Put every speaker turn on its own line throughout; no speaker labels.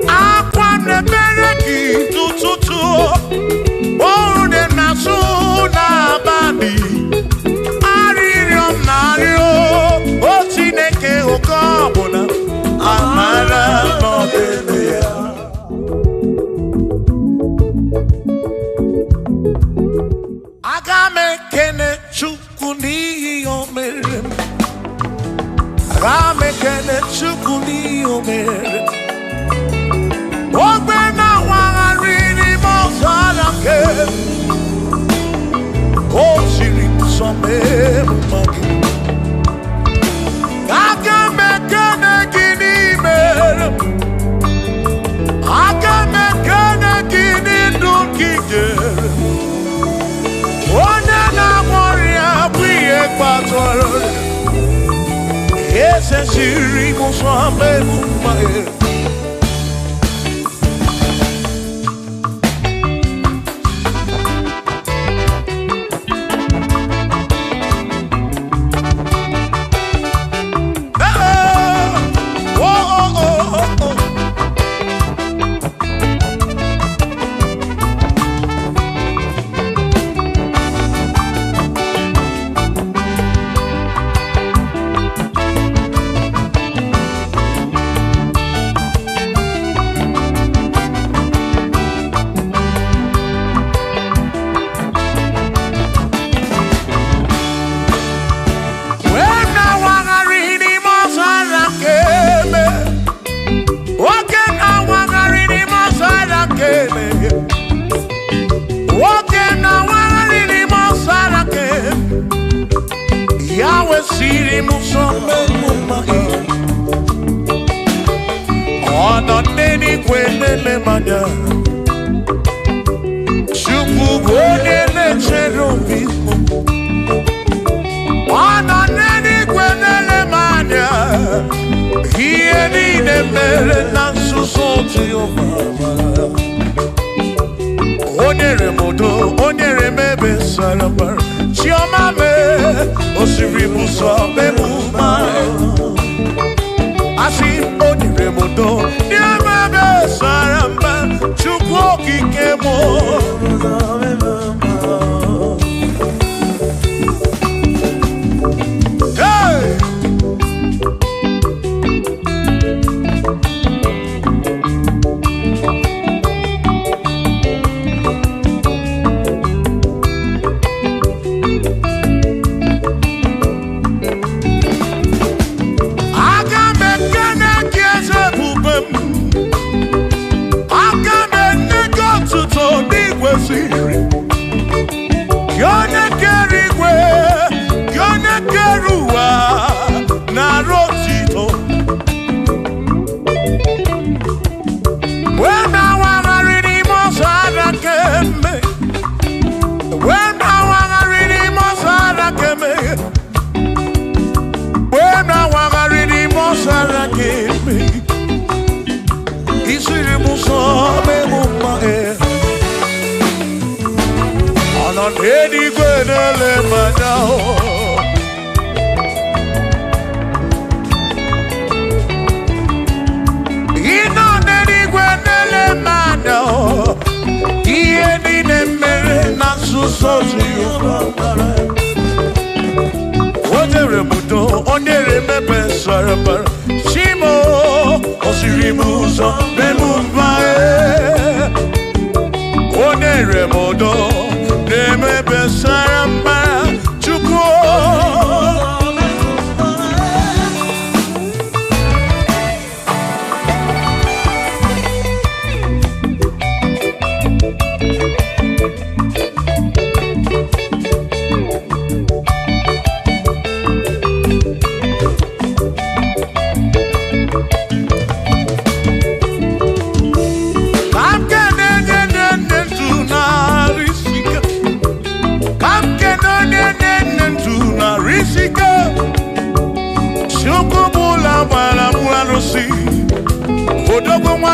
Aqua ne bereki tututu. Ode nasu na bandi. Aririom nario. Otineke okabona. Amara no beneya. Agame kene chukuni omere. Agame kene chukuni omere. Ogbe na wangari mozala ke. Osiri some magi. Agame kene gini mere. Agame kene gini dunkige. One na moria bwiye kwatoro. Ese siri musame mumae.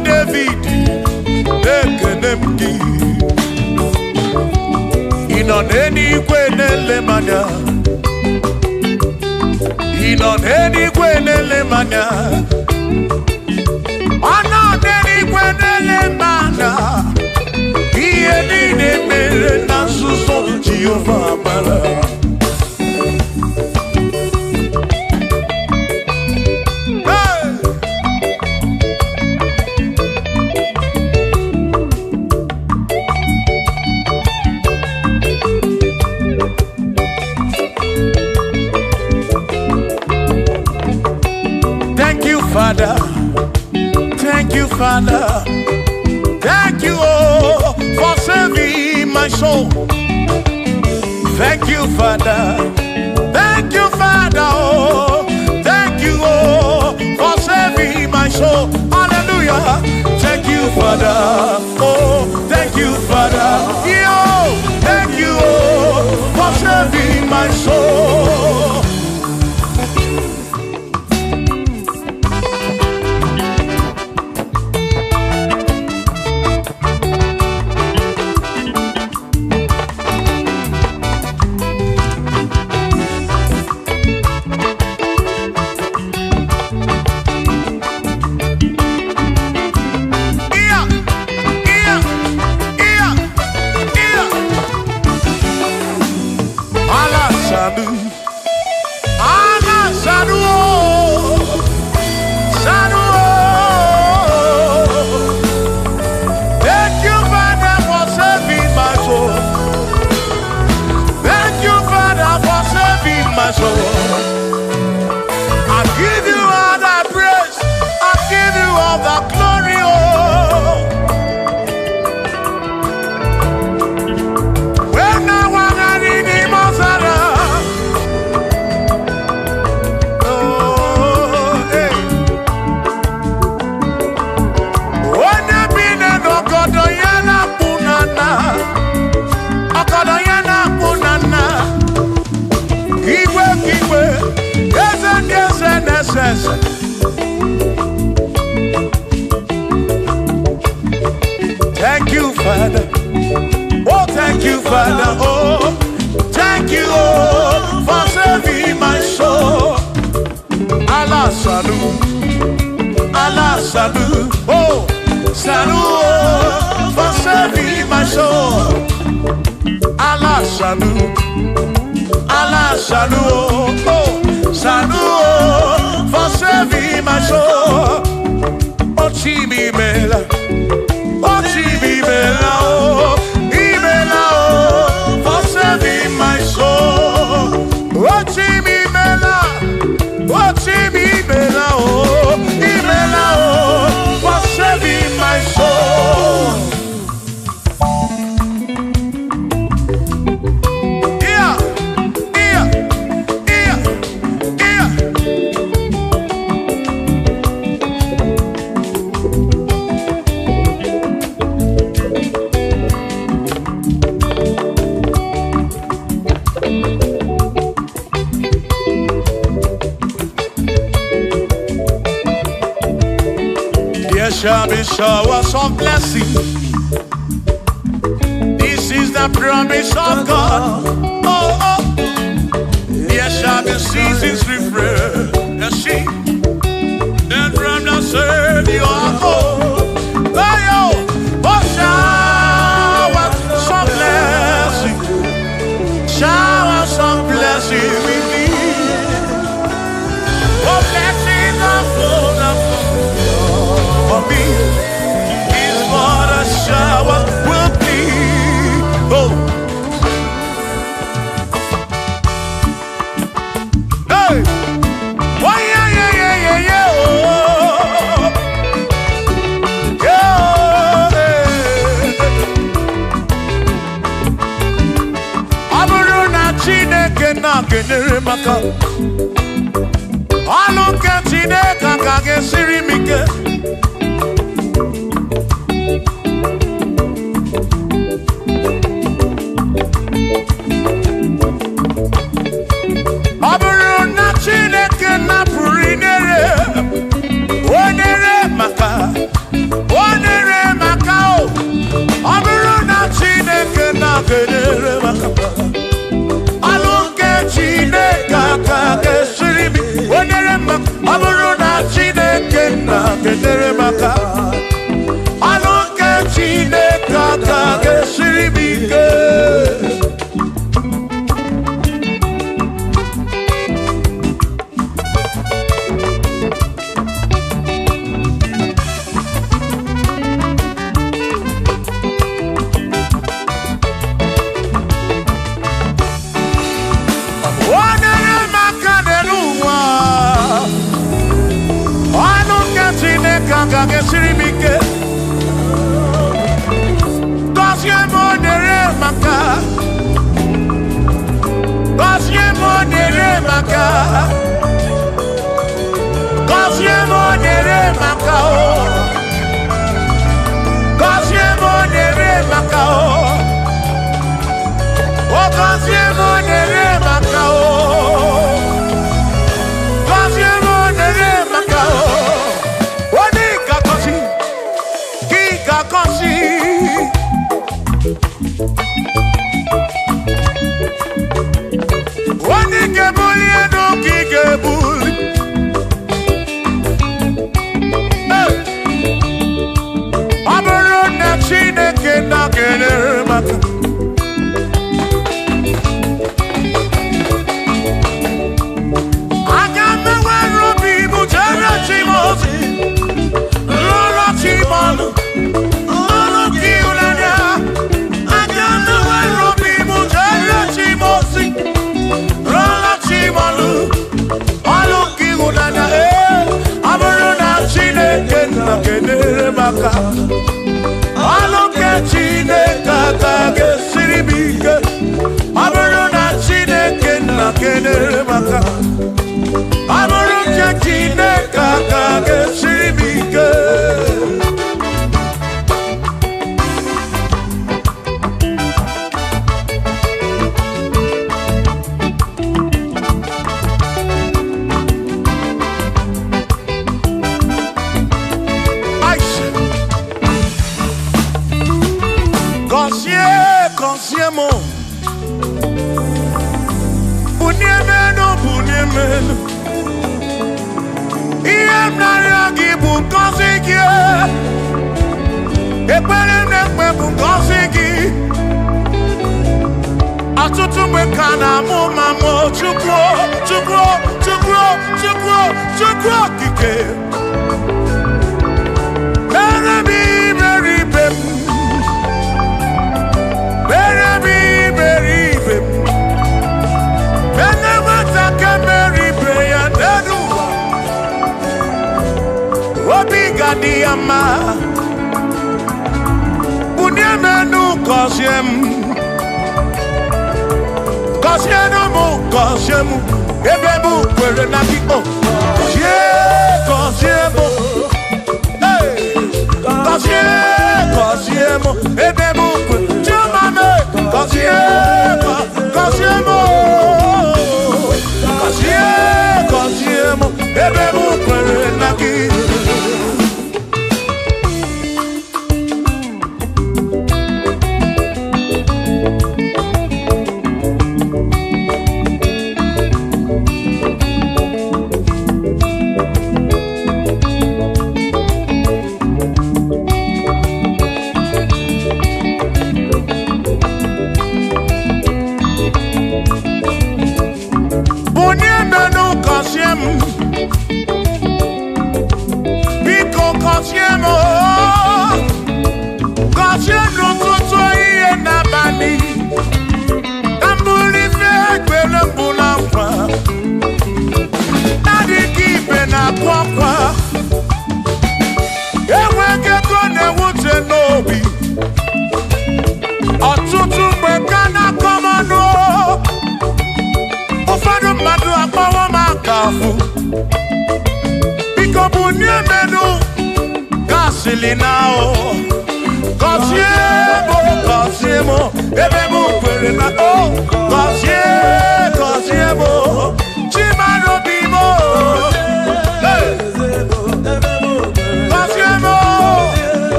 David, inoneni kwenele manya, inoneni kwenele manya, anoneni Thank you, Father. Thank you, Father. Thank you, oh, for saving my soul. Thank you, Father. Thank you, Father. Oh, thank you, oh, for saving my soul. Hallelujah. Thank you, Father. Oh, thank you, Father. Yo, thank you, oh, for saving my soul. Thank you, Father. Oh, thank you, Father. Oh, thank you, oh, for saving my soul. Allah salut, Allah salut. Oh, salut, oh, for saving my soul. Allah salut, Allah salut. Oh, salut, oh, for saving my soul. Oh, Chibi Mela. Oh, Chibi Mela. Oh, Imela. Oh, for saving my soul. Oh, Chibi Mela. Oh, Chibi Mela. Oh, Imela. Oh, for saving my soul. Yeah, yeah, yeah, yeah. There shall be showers of blessing. This is the promise of God. Oh, oh. There shall be seasons refreshing. Then from the Savior, oh, oh, oh, showers of blessing. Showers of blessing we need. Oh, blessings of full of for me is what a shower will be. Oh, hey, oh yeah, yeah, yeah, yeah, yeah. Oh, yeah. Aburu na Chineke na kenere maka. Aluke Chineke kage siri mike. siribike. Gozie monere maka. Gozie monere maka. Gozie monere maka o. Gozie monere maka o. O gozie monere maka o. Gozie monere maka o. Oni kakosi, ki kakosi. Oni kebuli eno ki kebuli. Aburo na Chineke na kenere maka.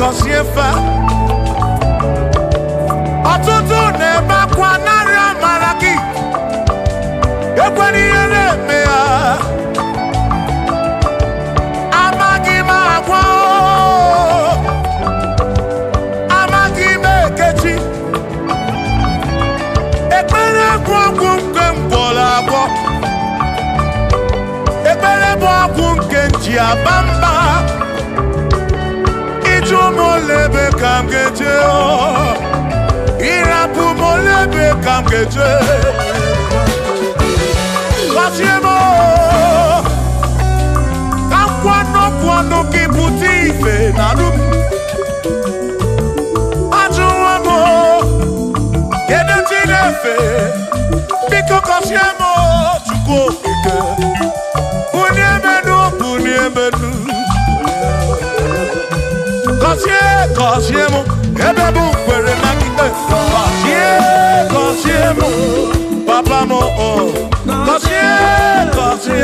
kosiefa ọtụtụ na-ebe akwa narị amara gị ekwere ihe na-eme ya amaghị m agwa amaghị m ekechi ekpere bụ ọgwụ nke mgbọrọ agwọ ekpere bụ ọgwụ nke nji aba mba ịjụ m olebe ka m ga-eje ịrapụ m olebe ka m ga-eje gọzie m ka nkwọnụ gị bute ife na alụm ajụwa m kedu chi na-efe biko gọzie m Chukwu okike bunye menu gọzie m ebe bụ kwere na ikpe gọzie m papa m gọzie m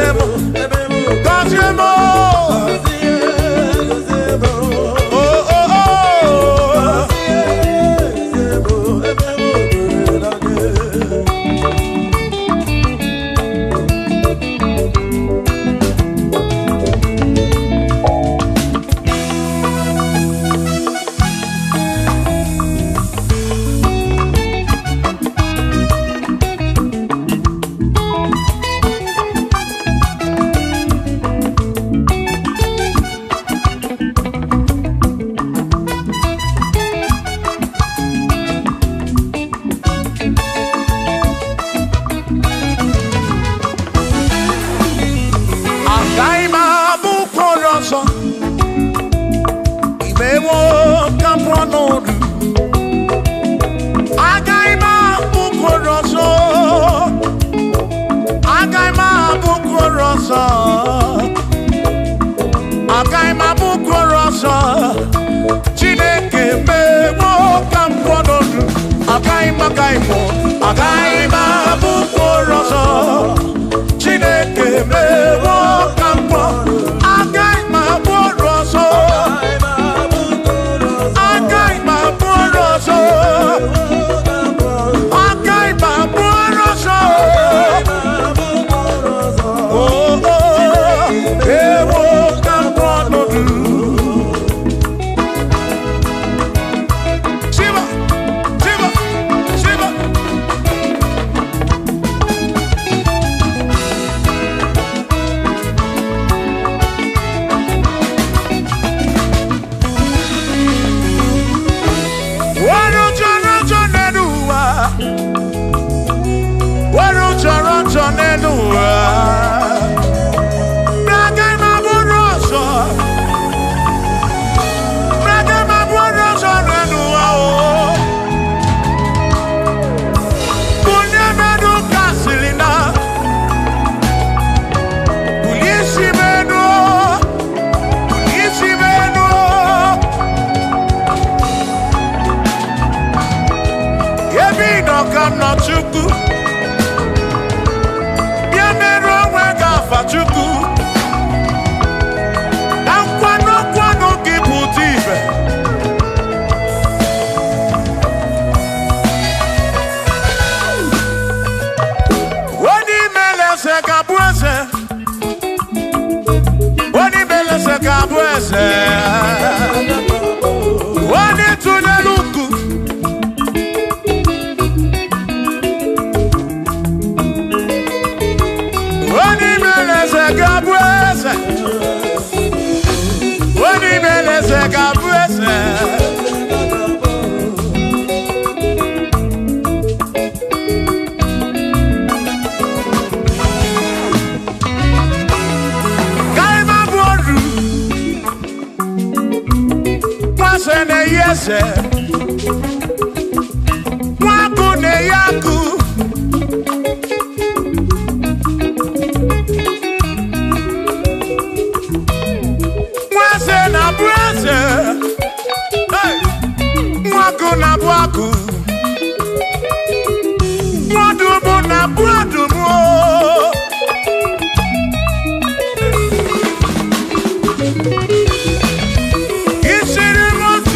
Isiri moto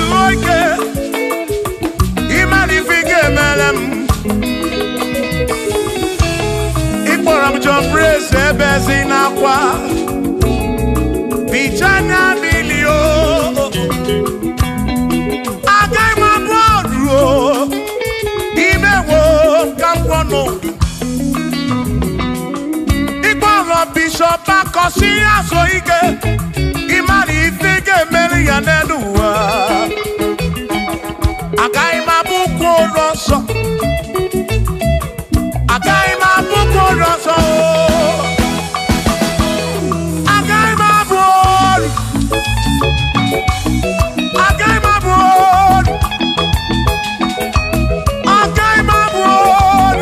Ebezina kwa Bichanya milio Agai mabodro Imewo kampono Igboro Bishop Akosi Asoike Imari Ifege Meri Yanenuwa Agai mabuko roso Agai mabuko roso Agai mabod Agai mabod Agai mabod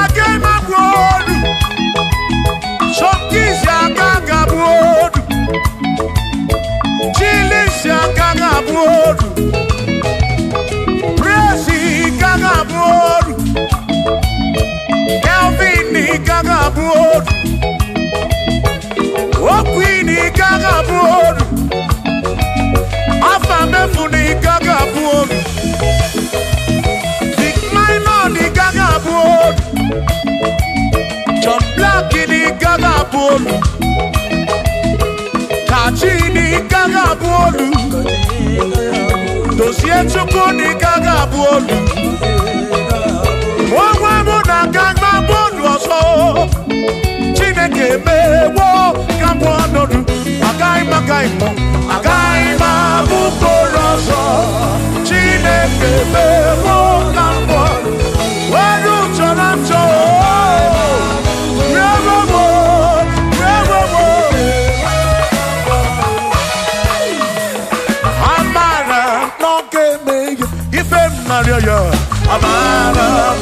Agai mabod Shokis Yagaga bod Chilis Yagaga bod Gaga board, Elvini Gaga board, Oquini Gaga board, Afamefuni Gaga board, Big Melodies Gaga board, John Blackini Gaga board, Kachini Gaga board. Dossier Chukuni Gaga Bolu Wawamu na Gaga Bolu so Chineke mewo Gambonodu Agai Magaimo Agai Mabuko Roso Chineke mewo Gambonodu Waru Chonacho Maria, Amara,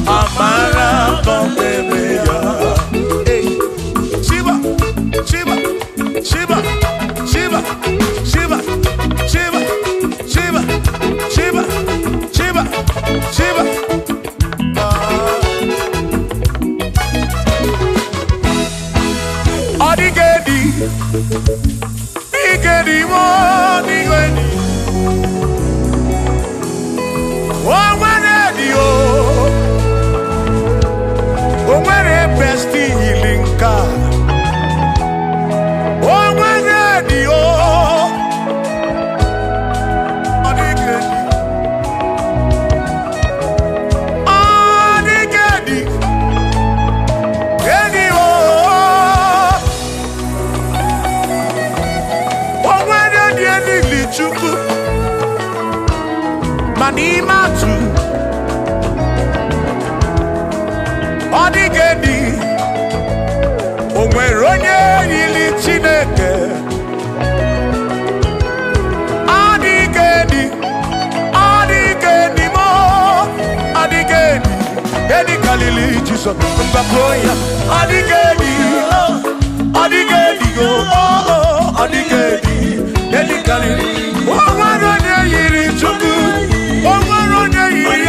amara baby ya. Shiva, Shiva, Shiva, Shiva, Shiva, Shiva, Shiva, Shiva, Shiva, Shiva. Odigedi, Igedi, Odigedi. Oh, when a bestie healing car. Oh, when radio. Manimatu Odigedi Onweronye yili Chineke Odigedi Odigedi mo Odigedi Edi Kalili Jesus Mbakoya Odigedi Odigedi go Odigedi Edi Kalili Onweronye yili Chuku Onweronye yili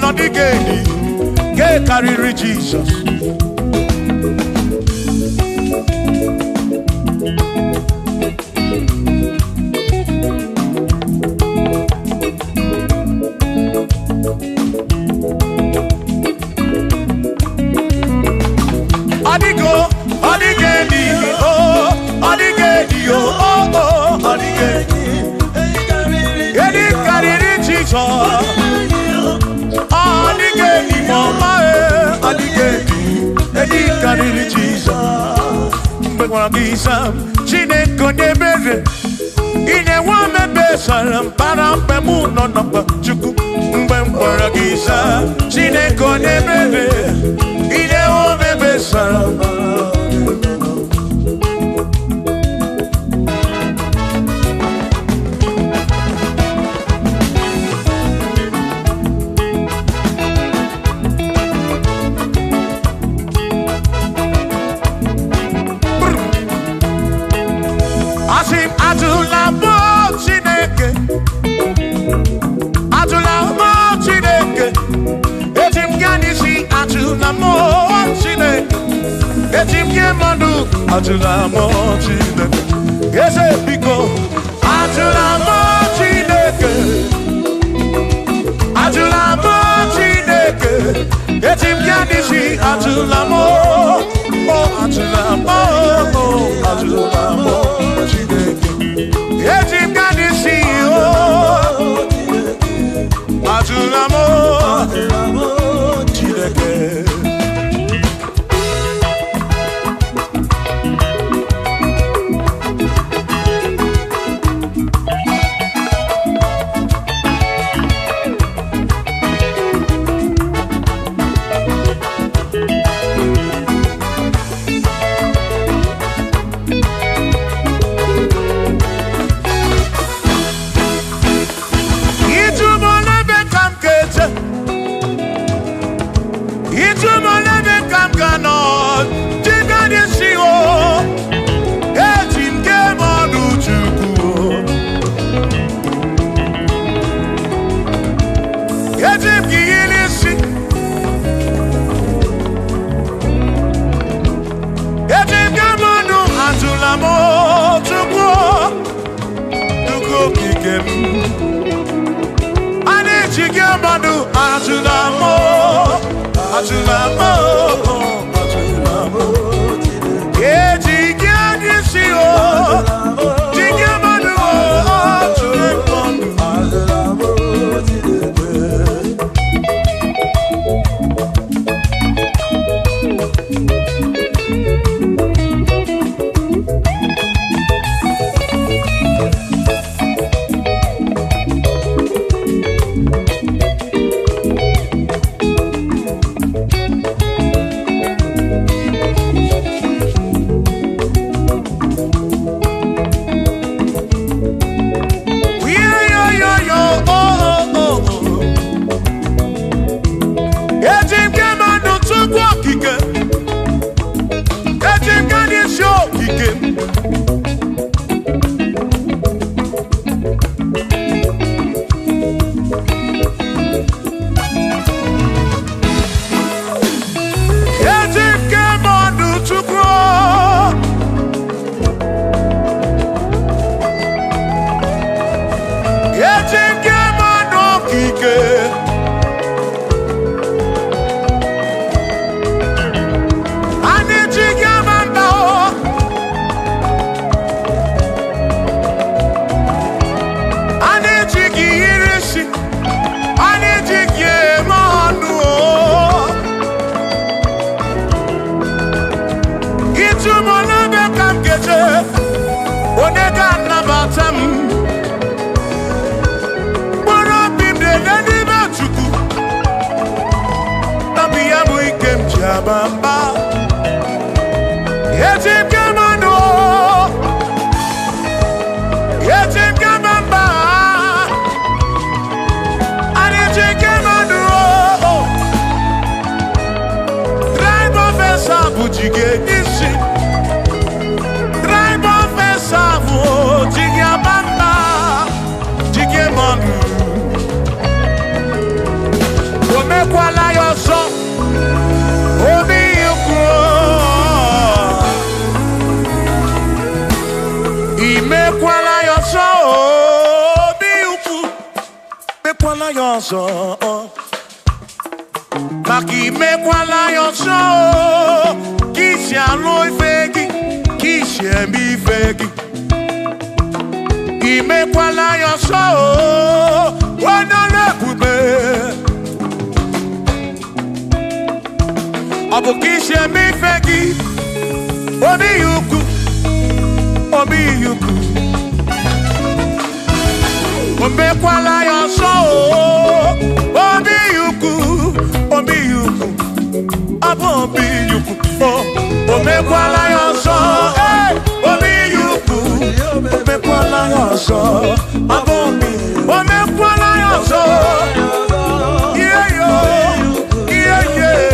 Odigedi, get carry Jesus. Odigo, Odigedi, oh, Odigedi, oh, oh, Odigedi, get carry Jesus. Odigedi, mama, Odigedi, Edi Kalili Jesus. Mbekwana kisam, Chineke nyebere. Ine wame besalam, parampe muno namba chuku. Mbekwana kisam, Chineke nyebere. Ine wame besalam. Atulamo Chineke, yes, Pico. Atulamo Chineke, Atulamo Chineke. Yes, him Yanisi. Atulamo, oh Atulamo, oh Atulamo Chineke. Yes, him Yanisi. Oh Atulamo, Atulamo Chineke. Chike. Ani Chike Mamba o. Ani Chike Irishi. Ani Chike Monu o. Itu mona bekam keje. Onega nabatam. Bamba, Yajim Gamano, Yajim Gamamba, Anijim Gamano, Drive of a Sabujiga, Nishi, Drive of a Sabu, Jigabamba, Jigamanu, Omekwala yoso. Imekwala yoso, biuku. Mekwala yoso, maki mekwala yoso. Kishi aloi fegi, kishi embi fegi. Imekwala yoso, wana lepube. Abu kishi embi fegi, obi yuku. Obi yuku, omekwala yoso. Obi yuku, abo obi yuku. Omekwala yoso, obi yuku. Omekwala yoso, abo obi. Omekwala yoso, yeah yo, yeah yeah.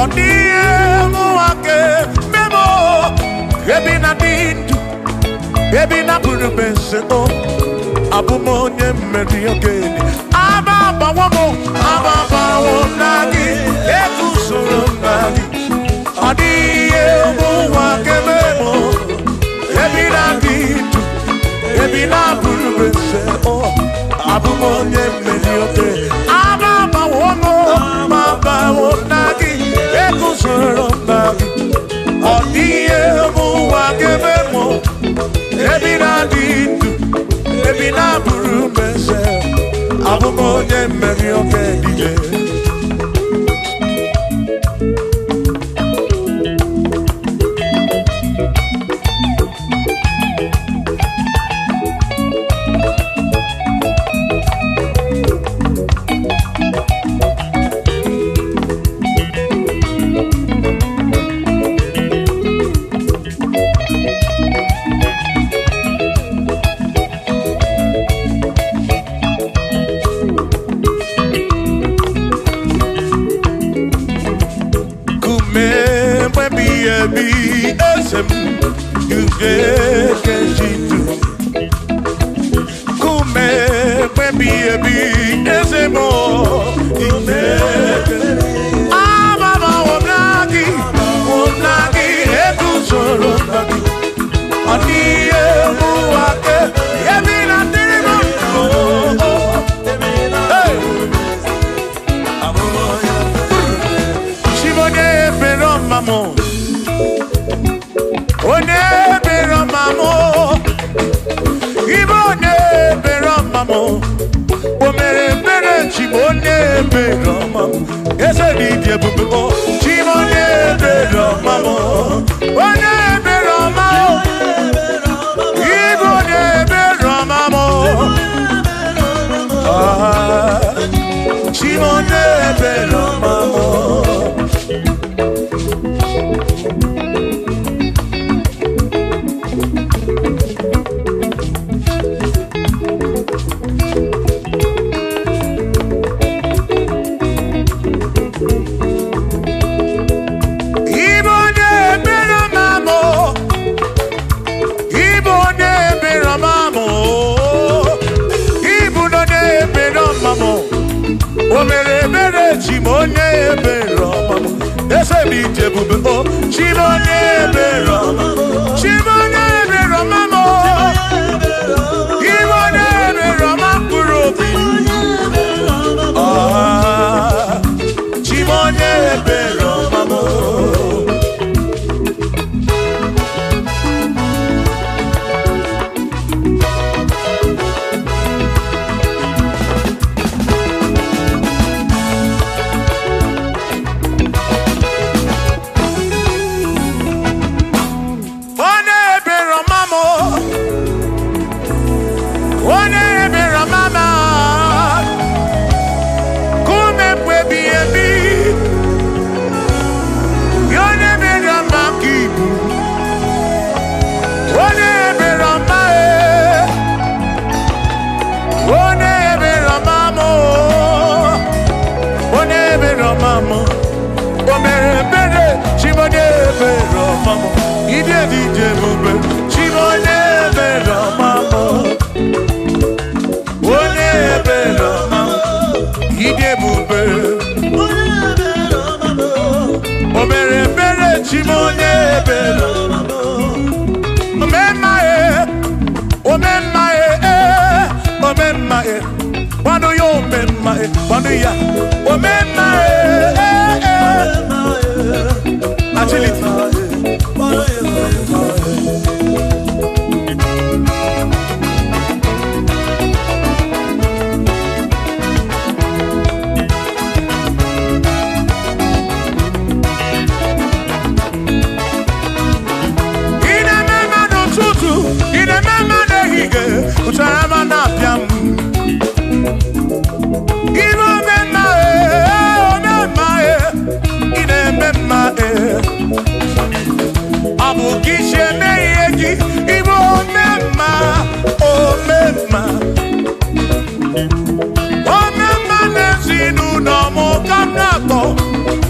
odie muake memo ebina dindu ebina burubese o abumonye mmeri ogene ababa wo nagi ekusoro nagi odie muake memo ebina dindu ebina burubese o abumonye mmeri ogene ababa wo nagi ekusoro nagi odie muake memo ebina dindu ebina burubese abumonye mmeri ogene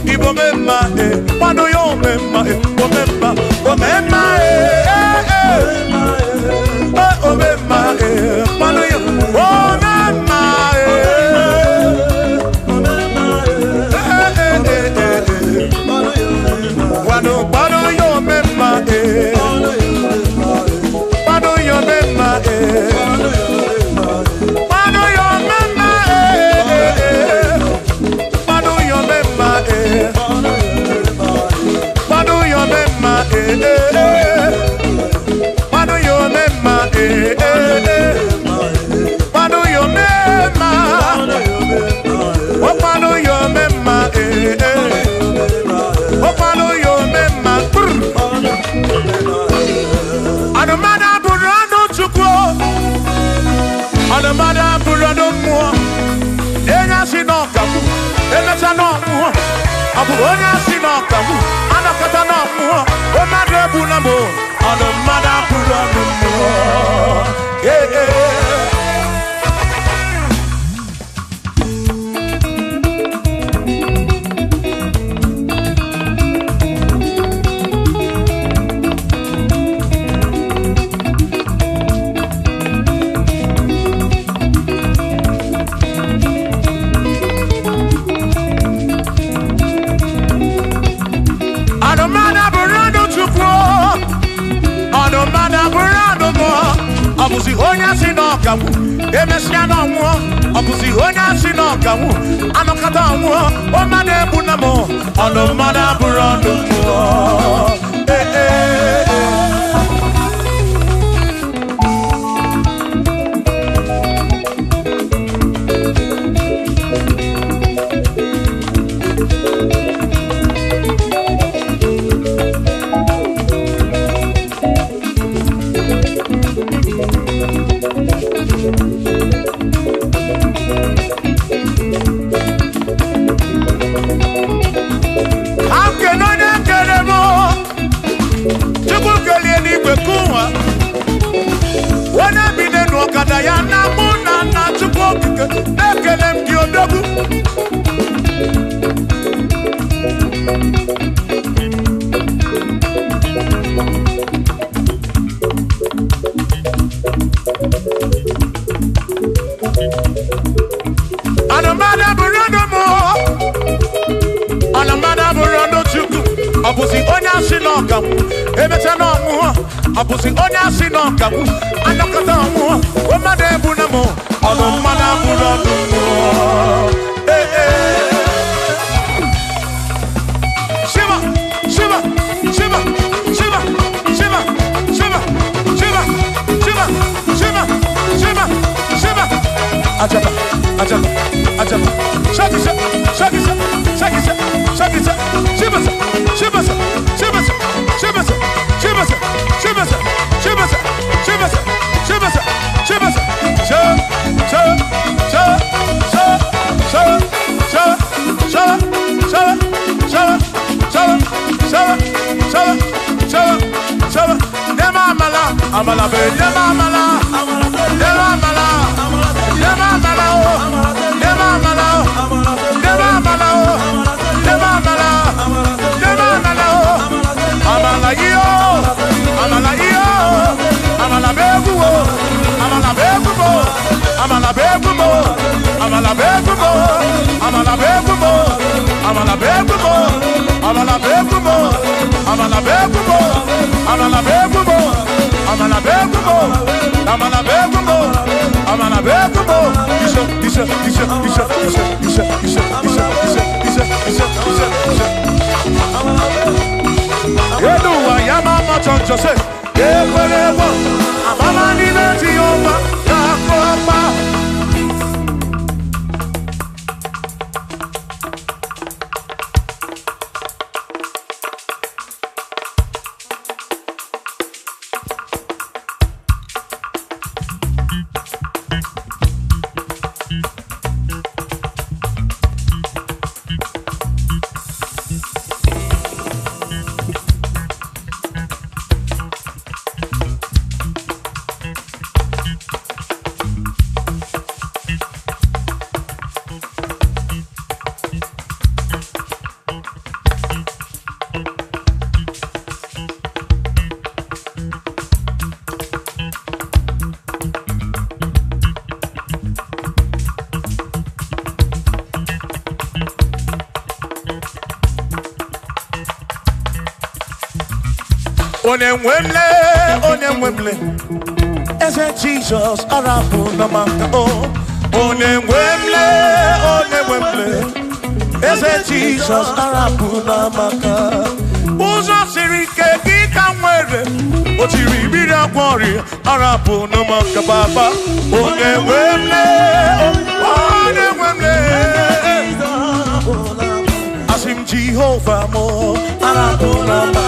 Igbo memma
Abu onya sino kamu anakata na mu o madebu na mo ono madabu na mo Abuzi onya sino kamu emesia no mo abuzi onya sino kamu anokata mo o madebu na mo ono madabu rondo mo Abuzi onya sino kamu emeta no mu abuzi onya sino kamu anakata mu o madebu na mo ono madabu na mo Shiva Shiva Shiva Shiva Shiva Shiva Shiva Shiva Shiva Shiva Shiva Ajaba Ajaba Ajaba Shakisa Shakisa Shakisa Shakisa Shiva Shiva Shiva Shiva Shiva Shiva Shiva Shiva Shiva Shiva Amala be amala amala amala Onemwemle, ese Jesus arabu namaka oh. Onemwemle, ese Jesus arabu namaka. Uzo sirike kika mwere, otiri bira kwari arabu namaka baba. Onemwemle, asim Jehovah mo arabu namaka.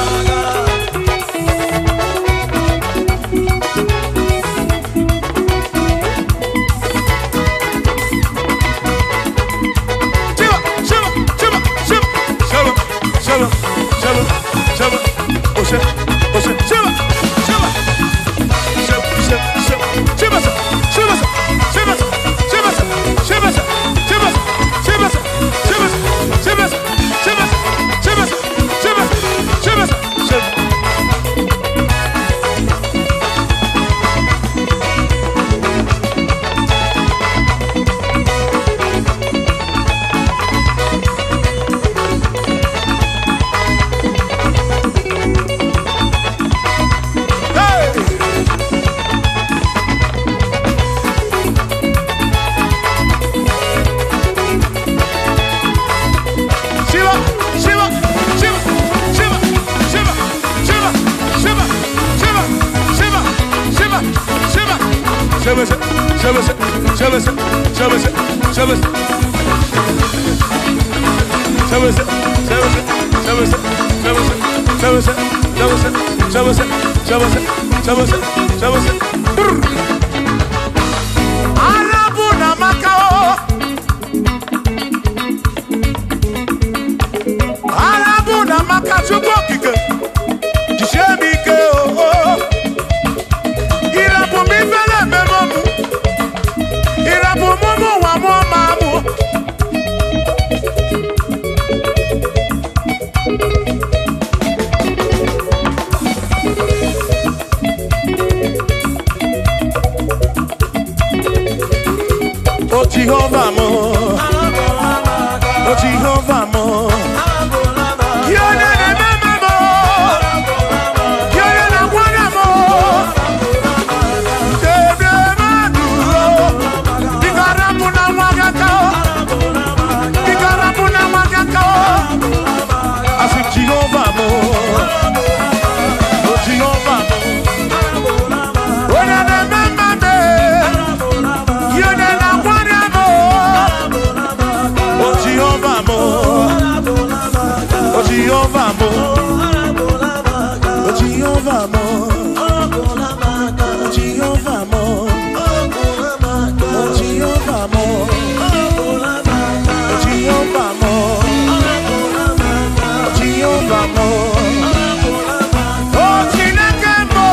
Jehovah mo, oh Jehovah mo, Kione ne mama mo, Kione na wana mo, Tebe maduro, Ikaramu na wakakao, Ikaramu na wakakao, Asi Jehovah mo, oh Jehovah mo, Wana ne mama me, Kione na wana mo. Jehovah mo, oh Jehovah mo, oh Jehovah mo, oh Jehovah mo, oh Jehovah mo, oh Jehovah mo, oh Jehovah mo, oh Chineke mo.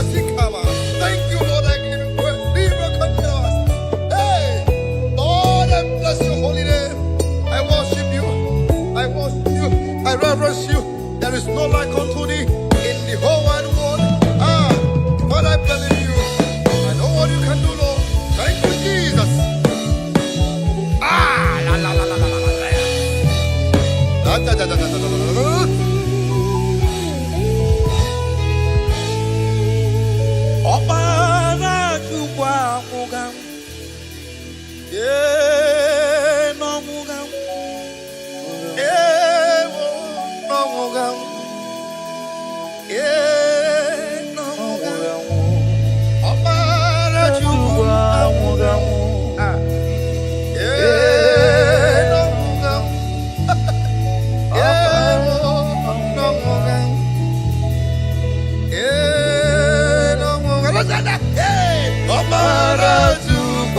Thank you, Lord. I give you praise. Hey, Lord, I bless your holy name. I worship you. I worship you. I reverence you. There is no like unto thee in the whole wide world. But I believe you. I know what you can do, Lord. Thank you, Jesus. La la la la la la la. Da da da da da da da.
Ọbara Chukwu amụga m, ee n'ọmụga m, ee n'ọmụga m, ee n'ọmụga m. Ọbara Chukwu amụga m, ee n'ọmụga m, ee n'ọmụga m, ee n'ọmụga m. Ọbara Chukwu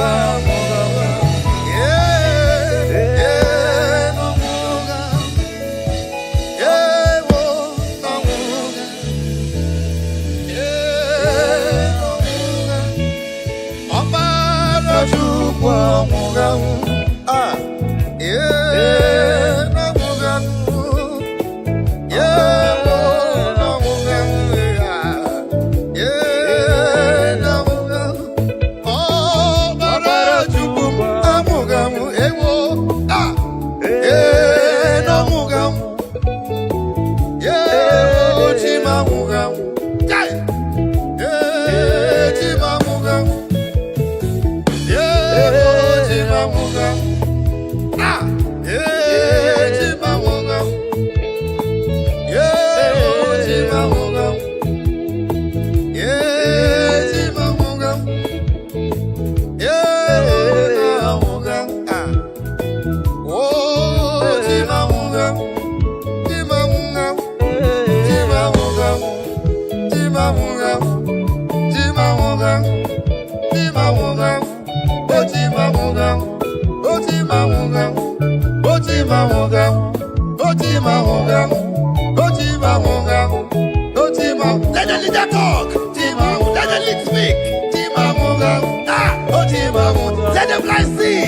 amụga m, ee n'ọmụga m, ee n'ọmụga m, ee n'ọmụga m. Ọbara Chukwu amụga m, ee n'ọmụga m, ee n'ọmụga m.
Let the leader talk. Let the lead speak. Let the blind see.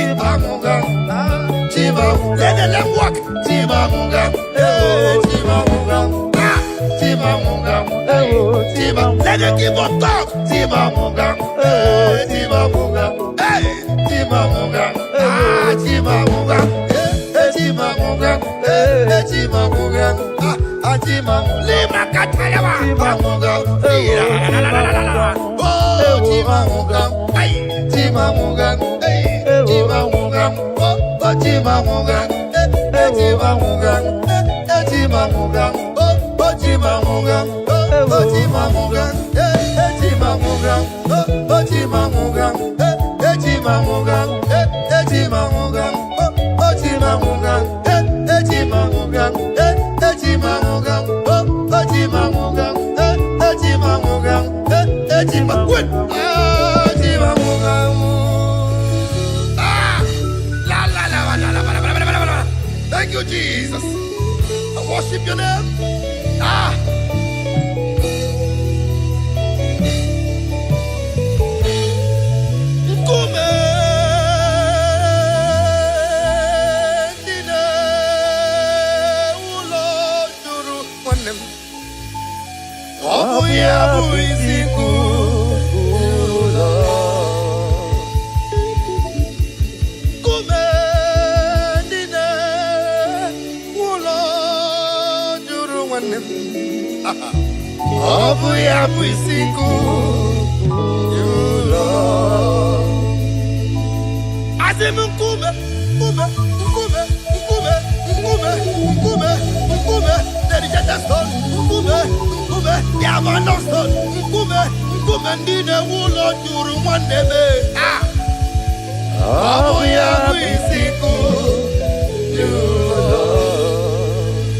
Let the lame walk. Let the give up talk. Hey, Lima Katayama. Thank you, Jesus. I worship your name.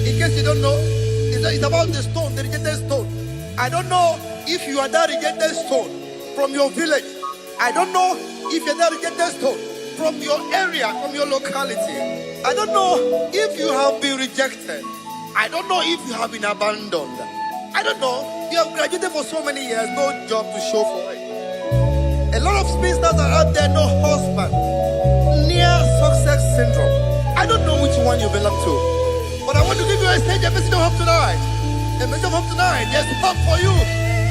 In case you don't know, it's about the stone, the rejected stone. I don't know if you are that rejected stone from your village. I don't know if you're that rejected stone from your area, from your locality. I don't know if you have been rejected. I don't know if you have been abandoned. I don't know. You have graduated for so many years, no job to show for it. A lot of spinsters are out there, no husband. Near success syndrome. I don't know which one you belong to. But I want to give you a stage, a message of hope tonight. A message of hope tonight. There's hope for you.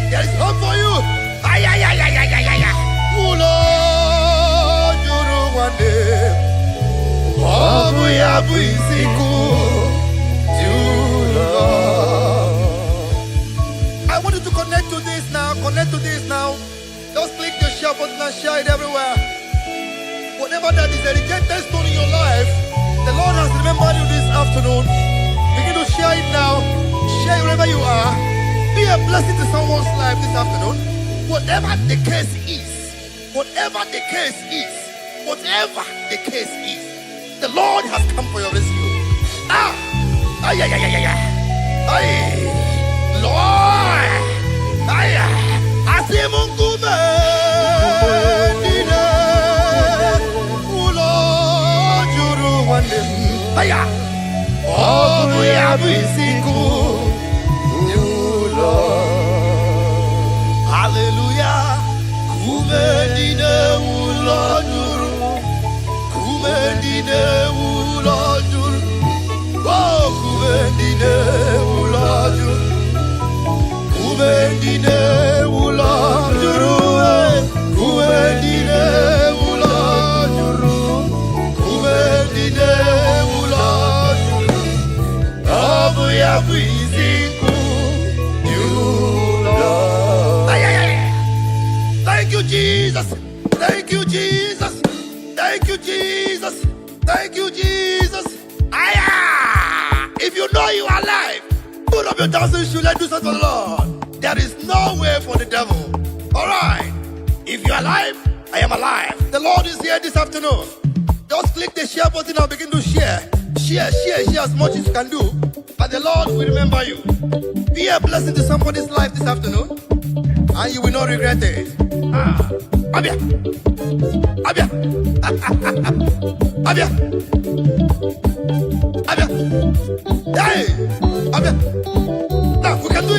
There is hope for you. Ay, ay, ay, ay, ay, ay, ay, ay. Ulo, juru wande. Obu ya buisiku. I want you to connect to this now. Connect to this now. Just click the share button and share it everywhere. Whatever that is a rejected stone in your life, the Lord has remembered you this afternoon. Begin to share it now. Share it wherever you are. Be a blessing to someone's life this afternoon. Whatever the case is, whatever the case is, whatever the case is, the Lord has come for your rescue. Ay, ay, ay, ay, ay, ay, Lord, ay, asimungume, dine, ulo, juru wande, ay, obu ya bisiku, ulo, hallelujah, kume dine ulo juru, kume dine ulo juru. Kubendine ulajur, kubendine ulajur, kubendine ulajur, kubendine ulajur. Abu ya biziku yula. Thank you, Jesus. Thank you, Jesus. Thank you, Jesus. Thank you, Jesus. If you know you are alive, put up your dancing shoes, let's do something for the Lord. There is no way for the devil. Alright. If you are alive, I am alive. The Lord is here this afternoon. Just click the share button and begin to share. Share as much as you can do. But the Lord will remember you. Be a blessing to somebody's life this afternoon, and you will not regret it. Abia. Abia. Abia. Abia. Hey.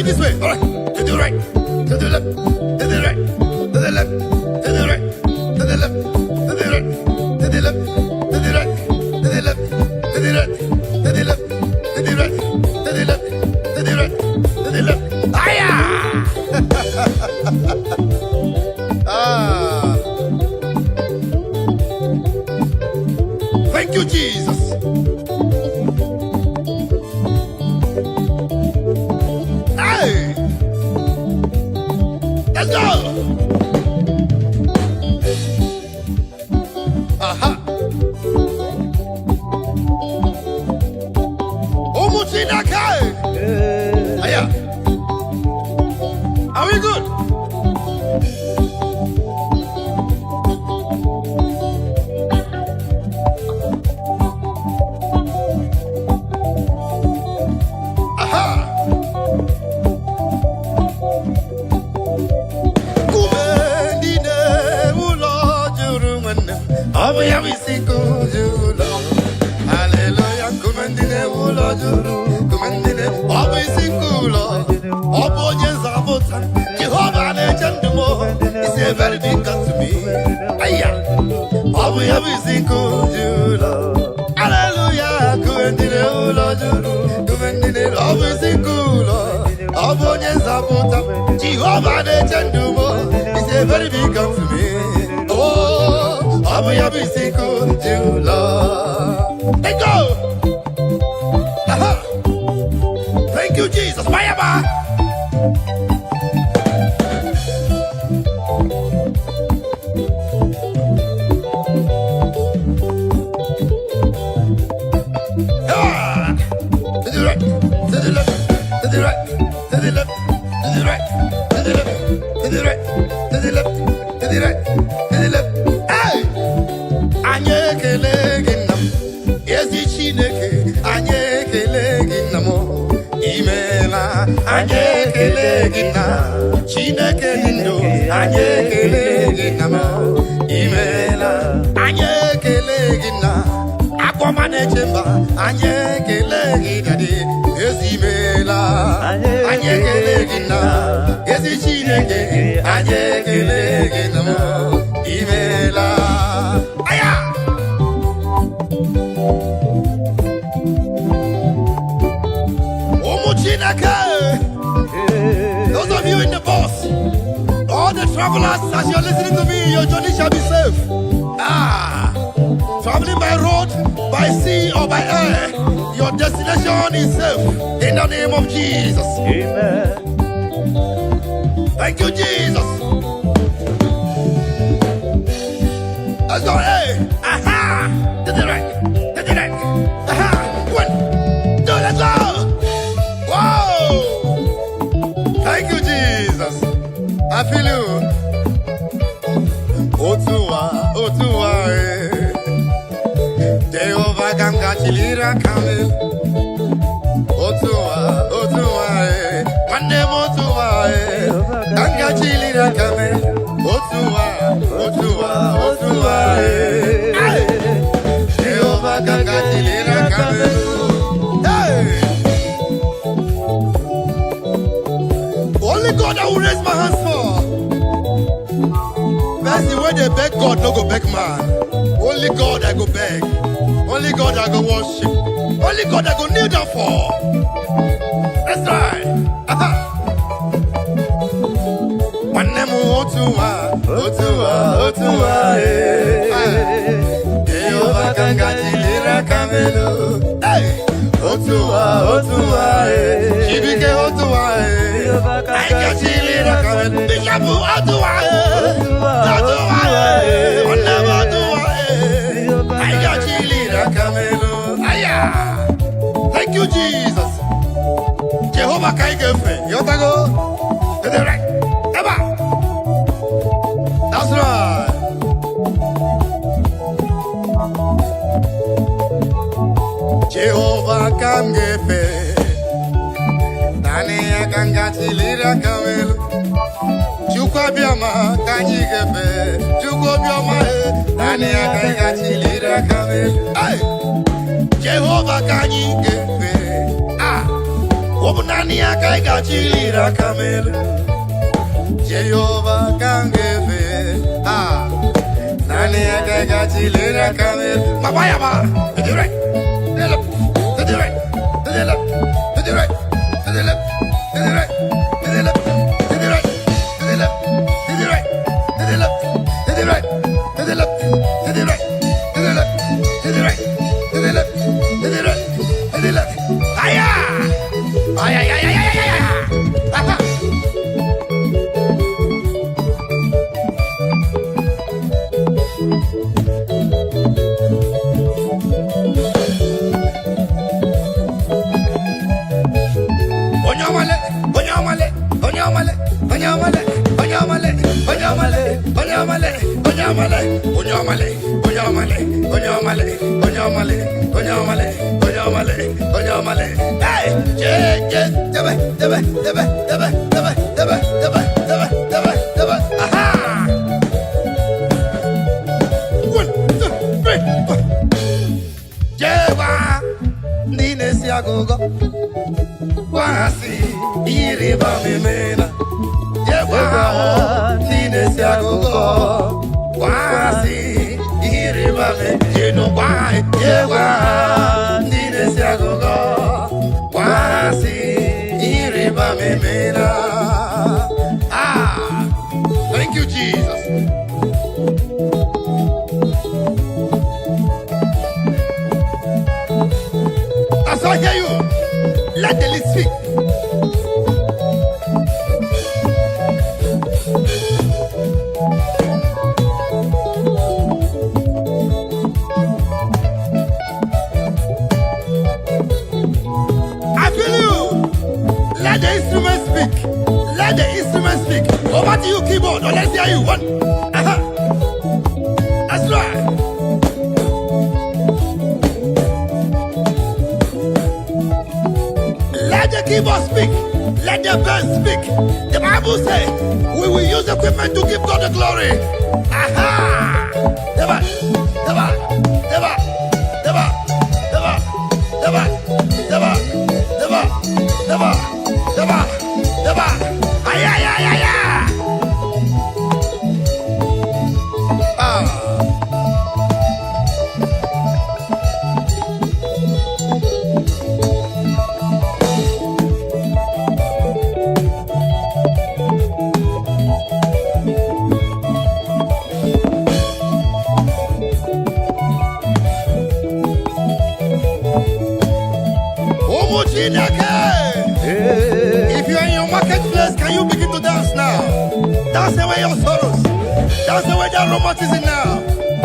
this way. All right. To the right. To the left. To the right. To the left. To the right. To the left. To the right. To the left. To the right. To the left. To the right. To the left. To the right. To the left. To the right. To the left. Aya! Ah. Thank you, Jesus. Hey! Let's go! Aha! Omuchinakai! Aya! Are we good? Hallelujah, kumendine ulojuru, kumendine obisikulo, obojes abota. Jehovah nechandumo, is a very big God to me. Aya, obisikulo. Hallelujah, kumendine ulojuru, kumendine obisikulo, obojes abota. Jehovah nechandumo, is a very big God to me. Oh, obisikulo. Let go! Aha! Thank you, Jesus. Mayaba! Ah! To the right, to the left, to the right, to the left, to the right, to the left, to the right, to the left, to the right, to the left. Hey! Ezi Chineke, anye ekele gị nna m, imela, anye ekele gị nna, Chineke dị ndụ, anye ekele gị nna m, imela, anye ekele gị nna, akpọma na-eche mba, anye ekele gị dadị, ezi imela, anye ekele gị nna, ezi Chineke, anye ekele gị nna m, imela. Aya! Those of you in the bus, all the travelers, as you're listening to me, your journey shall be safe. Traveling by road, by sea, or by air, your destination is safe. In the name of Jesus. Amen. Thank you, Jesus. Let's go. Hey. Aha. To the right. To the right. Aha. 1, 2, let's go. Thank you, Jesus. I feel you. Otua, Jehovah ganga chilira kamel. Otua, Mande Otua, ganga chilira kamel. Otua, Jehovah ganga chilira kamel. Only God I will raise my hands for. That's the way they beg God, no go beg man. Only God I go beg. Only God I go worship. Only God I go kneel down for. That's right. Otua, Jehovah kangatilira kamelo. Hey, Otua, Shibike Otua, kangatilira kamelo. Bishabu Otua, kangatilira kamelo. Aya, thank you, Jesus. Jehovah Kaigefe, Yotago, to the right, Eba. That's right. Jehovah Kamgefe, Nani Akangatilira Kamelo, Chukwabiama Kanyigefe, Chukwabiama, Nani Akangatilira Kamelo. Jehovah Kanyigefe, Obunani akaiga chilira kamel. Jehovah kangeve. Ah. Nani akaiga chilira kamel. Mabaya ba. To the right. To the left. To the right. To the left. To the right. To the left. To the right. To the left. To the right. To the left. To the right. To the left. To the right. To the left. To the right. To the left. To the right. To the left. To the right. To the left. Aya! Aya! Aya! Aya! Aya! Aya! Aha! Onyamale, onyamale, onyamale, onyamale, onyamale, onyamale, onyamale, onyamale, onyamale, onyamale, onyamale, onyamale, onyamale, onyamale, onyamale. Hey, debe, debe, debe, debe, debe, debe, debe, debe, debe, debe. Aha! 1, 2, 3, 4. Jewa, nine si agogo. Wasi, iriba mimena. Yewa, nine si agogo. Wasi, iriba mimena. Yewa, nine si agogo. Wasi, iriba mimena. Ah, thank you, Jesus. As I hear you, let the list speak. I feel you. Let the instrument speak. Let the instrument speak. Over to you, keyboard. Or let's hear you. 1. That's right. Let the keyboard speak. Let the band speak. The Bible says we will use equipment to give God the glory. Aha! Deba, deba, deba, deba, deba, deba, deba, deba, deba, deba, deba. Ay, ay, ay, ay, ay. Ah. If you're in your marketplace, can you begin to dance now? Dance away your sorrows. Dance away the rheumatism now.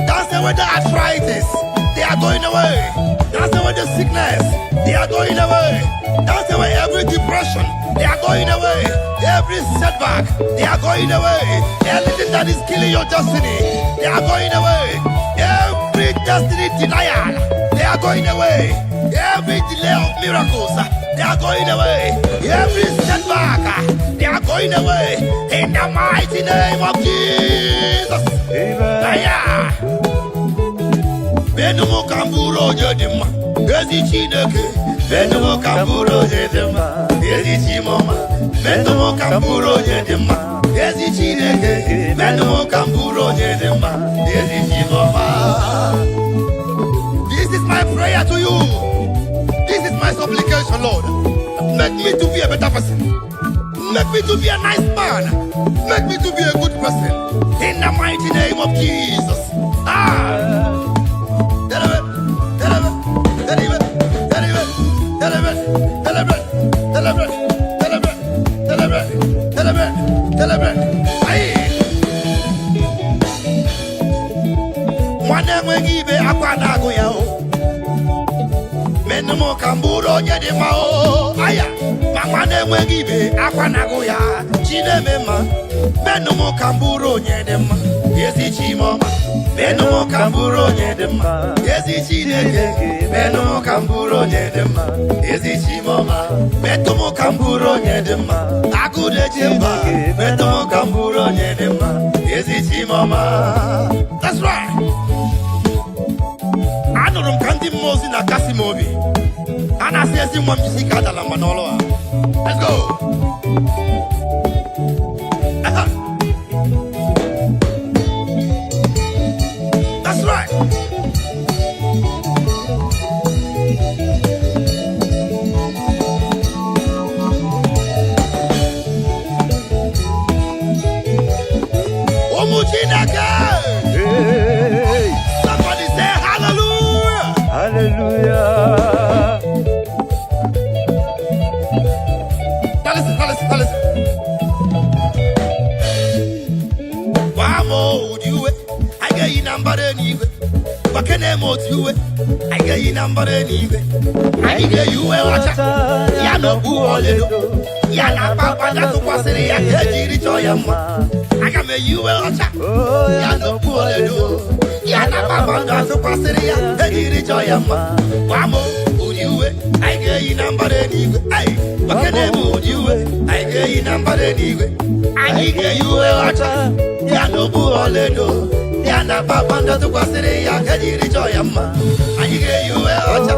Dance away the arthritis. They are going away. Dance away the sickness. They are going away. Dance away every depression. They are going away. Every setback. They are going away. Everything that is killing your destiny. They are going away. Every destiny denial. They are going away. Every delay of miracles. They are going away. Every setback, they are going away. In the mighty name of Jesus. Amen. Benumo kamburo jedima. Ezi chineke. Benumo kamburo jedima. Ezi chimoma. Benumo kamburo jedima. Ezi chineke. Benumo kamburo jedima. Ezi chimoma. This is my prayer to you. This is my supplication, Lord. Make me to be a better person. Make me to be a nice man. Make me to be a good person. In the mighty name of Jesus. Ah. Menumo kamburo nyede mao aya mama ne mwegibe akwanago ya chinemema menumo kamburo nyede ma yesi chimoma menumo kamburo nyede ma yesi chineke menumo kamburo nyede ma yesi chimoma menumo kamburo nyede ma akude chimba menumo kamburo nyede ma yesi chimoma. That's right. Anorum kandi mozi na kasi mobi. Ana sezi mwa mjisika adala manolo. Let's go. That's right.
Hey.
Somebody say hallelujah.
Hallelujah.
Now listen. Wamo you I get you number anyway. What can I mold you? I get you number anyway. I get you a watcher. Yano boo all little. Yana papa that's what's in the air. I can make you a watcher. Yano boo all little. Yana papa that's what's in the air. Wamo you I get you number anyway. What can I mold you? I get you number anyway. I get you a watcher. Yano boo all little. Yana papa ndo tukwasiri ya kajiri choyama. Anyige yuwe ocha.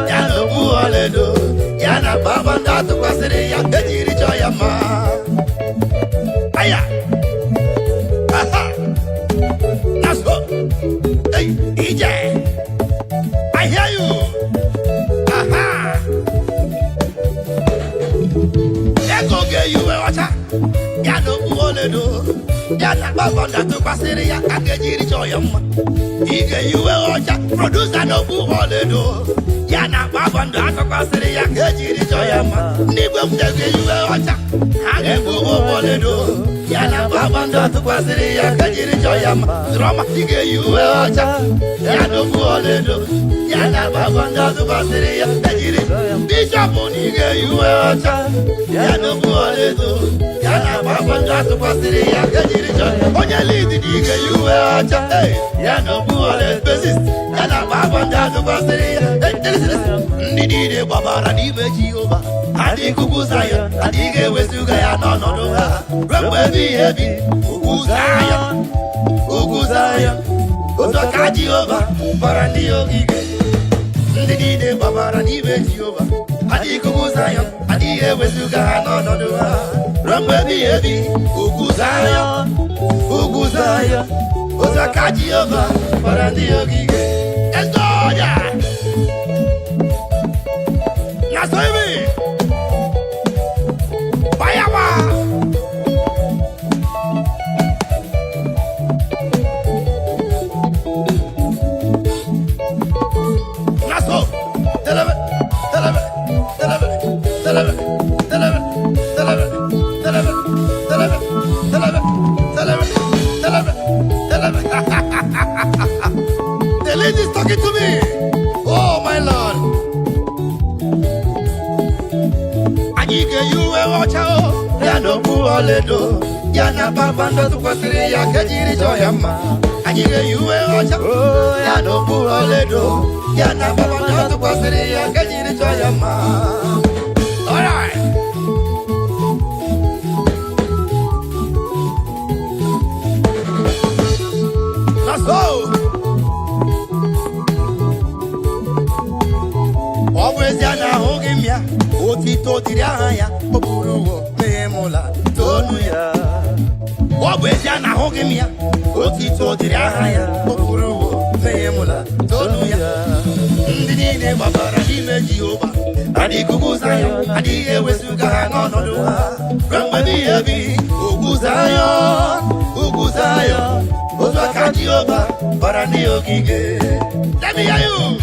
Yana buoledo. Yana papa ndo tukwasiri ya kajiri choyama. Aya. Aha. Let's go. Hey, DJ. I hear you. Aha. Eko ge yuwe ocha. Yana buoledo. Yana baba ndatu pasiri ya kakejiri choyama. Ige yuwe ocha producer no buholedo. Yana baba ndatu pasiri ya kakejiri choyama. Nibwe mdege yuwe ocha hage buholedo. Yana baba ndatu pasiri ya kakejiri choyama. Drama ige yuwe ocha yana buholedo. Yana baba ndatu pasiri ya kakejiri choyama. Bishop nige yuwe ocha yana buholedo. Yana baba ndatu pasiri ya kakejiri. Onye lead dige yuwe acha. Yana buole basis. Yana baba ndatu pasiri ya. Ndidide babara dibe Jehova. Adi kukuzayo. Adige wesuga ya nonodo ha. Remwe bihebi. Ukuzayo. Otoka Jehova. Barandi ogige. Ndidide babara dibe Jehova. Adi kukuzayo. Adige wesuga ya nonodo ha. Remwe bihebi. Ukuzayo. Otoka Jehova. Barandi ogige. Let's go, yeah. Nasoibi. Bayawa. Naso. Telebe. The lady is talking to me. Oh my Lord. Anyige yuwe wacha. Yano buoledo. Yana baba ndo tukwasiri ya kajiri choyama. Anyige yuwe wacha. Yano buoledo. Yana baba ndo tukwasiri ya kajiri choyama. All right. Let's go. Always yana hogimya. Otito diraya. Oburuwo memola. Tonuya. Always yana hogimya. Otito diraya. Oburuwo memola. Tonuya. Ndinine babara dime Jehova. Adi kukuzayo. Adi ewesuga nonodo ha. Remwe bihebi. Ukuzayo. Otoka Jehova. Barandi ogige. Let me hear you.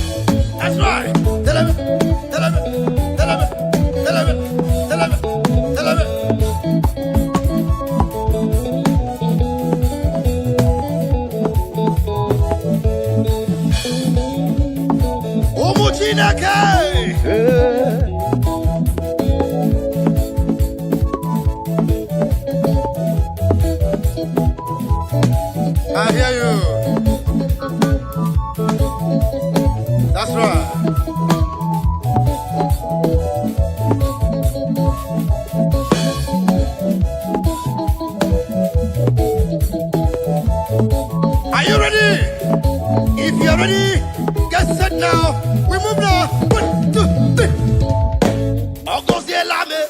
That's right. Tell me. I hear you. That's right. Are you ready? If you're ready, get set now. We move now. 1, 2, 3. Encore c'est la main.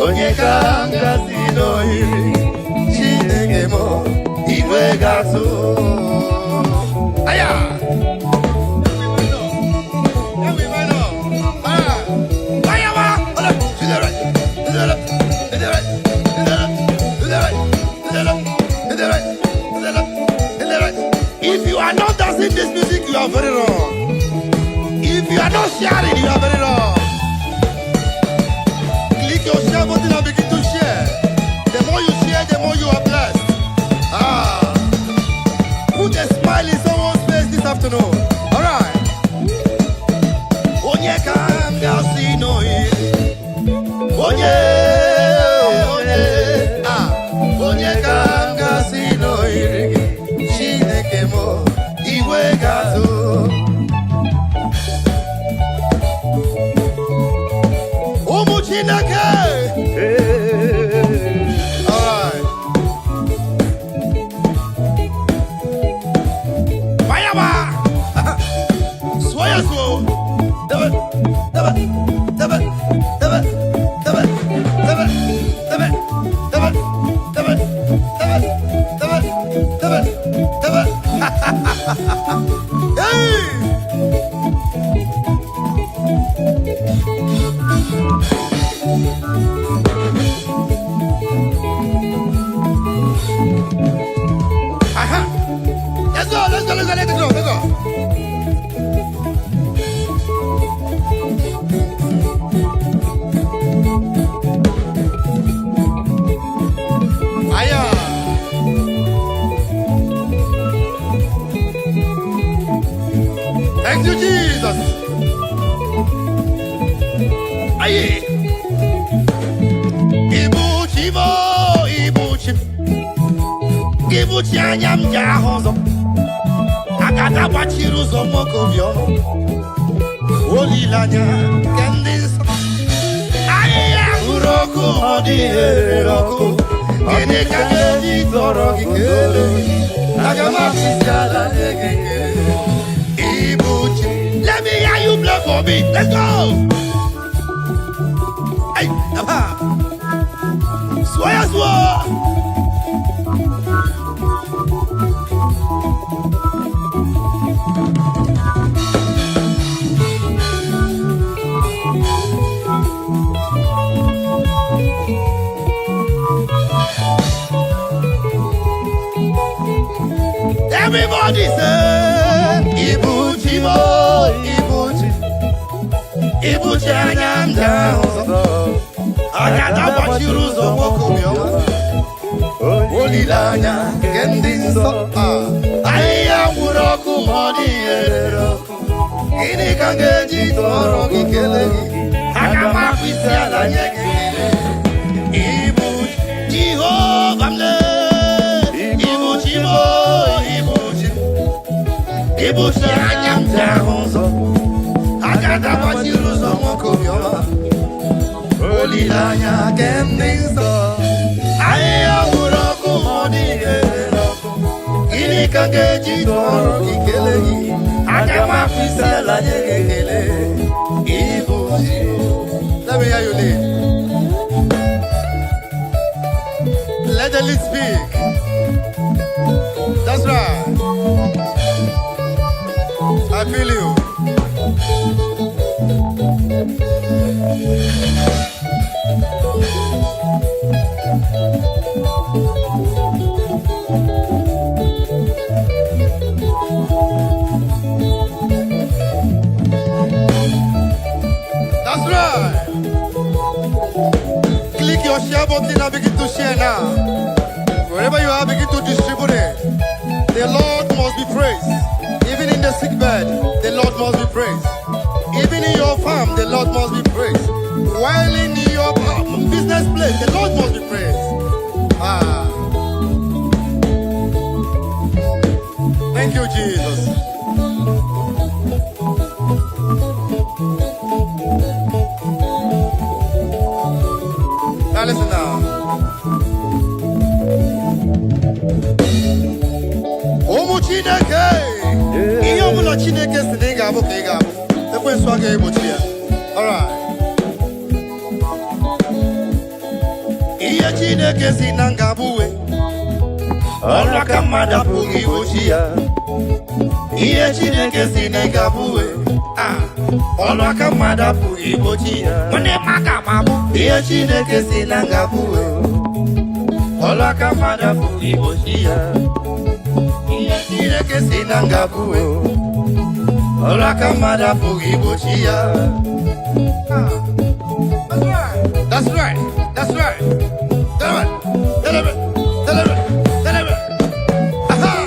Onye
Aya. If you are not dancing this music, you are very wrong. If you are not sharing, you are very wrong. Click your share button and begin to share. The more you share, the more you are blessed. Put a smile in someone's face this afternoon. All right. Onye kanga sino onye onye kanga sino Chineke mo iwe gazo. Umu Chineke. All right. Fire. Soya so. Let's go. Thank you, Jesus. Aye. Ibuchi anyam jahozo. Akata wachiruzo mokobyo. Olilanya kendis. Aye, uroku odi roku. Kene kageji torogi kele. Agama fisala negeke. Ibuchi. Let me hear you play for me. Let's go. Hey, aha. Soya. Everybody say, Ibuchi mo, Ibuchi anyam jahozo. Akata wachiruzo mokobyo. Olilanya kendinso. Aya uroku modi roku. Kini kangeji toro gikele. Agama fisala nyekele. Ibuchi Jehovah mle. Ibuchi mo. Ibuchi anyam jahozo. Akata wachiruzo mokobyo. Olilanya kendinso. Aya uroku modi roku. Kini kangeji toro gikele. Agama fisala nyekele. Ibuchi. Let me hear you lead. Let the lead speak. That's right. I feel you. That's right. Click your share button and begin to share now. Wherever you are, begin to distribute it. The Lord must be praised. Even in the sick bed, the Lord must be praised. Even in your farm, the Lord must be praised. While in your business place, the Lord must be praised. Thank you, Jesus. Now listen now. Omu Chineke, iyo mula Chineke siniga abu kega abu. Ekwe swage ibuchia. All right. Iya Chineke sinanga buwe. Ọlụ ka mmadụ apụghị igbochi ya. Ihe Chineke si na ị ga-abụ ọlụ ka mmadụ apụghị igbochi ya. Ihe Chineke si na ga-abụ ọlụ ka mmadụ apụghị igbochi ya. Ihe Chineke si na ga-abụ ọlụ ka mmadụ apụghị igbochi ya. That's right. That's right. Aha.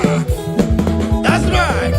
That's right.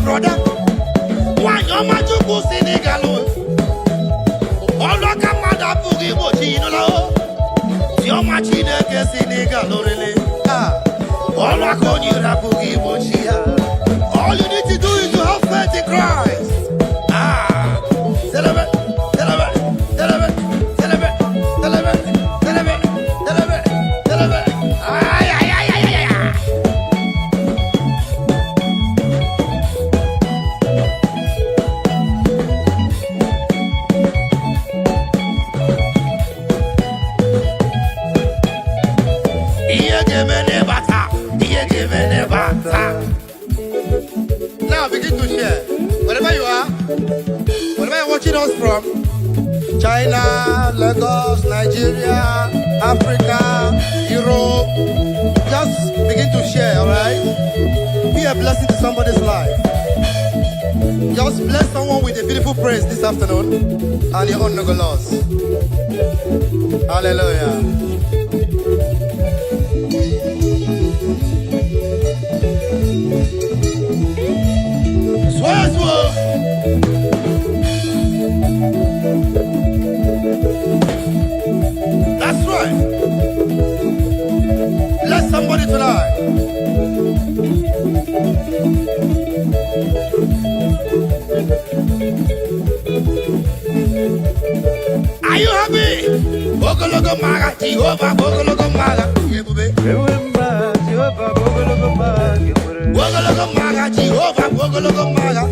Brother, why your magic was in a gallow? All the camada boogie watching alone. Your machine gets in a gallow, really. All the con you have boogie watching. All you need to do is to have faith in Christ. Celebrate, celebrate, celebrate, celebrate, celebrate, celebrate, celebrate, celebrate. Now begin to share. Wherever you are, wherever you're watching us from, China, Lagos, Nigeria, Africa, Europe, just begin to share, alright? Be a blessing to somebody's life. Just bless someone with a beautiful praise this afternoon, and your own no go lost. Hallelujah. That's right. Bless somebody tonight. Are you happy? Bogologo maga, Jehovah, Bogologo maga. Bogologo maga, Jehovah, Bogologo maga.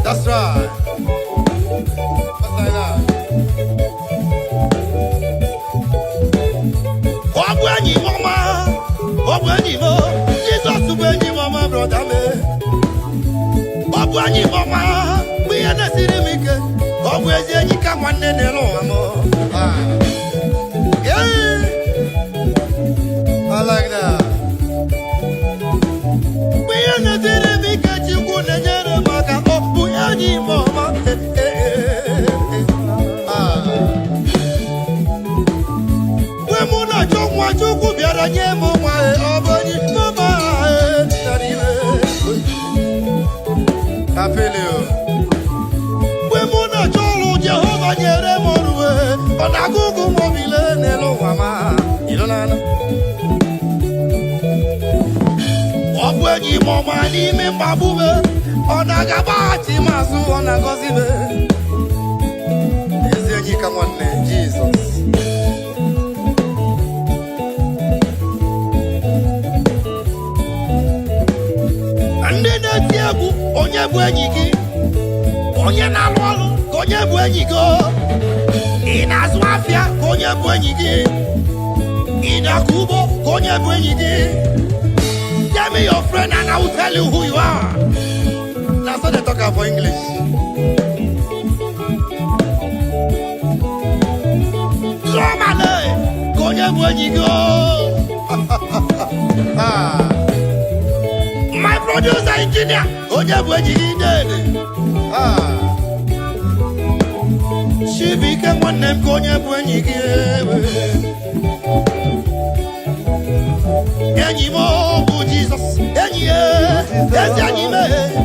That's right. Wanyi mama, we are not seeing always any come one and yeah. Chukwu bịara nye m nwa ọbọnyị mama narime apelio mgbe mụ na-achọ ọrụ Jehova nyere m ọrụ ọ na-agụ ụgụ mobile n'elu ụwa ma ịlụnana ọ bụ enyi m ọma n'ime mgbagbube ọ na-agabaghachi m azụ ọ na-agọzi m ezi enyi ka nwanne Jizọs ndị na-eti egwu onye bụ enyi gị onye na-alụ ọrụ ka onye bụ enyi gị ị na-azụ afịa ka onye bụ enyi gị ị na-akọ ugbo ka onye bụ enyi gị tell me your friend and I will tell you who you are. That's what they talk about English. Somale ka onye bụ enyi gị my producer engineer onye bụ enyi gị dede Chibike nwanne m ka onye bụ enyi gị enyi m bụ Jizọs enyi ezi enyi m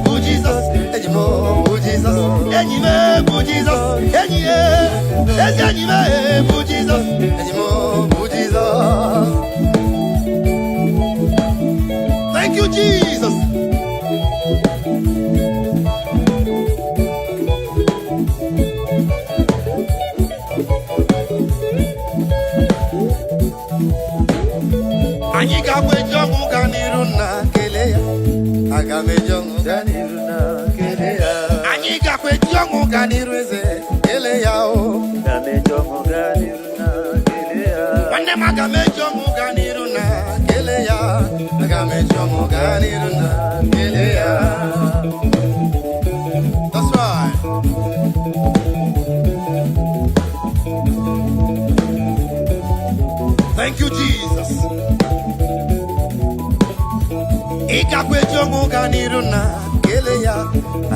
bụ Jizọs enyi m bụ Jizọs enyi m bụ Jizọs enyi ezi enyi m bụ Jizọs enyi m bụ Jizọs. Thank you, Jesus. Anyị ga-agwa eji ọṅụ gaa n'iru na kelee ya. Aga m eji ọṅụ gaa n'iru na kelee ya. Anyị ga-agwa eji ọṅụ gaa n'iru eze kelee ya o. Aga m eji ọṅụ gaa n'iru na kelee ya. Nwanne m aga m eji ọṅụ gaa n'iru na kelee ya. Aga m eji ọṅụ gaa n'iru na kelee ya. That's right. Thank you, Jesus. Ị ga-agwa eji ọṅụ gaa n'iru na kelee ya.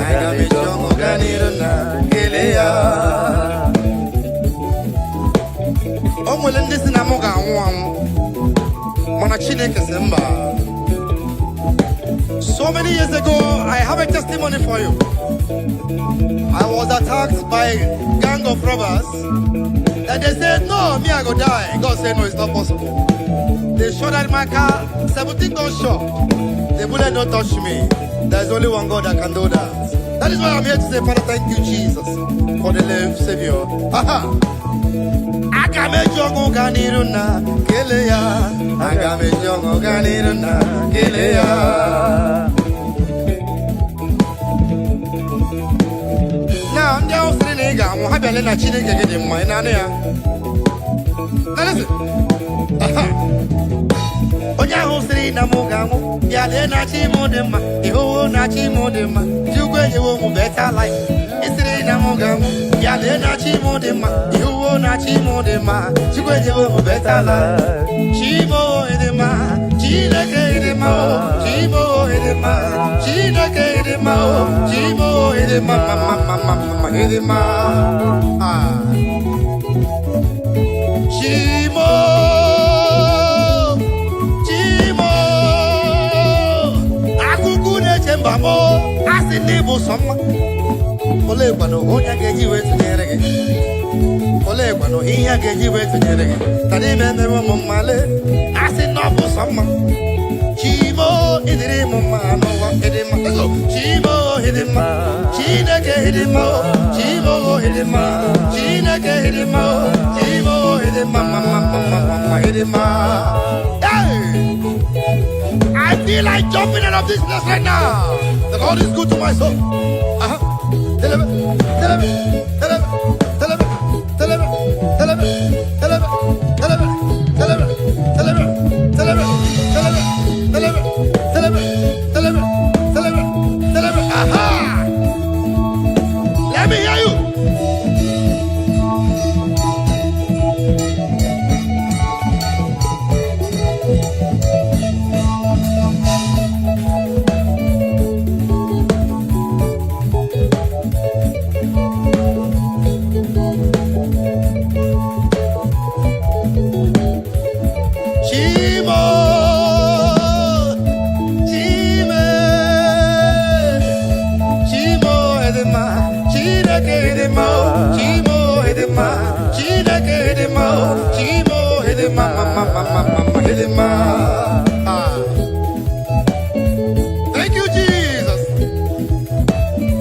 Aga m eji ọṅụ gaa n'iru na kelee ya. O nwere ndị si na m ga-anwụ anwụ mana Chineke sị mba. So many years ago, I have a testimony for you. I was attacked by a gang of robbers. And they said, no, me I go die. God said, no, it's not possible. They shot at my car, 17 gunshot. The bullet don't touch me. There's only one God that can do that. That is why I'm here to say, Father, thank you, Jesus, for the life Savior. Aha! Aga m eji ọṅụ gaa n'iru na kelee ya. Aga m eji ọṅụ gaa n'iru na kelee ya. Na ndị ahụ sịrị na ị ga-anwụ ha bịala na Chineke gị dị mma ị na-anụ ya. Onye ahụ sịrị na mụ ga-anwụ ya lee na chi mụ dị mma ịhụwo na chi mụ dị mma Chukwu enyewo mụ better life. Ị sịrị na mụ ga-anwụ ya lee na chi mụ dị mma ịhụwo na chi mụ dị mma Chukwu enyewo mụ better life. Chi mụ dị mma Chineke dị mma chi mụ dị mma Chineke dị mma chi mụ dị mma mama dị mma Chimo akụkụ na-eche mba m asị na ịbụ sọ mma olee gwanụ onye ga-eji wee tụnyere gị olee gwanụ ihe a ga-eji wee tụnyere gị ka n'ime emewe ụmụ mmale asị na ọ bụ sọ mma Chimo ịdịrị m mma n'ụwa ịdị mma Chimo ịdị mma Chineke ịdị mma Chimo ịdị mma Chineke ịdị mma Chimo ịdị mma mama ịdị mma. I feel like jumping out of this place right now. The God is good to my soul. Let me hear you. Thank you, Jesus.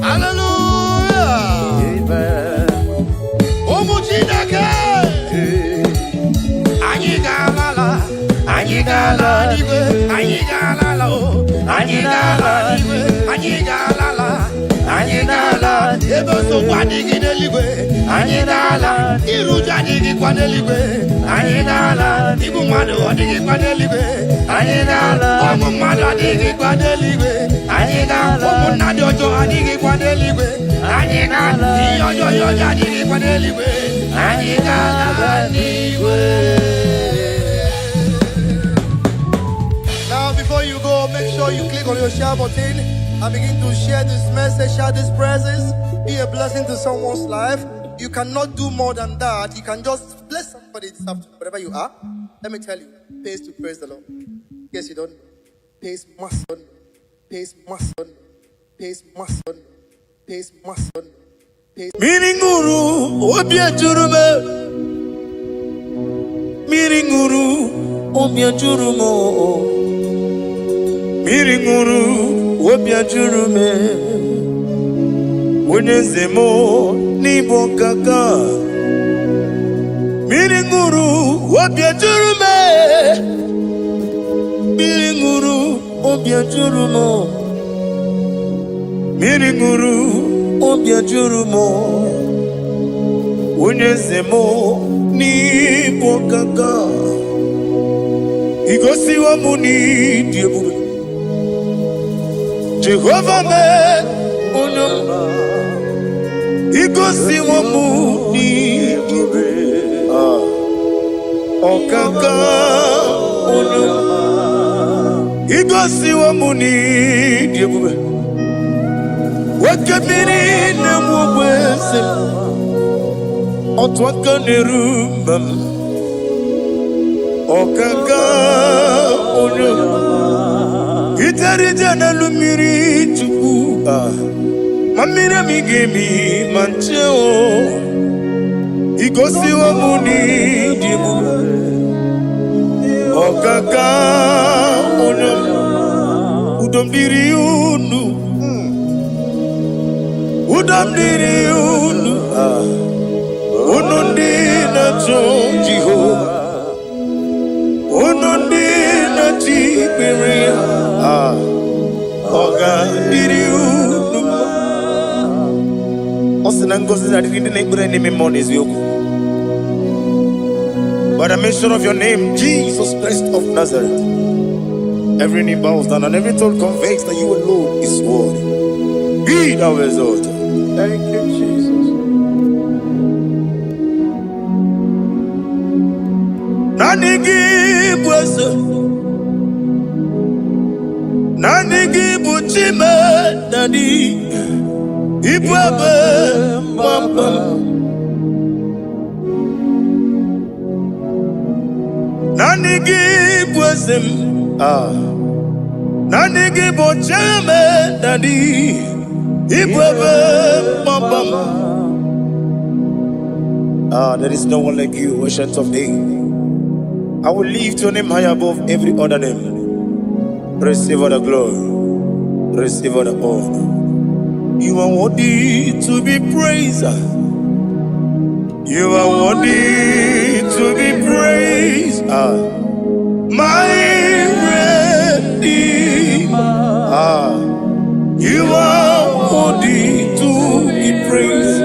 Hallelujah.
Amen.
Omuchinake. Anyigalala. Anyigalala. Anyigalala. Anyigalala. Anyigala, ebe so kwadigi n'eluigwe. Anyigala, iruju adịghị kwa n'eluigwe. Anyigala, igbu mmadụ adịghị kwa n'eluigwe. Anyigala, ọmụ mmadụ adịghị kwa n'eluigwe. Anyigala, ụmụnna dị ọjọọ adịghị kwa n'eluigwe. Anyigala, ihe ọjọọ adịghị kwa n'eluigwe. Anyigala n'igwe. Now before you go, make sure you click on your share button and begin to share this message, share this presence, be a blessing to someone's life. You cannot do more than that. You can just bless somebody this afternoon, wherever you are. Let me tell you, pays to praise the Lord. Yes, you don't know. Pays must, pays must, pays must, pays must, pays.
Miringuru, obia jurume. Miringuru, obia jurumo. Miringuru, obia jurume. Unezemo nibo kaka. Miringuru, obia jurume. Miringuru, obia jurumo. Miringuru, obia jurumo. Unezemo nibo kaka. Igosi wa muni diebube. Jehovah me unyamba. Igosi wa muni diebube. Okaka unyamba. Igosi wa muni diebube. Wakabiri na mwese. Otwaka nerumbam. Okaka unyamba. Itarija na lumiri chuku. Mamira migemi mancheo. Igosi wa muni dibu. Okaka unyamba. Udomdiri unu. Udomdiri unu. Unundi na chonjiho. Unundi na chibiria. Oga diri unu. Osinangosi na diri neighbor name Melodies yoku. By the mention of your name, Jesus Christ of Nazareth, every knee bows down and every tongue confesses that you alone is worthy. Be thou exalted. Thank you, Jesus. Nanigi bwese, nanigi buchime nani, ibwebe mwamba. Nanigi bwese, nanigi buchime nani, ibwebe mwamba. There is no one like you, ancient of days. I will lift your name high above every other name. Receive all the glory. Receive all the honor. You are worthy to be praised. You are worthy to be praised. My Redeemer. You are worthy to be praised.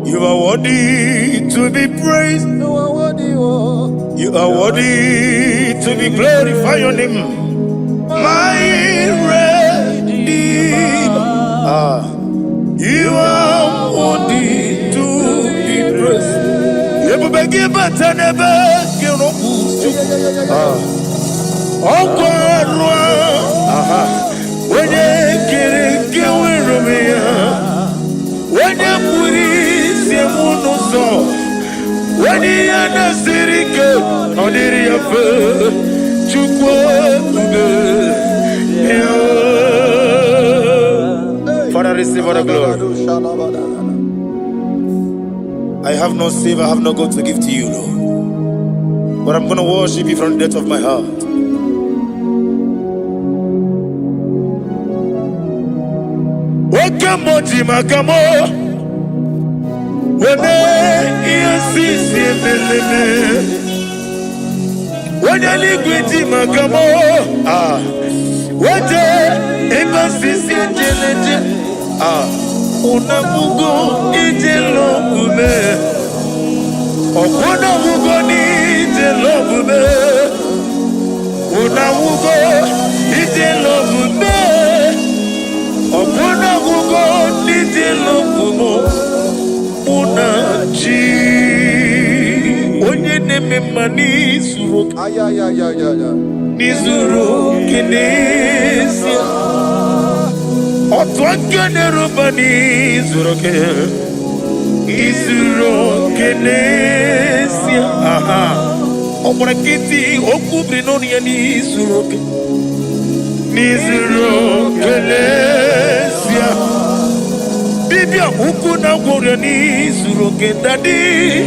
You are worthy to be praised. You are worthy to be glorified your name. My Redeemer. You are worthy to be praised. You beg but never give up. Oh God, when you get with me, when you put it, you know. When you are the city girl, on the river, you go. Father, receive all the glory. I have no silver, I have no gold to give to you, Lord. But I'm going to worship you from the depth of my heart. Okamoji makamo Wene yasisi meleme Wene ligwiti makamo Wete ebasisi jeleje Unamugo ijelo bume Unamugo ni ijelo bume Unamugo ijelo bume Unamugo ijelo bume Unachi Onye neme mani suro Nizuro kinesia Otwakane rubani zuroke Izuro kinesia Omurakiti okubri noni ya nizuroke Nizuro kinesia Bibia ukuna gloria nizuroke dadi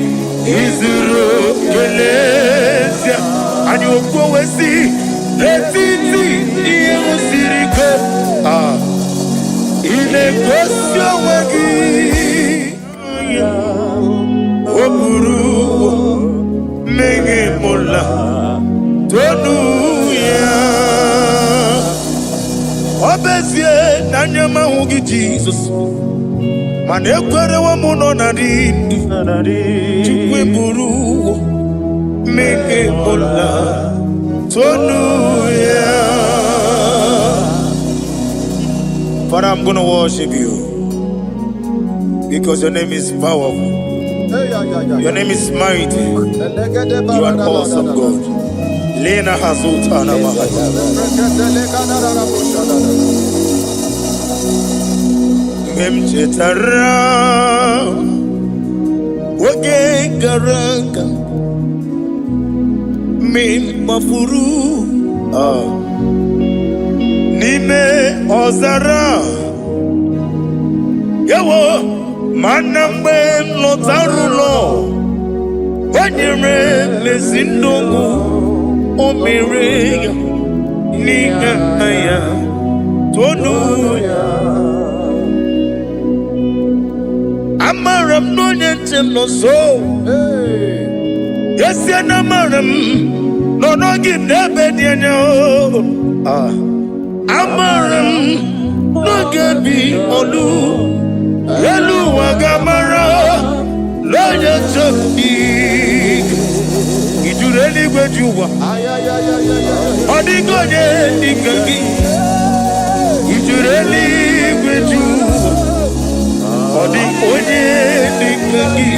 Izuro kinesia Ani okwo wesi Letiti iye usirike Ile kwesyo wagi Oburu Menge mola Tonu ya Obezie Nanyama hugi Jesus Manekwere wa muno nadindi Chukwe buru Menge mola Tonu ya Father, I'm going to worship you because your name is powerful. Your name is mighty. You are awesome God. Lena Hazutana Mahaya. Memchetara Wage Garanga Min Mafuru Nime Ozara Yawo Manambe Lotarulo Wanyere Mesindongo Omere Nigaya Tonuya Amaram no Yentem no so Yes Yanamaram No no give Nebediano Amaram no gebi olu Elu wagamara Loya choki Ijureli gwejuwa Odigonye nikagi Ijureli gwejuwa Odigonye nikagi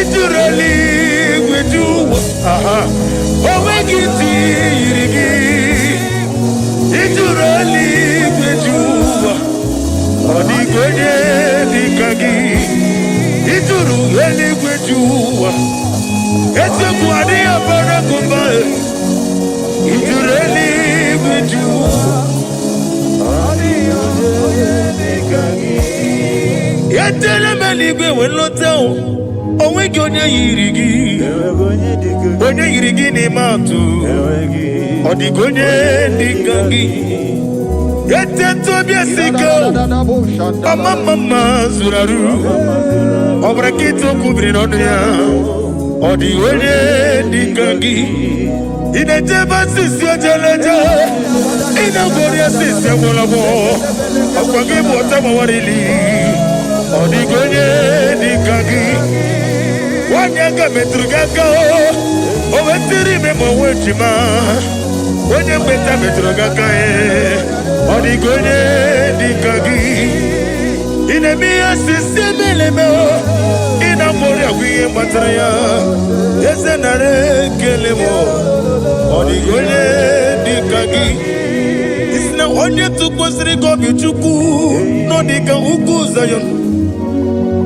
Ijureli gwejuwa Owegiti irigi Ijureli gwejuwa Odigonye nikagi Ijureli gwejuwa Ezebu adiya barakumba Ijureli gwejuwa Odigonye nikagi Yetele meligwe wenloteo Owegi onye yirigi Onye yirigi ni matu Odigonye nikagi Yete tobie siko Mama zuraru Obrakito kubri noduya Odigonye nikagi Inejeba sisi ojeleje Inagoria sisi mwolabo Okwagibu otama warili Odigonye nikagi Wanyanga metrugaka Owetiri memo wechima Onye mbeta metrugaka Odigonye nikagi Inemiya sisi melemo Inamoria wiye matraya Yese nare kelemo Odigonye nikagi Isna onye tukwasiri gobi chuku Nodika uku zayon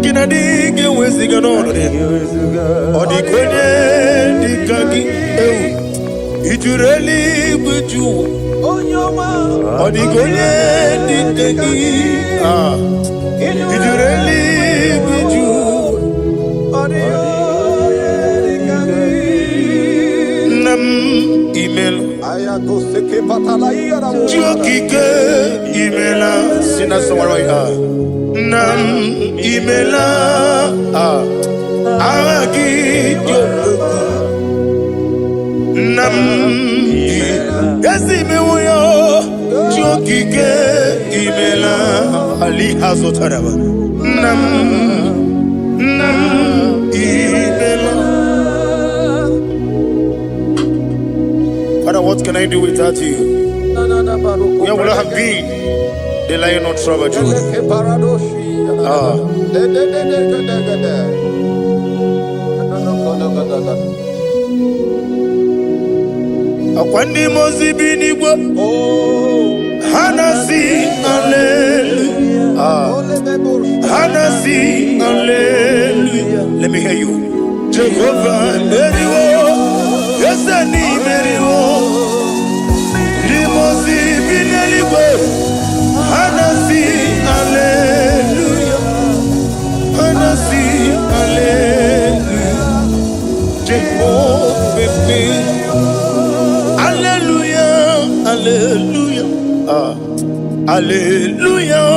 Kinadige weziga nonode Odigonye nikagi Ijureli gwejuwa Odigonye nikagi Ijureli gwejuwa Jokike imela. Sing that song right here. Nam imela. Agi Nam Yasi mewoyo Jokike imela. Ali Hazotaraba. Nam imela. Father, what can I do without you? Where would I have been? The Lion of Trouble, Akwandi mozibi nigbo Hanasi hallelujah. Hanasi hallelujah. Let me hear you. Jehovah meriwo Yesani meriwo Limozibi neligbo Hanasi hallelujah. Hanasi hallelujah. Jehovah hallelujah. Hallelujah. Hallelujah.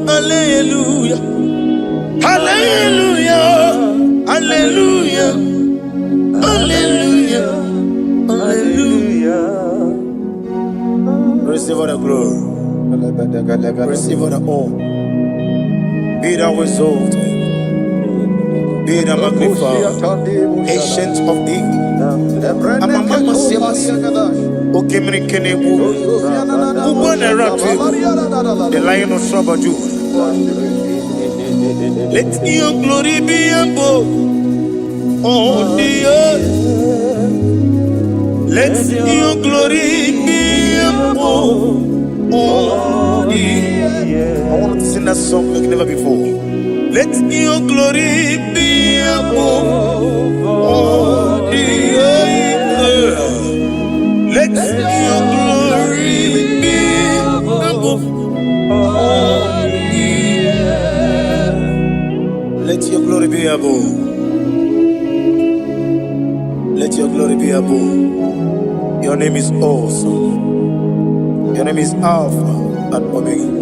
Hallelujah. Hallelujah. Hallelujah. Hallelujah. Hallelujah. Receive all the glory. Receive all the honor. Be thou exalted. Be thou magnified. Ancient of days. The Lion of Trouble. Let your glory be above on the earth. Let your glory be above on the earth. I want to sing that song like never before. Let your glory be above on the earth. Let your glory be above all the earth. Let your glory be above. Let your glory be above. Your name is awesome. Your name is Alpha and Omega.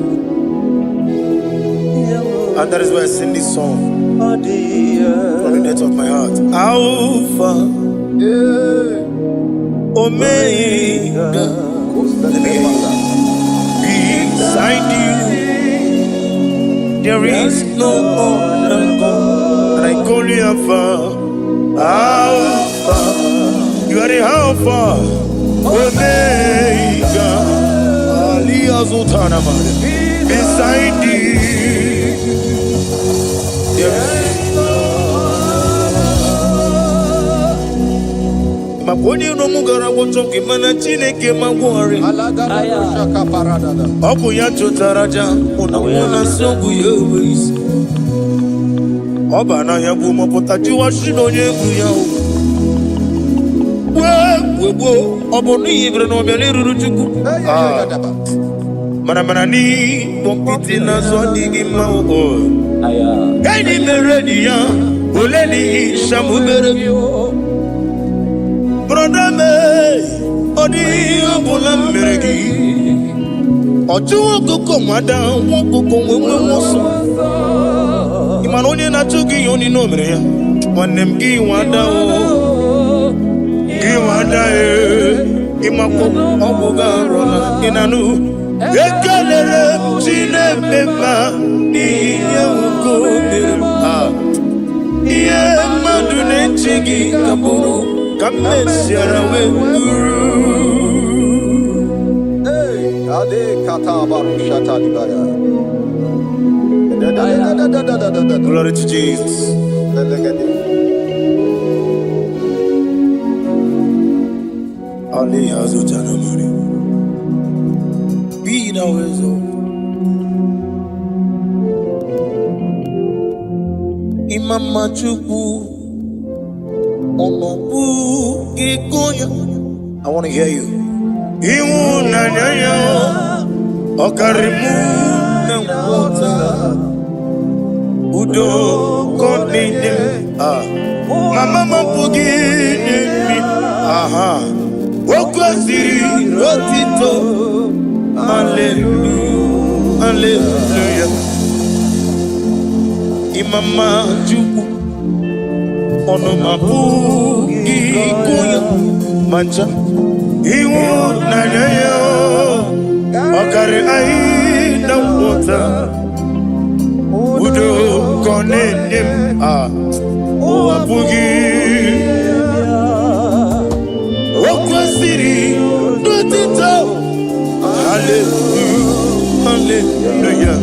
And that is why I sing this song from the depth of my heart. Alpha, Omega. Let me hear you. Beside you, there is no other God. And I call you Alpha. Alpha. You are the Alpha, Omega. Beside you, there is no Maponi no mugara wotoke mana chineke magwore Obu ya chotaraja Una songu yewis Oba na ya gumo potaji wa shino yebu ya Webo Obu ni ibre no beli ruruchuku Mana ni Pompiti na zodi gima ugo Gaini meredi ya Uleni shamu merebio Brother me, odi abula meregi. Oju woko mada woko woso. Imanonye na chugi yoni no mere. Wanem gi wada o. Gi wada imako obuga rona inanu. Ekalere chine beba ni yoko mere. Iye madune chigi kaburu. Come Sierra Guru. Hey, Ade Kata Barushata Libaya. Glory to Jesus. Ali Azutana Mari. Be thou exalted. Imam Machuku. I want to hear you. Udo Mama Pugini. Aha. Wokwaziri Rotito. mama juku ono mabu ikuya mancha iwu na nyayo akare ai na wota udo konenim o abugi o kwasiri dutito hallelujah hallelujah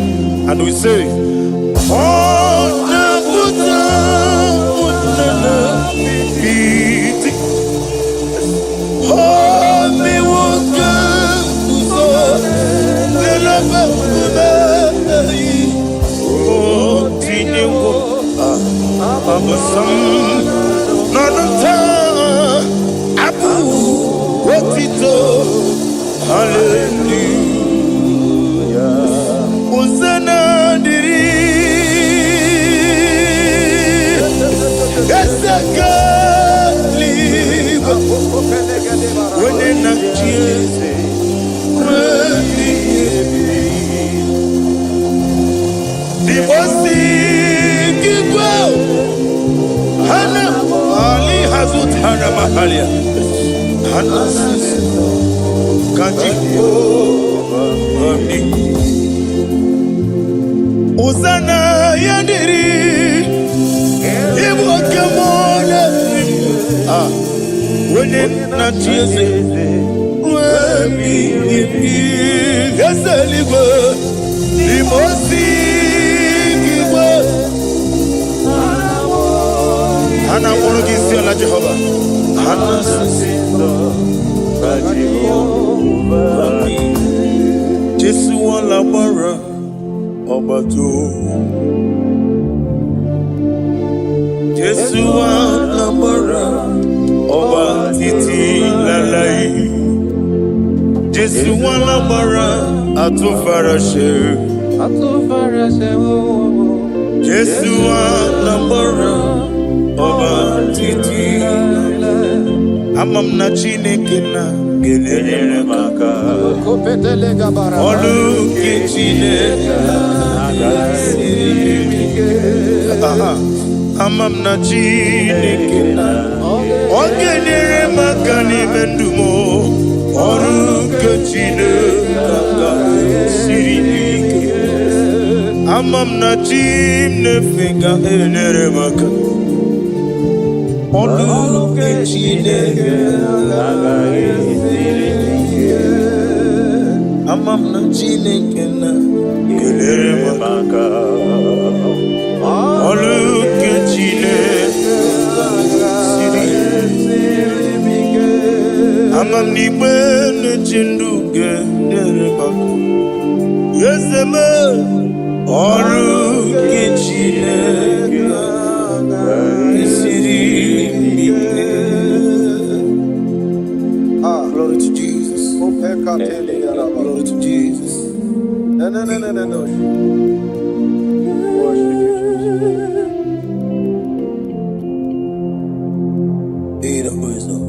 and we say oh na buta biti oh mi woka kuso nela bakuna oh tinengo abasam nanata abu wotito hallelujah uzana diri esaka liba wenena chiese dibosi kikwa hana ali hazut hana mahalia hana kanji uzana yandiri ibu kemona wenena chiese Gasaligo, Limosi, Hana Murugis, La Jehovah, Hana Sindo, Jesu la Mara, Obato, Jesu la Mara, Obatiti, Lalai. Jesu wala bara atufarashe Jesu wala bara oba titi amam na Chineke na gelele maka olu ke Chineke amam na Chineke na ogelele maka ni mendumo Oruke Chineke sirike amam na chim ne finga enere maka Oruke Chineke sirike amam na Chineke na enere maka Oruke Chineke amam ni bene chinduge nerebaku yeseme oru kichine isiri glory to Jesus glory to Jesus no worship you Jesus wisdom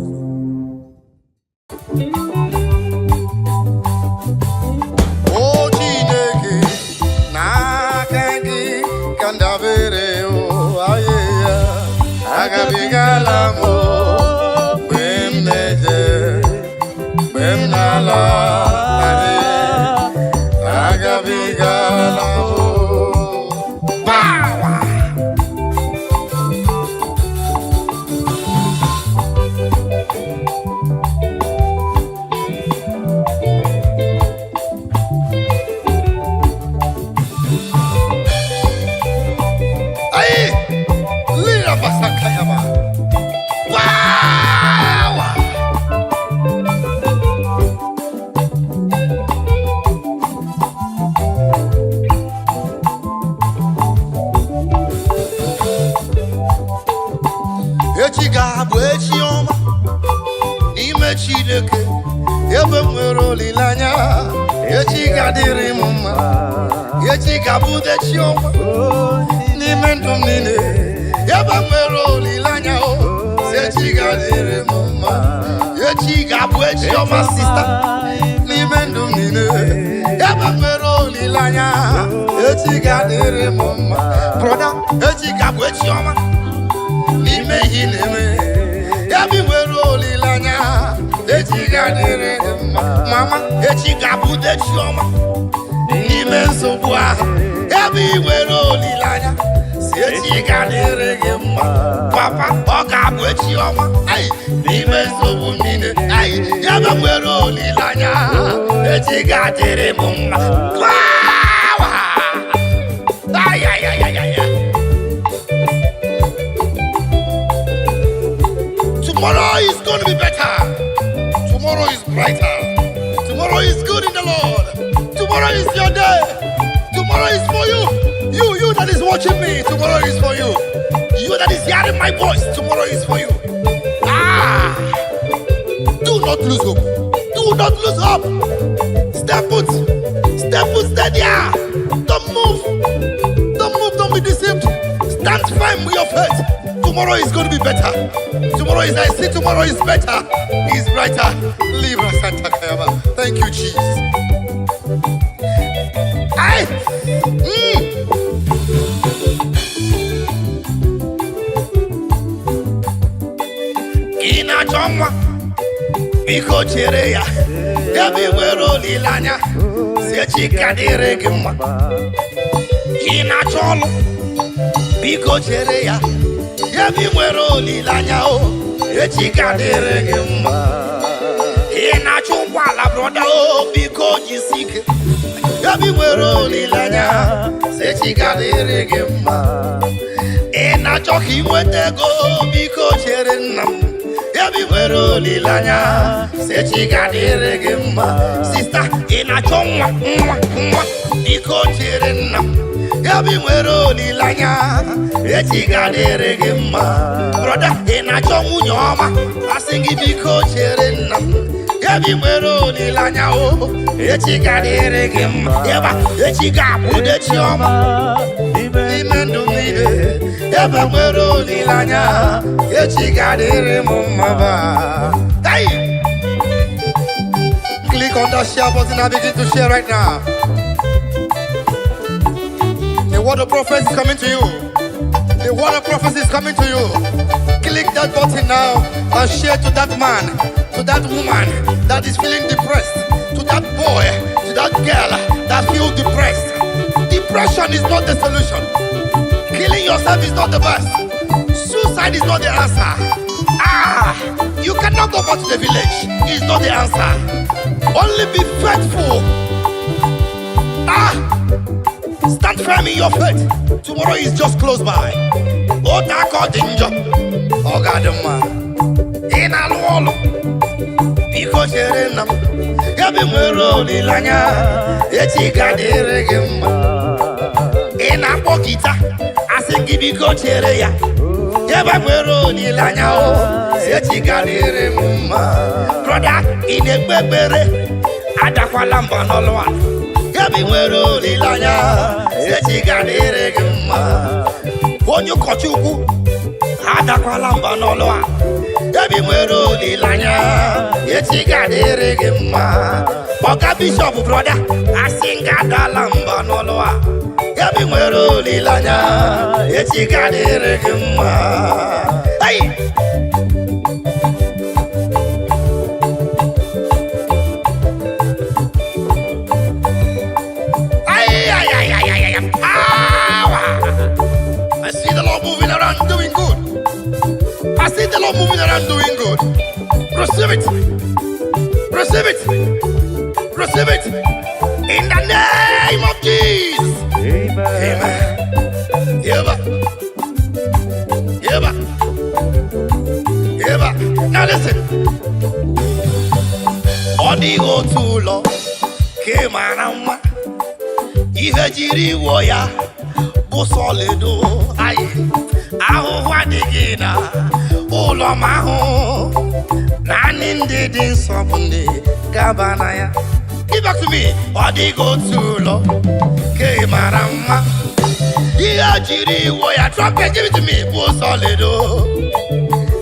echigadere mama. Brother, echigabu echioma. Nime hineme. Yabi weroli lanya. Echigadere mama. Echigabu echioma. Nime sobua. Yabi weroli lanya. Echigadere mama. Papa, okabu echioma. Ay, nime sobu mine. Ay, yabi weroli lanya. Echigadere mama. Ay, ay, ay, ay, ay, ay. Tomorrow is going to be better. Tomorrow is brighter. Tomorrow is good in the Lord. Tomorrow is your day. Tomorrow is for you. You that is watching me. Tomorrow is for you. You that is hearing my voice. Tomorrow is for you. Ah! Do not lose hope. Do not lose hope. Step foot. Step foot steady. Don't move. Don't move. Don't be deceived. Stand firm with your faith. Tomorrow is going to be better. Tomorrow is, I say tomorrow is better. Is brighter. Libra Santa Kayama. Thank you, Jesus. Aye. Ina chomwa. Biko chereya. Yabi wero lilanya. Sechi kadere gima. Ina cholo. Biko chereya. Yabi wero lilanya o. Sechi kadere gima. Ina chukwa la broda o. Biko jisike. Yabi wero lilanya. Sechi kadere gima. Ina choki mwetego. Biko cherenam. Yabi wero lilanya, sechi gadere gema. Sister, ina chongwa, iko chirenna. Yabi wero lilanya, sechi gadere gema. Brother, ina chongu nyoma, asingi biko chirenna. Yabi wero lilanya o, sechi gadere gema. Yaba, sechi gabu de chioma. Imendu mide. Yaba wero lilanya, echigadere mumaba. Hey! Click on that share button and begin to share right now. The word of prophecy is coming to you. The word of prophecy is coming to you. Click that button now and share to that man, to that woman that is feeling depressed, to that boy, to that girl that feels depressed. Depression is not the solution. Killing yourself is not the best. Suicide is not the answer. You cannot go back to the village. It's not the answer. Only be faithful. Stand firm in your faith. Tomorrow is just close by. Otako danger. Ogadama. In a wall. Because you're in them. Yabi mwero lilanya. Eti gadere gema. In a pokita. Asingi biko chereya. Yaba mwero lilanya o. Sechi gadere muma. Brother, ine bebere. Adakwa lamba noloa. Yabi mwero lilanya. Sechi gadere gema. Onyo kochuku. Adakwa lamba noloa. Yabi mwero lilanya. Sechi gadere gema. Oga bishop brother. Asinga dalamba noloa. Yabi mwero lilanya, eti gadere gema. Hey! Ay, ay, ay, ay, ay, ay. I see the Lord moving around doing good. I see the Lord moving around doing good. Receive it. Receive it. Receive it. In the name of Jesus. Amen. Yeba. Yeba. Yeba. Now listen. Odigo tulo kemanama. Ihe jiri woya busolido aye. Ahu wadigina ulo mahu. Nani ndidi sobundi gabanaya. Give back to me. Odigo tulo kemanama. Ihe jiri woya trumpet, give it to me. Busolido.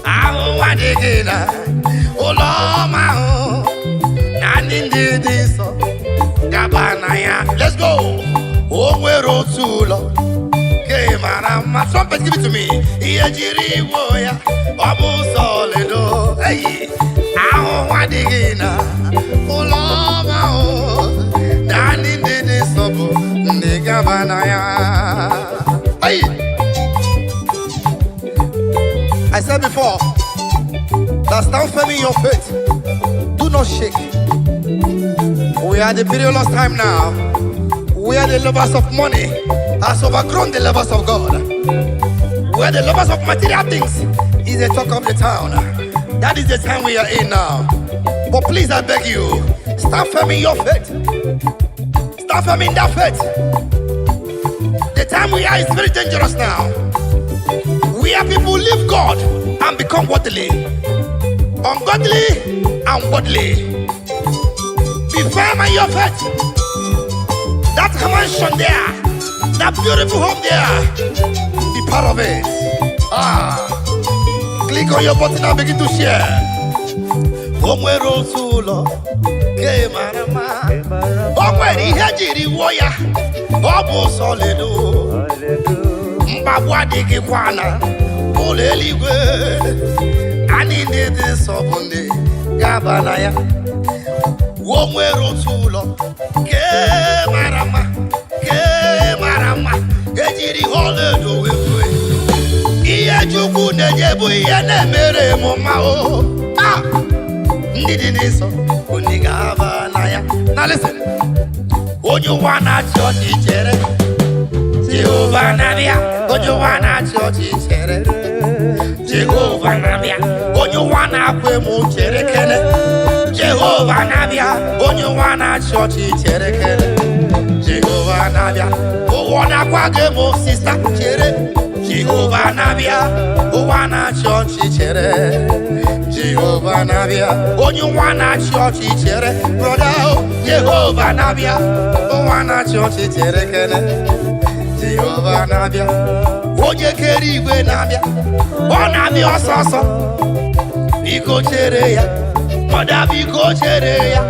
Ahu wadigina ulo mahu. Nani ndidi so gabanaya. Let's go. Oh, we're marama. Trumpet, give it to me. Iyejiri woya, obu solido. Hey, aho wadigina, uloma o. Dani didi sobo, ndiga banaya. Hey. I said before, that stand firm in your faith. Do not shake. We are the perilous time now. We are the lovers of money has overgrown the lovers of God. We are the lovers of material things. Is the talk of the town. That is the time we are in now. But please, I beg you, stand firm in your faith. Stand firm in that faith. The time we are is very dangerous now. We are people who leave God and become worldly, ungodly and worldly. Be firm in your faith. That mansion there, that beautiful home there, be part of it. Click on your button and begin to share. Omwero tulo, ke marama. Omweri hejiri woya, obu solido. Mbabwa digi kwana, oleligwe. Ani ndede sobunde, gabanaya. Omwero tulo, ke marama, hejiri holedo wewe. Iye jugu nejebu iye nemere mumao. Now listen. When you wanna church chere, Jehovah Nabia. When you wanna church chere, Jehovah Nabia. When you wanna kwe mu chere kele, Jehovah Nabia. When you wanna church chere kele, Jehovah Nabia. Who wanna kwage mu sister chere, Jehovah Nabia. Who wanna church chere, Jehovah Nabia. Oh, you wanna church chere, brother. Jehovah Nabia. Oh, wanna church chere kene, Jehovah Nabia. Oh, you carry we Nabia. Oh, Nabia soso. Biko chere ya, mother biko chere ya.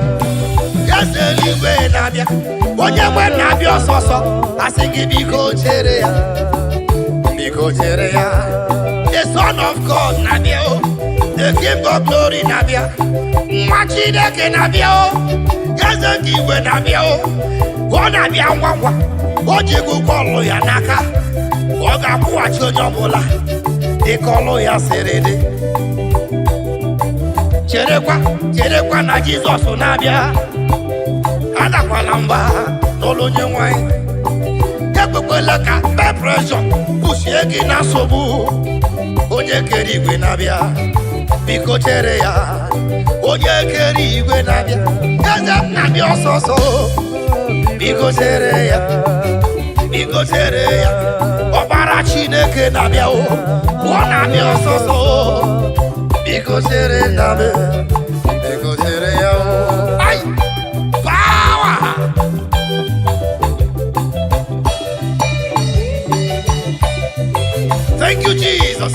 Yes, we Nabia. Oh, you we Nabia soso. I sing biko chere ya, biko chere ya. The Son of God Nabia. The King of Glory Nabia. Machideke Nabia. Yazakiwe Nabia. Nabia Wawa. Ojigu Kolo Yanaka. Oga Kuacho Nyobola. De Kolo Ya Serede. Cherekwa na Jesus Nabia. Ada Kwalamba. Nolo Nyewai. Ekwekweleka. Peer pressure. Pushegi na sobu. Onye keri Nabia. Biko chere ya, onye keri igwe Nabia. Eze Nabia ososo. Biko chere ya, biko chere ya. Ọbara Chineke Nabia o, ọ Nabia ososo. Biko chere Nabia, biko chere ya o. Ay, power. Thank you, Jesus.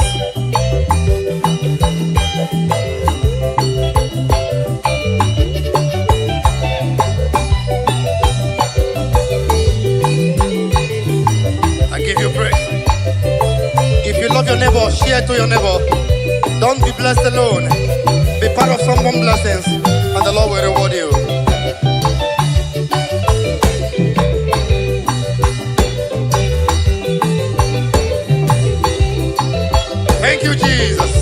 Love your neighbor, share to your neighbor. Don't be blessed alone. Be part of someone's blessings, and the Lord will reward you. Thank you, Jesus.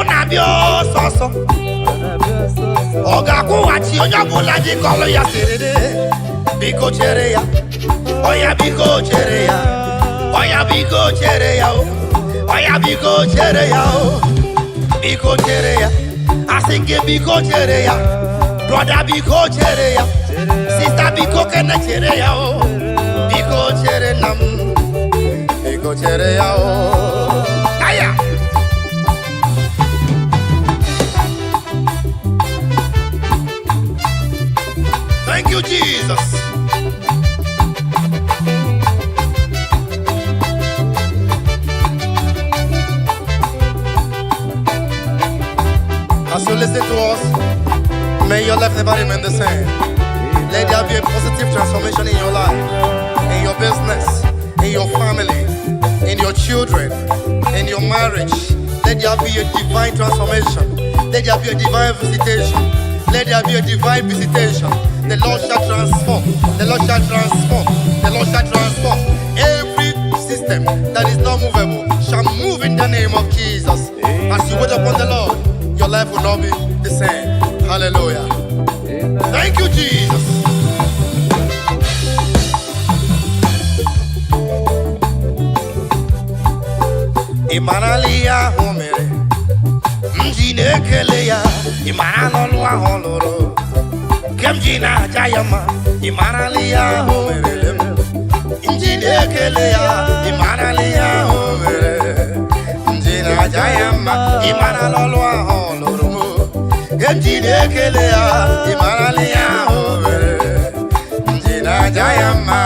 Nabia soso. Oga kuwachi onye bula ji kolo ya serede. Biko chere ya. Oya biko chere ya. Oya biko chere ya. Oya biko chere ya. Biko chere ya. Asinge biko chere ya. Brother biko chere ya. Sister biko kene chere ya. Biko chere nam. Biko chere ya. Aya. Thank you, Jesus. As you listen to us, may your life never remain the same. Let there be a positive transformation in your life, in your business, in your family, in your children, in your marriage. Let there be a divine transformation. Let there be a divine visitation. Let there be a divine visitation. The Lord shall transform. The Lord shall transform. The Lord shall transform. Every system that is not movable shall move in the name of Jesus. As you wait upon the Lord, your life will not be the same. Hallelujah. Thank you, Jesus. Imanalia homere mjine keleya imanalolwa holoro kemjina jayama imanalia homere mjine keleya imanalia homere mjina jayama imanalolwa holoro kemjine keleya imanalia homere mjina jayama.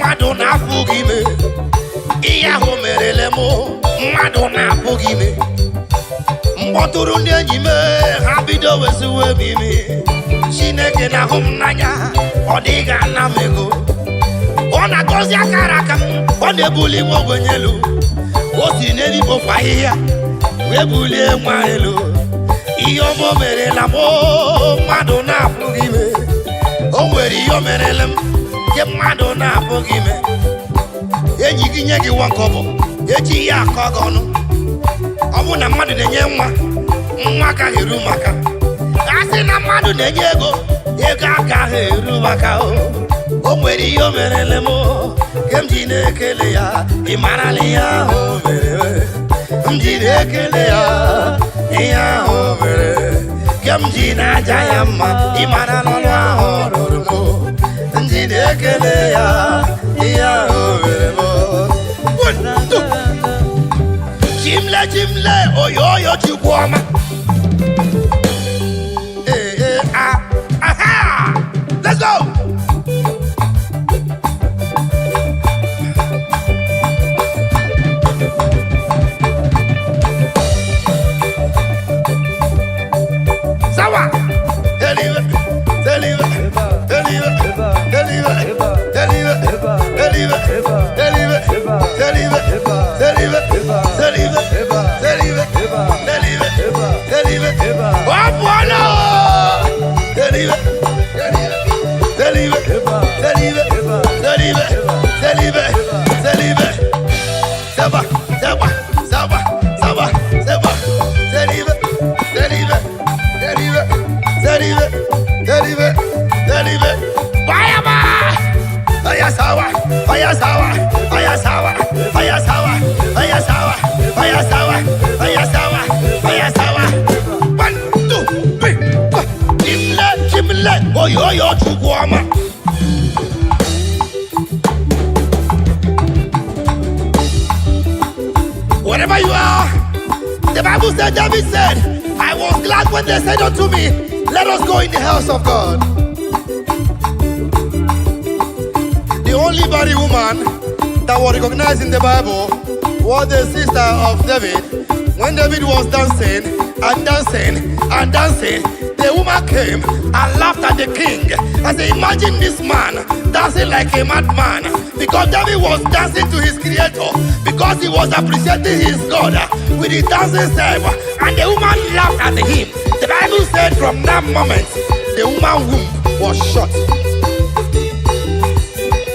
Madonna Pugime, Iya Homerelemo, Madonna Pugime, Moturunyanime, Habido was a webby, Shinekena home Naya, Odiga Namego, Ona Gosia Karakam, on the bully Mogonelu, what's in any Bofaya, Webule Maelo, Iomo Merelamo, Madonna Pugime, oh, where Yomerelem. Madonna Pogime, Ejiginyaki Wankobo, Eji Yakogono, Amuna Madu de Yema, Maka Hirumaka, Asina Madu de Yego, Yegaka Hirumaka, Omeri Yomerelemo, Kemjine Kelea, Imanalia, Mjine Kelea, Ia Homere, Kemjina Jayama, Imanalola Hormo. Jimle, Jimle, oyo, Chihuahua. Aha! Let's go! Sawa! Wherever you are, the Bible said, David said, I was glad when they said unto me, let us go in the house of God. The only barren woman that was recognized in the Bible was the sister of David. When David was dancing and dancing and dancing, the woman came and laughed at the king. I said, imagine this man dancing like a madman, because David was dancing to his creator, because he was appreciating his God with his dancing step, and the woman laughed at him. The Bible said from that moment, the woman's womb was shut.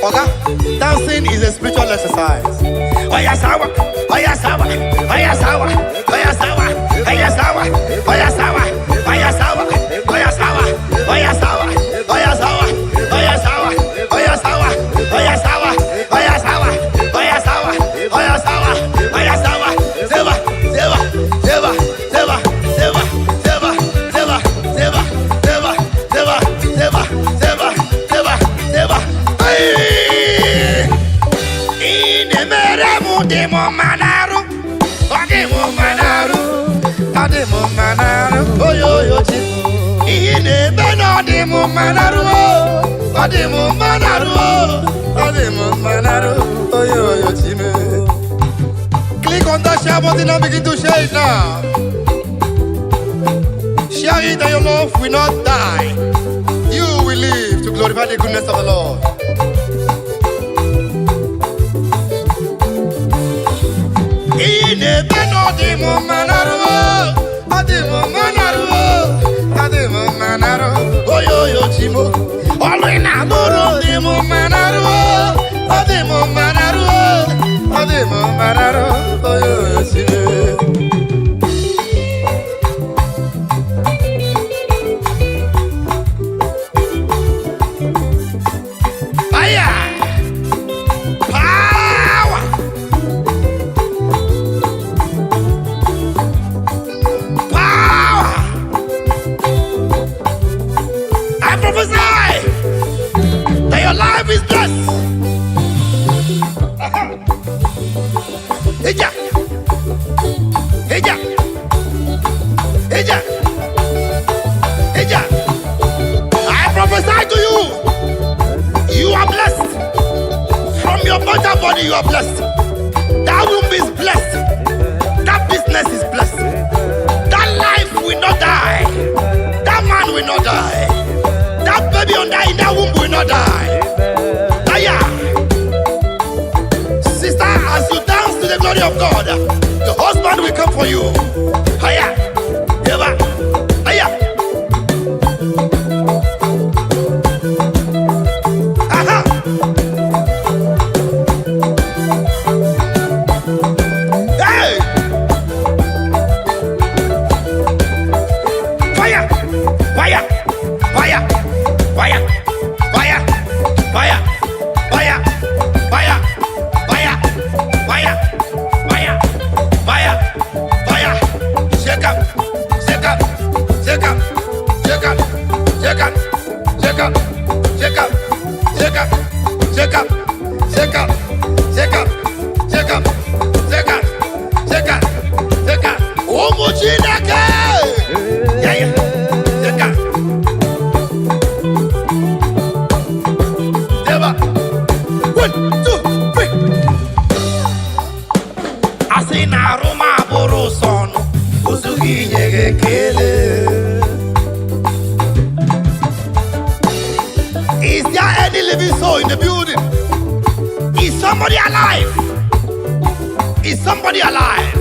Okay? Dancing is a spiritual exercise. Oyasawa, oyasawa, oyasawa, oyasawa, oyasawa, oyasawa, oyasawa, oyasawa, oyasawa, oyasawa, oyasawa, oyasawa, oyasawa.
Demo Manaru, Demo Manaru, Demo Manaru, oh yo, Ine Beno Demo Manaru, Demo Manaru, Demo Manaru, oh yo, click on that share button and begin to share it now. Share it that your love will not die. You will live to glorify the goodness of the Lord. I prophesy to you. You are blessed. From your mother body, you are blessed. That womb is blessed. That business is blessed. That life will not die. That man will not die. That baby in that womb will not die. Sister, as you dance to the glory of God, the husband will come for you. Hiya. Is there any living soul in the building? Is somebody alive? Is somebody alive?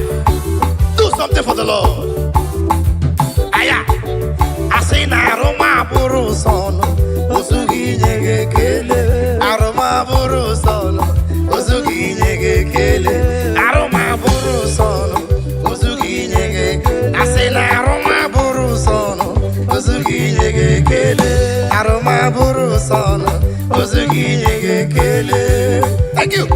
Do something for the Lord. Aya, I say na Roma buru sono, osugi nyege kele. Aroma buru sono, osugi nyege kele. Aroma buru sono, osugi nyege kele. I say na Roma buru sono, osugi nyege kele. Aroma buru sono, osugi nyege kele. Thank you.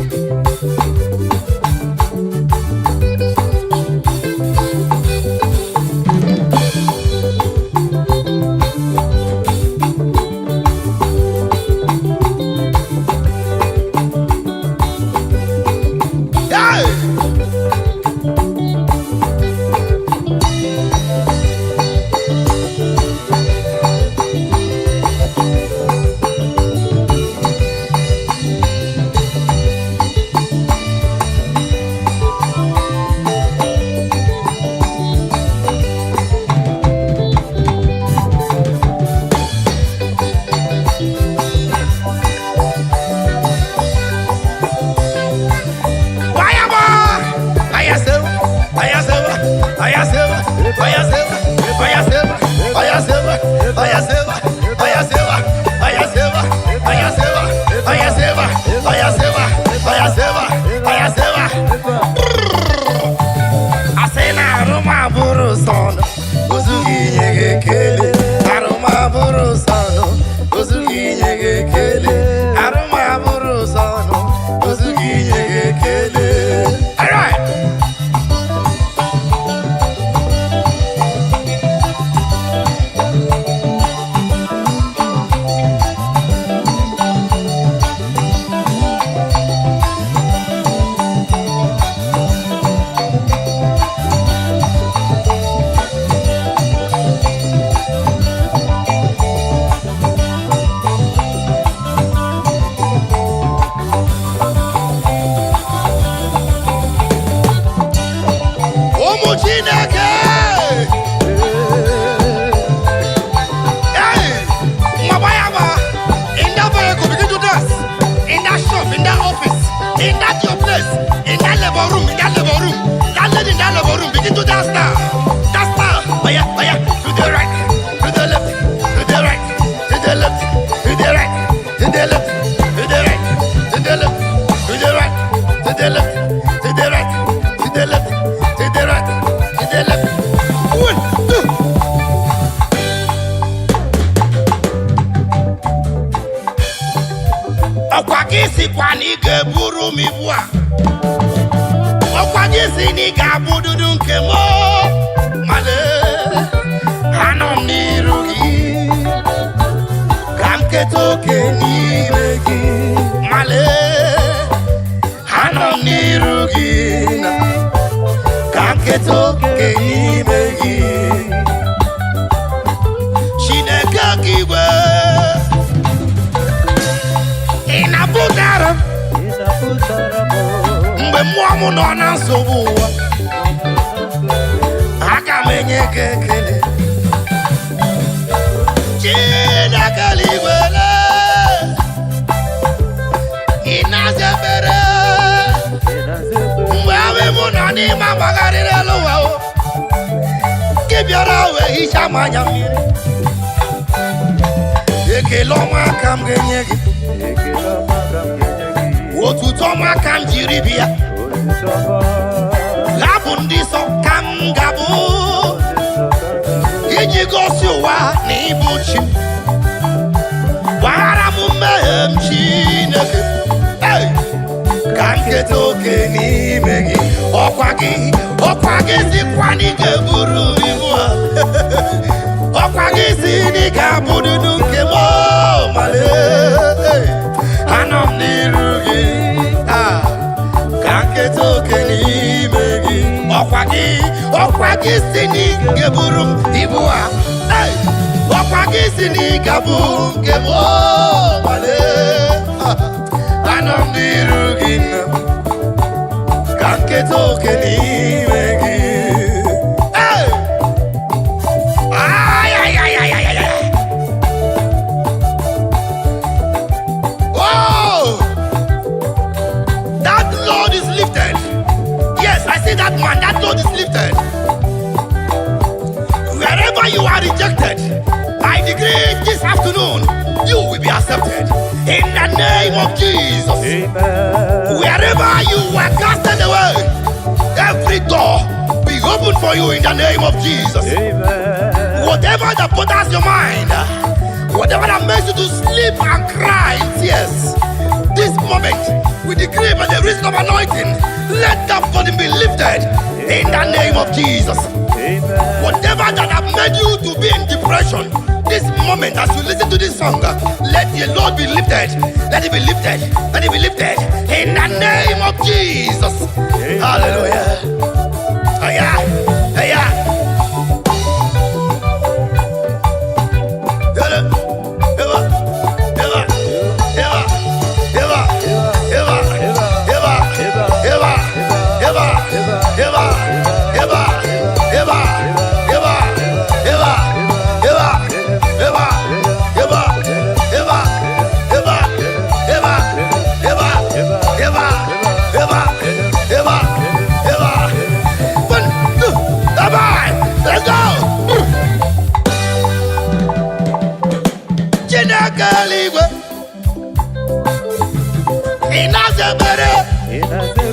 yourself in that office, in that your place, in that labor room, that lady in that labor room, begin to dance now. Dance now. Oh yeah, to the right, to the left, to the right, to the left, to the right, to the left, to the right, to the left, to the right, to the left, to the right, to the left, to the right, to the left. 1, 2. Ọkwa gị sikwa na ị ga-eburu m ibu a. Ọkwa gị si na ị ga-abụ dudu nke m. Male, anọ m n'iru gị. Ka m keta oke n'ime gị. Male, anọ m n'iru gị. Ka m keta oke n'ime gị. Chineke gị igwe. Mgbe mmụọ m nọ na nsogbu ụwa, aga m enye gị ekele. Chineke eluigwe, ị na-aza ekpere. Mgbe ahụ m nọ n'ime agbagharịrị elu ụwa, gị bịara wee hichaa m anya mmiri. Ekele ọma ka m ga-enye gị. Otuto ọma ka m jiri bịa. Ha bụ ndị nsọ ka m ga-abụ iji gosi ụwa na ịbụ chi. Gbaghara m mmehie m Chineke, ka m keta oke n'ime gị. Ọkwa gị sikwa na ị ga-eburu ibu a. Ọkwa gị si na ị ga-abụ dudu nke m. Male, anọ m n'iru gị. Ka m keta oke n'ime gị. Ọkwa gị si na ị ga-eburu m ibu a. Ọkwa gị si na ị ga-abụ nke m. Male, anọ m n'iru gị. Ka m keta oke n'ime gị. That man, that load is lifted. Wherever you are rejected, I decree this afternoon, you will be accepted. In the name of Jesus. Amen. Wherever you were casted away, every door be open for you in the name of Jesus. Amen. Whatever that bothers your mind, whatever that makes you to sleep and cry in tears, this moment, we decree by the reason of anointing, let that burden be lifted in the name of Jesus. Amen. Whatever that have made you to be in depression, this moment as you listen to this song, let the Lord be lifted. Let it be lifted. Let it be lifted in the name of Jesus. Amen. Hallelujah. Aya, aya.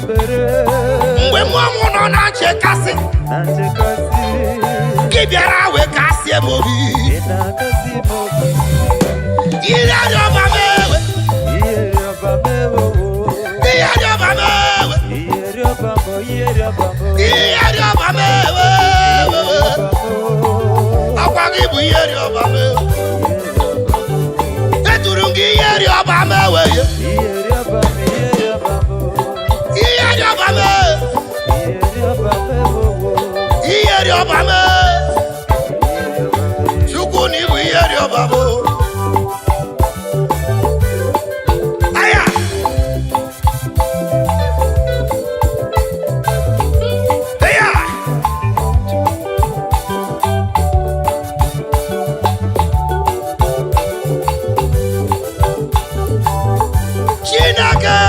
Mgbe mmụọ m nọ na nchekasị, gị bịara wee kasị m obi. Ire ọba m ewe, ire ọba m ewe, ire ọba m ewe. Ọkwa gị bụ ire ọba m ewe. Eturu m gị ire ọba m ewe. Iyeri ọba me, Chukwu ni bụ iyeri ọba mo. Aya, aya. Chineke.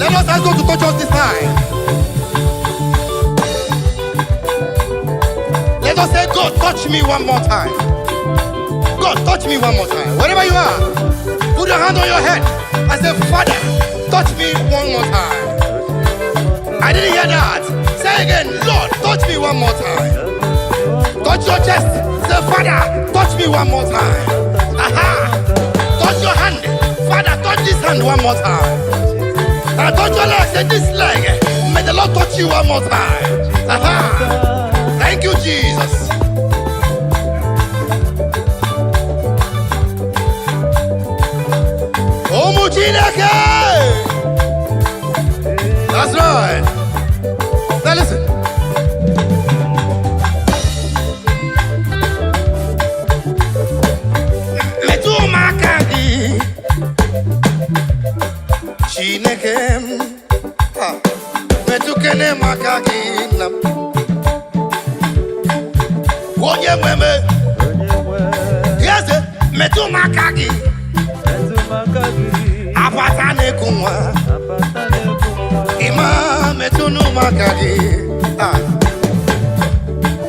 Let us ask God to touch us this time. Let us say, God, touch me one more time. God, touch me one more time. Wherever you are, put your hand on your head and say, Father, touch me one more time. I didn't hear that. Say again, Lord, touch me one more time. Touch your chest. Say, Father, touch me one more time. Aha. Touch your hand. Father, touch this hand one more time. And touch your leg. Say, this leg. May the Lord touch you one more time. Aha. Thank you, Jesus. That's right. Now listen. Metumakagi Chinekem Metukene makagi nam Oye mweme Yes, metumakagi Apatane kumwa Ima metunu makagi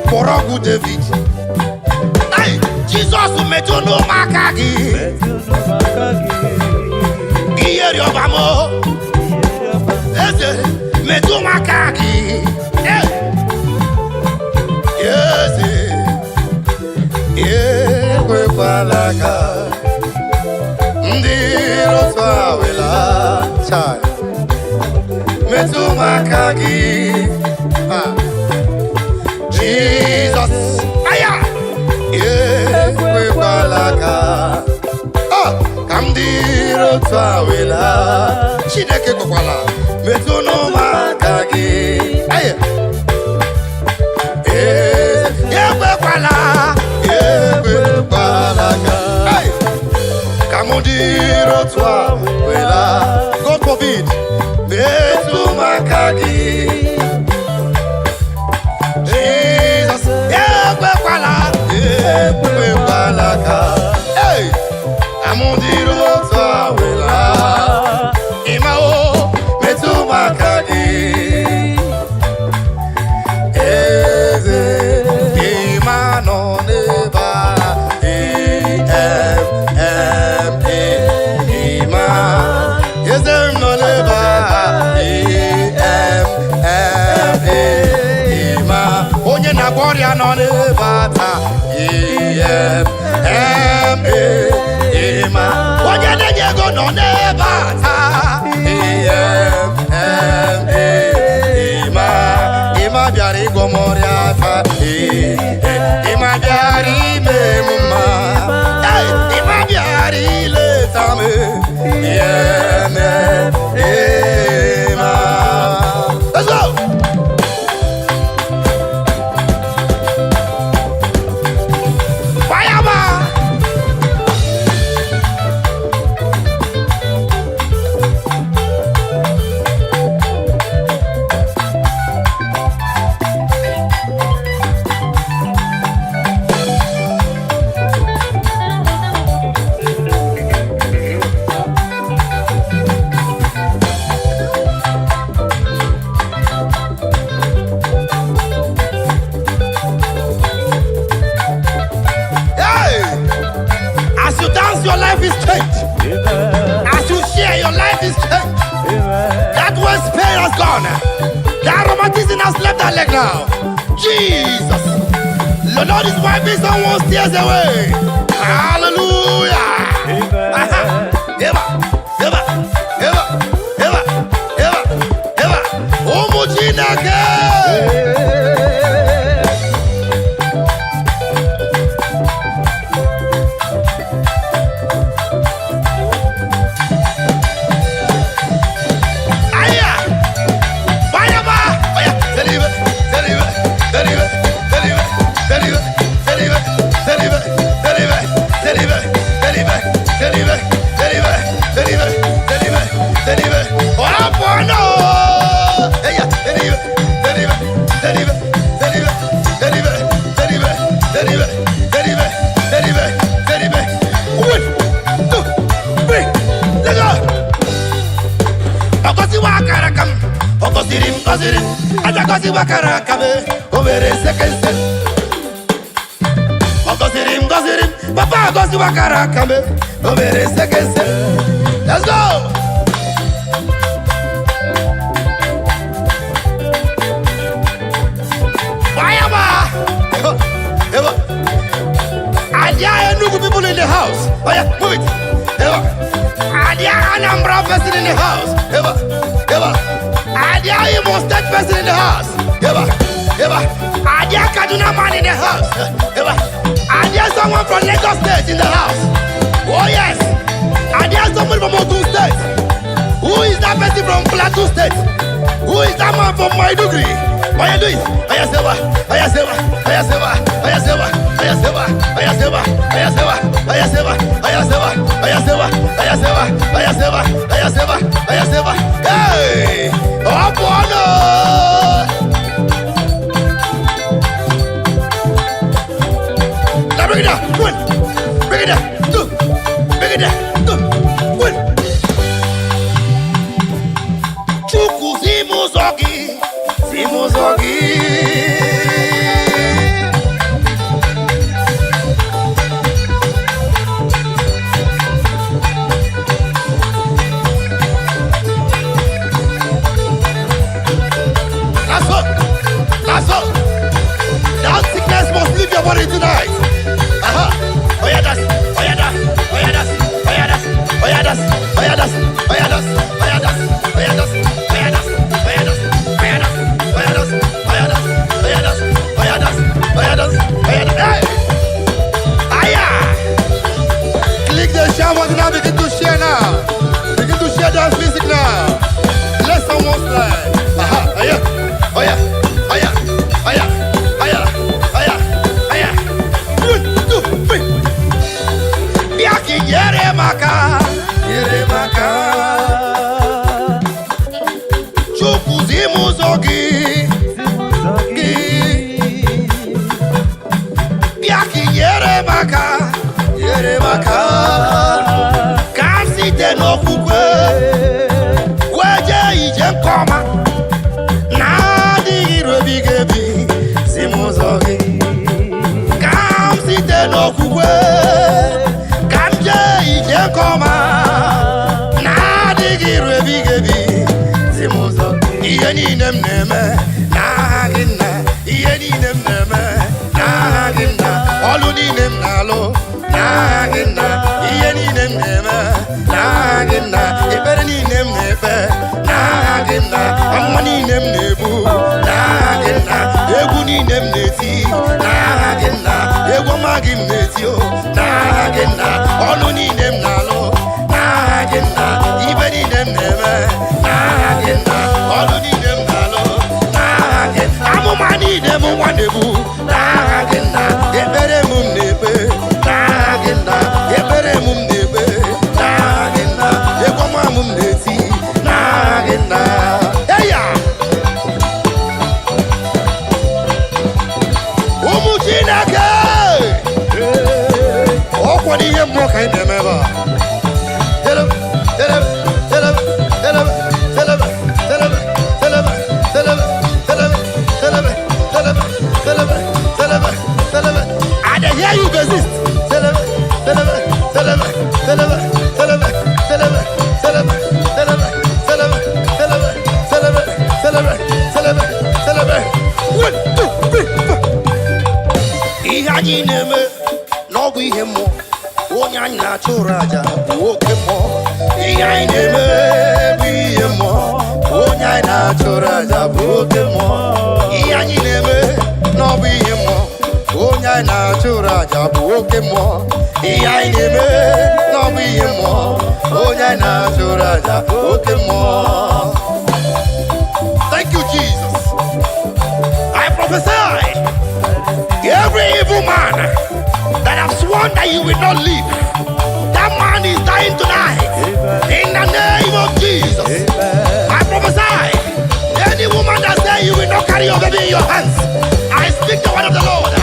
Provoke David Ay, Jesus metunu makagi Iyeri obamo Eze metunu makagi Yes Yewe palaka Ndiro twawela Chai Metumakagi Jesus Aya Yewe palaka Kamdiro twawela Chineke kokwala Metumakagi Aya Yewe pala Yewe palaka Kamdiro twawela God forbid Metumakagi Jesus Yewe palaka Hey Amundiro twawela Imao Metumakagi Eze Imano neba Ima Eze no neba Ima Onye na gloria no neba ta Ima Onye na Diego no neba ta Ima biari gomoria ta Ima biari memuma Ima biari letame Ima Let's go! Your life is changed. As you share, your life is changed. That was pain has gone. That romanticism has left that leg now. Jesus. The Lord is wiping someone's tears away. Hallelujah. Eva. goziri, aja gozi wakara kabe, obere second set. Goziri, papa gozi wakara kabe, obere second set. Let's go. People in the house. Oh yeah, move it. Eva. Adia Anambra person in the house. Eva. Adia Imo State person in the house. Eva. Adia Kaduna man in the house. Eva. Adia someone from Lagos State in the house. Oh yes. Adia someone from Ogun State. Who is that person from Plateau State? Who is that man from Maiduguri? Why you do it? Ayaseva. Hey! Oh, bono! Now bring it down. One. Bring it down. Two. Bring it down. Two. One. Chuku Zimuzogi. That's all. That sickness must leave your body tonight. Aha. Oh yeah, that's. Click the share button now. Begin to share now. Begin to share dance music now. Let someone slide. Aha. Oh yeah. 1, 2, 3. Biaki yere maka. Chukuzimu zogi. Biaki yere maka. Kasi te no kukwe. Weje ije koma. No kukwe kamje ije koma na digi rebigebi simuzo iye ni nemneme na ginna iye ni nemneme na ginna olu ni nemnalo na ginna iye ni nemneme na ginna ibere ni nemnefe na ginna amma ni nemnebu na ginna egu ni nemneti na ginna ego magim netio na ginna onu ni nem nalo na ginna ibe ni nem neme na ginna onu ni nem nalo na ginna amuma ni nem wanebu na ginna ebere mum nebe na ginna ebere mum nebe na ginna ego mamum neti na ginna eya umuchineke what do you more kind of ever? Tell him. I don't hear you resist. Na churaja buoke mo iyai neme biye mo onya na churaja buoke mo iyai neme no biye mo onya na churaja buoke mo iyai neme no biye mo onya na churaja buoke mo. Thank you, Jesus. I prophesy every evil man that have sworn that you will not live, that man is dying tonight. In the name of Jesus. I prophesy any woman that says you will not carry your baby in your hands, I speak the word of the Lord.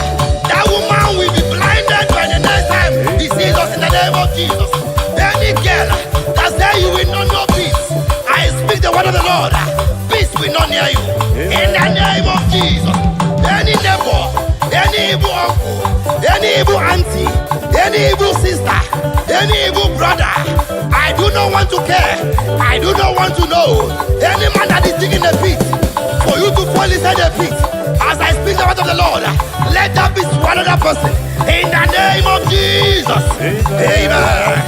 That woman will be blinded by the next time he sees us in the name of Jesus. Any girl that says you will not know peace, I speak the word of the Lord. Peace will not near you. In the name of Jesus. Any neighbor, any evil uncle, any evil auntie, any evil sister, any evil brother, I do not want to care. I do not want to know. Any man that is digging a pit for you to fall inside the pit, as I speak the word of the Lord, let that be swallowed that person. In the name of Jesus. Amen.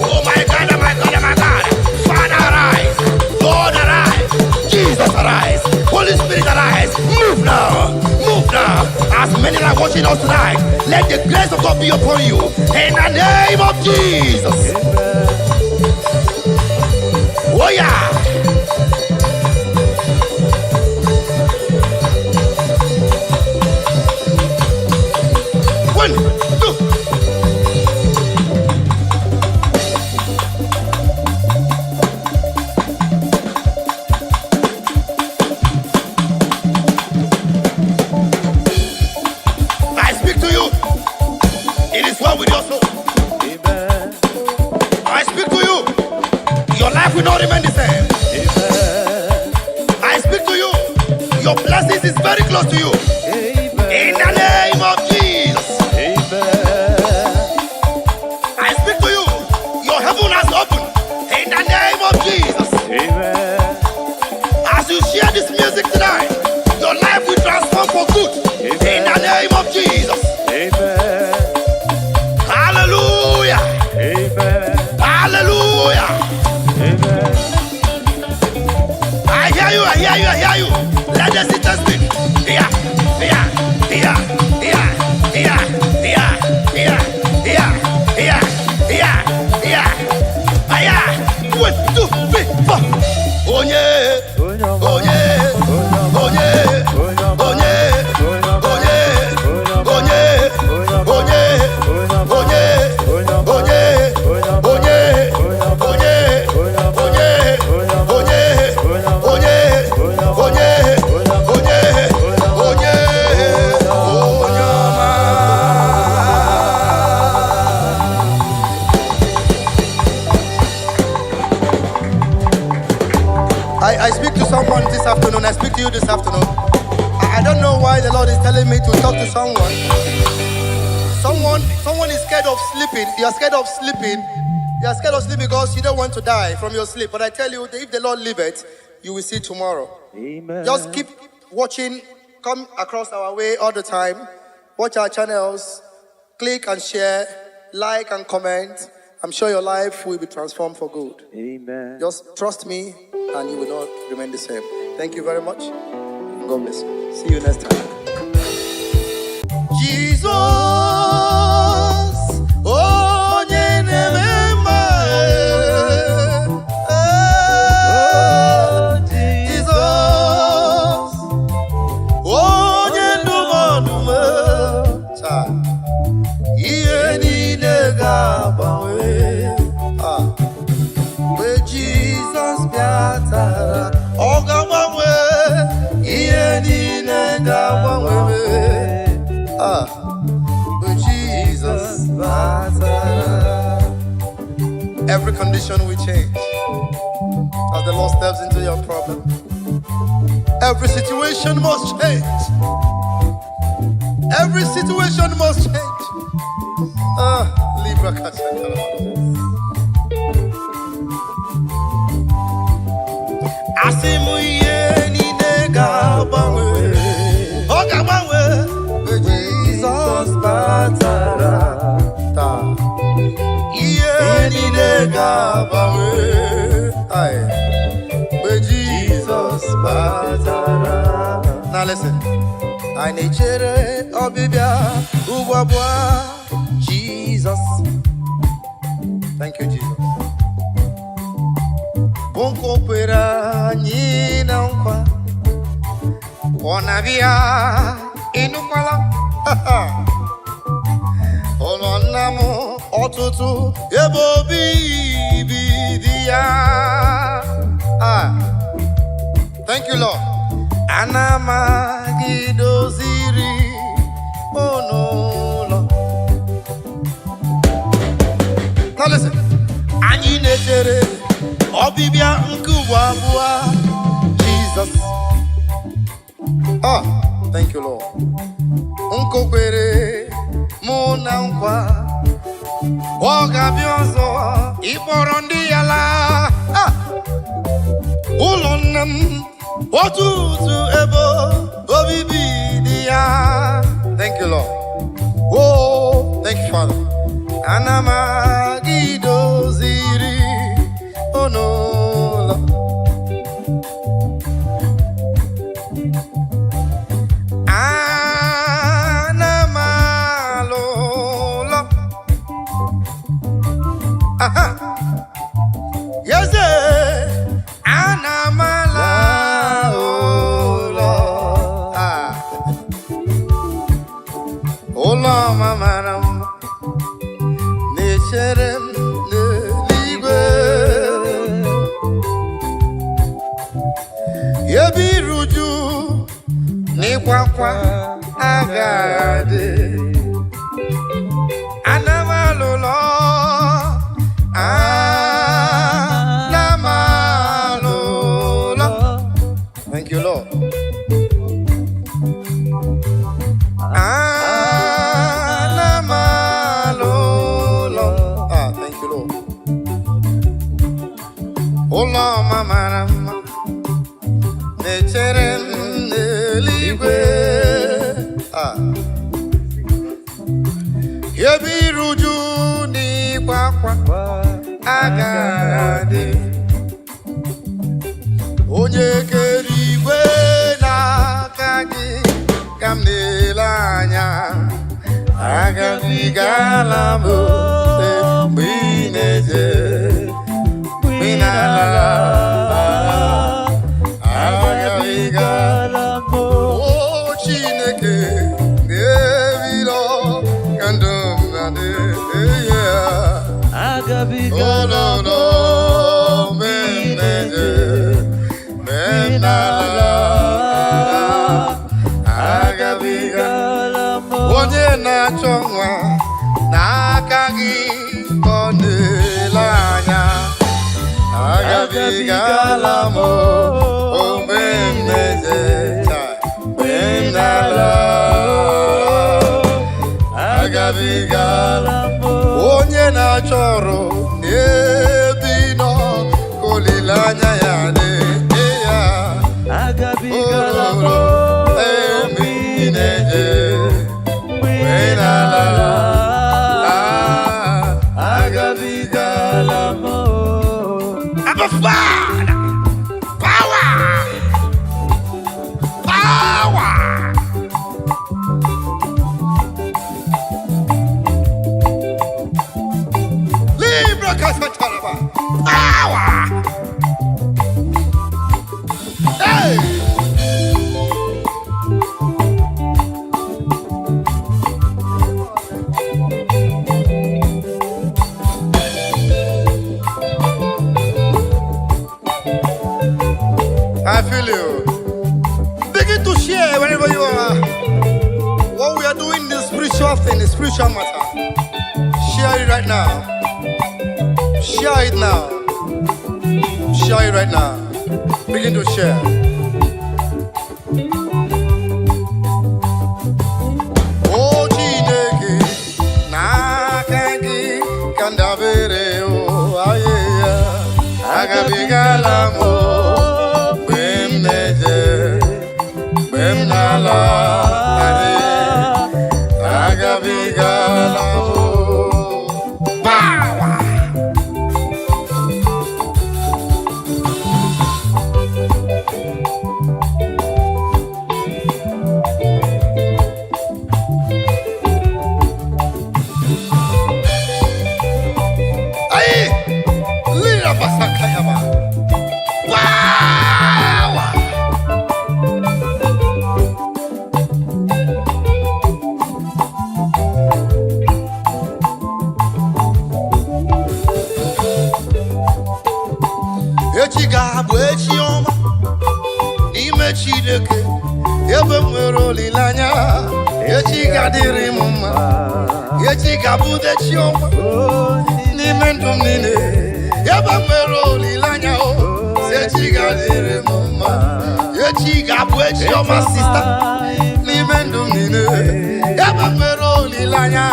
Oh my God, my God, my God. Father, arise. Lord, arise. Jesus, arise. Holy Spirit, arise. Move now. Move now. As many are watching us tonight, let the grace of God be upon you. In the name of Jesus. Oh yeah. One, two. I speak to you. It is well with your soul. Amen. I speak to you. Your life will not remain the same. Amen. I speak to you. Your blessings is very close to you. Amen. In the name of Jesus. Amen. I speak to you. Your heaven has opened. In the name of Jesus. Amen. As you share this music tonight, your life will transform for good. Amen. In the name of Jesus. Amen. Hallelujah. Amen. Hallelujah. Amen. I hear you, I hear you, I hear you. Let the sisters speak. Here, here, here, here, here, here, here, here, here, here, here, here. 1, 2, 3, 4. Oh yeah, oh yeah, oh yeah, oh yeah, oh yeah, oh yeah, oh I speak to someone this afternoon. I speak to you this afternoon. I don't know why the Lord is telling me to talk to someone. Someone is scared of sleeping. You are scared of sleeping. You are scared of sleeping because you don't want to die from your sleep. But I tell you, if the Lord leave it, you will see tomorrow. Amen. Just keep watching. Come across our way all the time. Watch our channels. Click and share. Like and comment. I'm sure your life will be transformed for good. Amen. Just trust me and you will not remain the same. Thank you very much. God bless you. See you next time. Jesus, oh, Jesus, oh, where Jesus biata, oh, with Jesus every condition will change as the Lord steps into your problem. Every situation must change. Every situation must change. Libra Jesus Batarata. Jesus Batara. Now listen. I need Obibia Ubabwa Jesus. Thank you, Jesus. Bonko pera nina unkwa Onavia inukwala Olonamo ọtụtụ ebe obibi dị ya. Thank you, Lord. Ana m gị doziri n'ụlọ. Now listen. Anyị na-echere ọbịbịa nke ugbo abụọ Jesus. Thank you, Lord. Nkokwere mụ na nkwa ọ ga-abịa ọzọ ịkpọrọ ndị ya laa. Ụlọ nna m ọtụtụ ebe obibi dị ya. Thank you, Lord. Oh, thank you, Father. Ana m gị doziri n'ụlọ. Ana m alụ ụlọ. Yes, ana m ala ụlọ. Ụlọ ọma mara mma na-echere m n'eluigwe. Ebe iru uju n'ịkwakwa agaghị adị. Ana m alụ ụlọ. Ana m alụ ụlọ. Thank you, Lord. Ana m alụ ụlọ. Thank you, Lord. Ụlọ ọma mara mma na-echere m n'eluigwe. Ebe iru uju n'ịkwa akwa agaghị adị. Onye kere igwe n'aka gị ka m na-ele anya. Agabigala m mgbe ị na-eje, mgbe ị na-ala. Agabigala m Chineke na-ebido ka ndụ m na-adị. Agabigala m mgbe ị na-eje, mgbe ị na-ala. Agabigala m onye na-achọ nwa n'aka gị ka ọ na-ele anya. Agabigala m mgbe m na-eje, mgbe m na-ala. Agabigala m onye na-achọ ọrụ n'ebe ị nọ ka olileanya ya dị ya. Agabigala m mgbe ị na-eje, mgbe ị na-ala. Agabigala m. Abba Father, power, power. Libra Casataraba, power. Hey. I feel you. Begin to share wherever you are. What we are doing is spiritual thing, is spiritual matter. Share it right now. Share it now. Share it right now. Begin to share. Oh, Chineke, n'aka gị ka ndabere. Oh, aye, agabigala m. Agabigala power. echi ga-adịrị m mma, echi ga-abụ echi ọma n'ime ndụ m niile. Ebe m nwere olileanya o, si echi ga-adịrị m mma, echi ga-abụ echi ọma sista n'ime ndụ m niile. Ebe m nwere olileanya,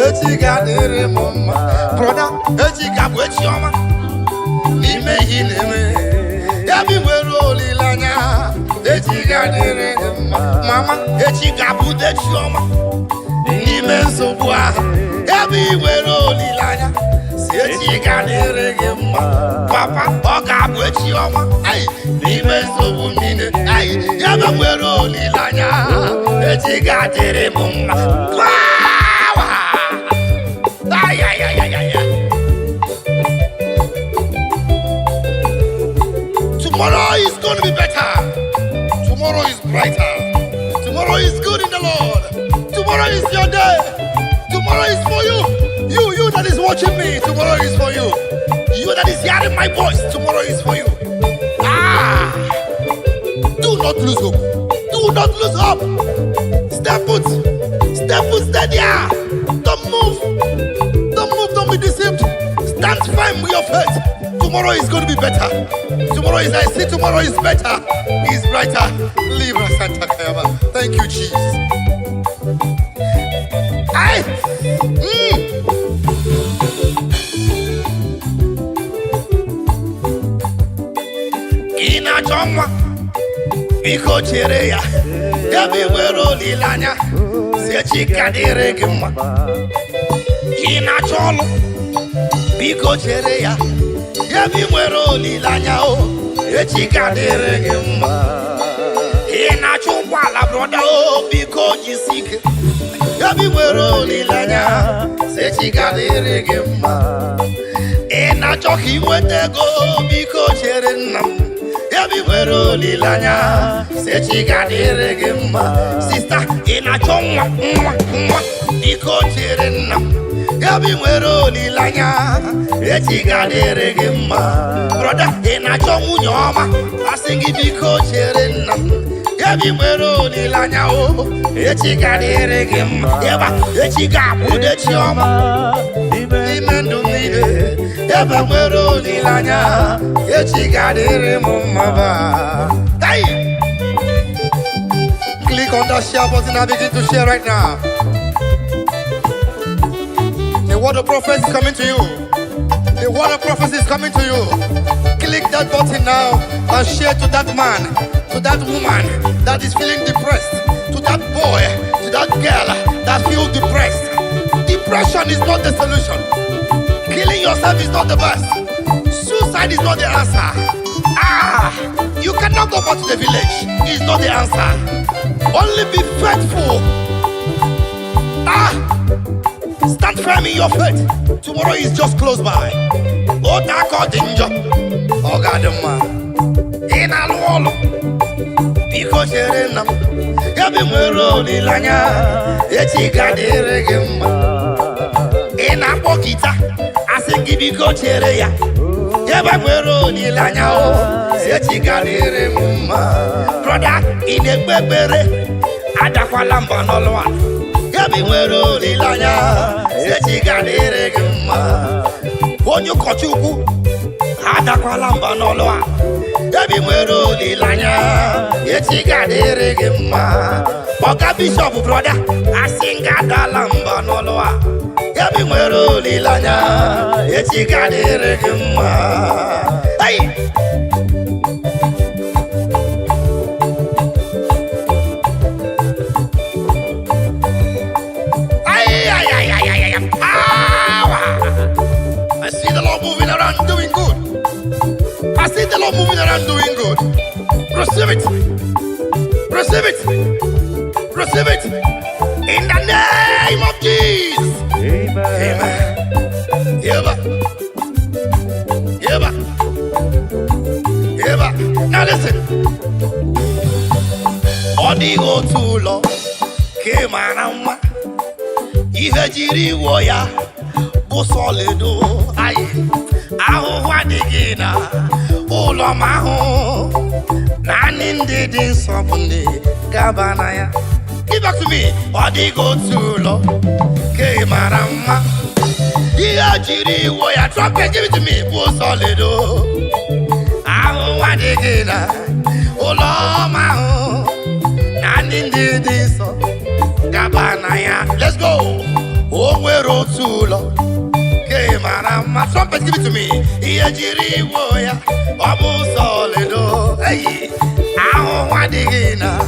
echi ga-adịrị m mma, broda, echi ga-abụ echi ọma n'ime ihe na-eme. Ebe m nwere olileanya, echi ga-adịrị gị mma, mama, echi ga-abụ echi ọma n'ime nsogbu ahụ. Ebe ị nwere olileanya, si echi ga-adịrị gị mma, papa, ọ ga-abụ echi ọma n'ime nsogbu niile. Ebe m nwere olileanya, echi ga-adịrị m mma. Tomorrow is going to be better. Tomorrow is brighter. Tomorrow is good in the Lord. Tomorrow is your day. Tomorrow is for you. You that is watching me, tomorrow is for you. You that is hearing my voice, tomorrow is for you. Do not lose hope. Do not lose hope. Step foot. Step foot, stay there. Don't move. Don't move, don't be deceived. Stand firm with your faith. Tomorrow is going to be better. Tomorrow is, I say, tomorrow is better. Is brighter. Libra Santa Kayaba. Thank you, Jesus. Ina chomwa biko chere ya. Yabi nwere olileanya, si echi ga-adịrị gị mma. Ina cholu biko chere ya. Yabi nwere olileanya o, echi ga-adịrị gị mma. Ina chụkwala broda o, biko jisike. Yabi nwere olileanya, si echi ga-adịrị gị mma. Ina chọ ka inweta ego, biko chere nna m. Yabi nwere olileanya, si echi ga-adịrị gị mma. Sista, ina chọ nwa, biko chere nna m. Yabi nwere olileanya, echi ga-adịrị gị mma. Broda, ina chọ nwunye ọma, asị gị biko chere nna m. Yabi nwere olileanya o, echi ga-adịrị gị mma. Eba, echi ga-abụ echi ọma n'ime ndụ niile. Ebe nwere olileanya, echi ga-adịrị m mma ba. Click on that share button and begin to share right now. The word of prophecy is coming to you. The word of prophecy is coming to you. Click that button now and share to that man, to that woman that is feeling depressed, to that boy, to that girl that feels depressed. Depression is not the solution. Killing yourself is not the best. Suicide is not the answer. You cannot go back to the village. It's not the answer. Only be faithful. Stand firm in your faith. Tomorrow is just close by. Oh, that God danger. Oh, God, man. In a wall. Because you're in them. Yabi nwere olileanya, echi ga-adịrị gị mma. In a pokita, asị gị biko chere ya. Yabi nwere olileanya o, echi ga-adịrị m mma. Brother, ị na-ekpe ekpere, adakwala mba n'ọlụ a. Yabi nwere olileanya, echi ga-adịrị gị mma. Onye ụkọchukwu, adakwala mba n'ọlụ a. Yabi nwere olileanya, echi ga-adịrị gị mma. Ọga bishọp broda, asị nga adala mba n'ọlụ a. Yabi nwere olileanya, echi ga-adịrị gị mma. I see the Lord moving around doing good. I see the Lord moving around doing good. Receive it. Receive it. Receive it. In the name of Jesus. Amen. Yeba. Yeba. Yeba. Now listen. Odigo tulo. Kemanama. Ihe jiri wo ya. Bo solido. Aye. Ahụ adịghị na ụlọ mahụ naanị ndị dị nsọ bụ ndị gaba na ya. Give back to me. Odi go too low. Ke marama. Iya jiri wo ya trumpet. Give it to me. Bo solido. Aho wadigina. Oloma ho. Nani ndi so. Gabanaya. Let's go. Onwero too low. Ke marama. Trumpet. Give it to me. Iya jiri wo ya. Obo solido. Hey. Aho wadigina.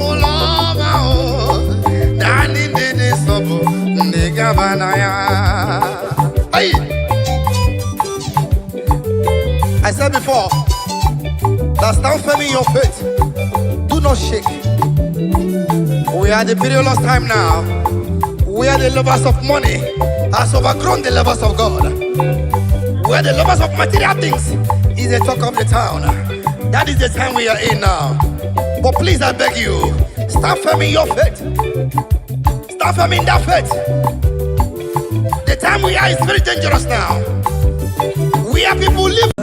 Oloma ho. Nani ndi so. Ndi gabanaya. Hey. I said before, that stand firm in your faith. Do not shake. We are the perilous time now. We are the lovers of money has overgrown the lovers of God. We are the lovers of material things. Is the talk of the town. That is the time we are in now. But please, I beg you, stand firm in your faith. Stand firm in that faith. The time we are is very dangerous now. We are people who live.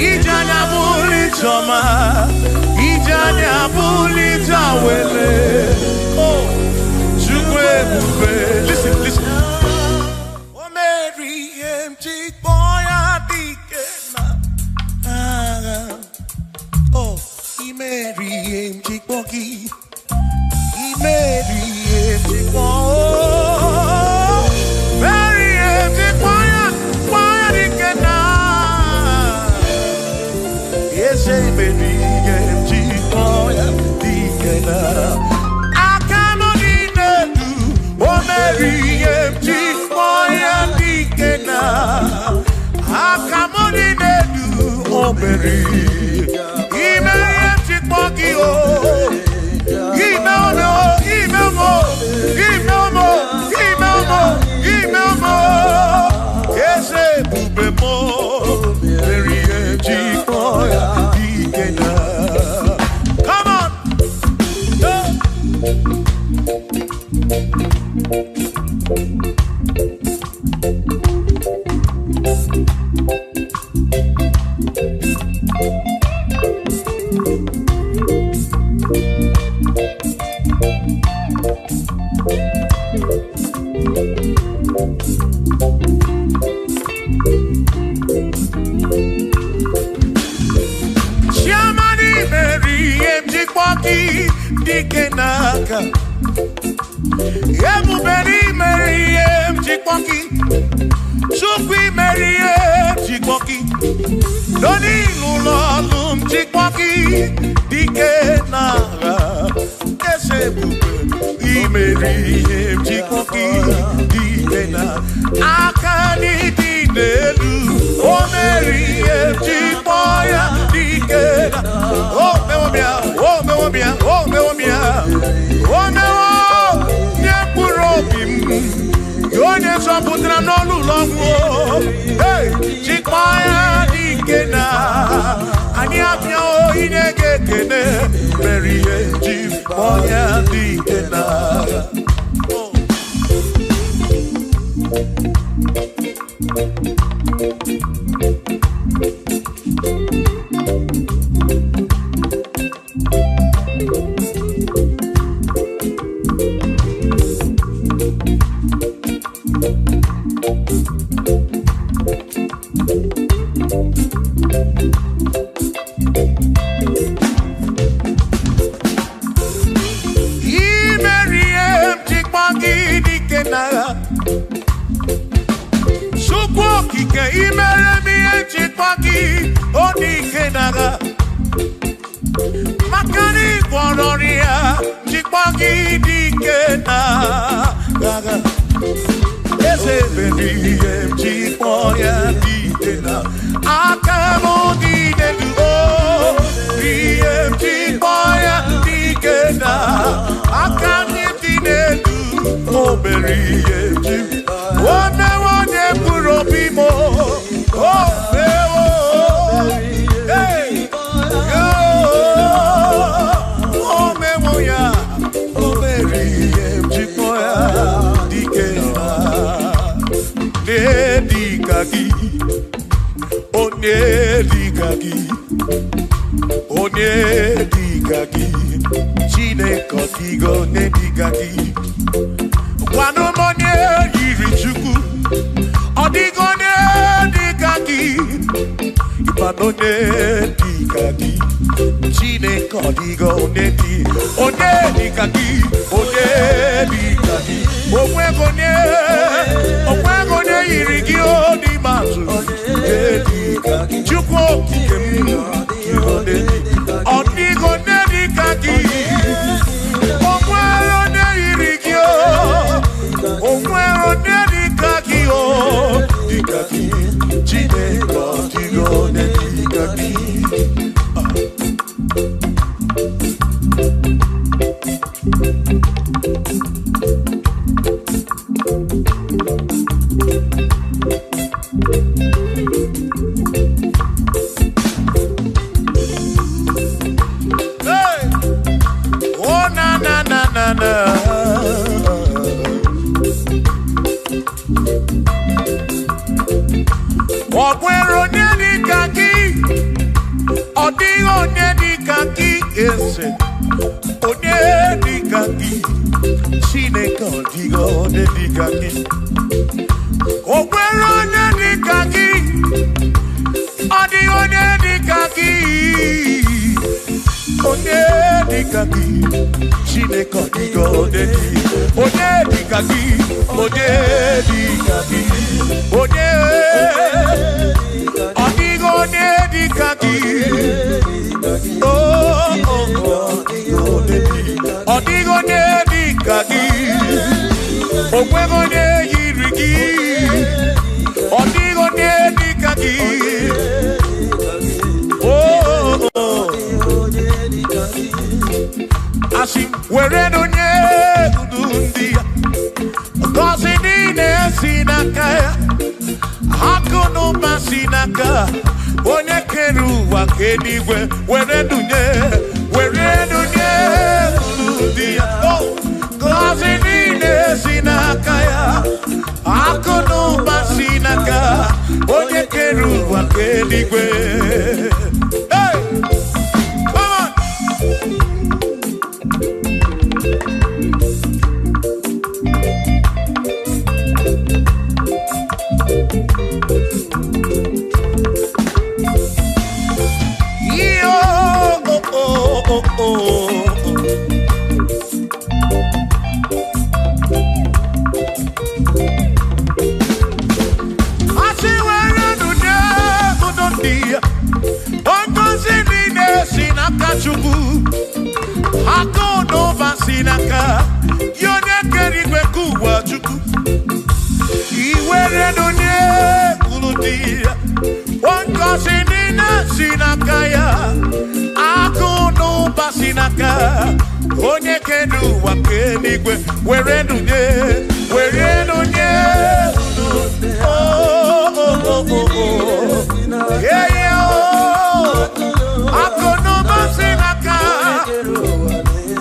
Ijanya buli choma, Ijanya buli jawele. Oh, Jukwe bube. Listen, listen. Oh, Mary, empty boy, adikena. Oh, Mary, empty boy. Mary, empty boy. Mary, empty boy, adikena. Yes, Mary, empty boy, adikena. I cannot even do. Oh, Mary, empty boy, adikena. I cannot even do. Oh, Mary, empty boy, oh. Give no more, give no more, give no more, give no more, give no more. Yes, bube mo, very empty boy, come on, Shamani Mary empty kwaki dikenaka. Emu Mary empty kwaki. Chukwi Mary empty kwaki. Doni lulolum chikwaki dikenaka. Ese bube Mary empty kwaki dikenaka. Akani dinelu. Oh, Mary empty boy dikena. Oh, me womia, oh, me womia, oh, me womia. Oh, me wo, nye kurobim. Yo nye samputra no lulongo. Hey, chikmaya dikena. Ani apnya o inege kene. Mary empty boy dikena. Makani Guanoria, Chipaki Dikena, Ese baby, Chipoya Dikena, Akamo Dinedu, Chipoya Dikena, Akani Dinedu, Oh, Berry, one Purobimo, Oh, hey. Oh, memoya, oh, Mary, empty boy, dikena. Nedikaki, oh, nedikaki, oh, nedikaki. Chine kotigo, nedikaki. Wano monye, yirichuku, odigo nedikaki. Ipano nedikaki. Chine kodigo nedi, onedi kaki, omwegone irigi odi mazu, nedi kaki, chukwo kikemi, odigo nedi kaki, omwegone irigi omwegone nedi kaki di kaki, chine kodigo nedi kaki. Okwero nedi kaki say, Ode Dikaki, Chineke Digo, Ode Dikaki. Okwero Ode Dikaki, Odi Ode Dikaki. Ode Dikaki, Chineke Digo, Ode Dikaki, Ode Dikaki, Ode Odigo Ode Dikaki. Odigo ne dikagi, okwego ne yirigi. Odigo ne dikagi, asi weredo ne udundia, kosi dine sinakaya, hakono masinaka, one keru wakenigwe, weredo ne. Oh, cause in the sinakaya, Akono Masinaka, Oye Keru, Wakenigwe. Hey, come on. Yo, oh. Chugu, Akono Vasinaka, Yone Kerigwe Kuwa Chugu, Iwere Done Kuludia, one cousin in a Sinakaya, Akono Vasinaka, One Kenu Wakenigwe, where do yeah, Akono Vasinaka,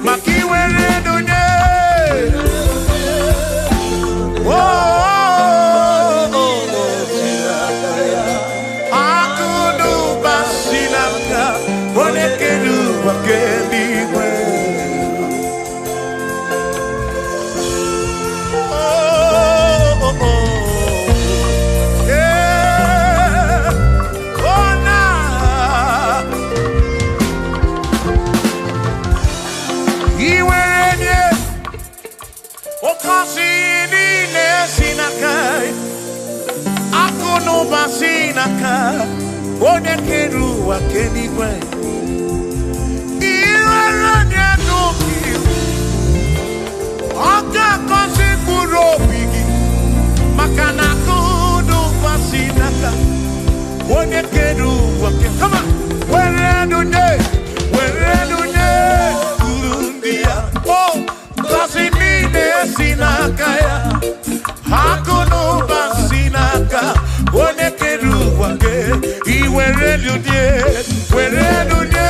Maki were dunye. Akono Vasinaka, Bonekenu Wakenigwe. Vasinaka, one keru wakenigwe. Iwaranya noki, oka kosi kurobigi. Makana kudu vasinaka, one keru waken. Come on, where do Urundia? Oh, kosi mine sinakaya, hakono vasinaka. One keru wake, iwere ludie, were ludie.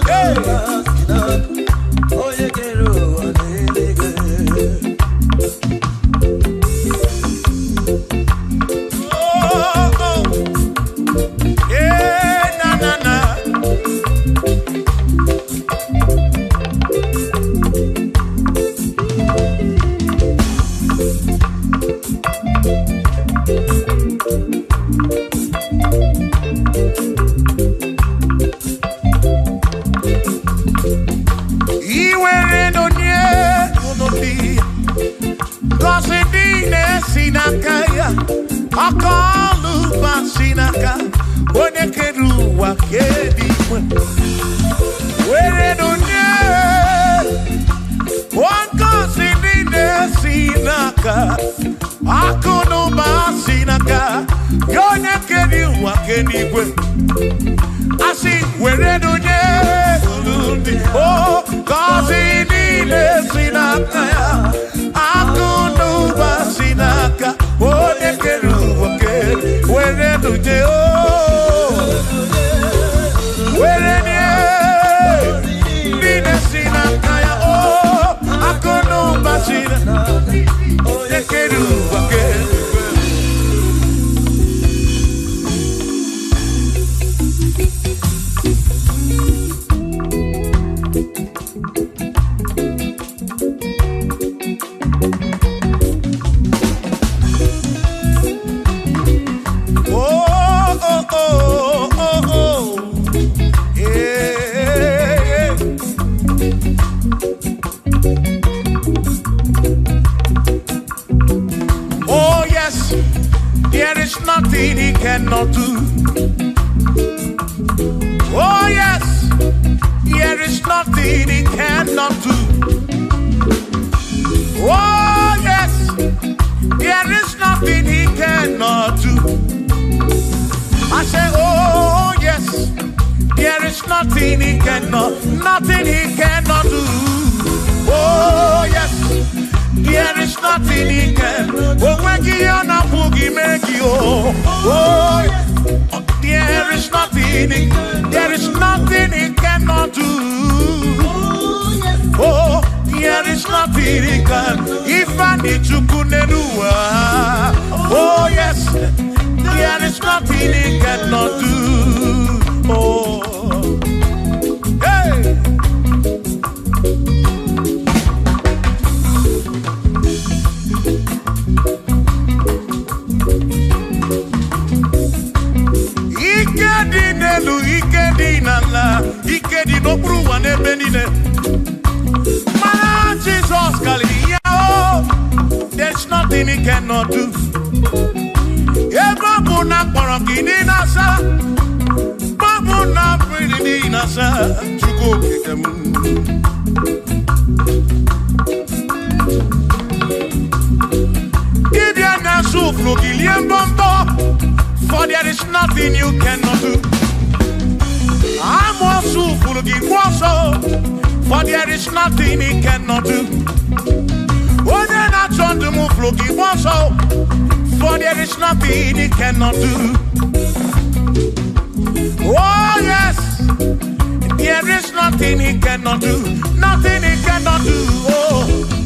Hey. Yeah, na. Akalu Vasinaka, one keru wakenigwe. Where do one cousin in the Sinaka, Akono Vasinaka, yone keru wakenigwe. I see where do oh, cousin in the Sinaka, Akono Vasinaka. One keru wake, where do you? Where do you? Nina Sinakaya, oh, Akono Vasina. One keru wake. there is nothing he cannot do. Oh yes, there is nothing he cannot do. Oh yes, there is nothing he cannot do. I say, oh yes, there is nothing he cannot do. Oh yes, there is nothing he can. Oh when you na boogie make you. Oh yes, there is nothing he cannot do. Oh, there is nothing he can. If I need to kunenua. Oh yes, there is nothing he cannot do. Oh, hey. Ikedi nala, ikedi no bruwa ne benine. Man, Jesus Kali, oh, there's nothing he cannot do. Babu na porokini nasa, babu na pretty nasa, chuko kikemu. Ibia na suflo kilien bombo, for there is nothing you cannot do. I'm also full of for there is nothing he cannot do. Oh, then I turn to move looking also, for there is nothing he cannot do. Oh, yes, there is nothing he cannot do. Nothing he cannot do.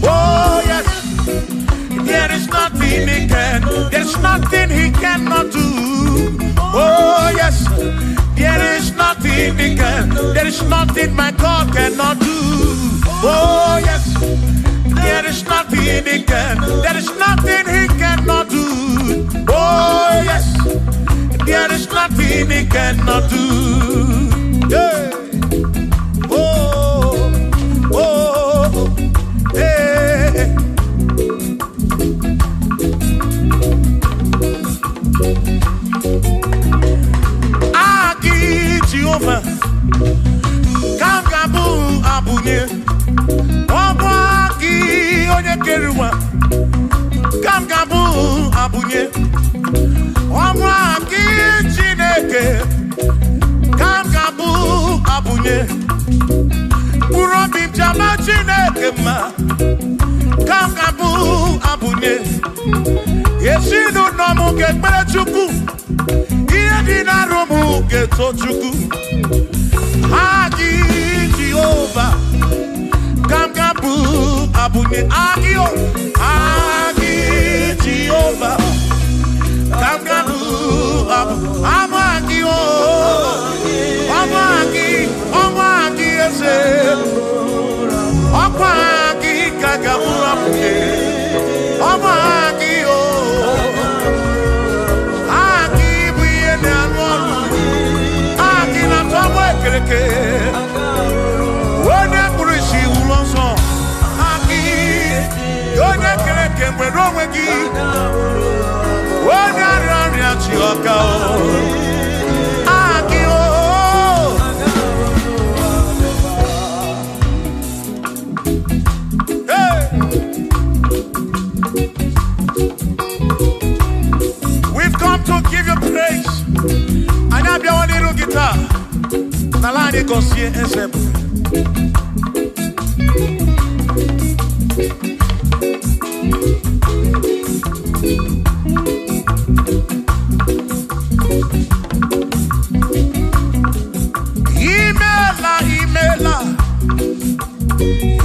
Oh, yes, there is nothing he can. There's nothing he cannot do. Oh, yes. There is nothing he can. There is nothing my God cannot do. Oh yes. There is nothing he can. There is nothing he cannot do. Oh yes. There is nothing he cannot do. Yeah. Oh, oh, hey. Jehovah, Kangabu Abunye, Obwaki Onyekeruwa, Kangabu Abunye, Obwaki Chineke, Kangabu Abunye, Urobim Jama Chineke ma, Kangabu Abunye, Yesinu Nomu Kekmechuku. Romu geto chuku Agi Jehovah Kamgabu Abunye Agio Agi Jehovah Kamgabu Amagio Amagi ese Amagi Kagabu Abunye Amagio Wone kurishi ulonso Aki Yone kereke mweromegi Wone arani achioka Aki Hey. We've come to give you praise. And I be one little guitar. Nalani konsie ensebu.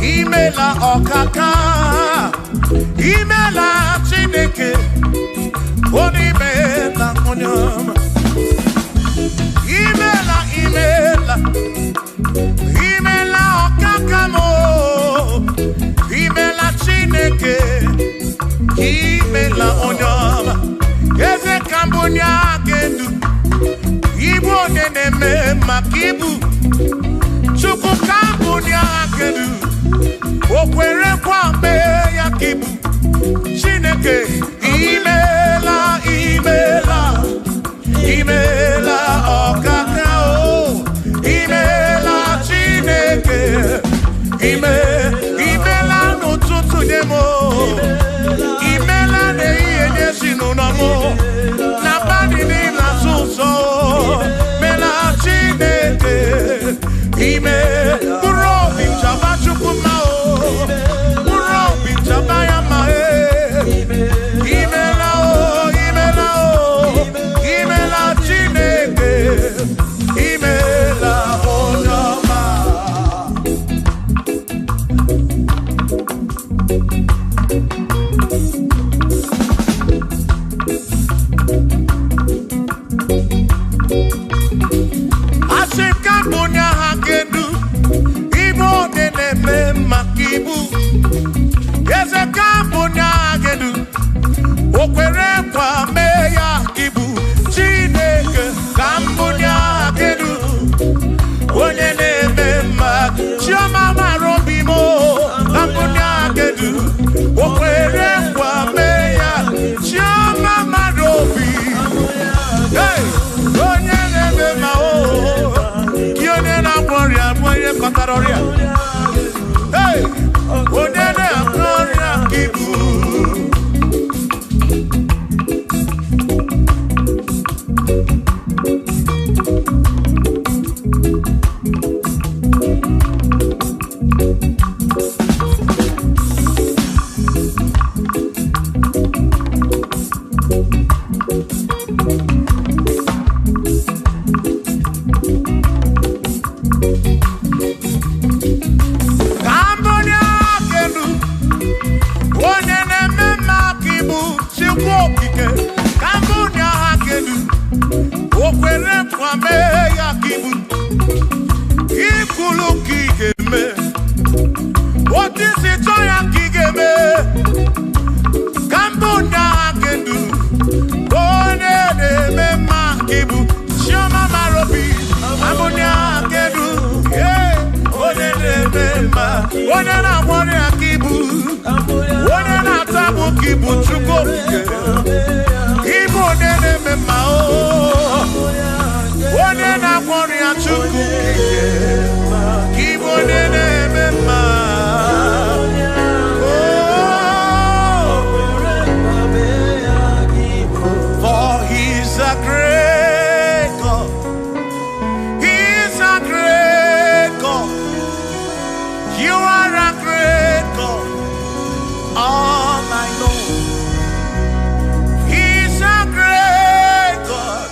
Imela okaka. Imela chineke. Onimela onyama. Imela okakamo. Imela chineke. Imela onyama. Eze kambunya gendu. Ibu neneme makibu. Chuku kambunya gendu. Okwere kwa me yakibu. Chineke. Imela Igbo Chukwu Igbo nene mema o One na kwori ya Chukwu Igbo nene mema For he's a great God. He's a great God. You are a great God. All I know. He's a great God.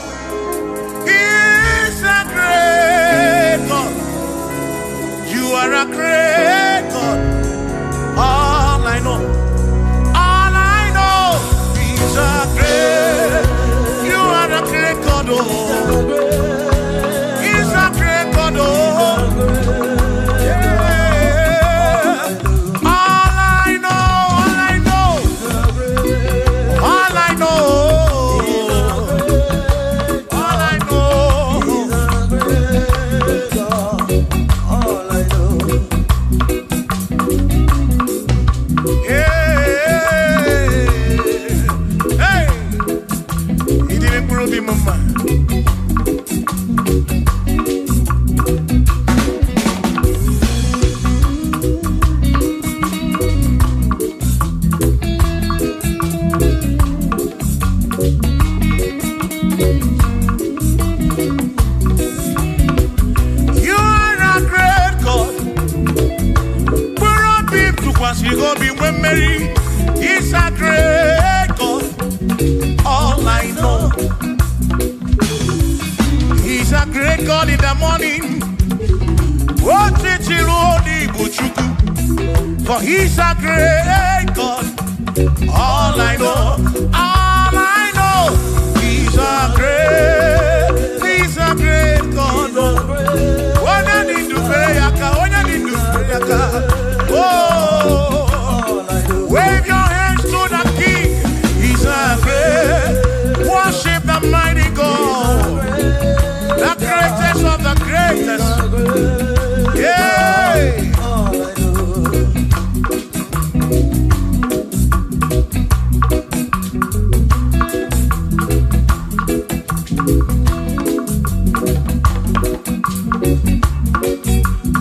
He's a great God. You are a great God. All I know. All I know. He's a great. You are a great God. Oh. He's a great God. Oh. You go be when Mary is a great God. All I know, he's a great God in the morning. What did you for he's a great God. All I know, he's a great God. When I need to pray, oh, wave your hands to the King. He's a great. Worship the mighty God, the greatest of the greatest. Yeah.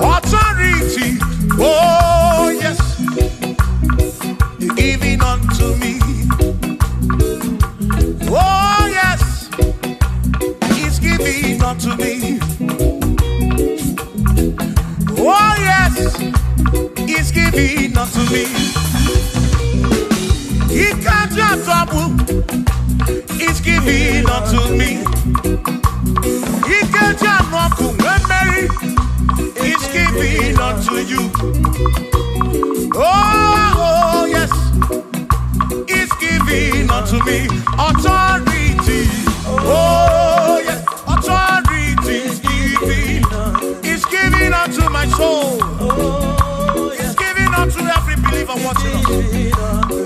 Authority. Oh yes. Giving unto me. Oh yes, he's giving unto me. Oh yes, he's giving unto me. He can't just double. He's giving unto me. He can't just walk when Mary. He's giving unto you. Oh yes, he's giving unto me authority. Oh yes, authority is giving. He's giving unto my soul. He's giving unto every believer watching us.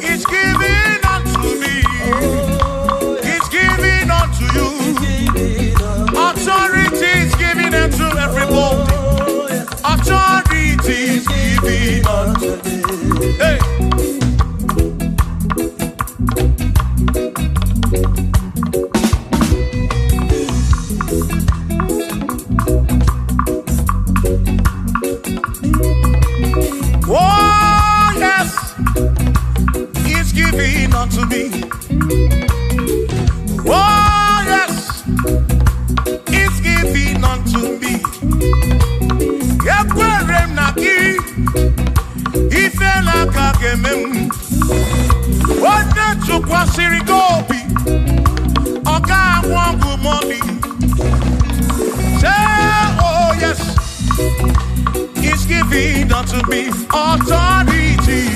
He's giving unto me. He's giving unto you. Authority is giving unto everybody. Authority is giving unto me. Hey. Oh yes, he's giving unto me. Oh yes, he's giving unto me. What the chukwa sirigobi Oga wangu money. Say oh yes, he's giving unto me authority.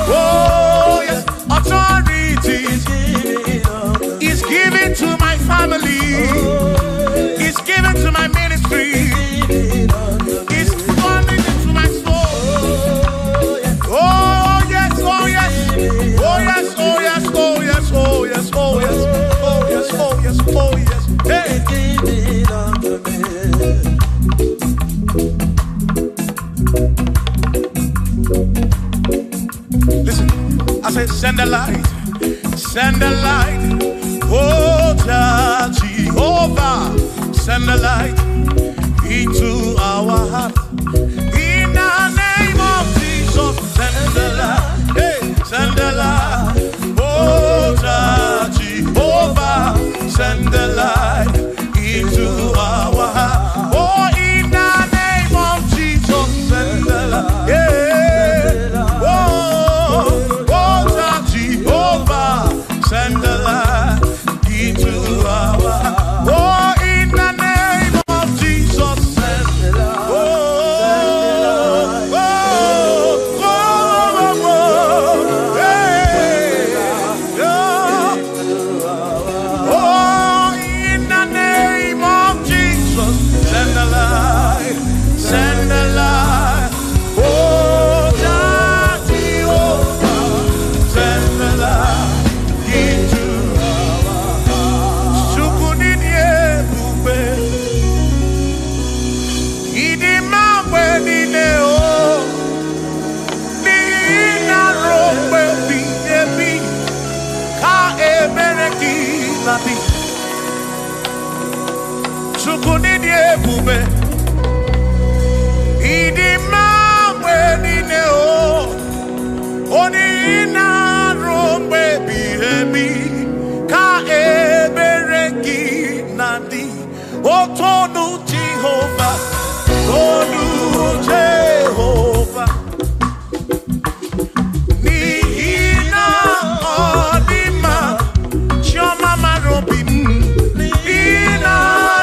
Oh yes, authority. He's giving to my family. He's giving to my ministry. He's coming into my soul. Oh yes, oh yes, oh yes, oh yes, oh yes, oh yes, oh yes, oh yes, oh yes, oh yes. Hey. Listen, I said send the light. send the light. Oh, Jehovah, send the light into our heart. In the name of Jesus, send the light. Hey, send the light. Oh, Jehovah, send the light into our heart. Oh, in the name of Jesus, send the light. Yeah. Oh, Jehovah, send the light into our heart. Oh, in the name of Jesus, send the light. Send the light. Oh, Jehovah, send the light into our heart. Sukunidie bube, idimamwe dineo, nina rombe biyebi, ka ebereki labi. Sukunidie bube. Idimamwe dineo, onina rombe bihebi, ka ebereki nandi. Otonu Jehovah, Tonu Jehovah. Nihina odima, Choma marobim, Nihina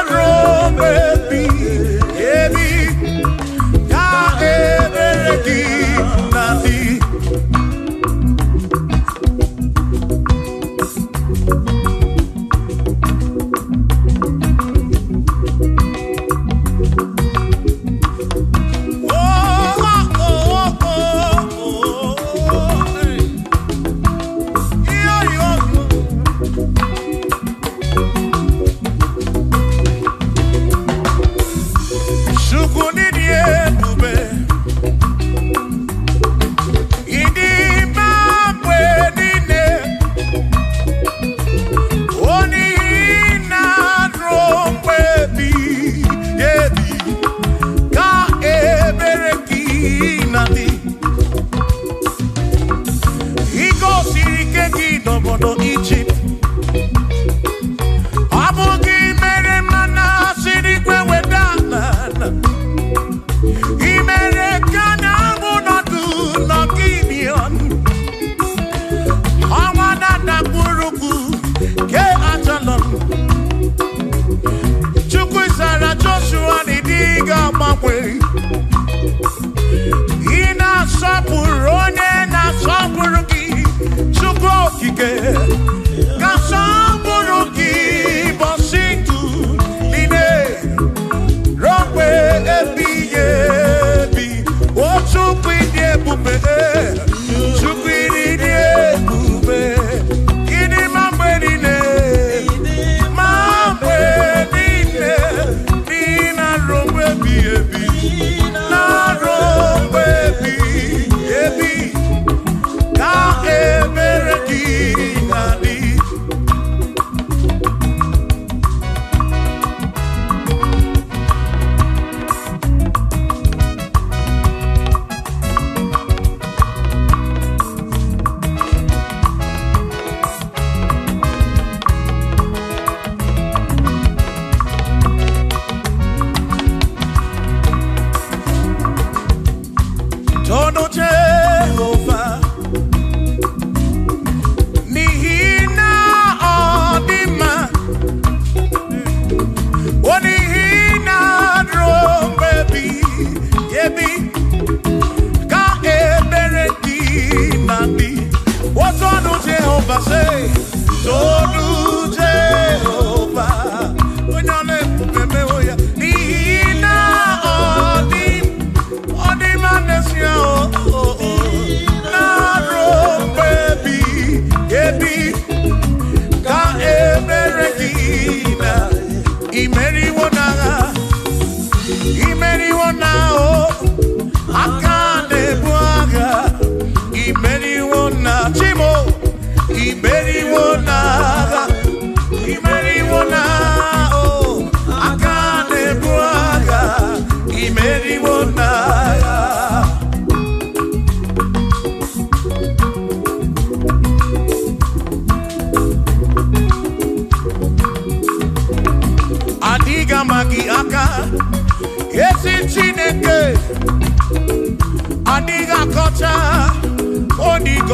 rombe bihebi.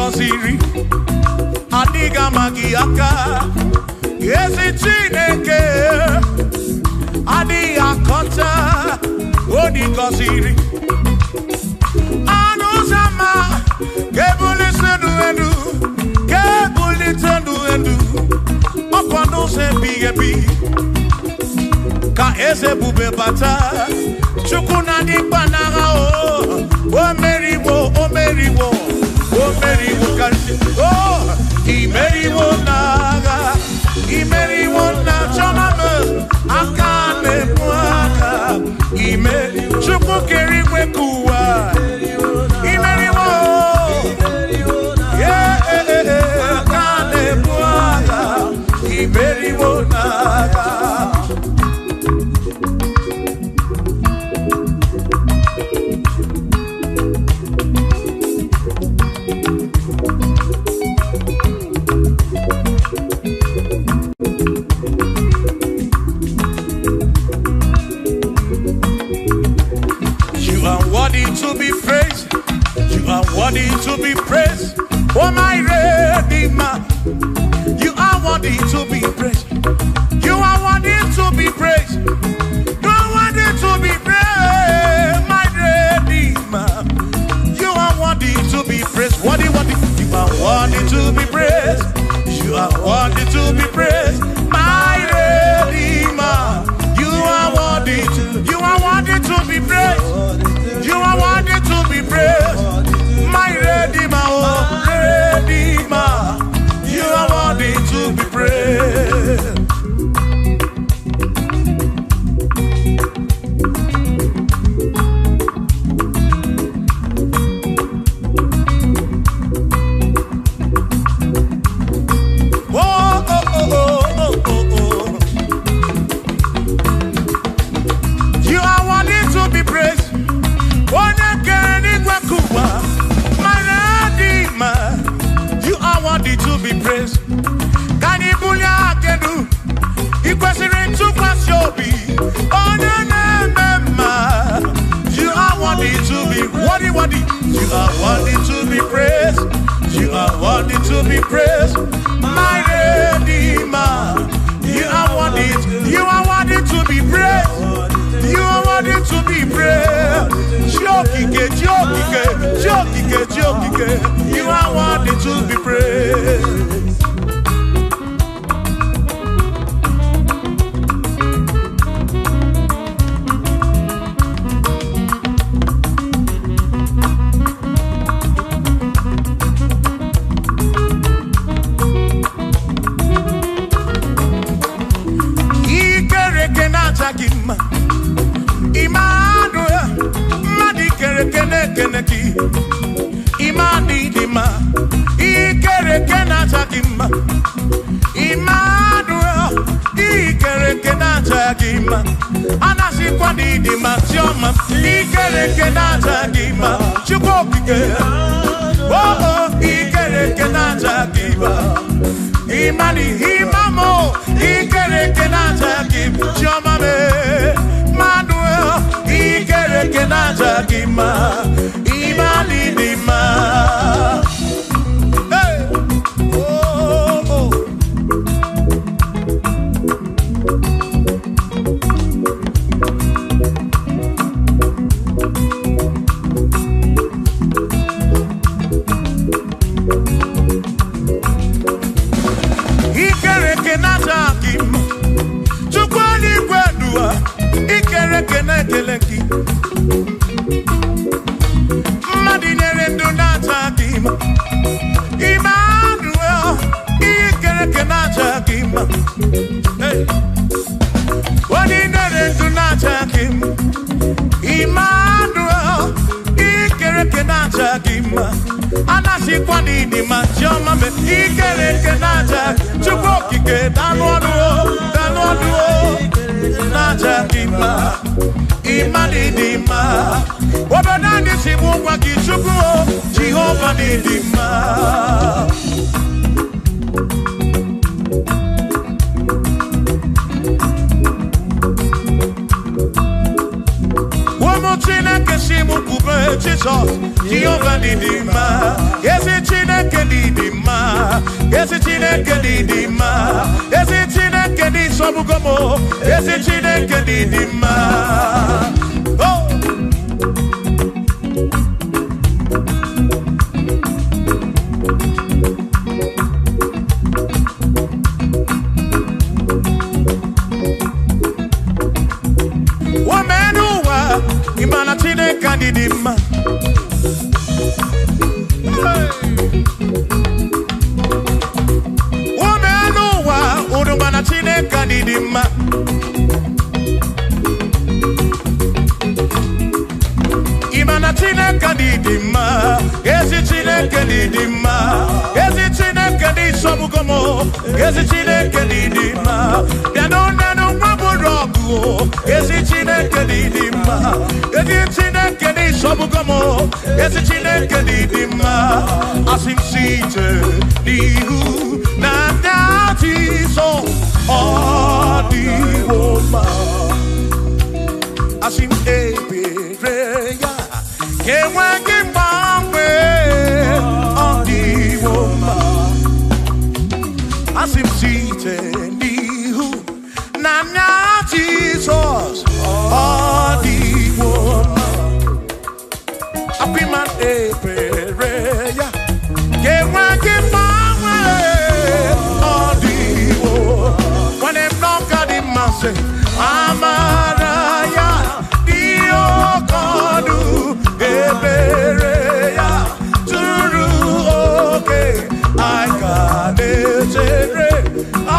goziri adiga magiaka ezi Chineke adi akota odi goziri anuzama kebuli sedu kebuli tendu okwano se bigebi ka eze bube bata chukuna di banaga o meriwo kansi imeriwo naga imeriwo na choname akane mwaka chukwu kerigwe kuwa imeriwo akane mwaka imeriwo naga. To be praised, you are worthy to be praised. Oh my Redeemer, you are worthy to be praised. You are worthy to be praised. You are worthy to be praised, my Redeemer. You are worthy to be praised. Worthy. You are worthy to be praised. You are worthy to be praised, my Redeemer. You are worthy to be praised. You are worthy to be praised, my Redeemer, oh Redeemer. You are worthy to be praised. You are worthy to be praised. You are worthy to be praised. Can you pull your canoe? Equation to pass your be. You are worthy to be worthy. You are worthy to be praised. You are worthy to be praised, my Redeemer. You are worthy. You are worthy to be praised. You are worthy to be praised. You are worthy to be praised. Imani dima, ikere kenata dima. Immanuel, ikere kenata dima. Anasi kwani dima choma, ikere kenata dima. Chukokike, oh ikere kenata dima. Imani imamo, ikere kenata dima. Choma me, Manuel, ikere kenata dima. Imani dima. Hey, oh. Ikere kenata dima. Chukwani kwendua, ikere kenekeleki. Madinere ndunata dima. Emmanuel, ikere kenata dima. Hey, wadinere ndunata dima. Emmanuel, ikere kenata dima. Anasi kwani dima choma me ikere kenata. Chukokike danwadu nata dima. Imani dima. Wabadani simu kwa kichuku Jehovah ni dima. Wamochina kesimu kube Jesus Jehovah ni dima. Yesi chine didima, esi Chineke didima, esi Chineke di sobugomo, esi Chineke didima. Oh. Womenuwa imana Chineke didima. Womenuwa urumana Chineke didima. Imana Chineke didima, esi Chineke didima, esi Chineke di sobugomo, esi Chineke didima. Bianona no maburogu, esi Chineke didima, esi Chineke di sobugomo, esi Chineke didima. Asim site dihu na dati so odi woma. Asim ebereya. Can't work in my way on the woman. I seem seated who Nana Jesus on the woman. I be my prayer. Can't work in my way on the woman. When I'm not got in my say, I'm a raya. Ebereya turu okay I got it I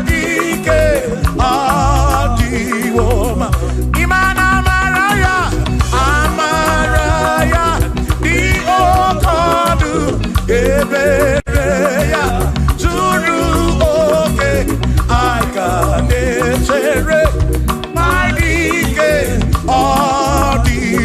dike adiwoma imana maraya amaraya di okadu ebereya turu okay I got it I dike adiwoma.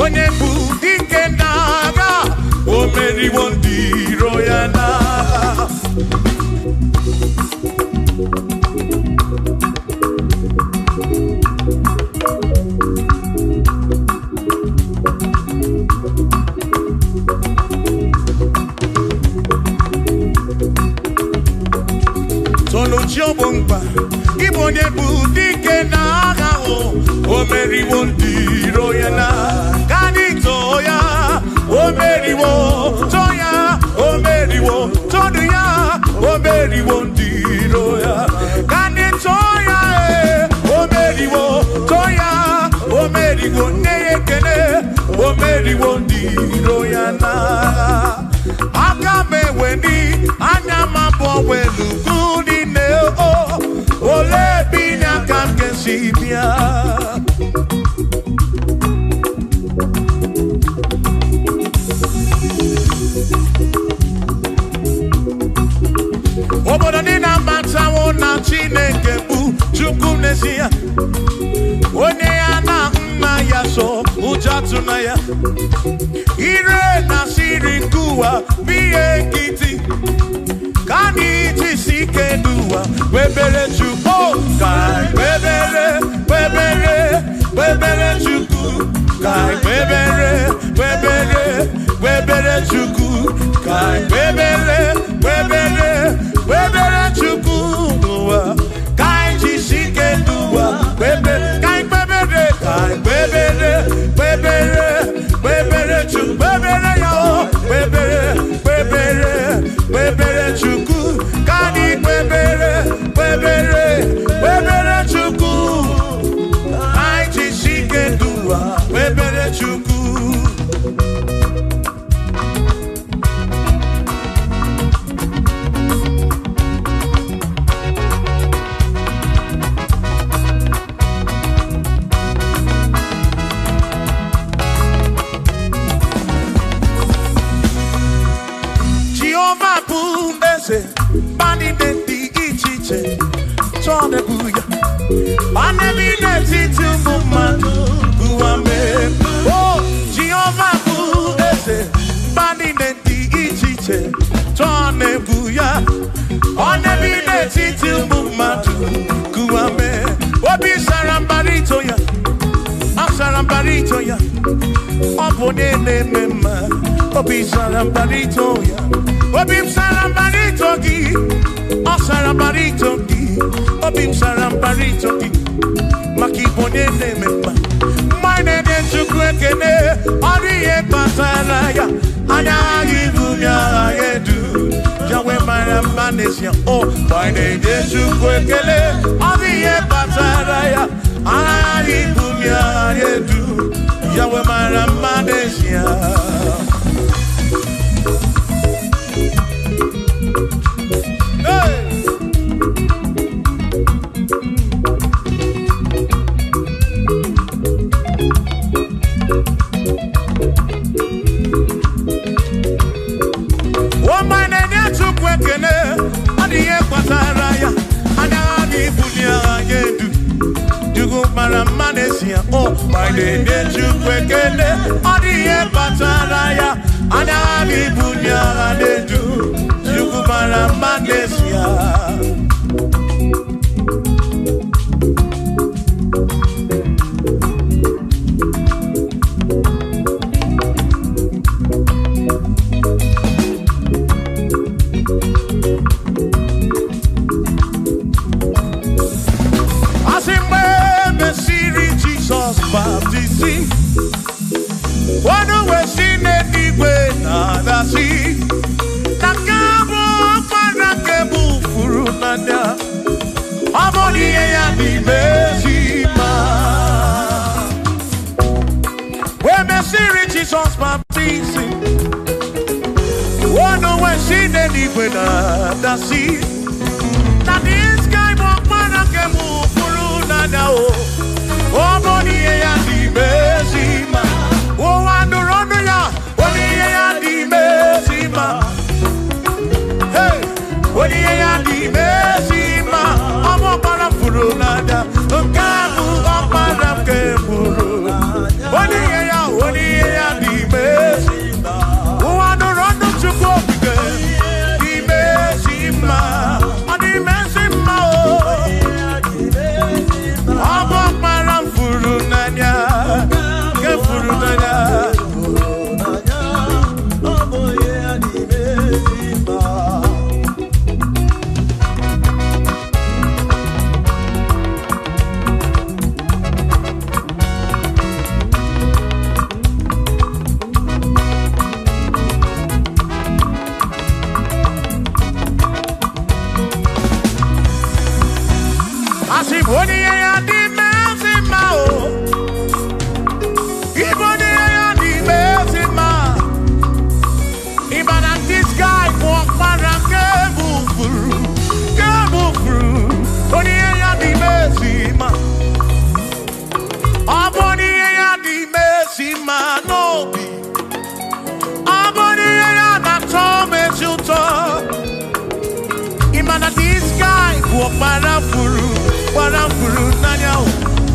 Onye bụ dike n'agha o meriwo ndị iro ya n'agha. Toluchi Obongba ịbụ onye bụ dike n'agha o meriwo ndị iro ya n'agha. Toya, o meriwo, toya, o meriwo, toya, o meriwo ndiro ya. Kani toya, o meriwo, toya, o meriwo neyekene, o meriwo ndiro ya na. Akame weni, anyama welu kudi ne o, ole binya kamke sibia. Obodo dị na matawo na Chineke bụ Chukwu n'ezie. Onye ya na nna ya so ụjọ atụna ya. Ire na siri nke ụwa bụ ihe nkịtị. Ka anyị jisi ike n'ụwa webere Chukwu. Ka webere Chukwu. Ka webere Chukwu. Ka webere Anebineti tumumanu kuame. Oh, Jehovah ku ese. Bandineti ichiche. Tone buya. Anebineti tumumanu kuame. Obi sarambarito ya. Asarambarito ya. Obone mema. Obi sarambarito ya. Obi sarambarito gi. Asarambarito gi. Obi sarambarito gi. Makibone mema. Mine de chukwekene. Oriye pataraya. Anya givumya yedu. Jawe maramanesia. Oh, mine de chukwekele. Oriye pataraya. Anya givumya yedu. Jawe maramanesia. Oh, my name is Chukwekele, Odiye Pataraya, Anani Bunya Adedu, Yugumara Manesia. Baptisi, wano wesine diwe na dasi, nakabo para kebu furu nada, amoni ya di mesima. We mesiri Jesus baptisi, wano wesine diwe na dasi, na this guy mo para kebu furu nada o. Oh, body ya di mesima. Oh, andorondo ya. Body ya di mesima. Hey, body ya di mesima. Amo para furu nada. Kamu para ke furu. Body ya di mesima. Oh, andorondo chuko ke di mesima. Di mesima. Amo para Furunanya, ke Furunanya. Asiboni ya di mesima o. Iboni ya di mesima. Ibana this guy walk para kebufuru. Boni ya di mesima. Aboni ya di mesima no bi. Aboni ya na tome chuto. Ibana this guy walk para furu. Para furu nanya o.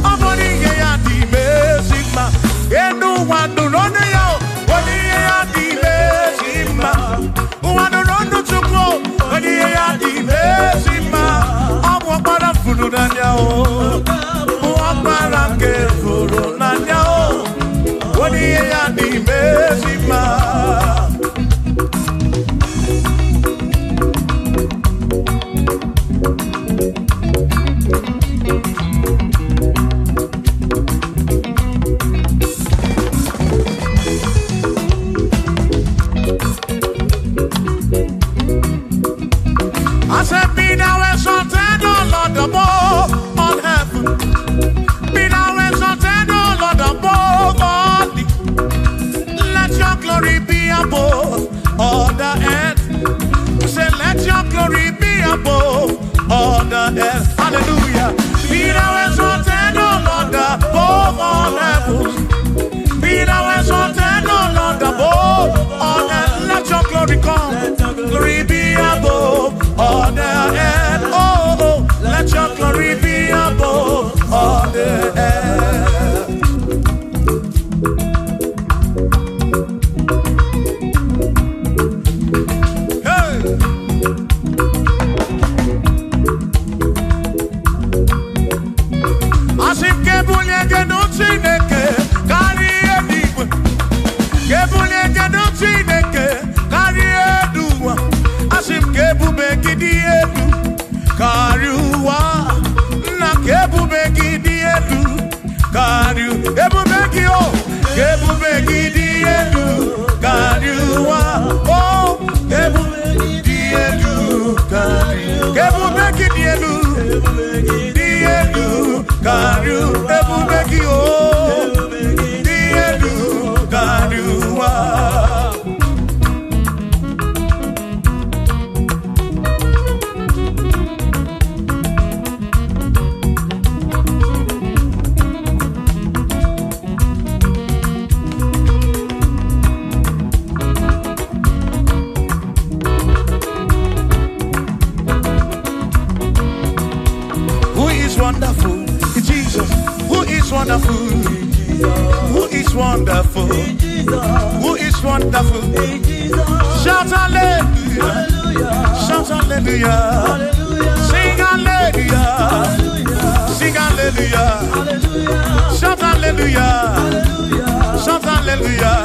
Aboni ya di mesima. Enu wanu rono ya. Boni ya di mesima. Wanu rono chuko. Boni ya di mesima. Amo para furu nanya o. Para ke furu nanya o. Boni ya di mesima. I said, be thou exalted, O Lord, above all heaven. Be thou exalted, O Lord, above all the. Let your glory be above all the earth. Say, let your glory be above all the earth. Hallelujah. Be thou exalted, O Lord, above all heavens. Be thou exalted, O Lord, above all earth. Let your glory come. Glory be above all the earth. Oh, let your glory be above. Kariwa na kebubegi dielu Kariu ebubegi o kebubegi dielu Kariwa oh kebubegi dielu Kariu kebubegi dielu Kariu ebubegi o dielu Kariwa.
Wonderful, Jesus. Who is wonderful? Who is wonderful? Who is wonderful? Shout hallelujah! Shout hallelujah! Sing hallelujah! Sing hallelujah! Shout hallelujah! Shout hallelujah!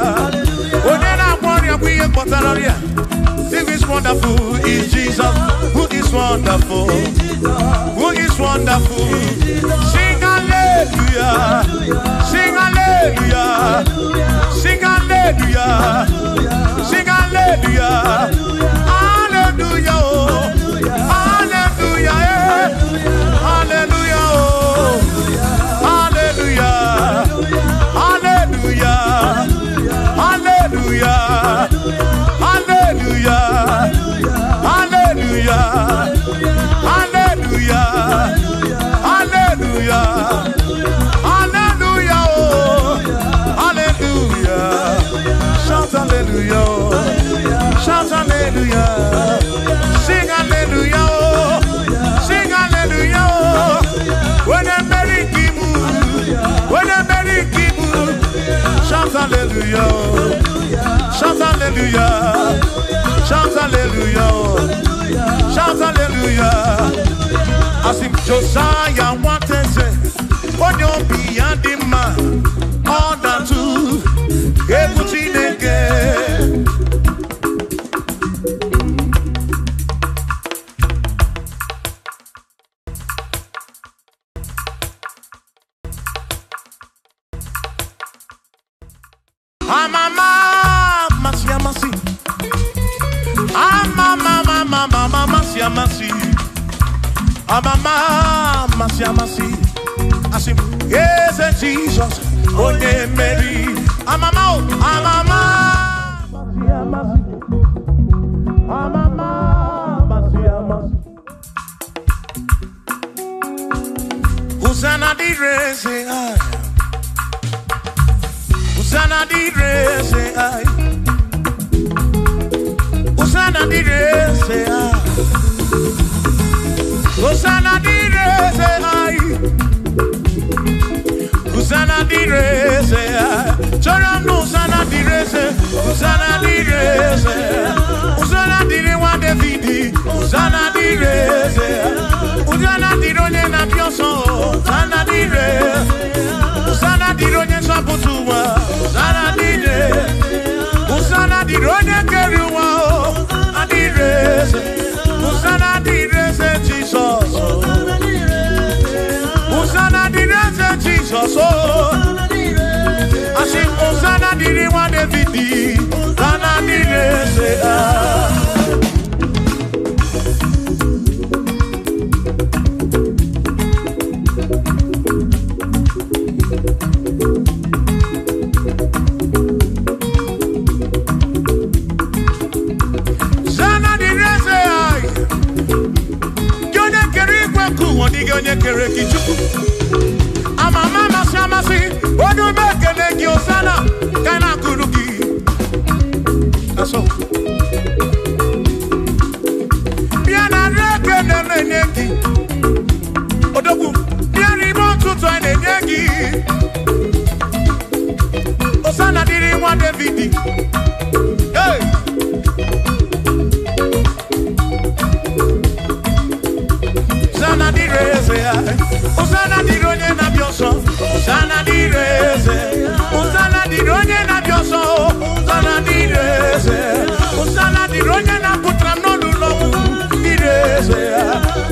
Who is wonderful is Jesus. Who is wonderful? Who is wonderful? Sing hallelujah! Sing hallelujah! Sing hallelujah! Sing hallelujah! Hallelujah! Hallelujah! Hallelujah! Hallelujah! Hallelujah! Hallelujah! Hallelujah! Hallelujah! Hallelujah! Hallelujah! Hallelujah! Oh, hallelujah! Shout hallelujah! Shout hallelujah! Sing hallelujah! Sing hallelujah! When I'm very kibu, when I'm very kibu, shout hallelujah! Shout hallelujah! Shout hallelujah! Shout hallelujah! As if Josiah wanted to say, on your beyond the man, all that too, everything again. I say, yes, Jesus, oh, yeah, Mary. Hosanna di re say I. Hosanna di re say I. Hosanna di re say I. Hosanna di re say I. Hosanna di re say I. Choram no Hosanna di re say. Hosanna di re say. Hosanna di re wa David. Hosanna di re say. Hosanna di ronye na pioso. Hosanna di re. Hosanna di ronye saputuwa. Hosanna di re. Hosanna di ronye keruwa. Hosanna di re say. Hosanna di re say Jesus. Hosanna di re say Jesus. I sing Hosanna di re wa David. Hosanna di re say ah.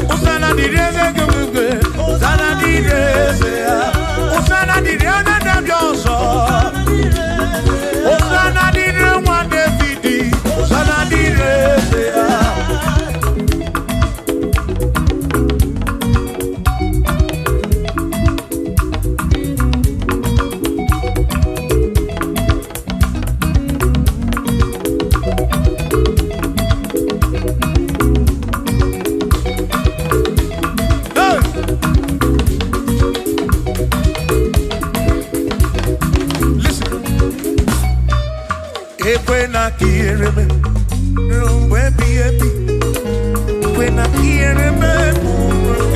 Usana
me, rumbo epi epi. When I hear me,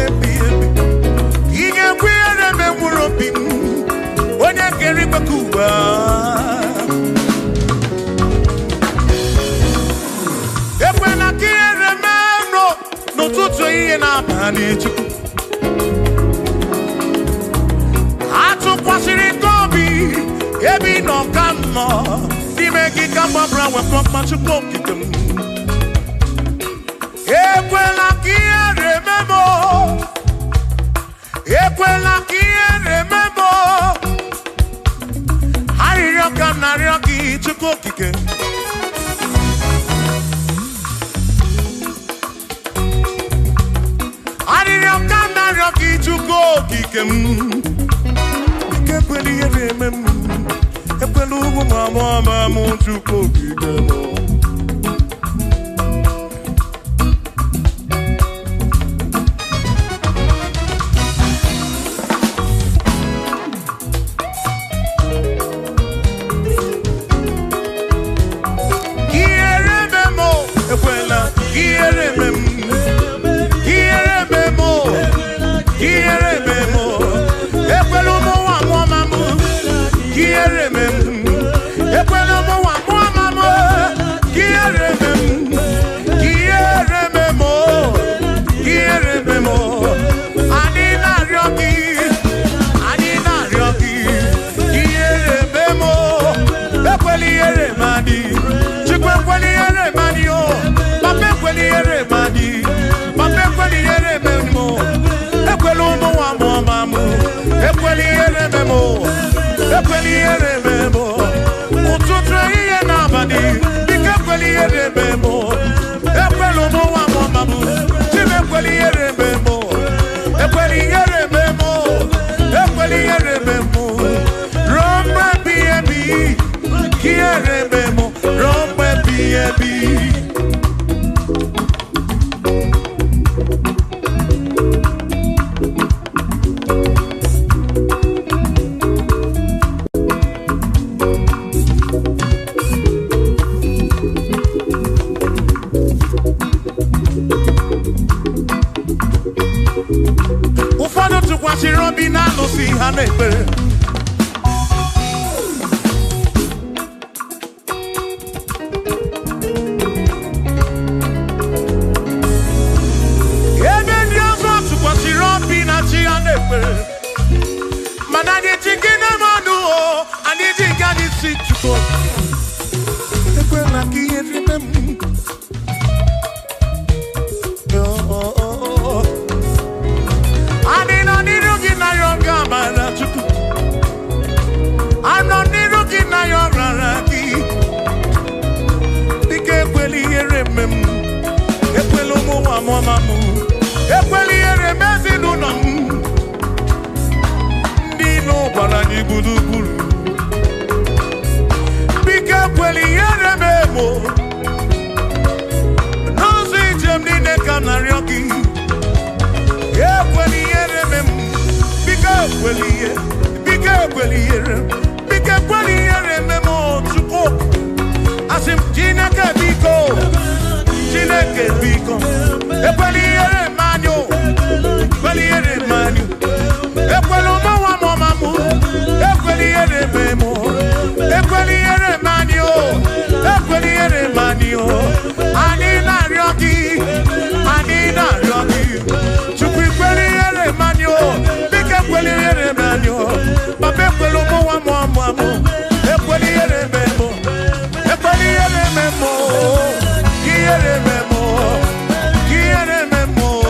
epi epi. Inga kwere me muropi, onya keri bakuba. When I hear me, no tutu iye na bani chiku. Atu kwasiri kobi, ebi no kamo. Make kamba brawe papa chuko kitem. Ekwela kia remember. Ekwela kia remember. Hari yoka na yoki chuko kike. Hari yoka na yoki chuko kike. Ekweli remember. Epelugu mama chuko kigemo. Kierememo, ekwela, kierememo, kierememo, kierememo, epelugu mama kierememo.
Quiere memo,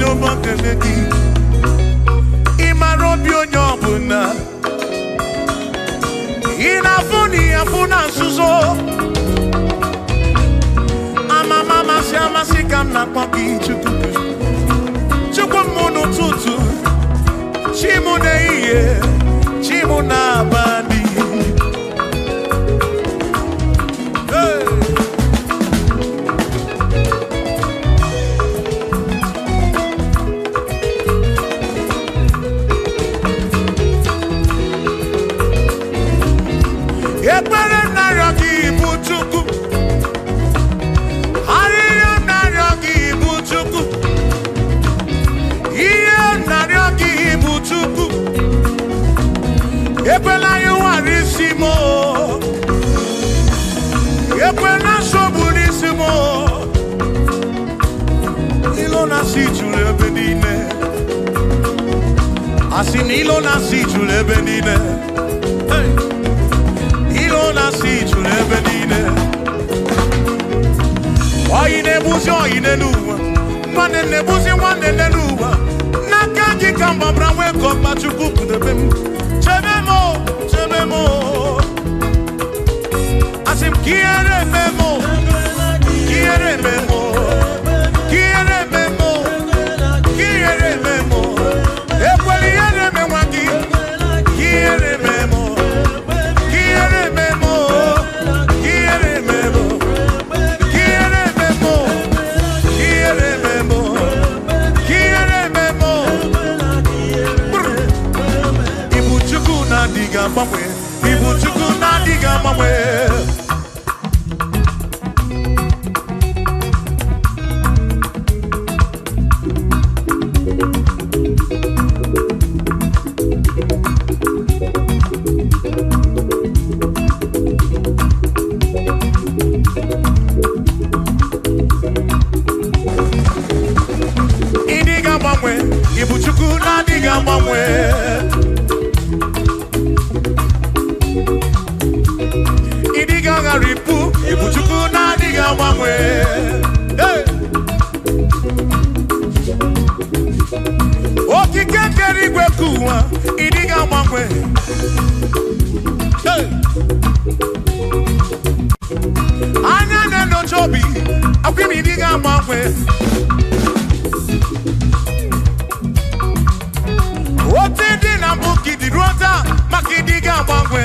no monkey. Imarobi onyobuna. Inafuni afuna suzo. Mama siama sikam na kwaki chuku. Chuku mono tutu. Chimu ne iye. Chimu na bandi. Ekpere naryogi buchuku. Ariyo naryogi buchuku. Iye naryogi buchuku. Ekpela yuwarisimo. Ekpela soburisimo. Ilona si chule benine. Asin ilona si chule benine. Hey. Ilona si chule benine. Oyine buzi oyine luwa. Mwane ne buzi mwane ne luwa. Nakaji kamba brawe kokba chukuku debem. Chebemo, chebemo. Asim kiere memo. Kiere memo. Kiere memo. Kiere memo. Ekweli yere memwagi. Kiere memo. Kiere memo. Kiere memo. Kiere memo. Kiere memo. Kiere memo. Ibu chuku na diga mamwe. Ibu chuku na diga mamwe. Idiga mamwe. Ibu chuku na diga mamwe. Idiga garipu. Ibu chuku na diga mamwe. Hey. Okike keri gwekuwa. Idiga mamwe. Hey. Anya neno chobi. Akwimi idiga mamwe. Otidi na buki di rota. Makidiga mamwe.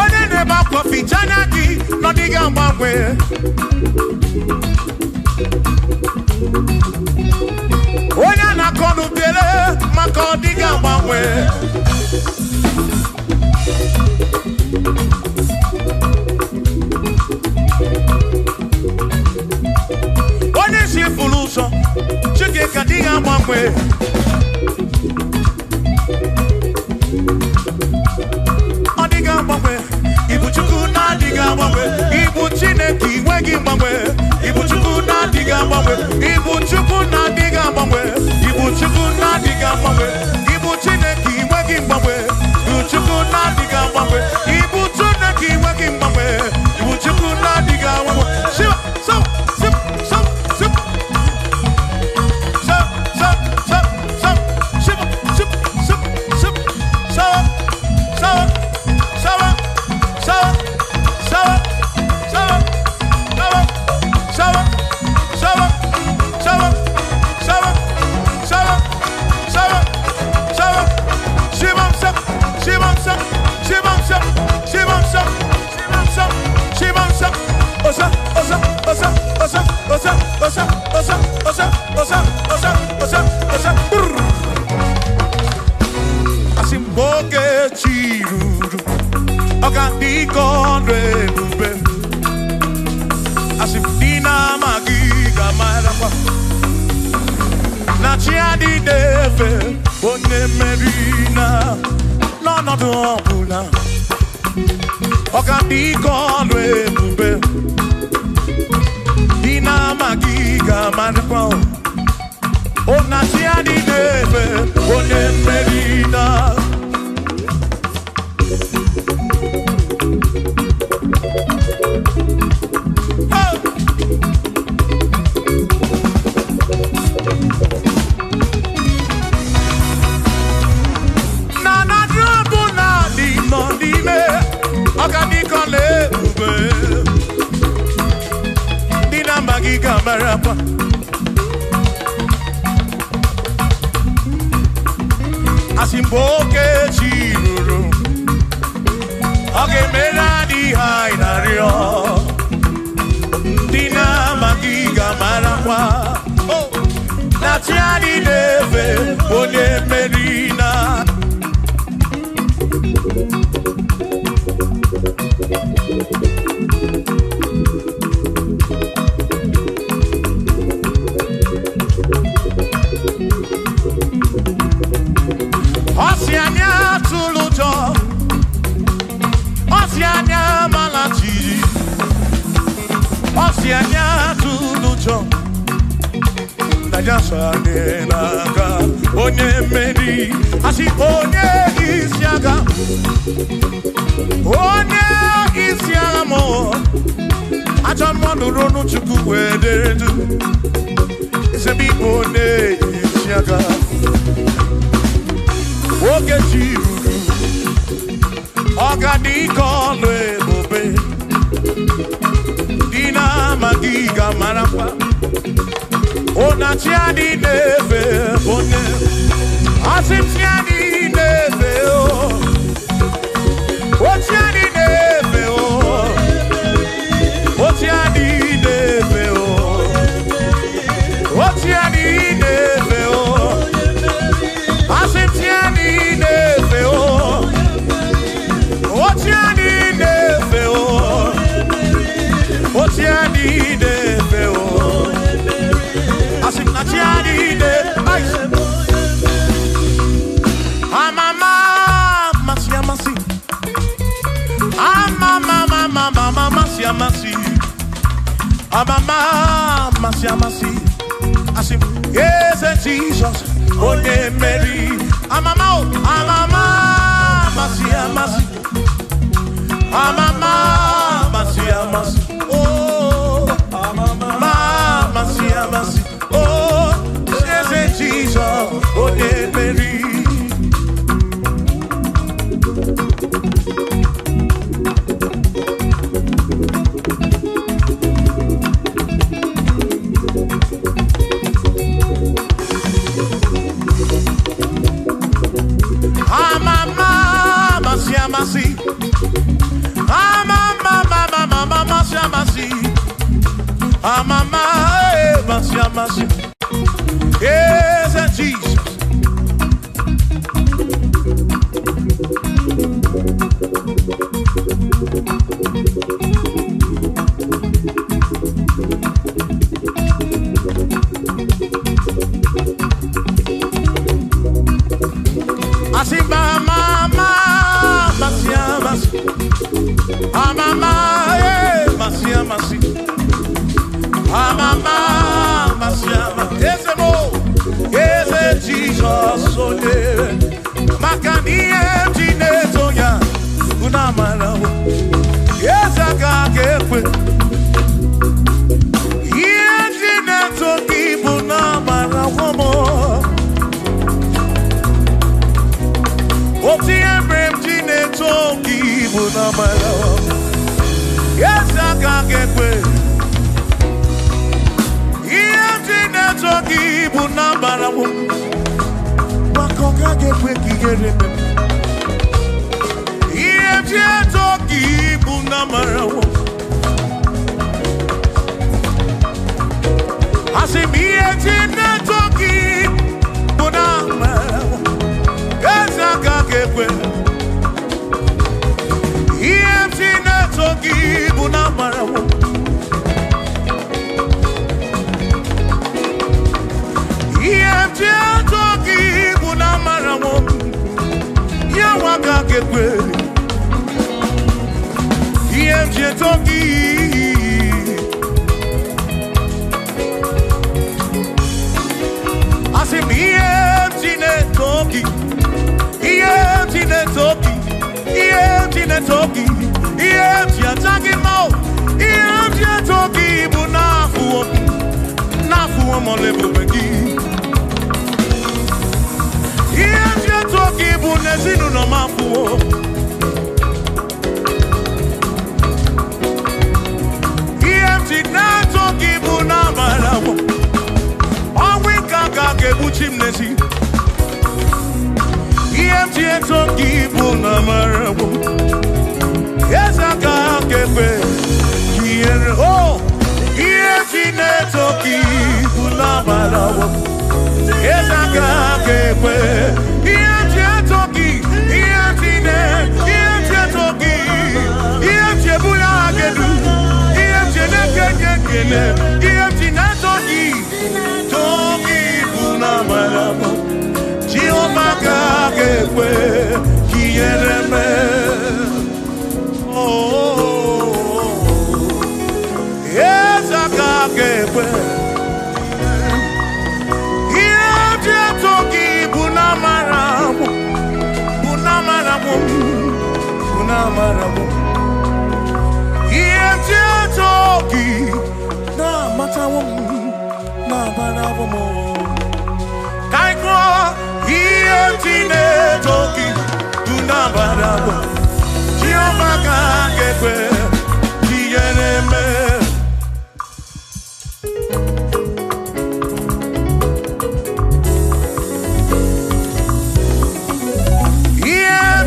One neba kofi chanaki. No diga mamwe. Onya na konu bele, makodiga mamwe. One si fuluso, chike kadiga mamwe. Odiga mamwe, ibu chuku na diga mamwe. Ibu chineki wegi mamwe. Ibu chuku na diga mamwe. Ibu chuku na diga mamwe. Ibu chuku na diga mamwe. Ibu chineki wegi mamwe. Ibu chuku na diga mamwe. Ibu chineki wegi mamwe. Ibu chuku na diga mamwe. Shiva, so, sip, so, sip. So, so, so, so, shiva, sip, sip, sip. So, so, so, so, so, so, so, so, so, Asimboke chiruru, okandi kondre bube. Asimdina magiga marapa. Na chiadi deve, bonne merina, no no dobula. Okandi kondre bube. Dina magiga marapa. Ona chiadi deve, bonne merina. marapa. Asimboke chiruru. Oge meladi hainario. Dina magiga marapa. Natiani neve ole merina. Oceania tulujo, Oceania malachi, Oceania tulujo. Naija naga, onye meri, asi onye isiaga mo. Aja mmadụ ronu chukwu wederedu, isebi onye isiaga. Oge chiruru, ọgadika ọlụ ebube, dina magiga marapa. Ona tiani neve bonne, asim tiani neve o, o tiani neve o, o tiani neve o, o tiani neve o, asim tiani neve o, o tiani neve o, o tiani neve o. Amama masiamasi, amama masiamasi, amama masiamasi. Asim yes Jesus, onye Mary. Amama masiamasi, amama masiamasi. Oh, amama masiamasi. Oh, yes, Jesus, oh, Mary. Amama, masiamasi. Amama, masiamasi. Amama, masiamasi. Yes, Jesus. Asimba mama, masiamasi. Amama, masiamasi. Amama, masiamasi. Yes, yes, Jesus, oh yeah. Makani emptiness, oh yeah. Unamara, yes, I got it. Emptiness, oh keep unamara, womo. What's the emptiness, oh keep unamara. Yes, I got it. Emptiness, oh keep unamara, womo. marabu. Yes, I can't get away. Here, oh, yes, in the toki, pula marabu. Yes, I can't get away. Yes, I toki, yes, in the, yes, I toki, yes, I pula gedu, yes, I nekene, yes, I toki, toki pula marabu. Jehovah God gave way, he had me. Oh, yes, I got gave way. He had to give Bunamarabu, Bunamarabu, Bunamarabu. He had to give Namatawu, Namarabu. Kaiko. Tine toki tunabarabu Jehovah kangekwe kiyeneme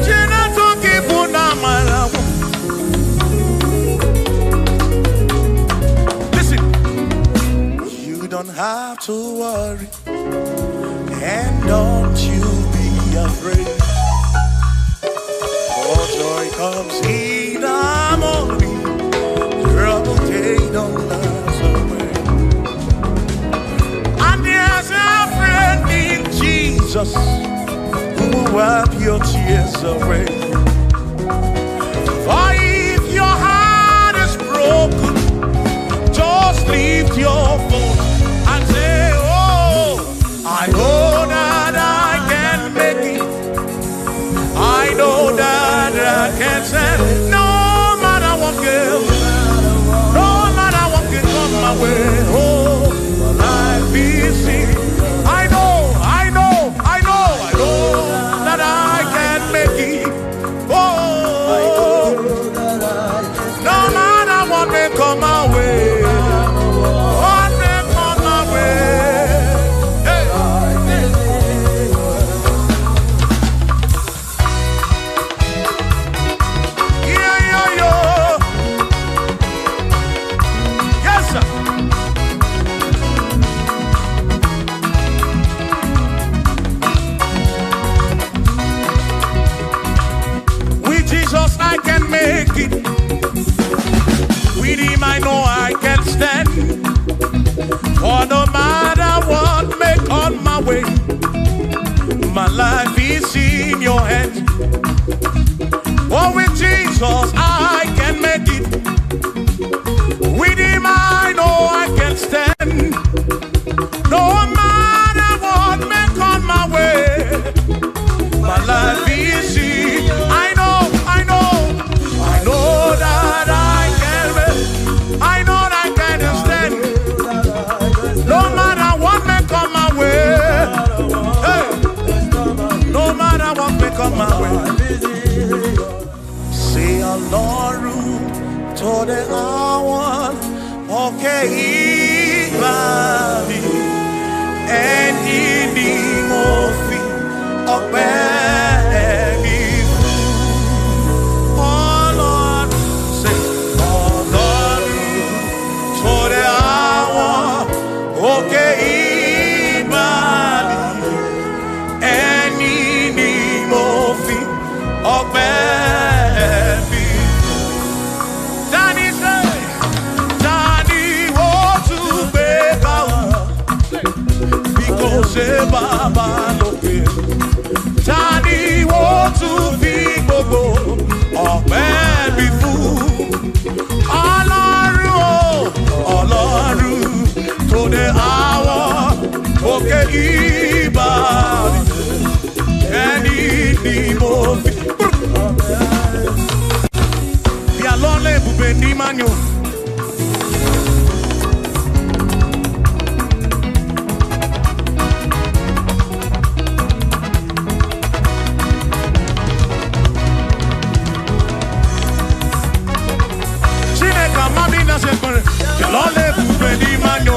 Tine toki tunabarabu. Listen, you don't have to worry. And don't you be afraid, for joy comes in the morning, trouble they don't last away. And there's a friend in Jesus who will wipe your tears away. For if your heart is broken, just lift your voice and say, oh, I know. Can't say no matter what comes, no matter what can come my way. Oh, life is seen. I know that I can make it. Oh, no matter what may come my way, what may come my way. With him I know I can stand. For no matter what may come my way, my life is in your hands. For with Jesus I can make it. With him I know I can stand. No matter what may come my way, my life is in. I know that I can stand. No matter what may come my way. Hey. No matter what may come my way. Say Ọlọ́run tó dé àwọn òkè ìgbà mi. Ẹni ni mo fi ọpẹ́ mi fún. Okay, Imani, any mofi, or baby. Danny say, Danny, what to be out because Baba loke. Danny, what to be bobo, or baby fool. Olaru, to the hour, okay, Ibadi, any mofi. We are lonely, Bubendi Manu. Chineka Mamina Separe, we are lonely, Bubendi Manu.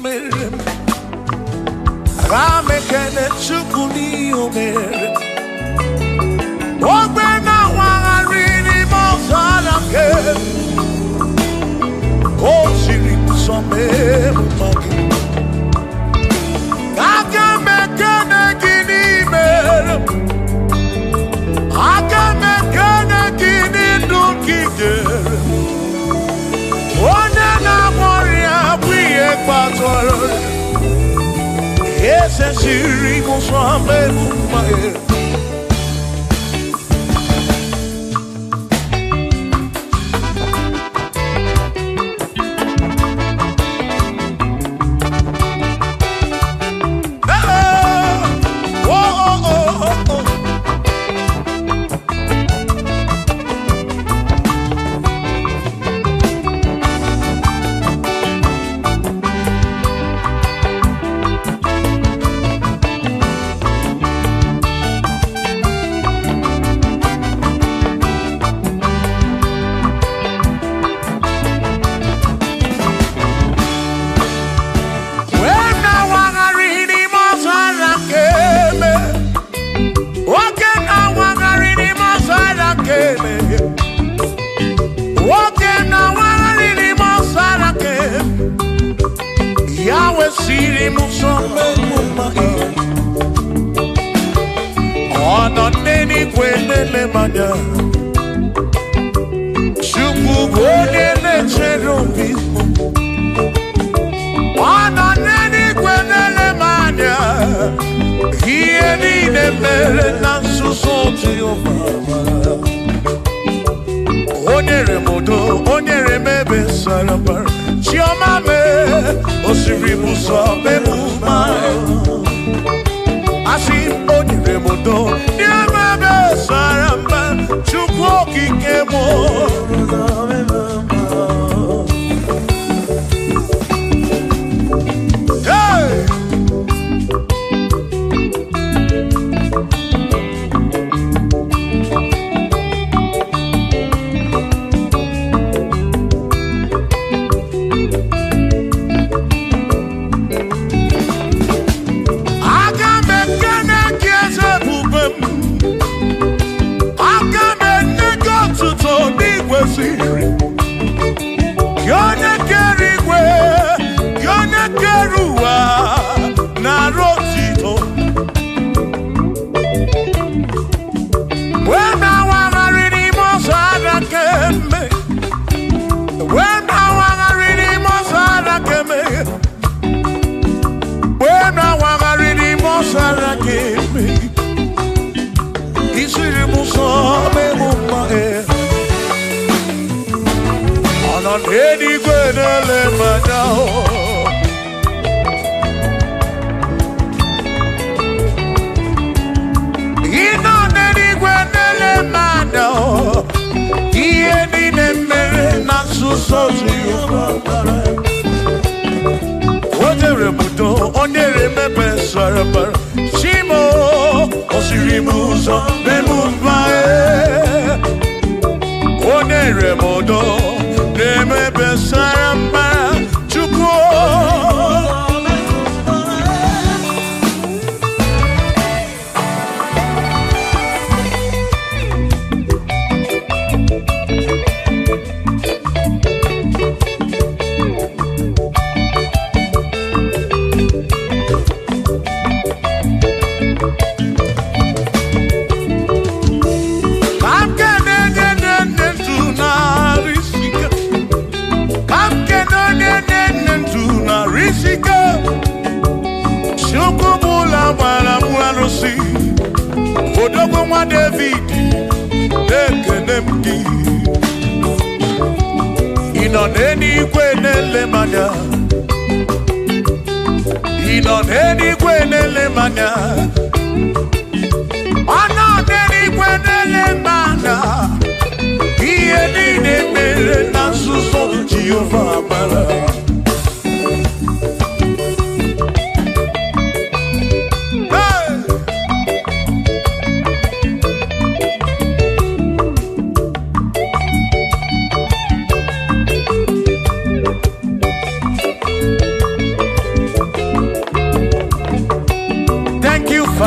mere aga m ekele Chukwu n'ihe o mere ogbe na-awagharị n'ime ọzara nke o siri nsọ mee mma gị aga m ekele gị n'ime aga m ekele gị n'ndụ gị dere onye na-agwọrịa bụ ihe kpatara ese siri nsọ mee mma gị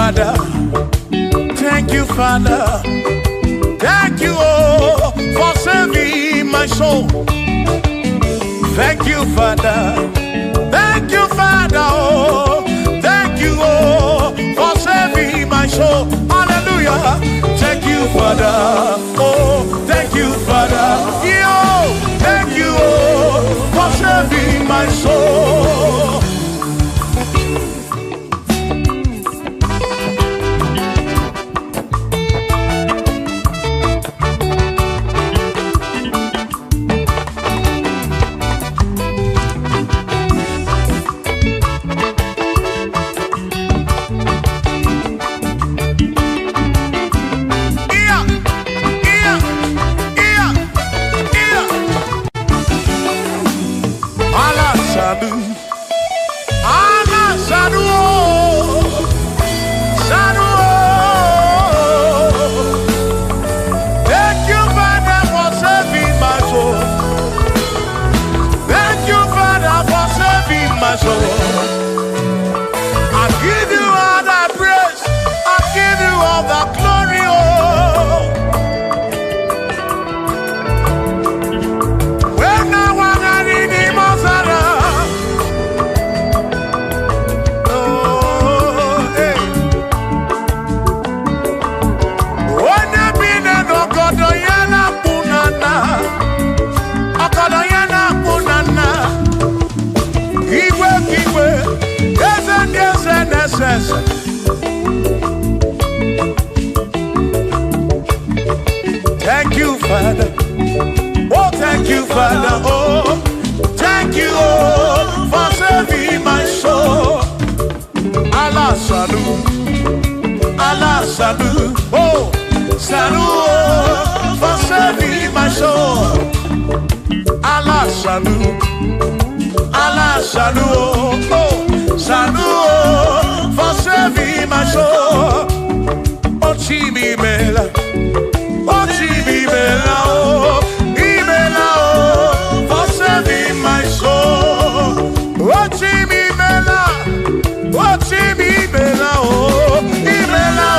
Father. Thank you, Father. Thank you, oh, for saving my soul. Thank you, Father. Thank you, Father. Oh, thank you, oh, for saving my soul. Hallelujah. Thank you, Father. Oh, thank you, Father. Yo, thank you, oh, for saving my soul. Thank you, Father. Oh, thank you, Father. Oh, thank you, oh, for saving my soul. Allah salut, Allah salut. Oh, salut, oh, for saving my soul. Allah salut, Allah salut. Oh, salut, oh, for saving my soul. Oh, Chimi Mela. Oh, Chibibela, oh, Ibela, oh, for saving my soul. Oh, Chibibela, oh, Ibela,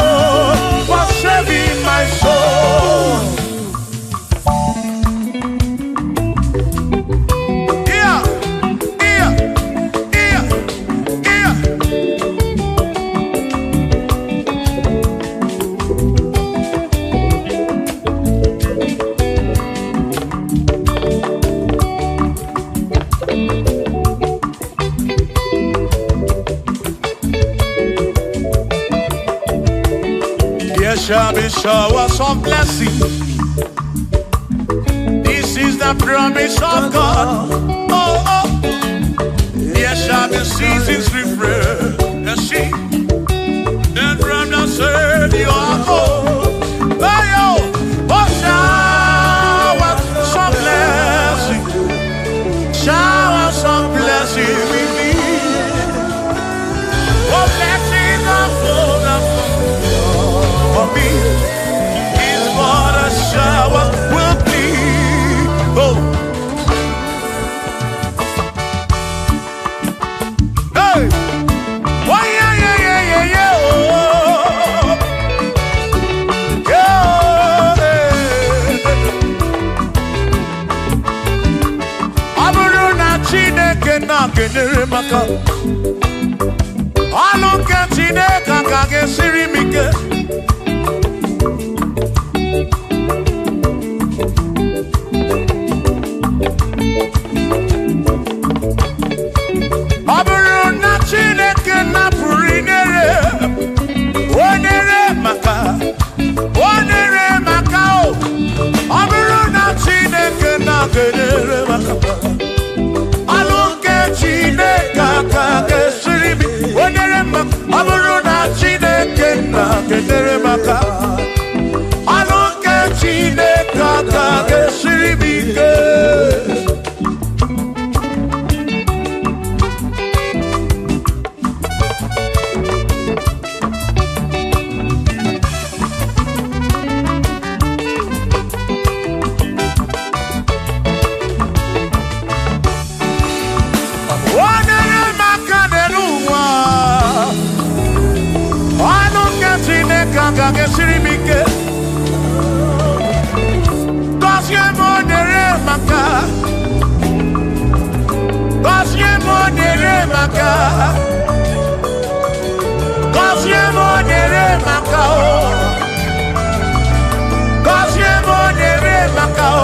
oh, for saving my soul. Yeah, yeah, yeah, yeah. There shall be showers of blessing. This is the promise of God. Oh, oh. There shall be seasons refreshing. Then from the sun you are home. Oh, showers of blessing. Showers of blessing with me. Oh, blessings of full for me is what a shower will be. Oh, hey, oh yeah, yeah, yeah, yeah, yeah. Oh, yeah. Aburuna Chineke na kenere maka. Aluka Chineke kage sirimike. I know maka. Gozie mo nyere maka o. Gozie mo nyere maka o.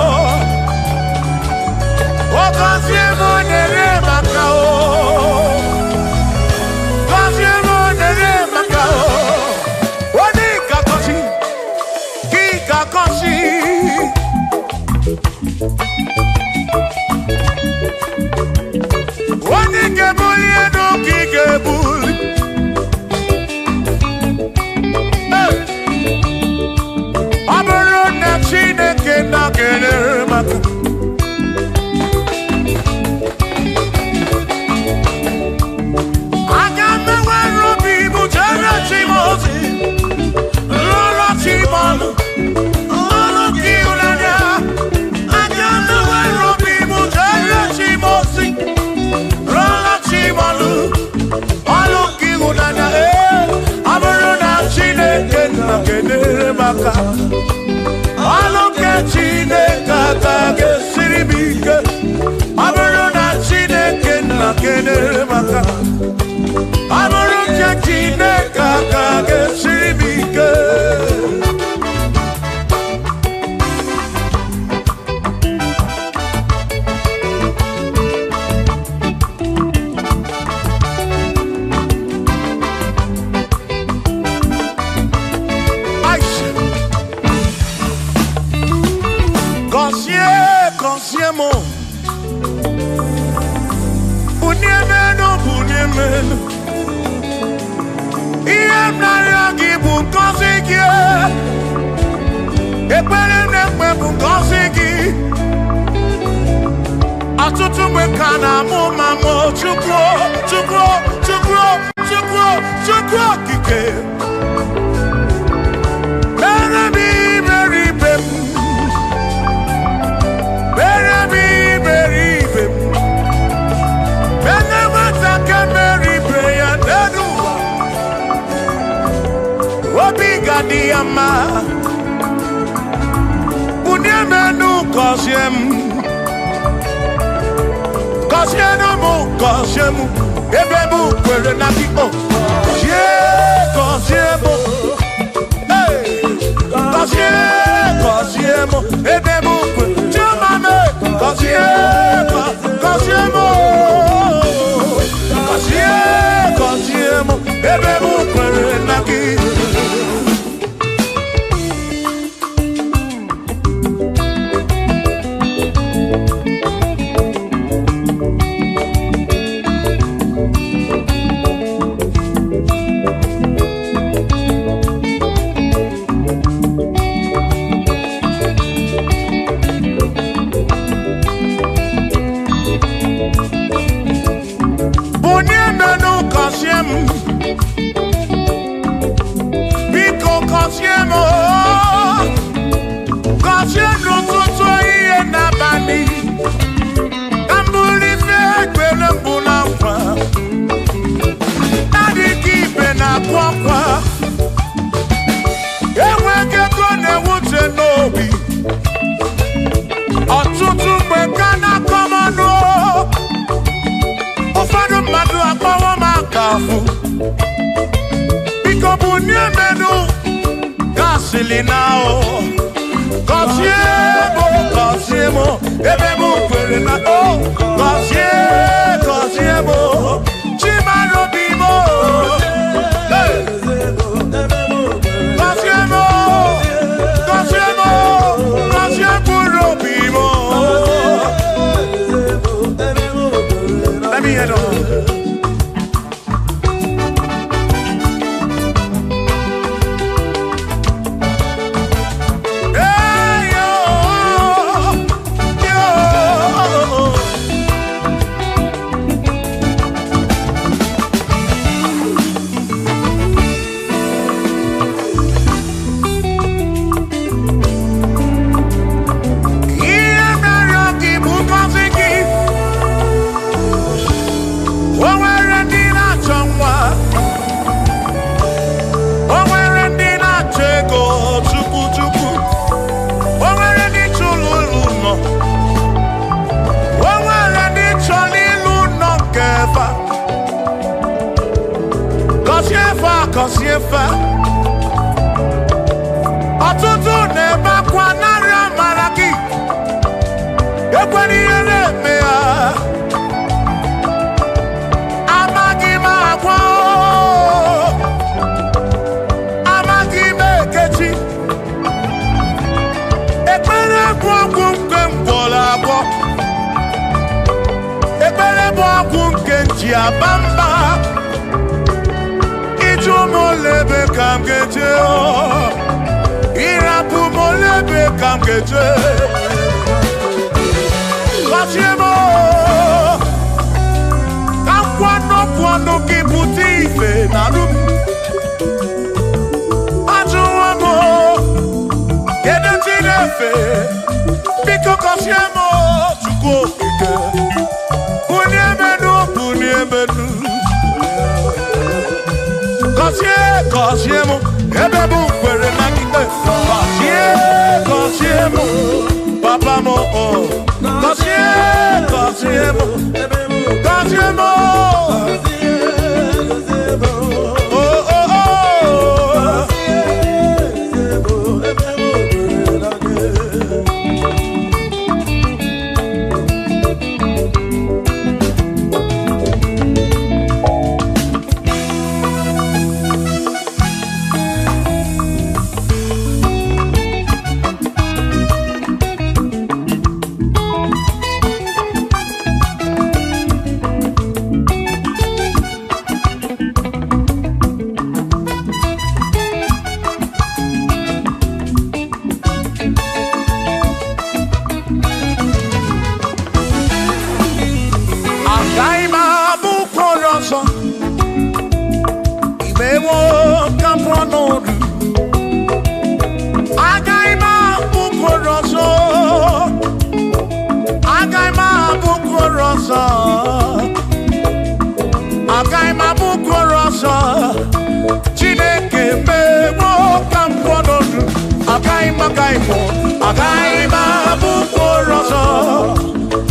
O gozie mo nyere maka o. Gozie mo nyere maka o. Odi kakosi, ki kakosi. Odi kebuli eno ki kebuli. Aburo na Chineke na kenere maka. Alo ke Chineke ga siribike. Aburo na Chineke na kenere maka. Aburo ke Chineke ga siribike. Consiemo Bunyemeno Bunyemeno Iemnariagi Bunkosiki Ekperenekpe Bunkosiki Atutu Mekana Mumamo Chukwo Chukwo Chukwo Chukwo Chukwo Kike Berebi Beribem Diama Bunyemenu Kosiemu Ebebu Kwere Naki O Kosiemu Kosiemu Ebebu Kwere Chumame Kosiemu Ebebu Kwere Naki. Kosiemo, Ebebu Kwere Naki O Kosiemo, Chimano Bimo Kosiemo Bimo. Let me head on. kosiefa ọtụtụ na-ebe akwa narị amara gị ekwere ihe na-eme ya amaghị m agwa amaghị m ekechi ekpere bụ ọgwụ nke mgbọrọ agwọ ekpere bụ ọgwụ nke nji aba mba ịjụ m olebe ka m ga-eje ịrapụ m olebe ka m ga-eje gọzie m ka nkwanọpụ ọnụ gị bute ife na rum ajụwa m kedu ndị na-efe biko gọzie m Chukwu okike bunye menu gọzie m ebe bụ kwere na ikpe gọzie m papa m gọzie m gọzie m Chineke mewo ka mkpọnọdụ agaghị m abụ mkpụrụ ọzọ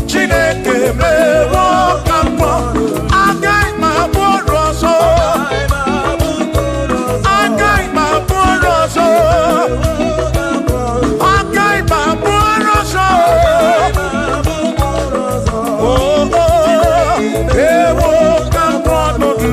Chineke mewo ka mkpọ agaghị m abụ ọrụ ọzọ agaghị m abụ ọrụ ọzọ agaghị m abụ ọrụ ọzọ ewo ka mkpọnọdụ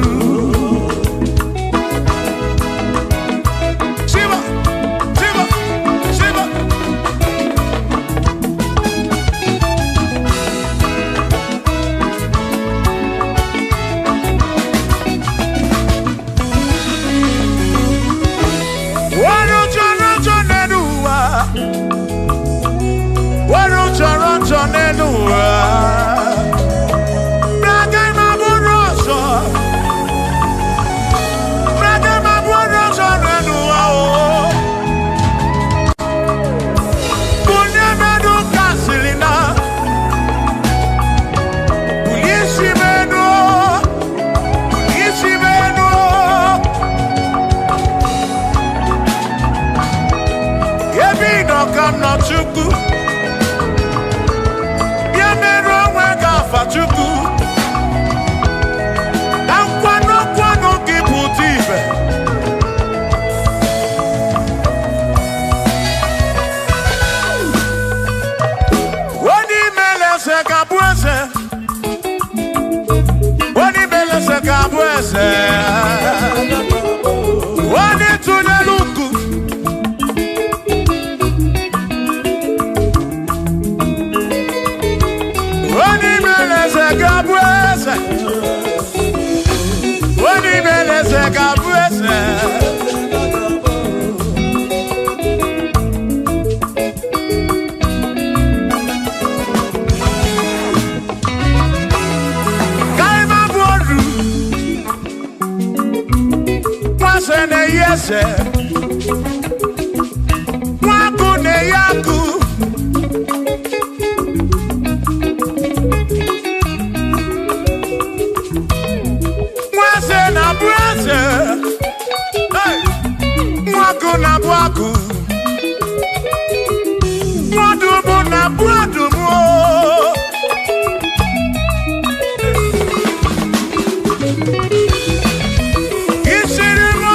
Isiri mo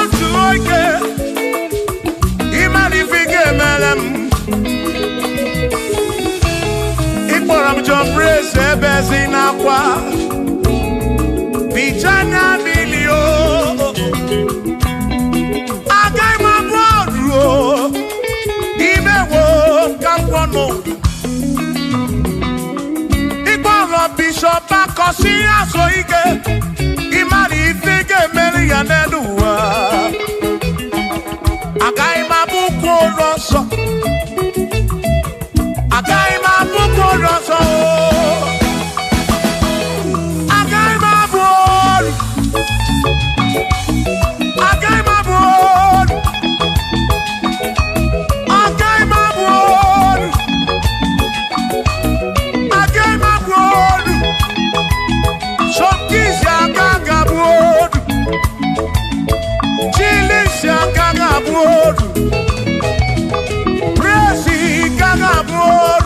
Ebezina kwa Bichanya bilio Agai mabodro Imewo kampono Igboro Bishop Akosi Asoike Imari Ifege Meri Yaneduwa Agai mabuko roso Agai mabuko roso Agai mabod Agai mabod Agai mabod Agai mabod Shopkis Yagaga bod Chilis Yagaga bod Gaga board,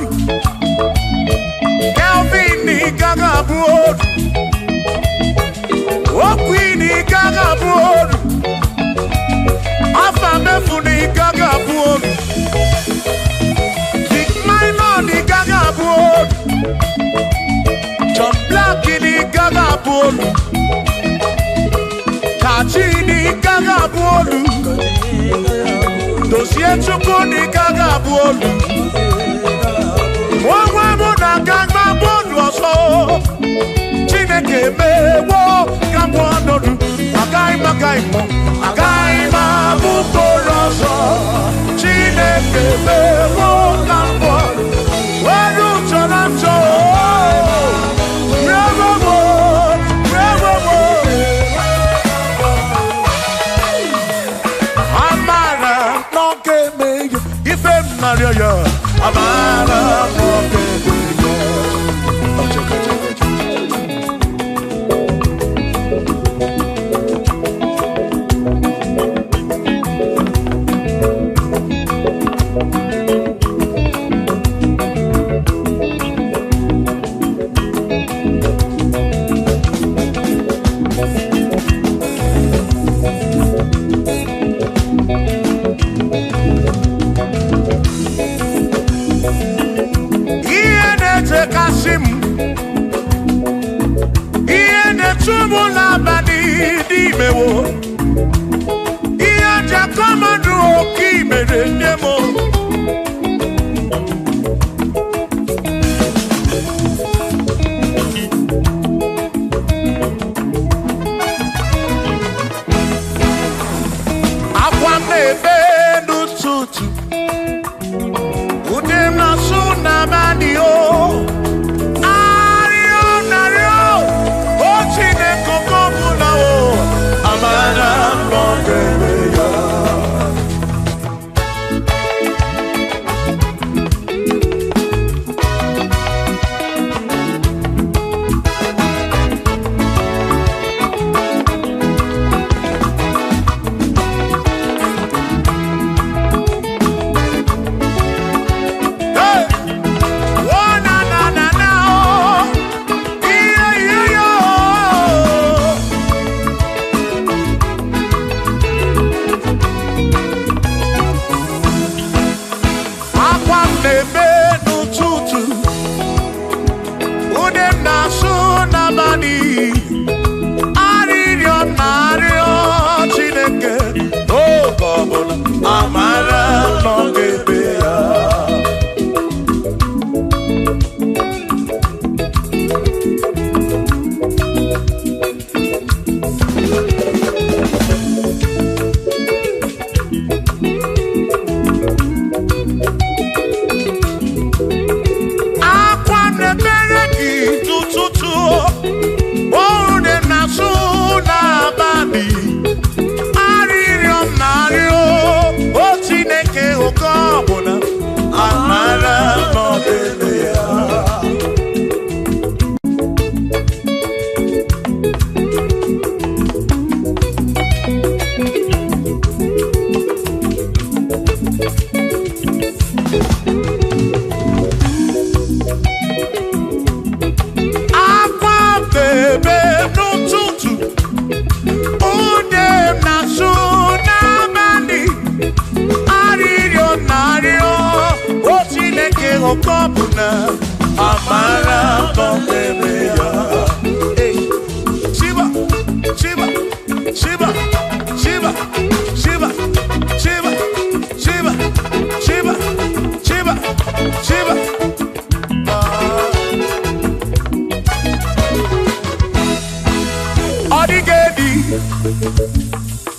Kelvin Gaga board, Queenie Gaga board, Afamefuni Gaga board, Big Melodies Gaga board, John Black Gaga board, Kachini Gaga board, Dossier Chukuni Gaga board. Wamona gangma bondoso Chineke mewo gambonodu Agai ma bukoroso Chineke mewo gambonodu Waru chorancho Rewomo Amara noke meyo Ifem Maria Amara noke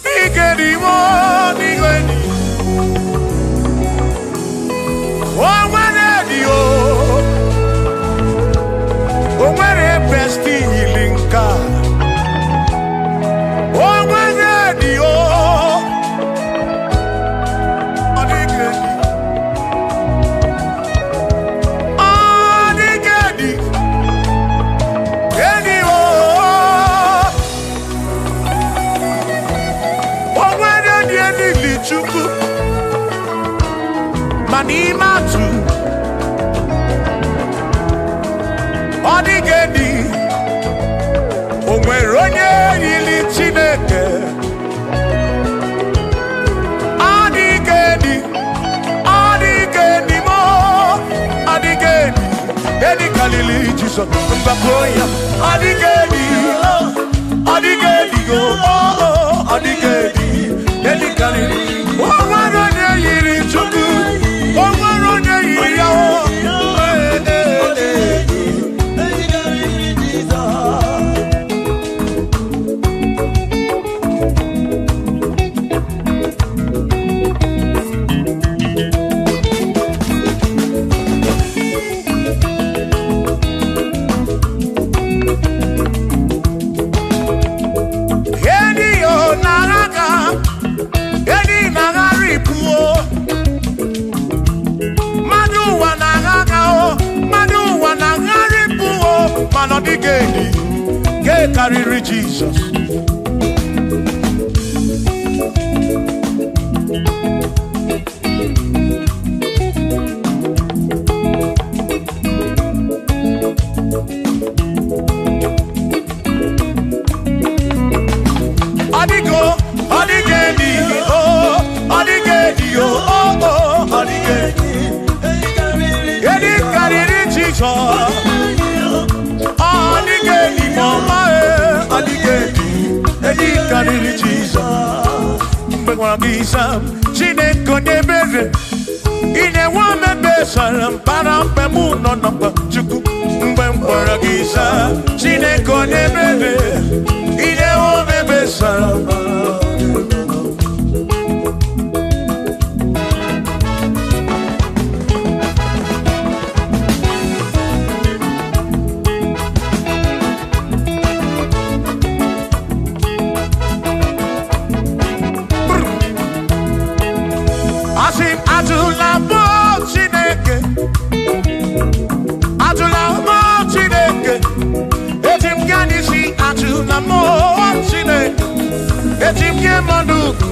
Nigedi mo, nigedi. Oh, nigedi oh. Oh, where besti linka. Oh, nigedi oh. Oh, nigedi. Oh, nigedi. Nigedi oh. Oh, where nigedi chuku. Manimatu Odigedi Onweronye yili Chineke Odigedi Odigedi mo Odigedi Edi kalili Jesus Mbakoya Odigedi Odigedi oh Odigedi Edi kalili Onweronye yili Chukwu Odigedi, get carry Jesus. Odigo, Odigedi, oh, Odigedi, oh, Odigedi, get carry Jesus. Odigedi mama Odigedi Edi kariri Jesus Mbengwa gisa Chineke nebere Ine wame besara Mpara mpemu nonapa Chuku Mbengwa gisa Chineke nebere Ine wame besara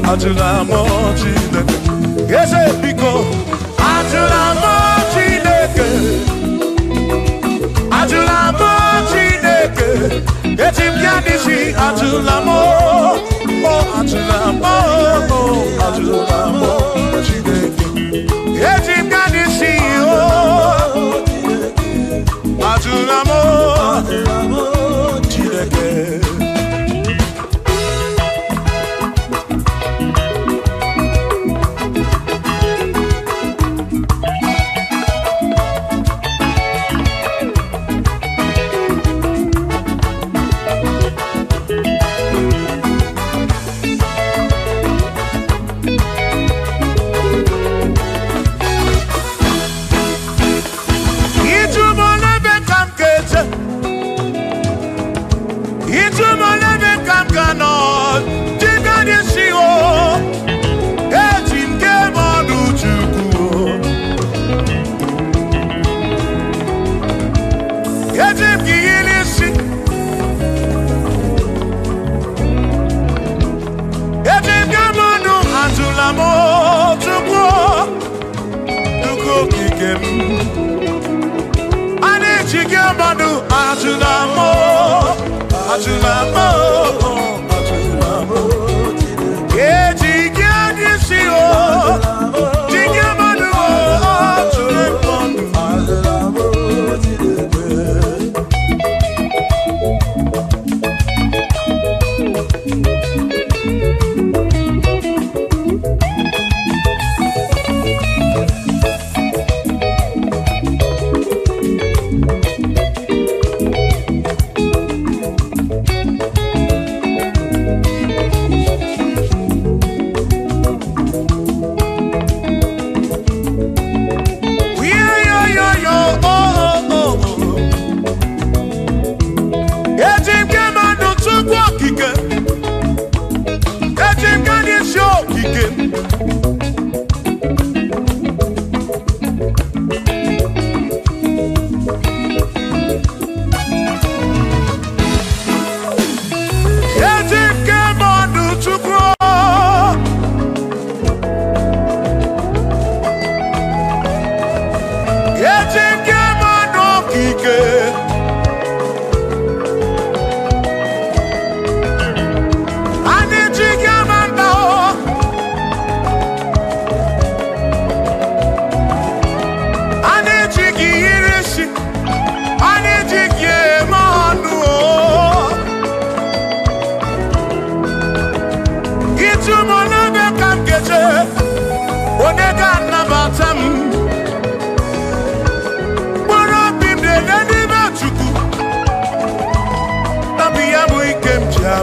Atula mo Chineke, yes biko. Atula mo Chineke, atula mo Chineke. Etim kanisi atula mo, oh atula mo, oh atula mo Chineke. Etim kanisi oh, atula mo Chineke.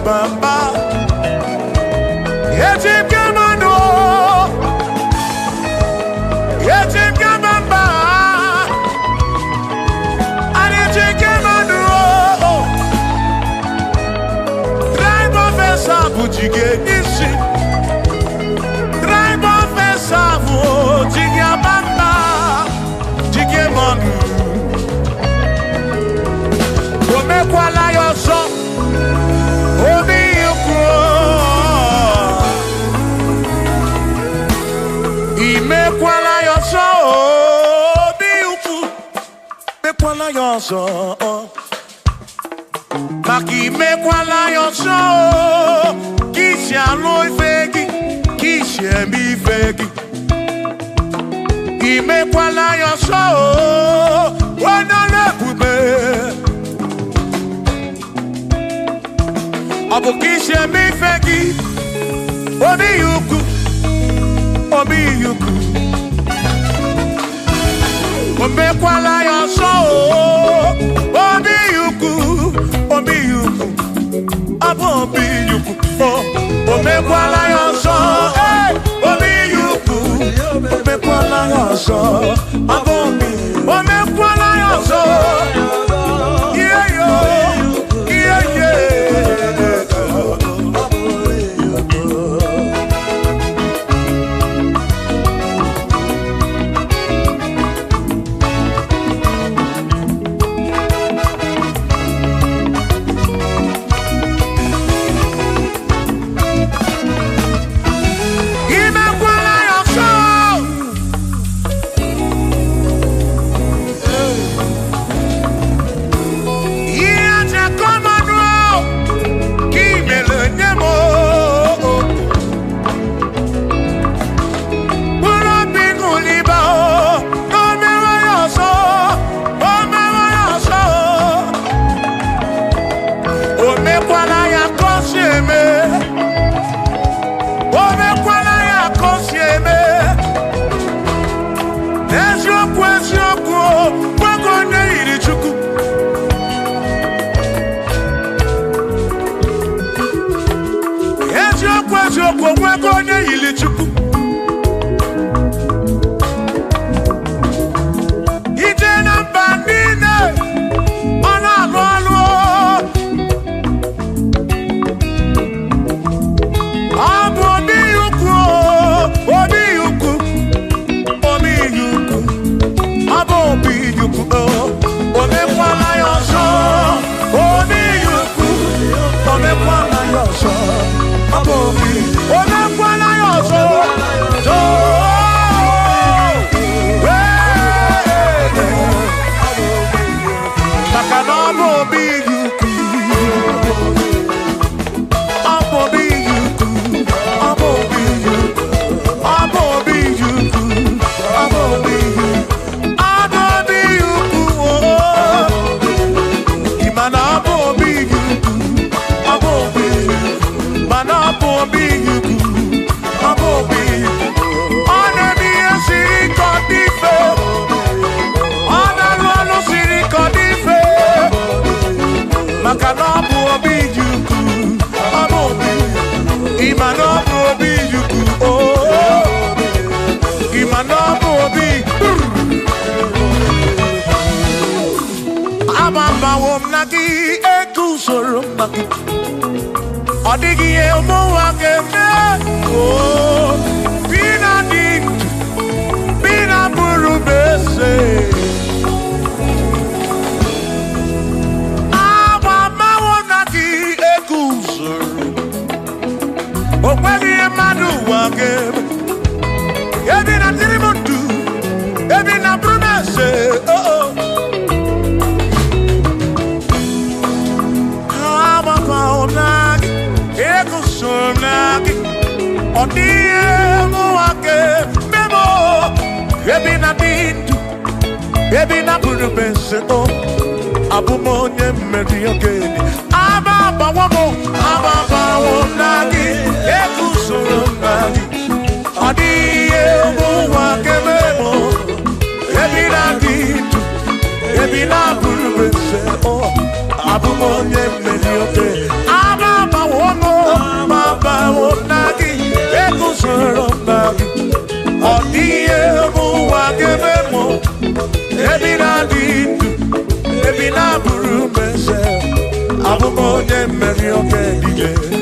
Bamba, Yajib Gamano, Yajib Gamamba, and Yajib Gamano. Drive off a sabu, Jiggy, drive off a sabu, Jiggy Bamba, Jiggy Manu. Omekwala your song. Imekwala yoso, biuku. Mekwala yoso, maki mekwala yoso. Kishi aloi fegi, kishi emi fegi. Imekwala yoso, wana lekube. Abu kishi emi fegi, obi yuku. Obi yuku, omekwala yoso. Obi yuku, obi yuku, abo obi yuku. Omekwala yoso, obi yuku, omekwala yoso. Abo obi, omekwala yoso. Yeah yo, yeah yeah.
Baby, na puru benseto, abu monye meri again. Aba ba wamo nagi, ekusoro.
okay, DJ.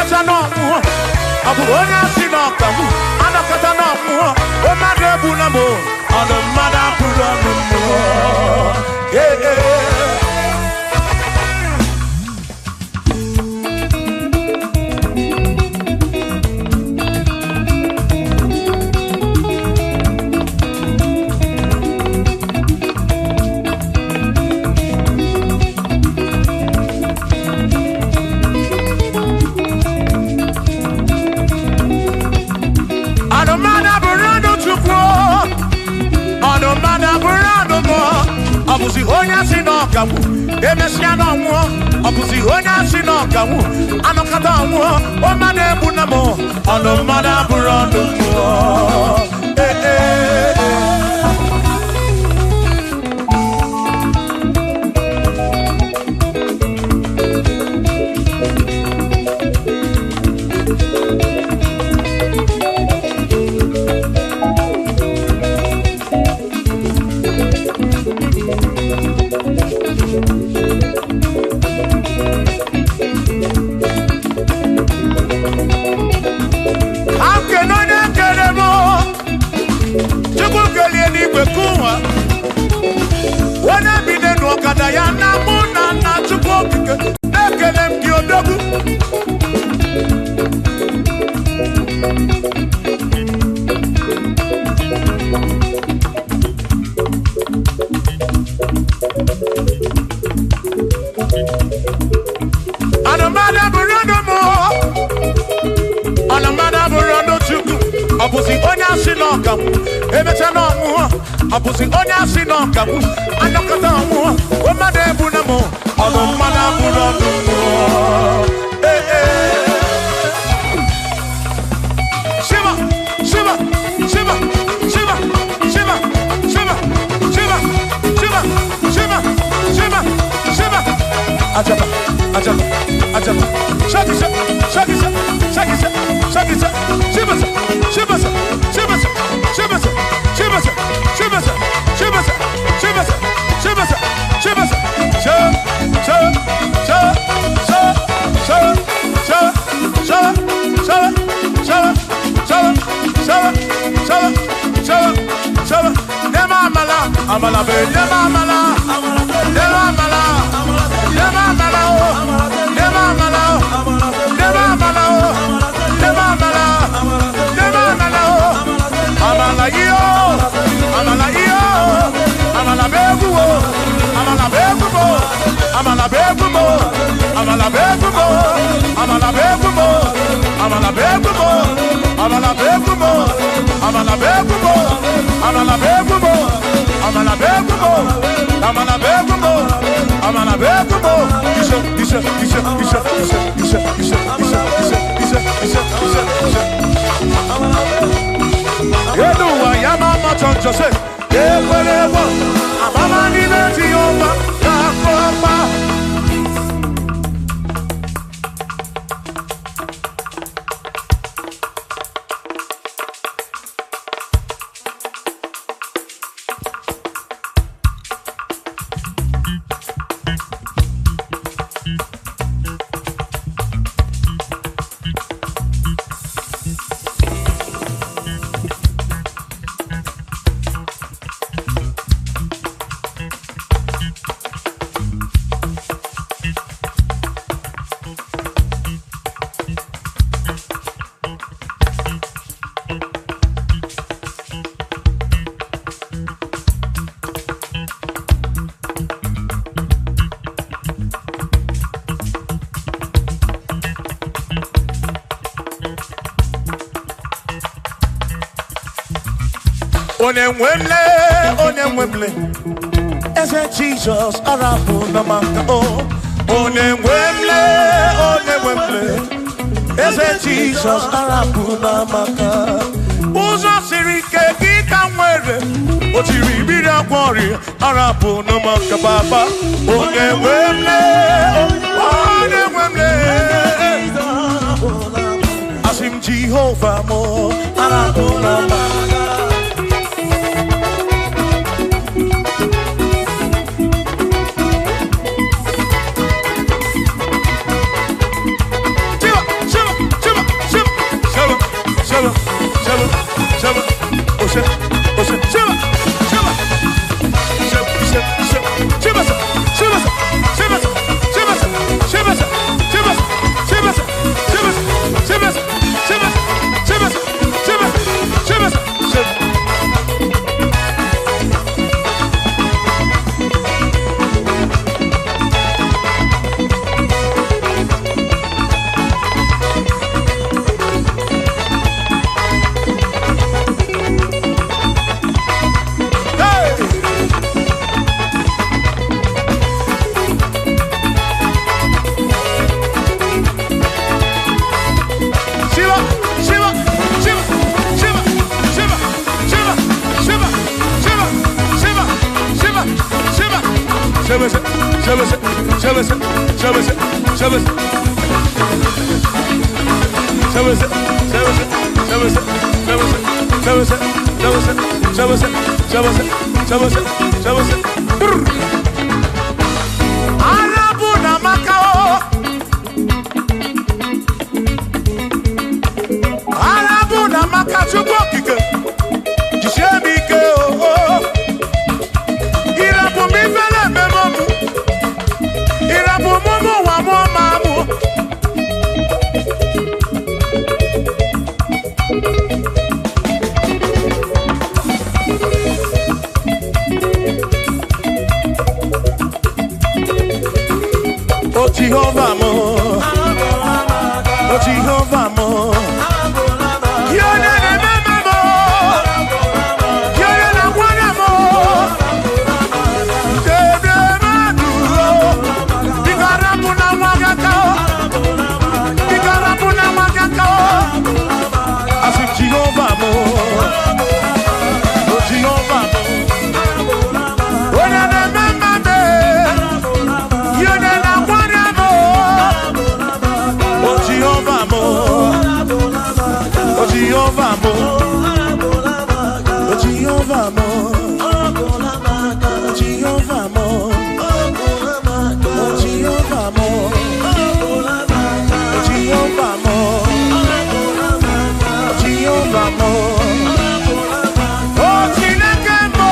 emesa no mu abu onya si no kamu anakata no mu o madebu na mo ono mada puro no mu Abusi onya si no kamu emesia no mu abusi onya si no kamu anokata mu o mane bu na mo ono mana burondo mu Abusi onya si no kamu anokata mu o made bu na mo ono mana bu no mo Shiva Shiva Shiva Shiva Shiva Shiva Shiva Shiva Shiva Shiva Shiva Ajaba Ajaba Ajaba Shakisa Shakisa Shakisa Shakisa Shiva Shiva Shiva Shiva Shiva Amala be nema amala nema amala nema amala nema amala nema amala nema amala nema amala amala yo amala yo amala bebu amala bebu amala bebu amala bebu amala bebu amala bebu amala bebu amala bebu amala bebu amala begumo, amala begumo, amala begumo. Isha. Yedu wa yama matonjo se. Ekwelewo, amama ni leti yoma, kakopa. Onemwemle, ese Jesus arabu namaka oh. Onemwemle, ese Jesus arabu namaka. Uzo sirike gika mwere, otiri bira kwori arabu namaka baba. Onemwemle, asim Jehovah mo arabu namaka. Shiva, Jehovah mo, oh Jehovah mo, you're the remember mo, you're the one mo, the maduro, the garapuna magakao, the garapuna magakao, I say Jehovah mo, oh Jehovah mo, oh the remember me, you're the Jehovah mo, oh Jehovah mo, oh Jehovah mo, oh Jehovah mo, oh Jehovah mo, oh Jehovah mo, oh Jehovah mo, oh Chineke mo.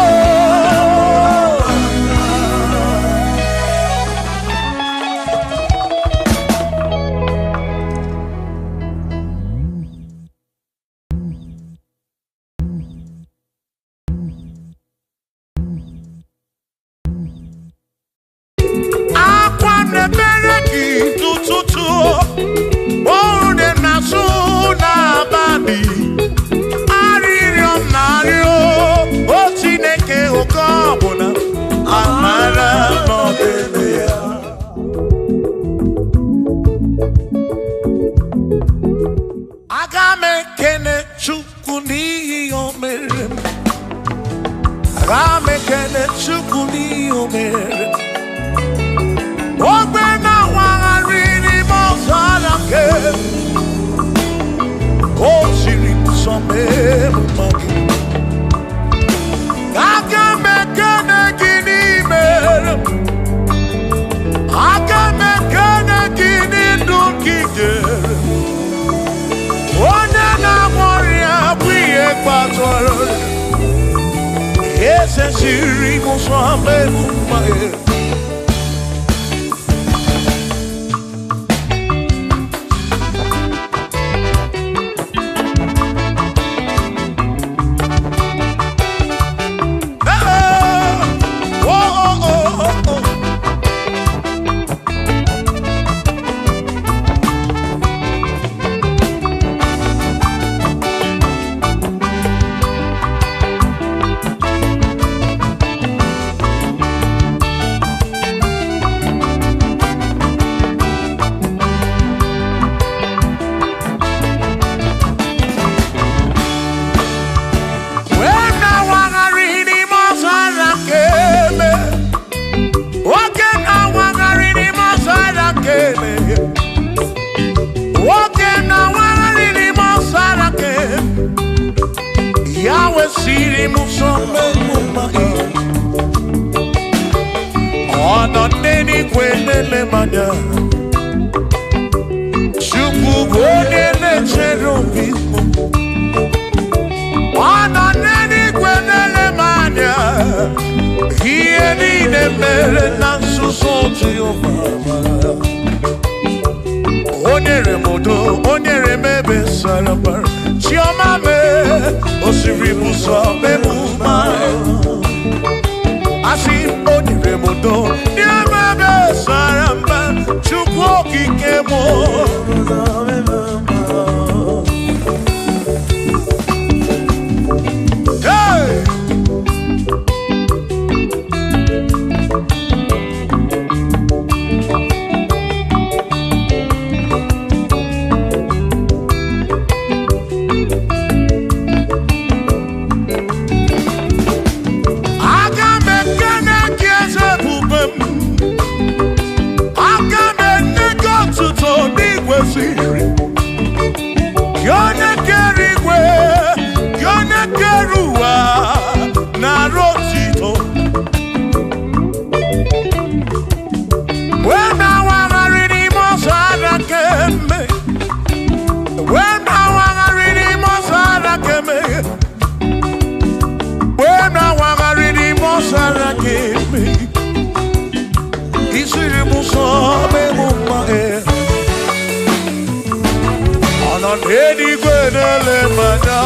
n'eluigwe na-ele mmanya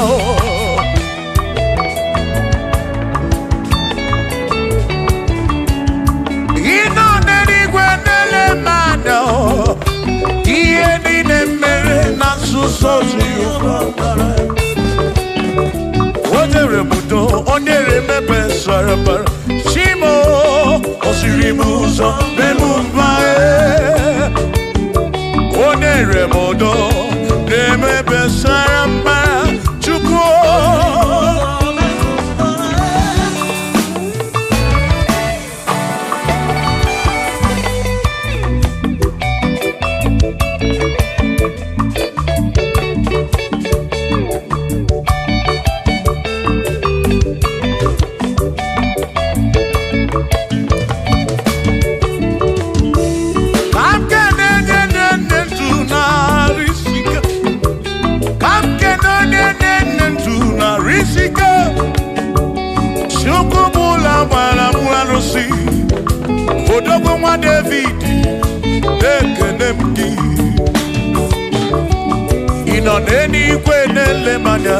ịnọ n'eluigwe na-ele mmanya ihe niile mere na nzuzo Jehova o nyere m udo o nyere m ebe sara mbara Chimo o siri m ụzọ mee m mma o nyere m udo na-emebe sara mbara Chukwu Odogwu nwa David ekene m gị ị nọ n'eluigwe na-ele mmanya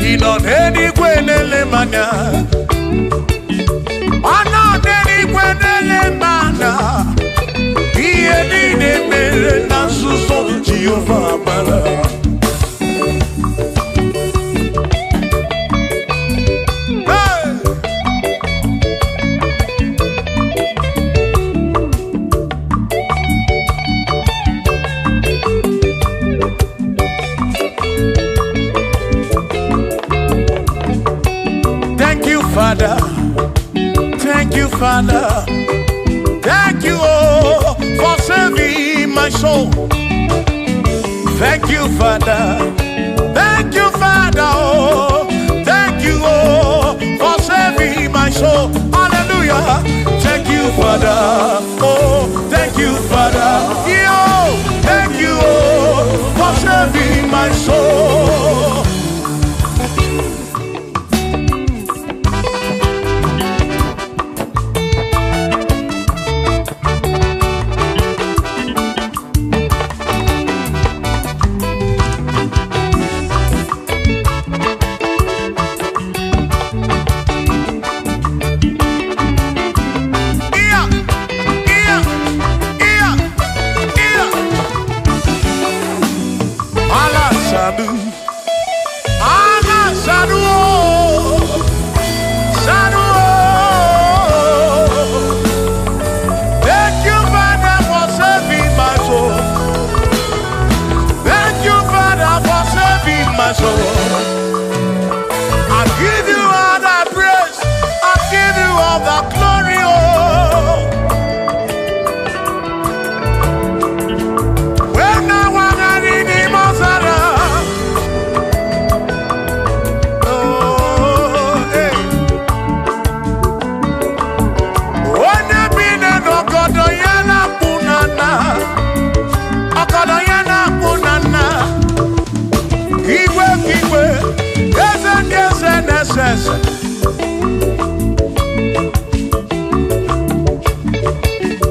ị nọ n'eluigwe na-ele mmanya ọ nọ n'eluigwe na-ele mmanya ihe niile mere na nzuzo Jehova mara Father, thank you, Father, thank you, oh, for saving my soul. Thank you, Father, oh, thank you, oh, for saving my soul. Hallelujah. Thank you, Father, oh, thank you, Father, yo, thank you, oh, for saving my soul.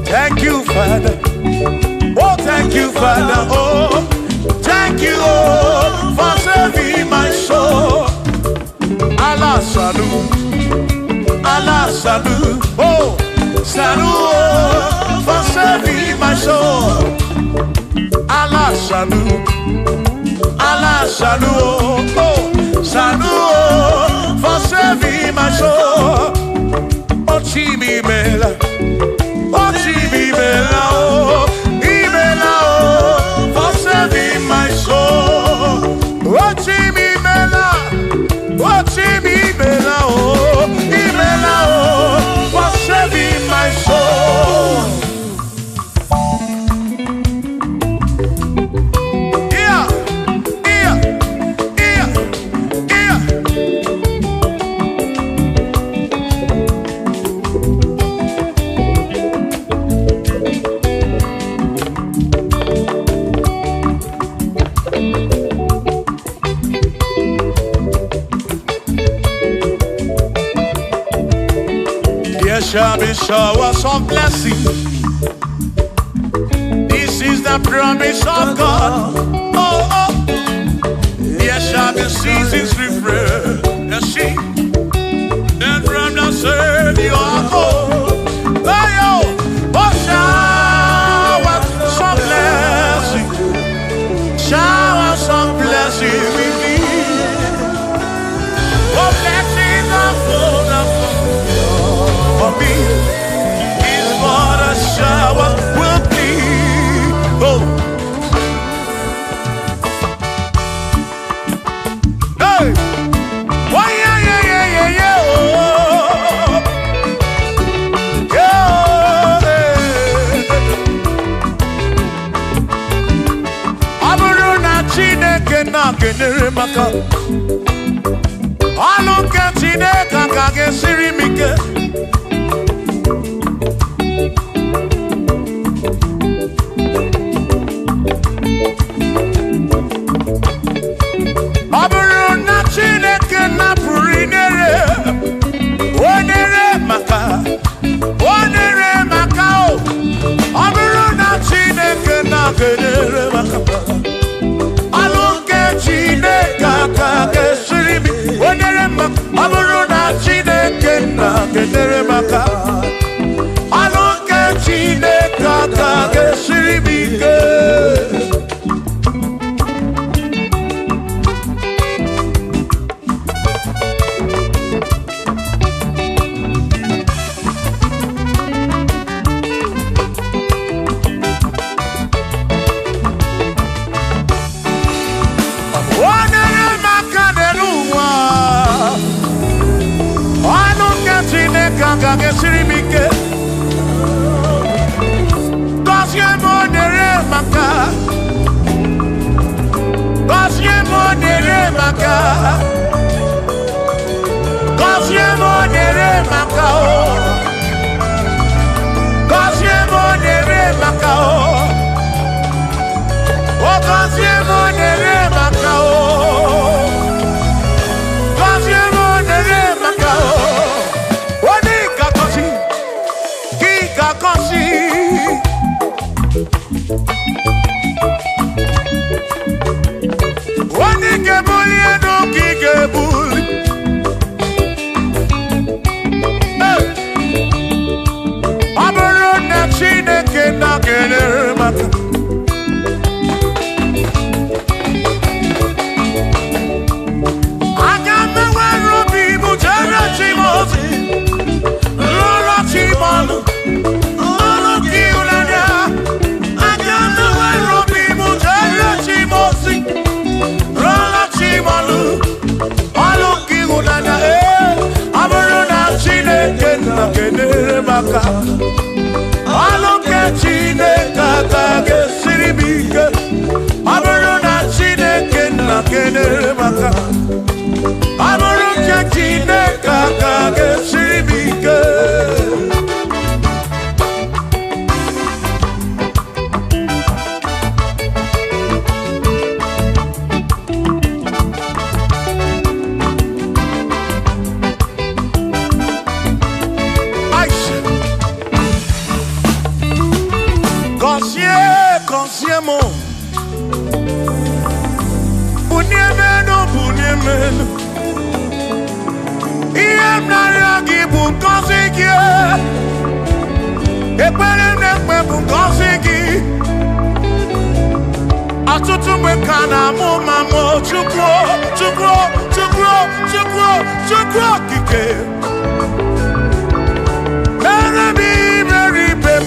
Thank you, Father. Oh, thank you, Father. Oh, thank you, oh, for saving my soul. Allah salut, oh, salut, oh, for saving my soul. Allah salut, oh, salut, oh, for saving my soul. Oh, Chimimela, oh, Chimimela, oh, Imela, oh, for saving my soul. Oh, Chimimela, oh, Chimimela, oh, Imela, oh, for saving my soul. There shall be showers of blessing. This is the the promise of God. Oh, oh. There shall be seasons refreshed. See, then from the sun you are home. Oh, shower some blessing. Shower some blessing with me. Oh, blessings are full for me. Is what a shower will be. Oh. Hey! Oh, yeah, yeah, yeah, yeah, yeah. Oh. Yeah. Aburuna Chineke na kenere maka. Alunke Chineke kage sirimike. Aburuna Chineke na purinere. Onere maka. Onere maka o. Aburuna Chineke na kenere maka. Alunke Chineke kage sirimike. Onere maka. Aburuna Chineke na kenere maka. Alunke Chineke kage sirimike. Kage sirimike. Kosye monere maka. Kosye monere maka. Kosye monere maka o. Kosye monere maka o. O kosye monere maka o. Kosye monere maka o. Alunke Chineke kage sirimike. Aburuna Chineke na kenere maka. Alunke Chineke kage sirimike. Consiemo Bunyemeno Bunyemeno Iem Naragi Bunkosiki Ekpelemekme Bunkosiki Atutu Mekana Mumamo Chukwo Chukwo Chukwo Chukwo Chukwo Kike Berebi Beribem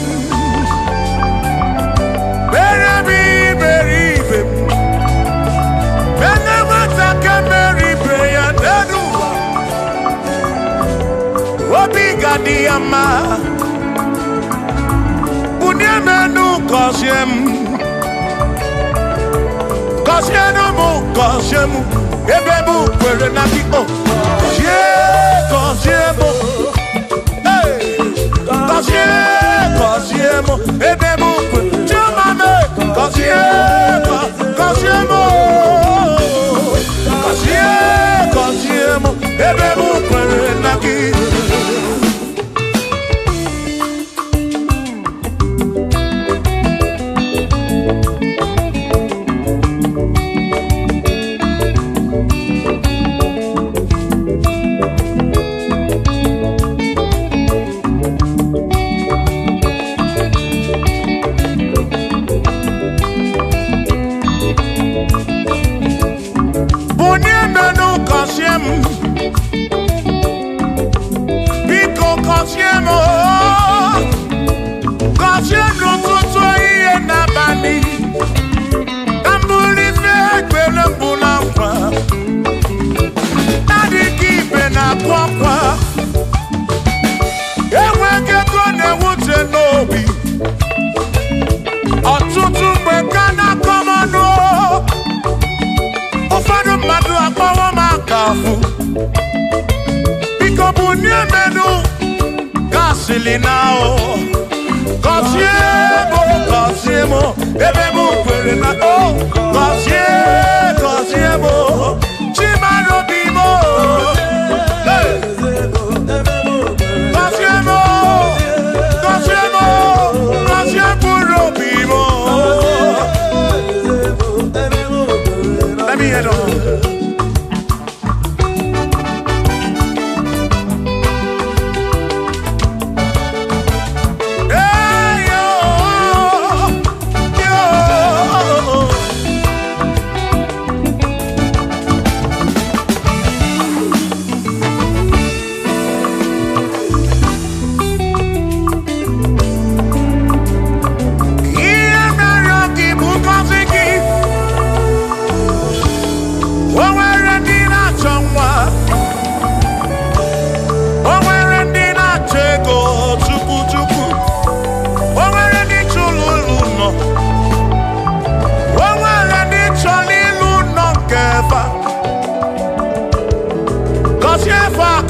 Diama Bunyemenu Kosiemu Kosiemu Ebebu Kwere Naki O Kosiemu Hey Kosiemu Ebebu Kwere Chumame Kosiemu Kosiemu Ebebu Kwere Naki now. Cosiemo, ebemo querena oh, cosiemo, chimano bimo, cosiemo bimo. Let me head on.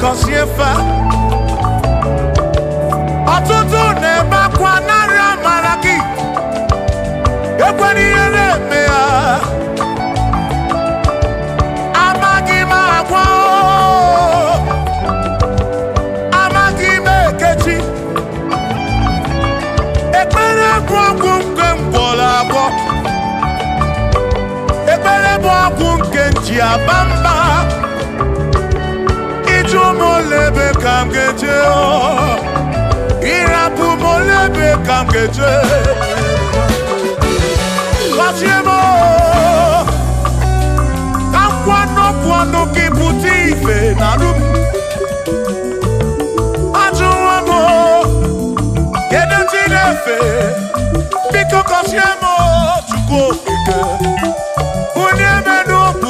Kosiefa Otutu neba kwa nara maraki Ekwani yere mea Amagi magwa Amagi mekechi Ekpere kwa kumke mbola bo Ekpere kwa kumke njiabamba Molebe kam geje oh, irapu molebe kam geje. Kosiemo, kam kwano kiputi ife narum. Ajuamo, kedo tinefe, biko kosiemo chuko ike.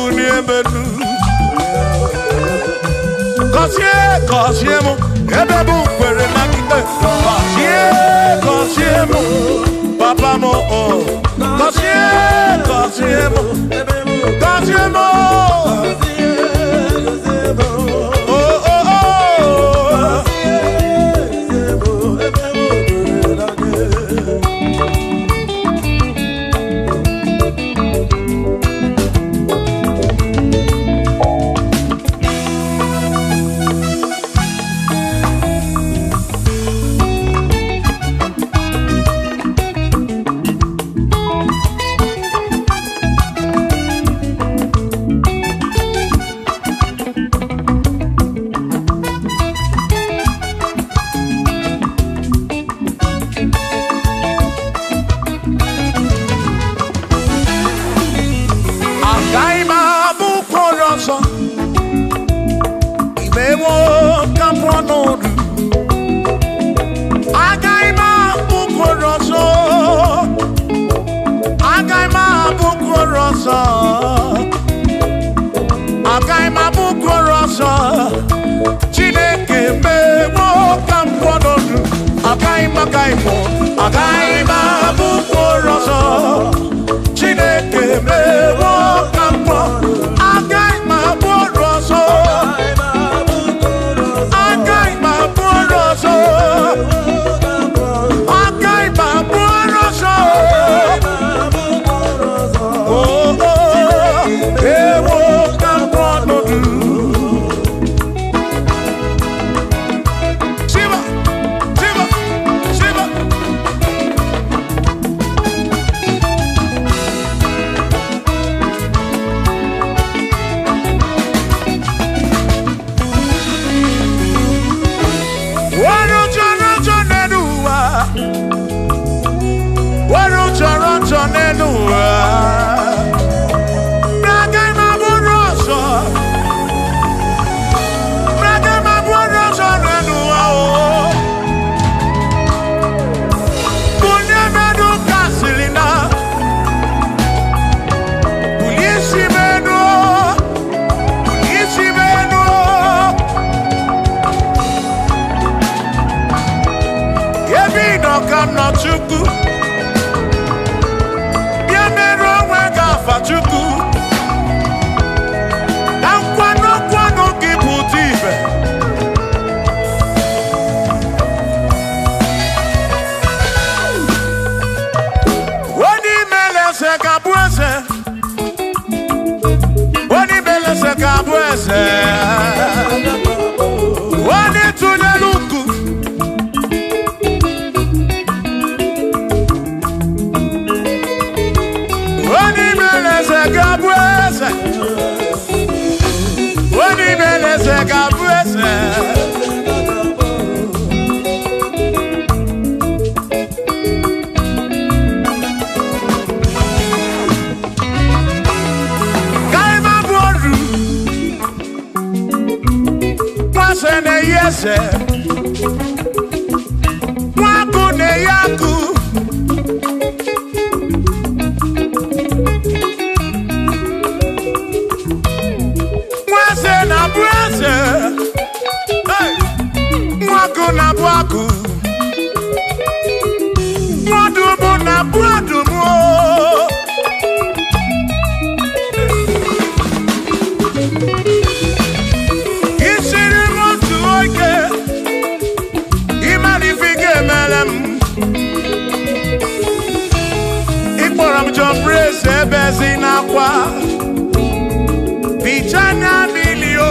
Uniemenu. Cosiemo, ebebu kwere nakite. Cosiemo, papa mo oh. Cosiemo, oh oh oh. eze onye tụnyere ukwu onye mere eze ga-abụ eze onye mere eze ga-abụ eze ne yese mwaku ne yaku mwase na bwese mwaku na bwaku mwadumu na bwadumu Bezina kwa Vijana milio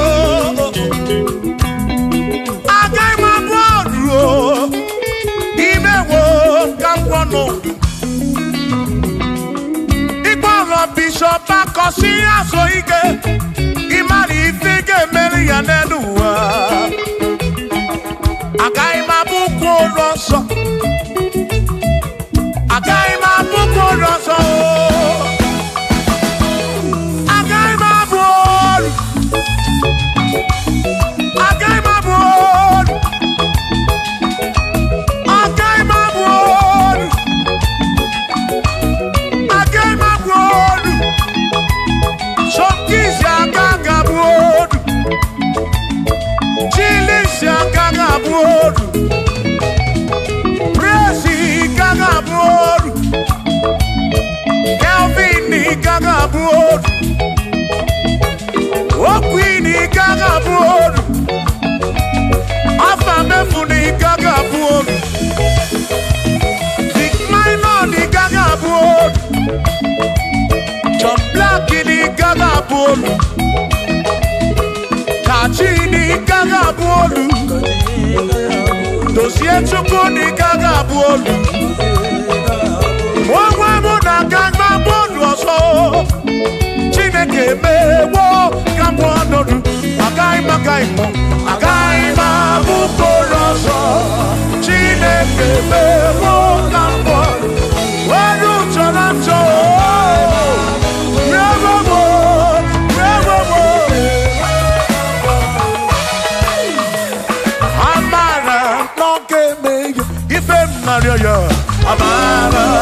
Agai maboru Imewo kampono Igboro bishop akosi asoike Imari ifige meri yanenuwa Agai mabuku roso Agai mabuku roso Kachini gaga bolu Dosie chukuni gaga bolu Mwa muna gaga bolu oso Chineke mewo gambo anodu Agai magai mo Agai mabuko roso Chineke mewo gambo Waru chorancho Amara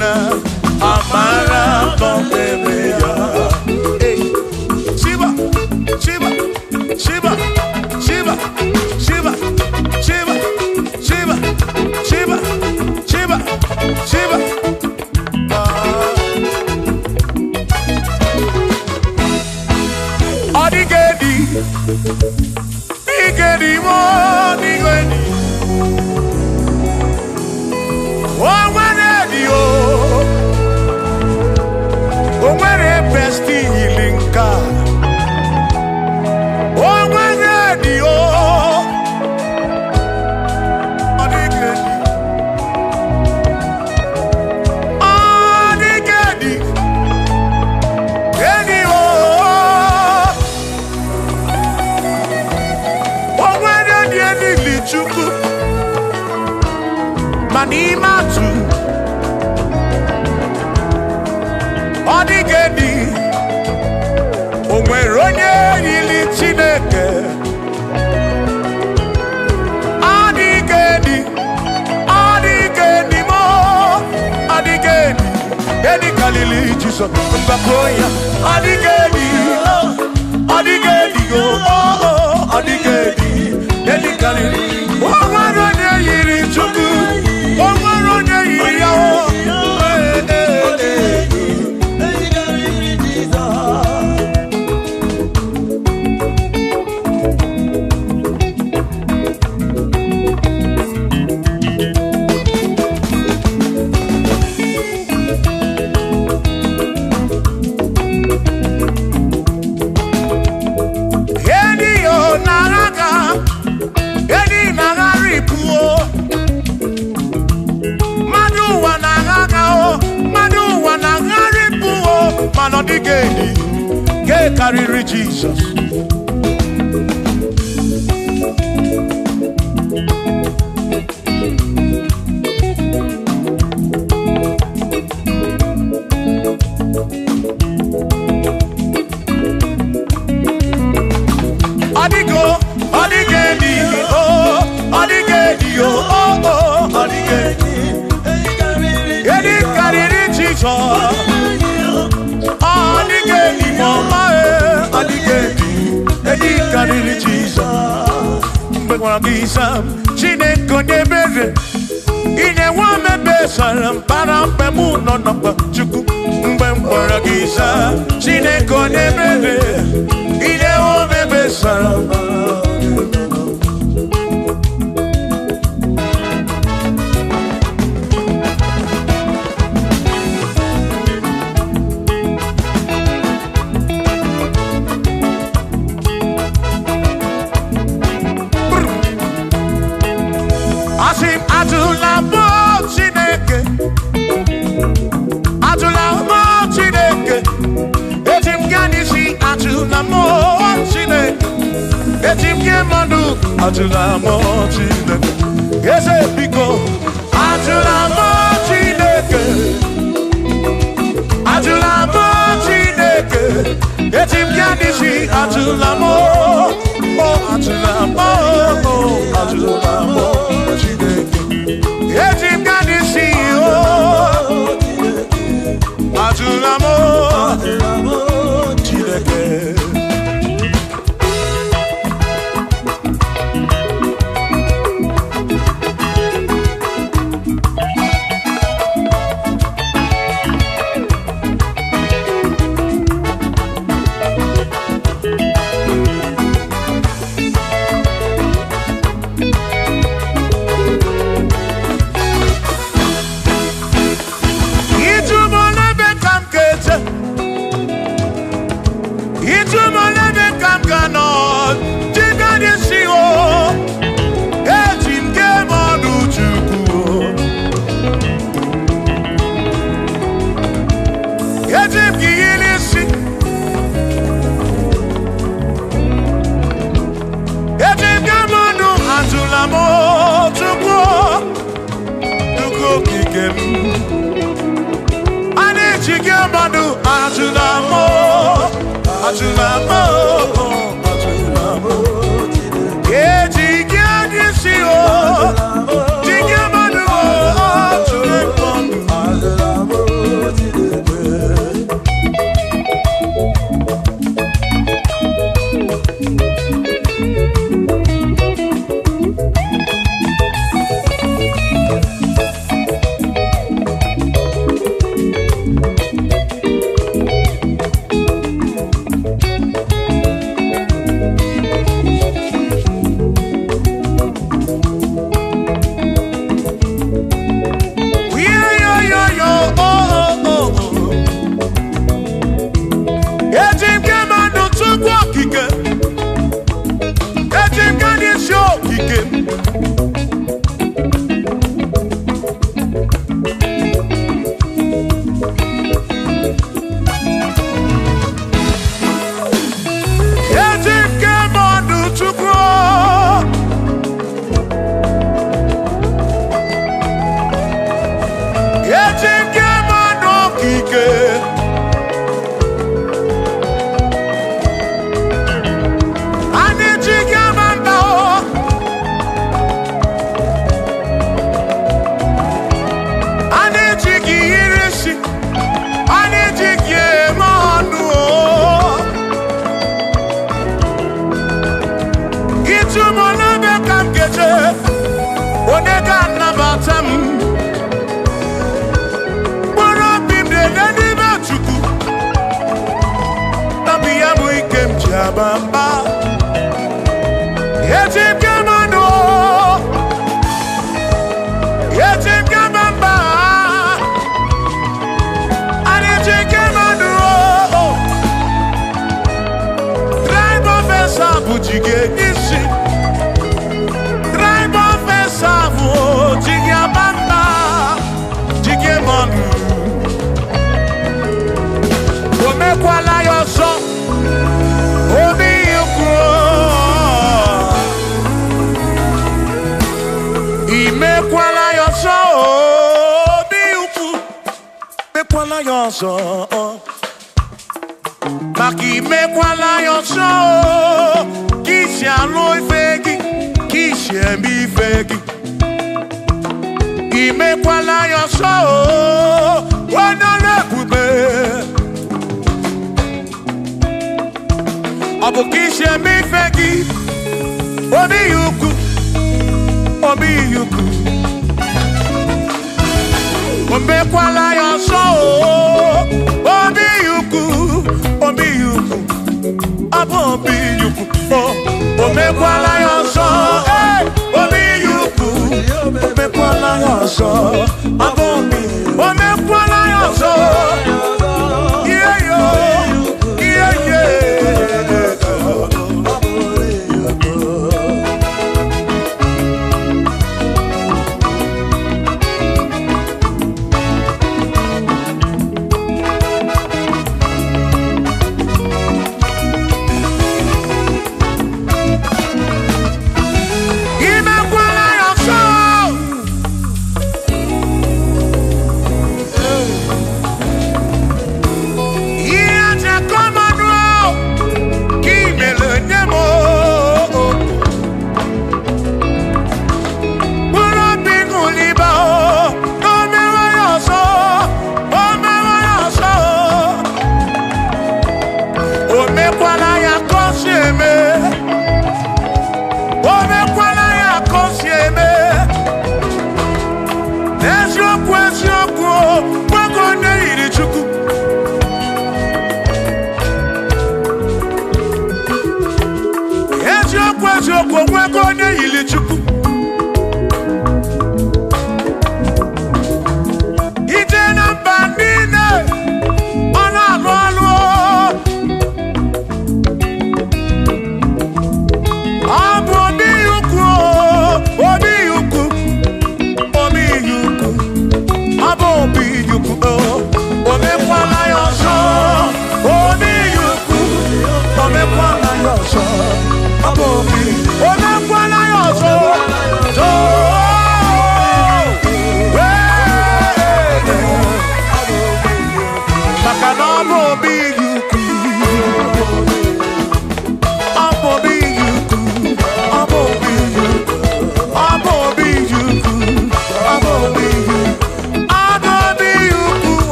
na amara no bebe ya. Shiba, Shiba, Shiba, Shiba, Shiba, Shiba, Shiba, Shiba, Shiba, Shiba. Odigedi, Igedi mo, Igedi. Oh, Wenedi o, oh, Wene besti ilinka. Oh, Wenedi o, Odigedi, Odigedi, Edi o. Chuku Manimatu Odigedi Onweronye yili Chineke Odigedi Odigedi mo Odigedi Edi kalili Jesus Mbakoya Odigedi Odigedi oh Odigedi Edi kalili Owaronye yiri chuku Owaronye yiri yawo Odigedi, get carry Jesus. Odigo, Odigedi, oh, Odigedi, oh, oh, Odigedi, get carry Jesus. Odigedi mama Odigedi Edi kariri Jesus Mbekwa gisam Chineke nyebere Ine wame besara Mpara mpemu nonokwa Chukwu Mbekwa gisam Chineke nyebere Ine wame besara Atula mo Chineke, ese biko. Atula mo Chineke, atula mo Chineke. Etim kanisi atula mo, oh atula mo, oh atula mo Chineke. Etim kanisi oh, atula mo Chineke. bamba. Yetim kamano, yetim kamamba. Yetim kamano, drive officer bujige nisi, drive officer bujige bamba, jige manu. Ome kwala yoso, obi yukro. Ime kwala yoso, obi yukro. Me kwala yoso, maki me kwala yoso. Kishi aloi fegi, kishi embi fegi. Ime kwala yoso, wana lekube. Abukishe mi fegi, obi yuku, obi yuku. Ombe kwala yoso, obi yuku, obi yuku. Abo obi yuku, ombe kwala yoso, obi yuku. Ombe kwala yoso, abo obi, ombe kwala yoso. Yeah yo, yeah yeah.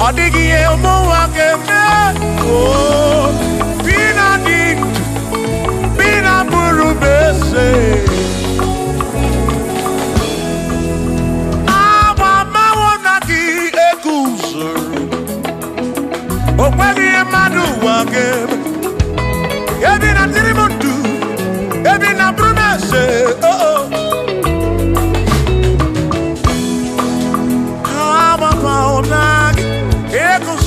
Odigi emo wakeme, oh, bina dintu, bina burubese. Aba mawonagi ekusuru, okwegi emadu wakeme. Ebina tirimundu, ebina burubese, oh oh. Aba mawonagi.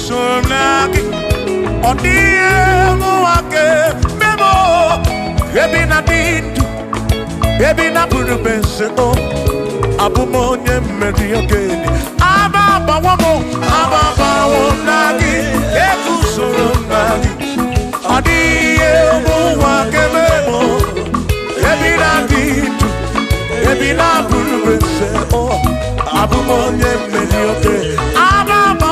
Sonagi, odie muake memo, ebi na dindu, ebi na burubense o, abumonye meri ogeni, ababa wonagi, eku sonagi, odie muake memo, ebi na dindu, ebi na burubense o, abumonye meri ogeni, ababa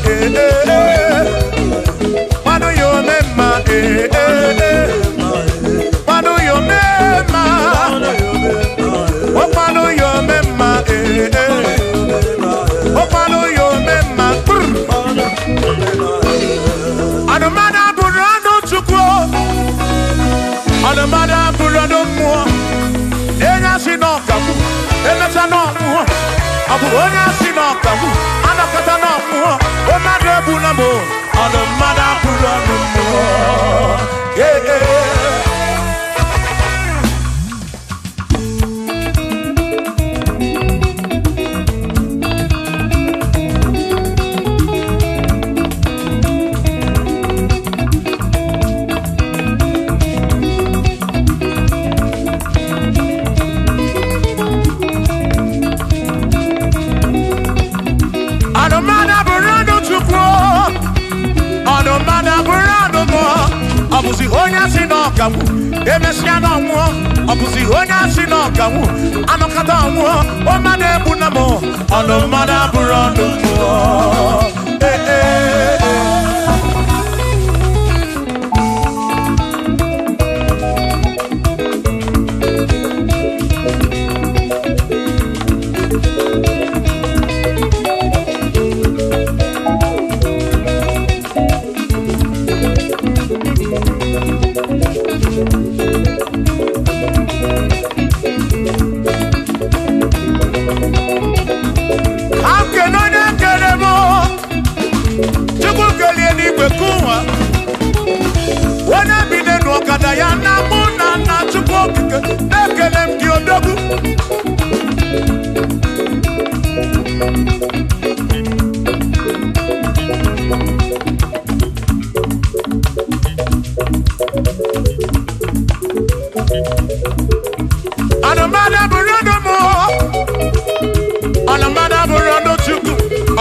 eh, eh. onye si n'ọkamu anakọta n'ọmụọ o mmadụ ebu na mụ ọnụ mmadụ abụrụ ọnụ mmụọ Obuzi onye si n'ọkamu emesia n'ọnwụọ ọbụzi onye si n'ọkamu anọkata ọnwụọ o mmadụ ebu na mụ ọnụ mmadụ abụrụ ọnụ mmụọ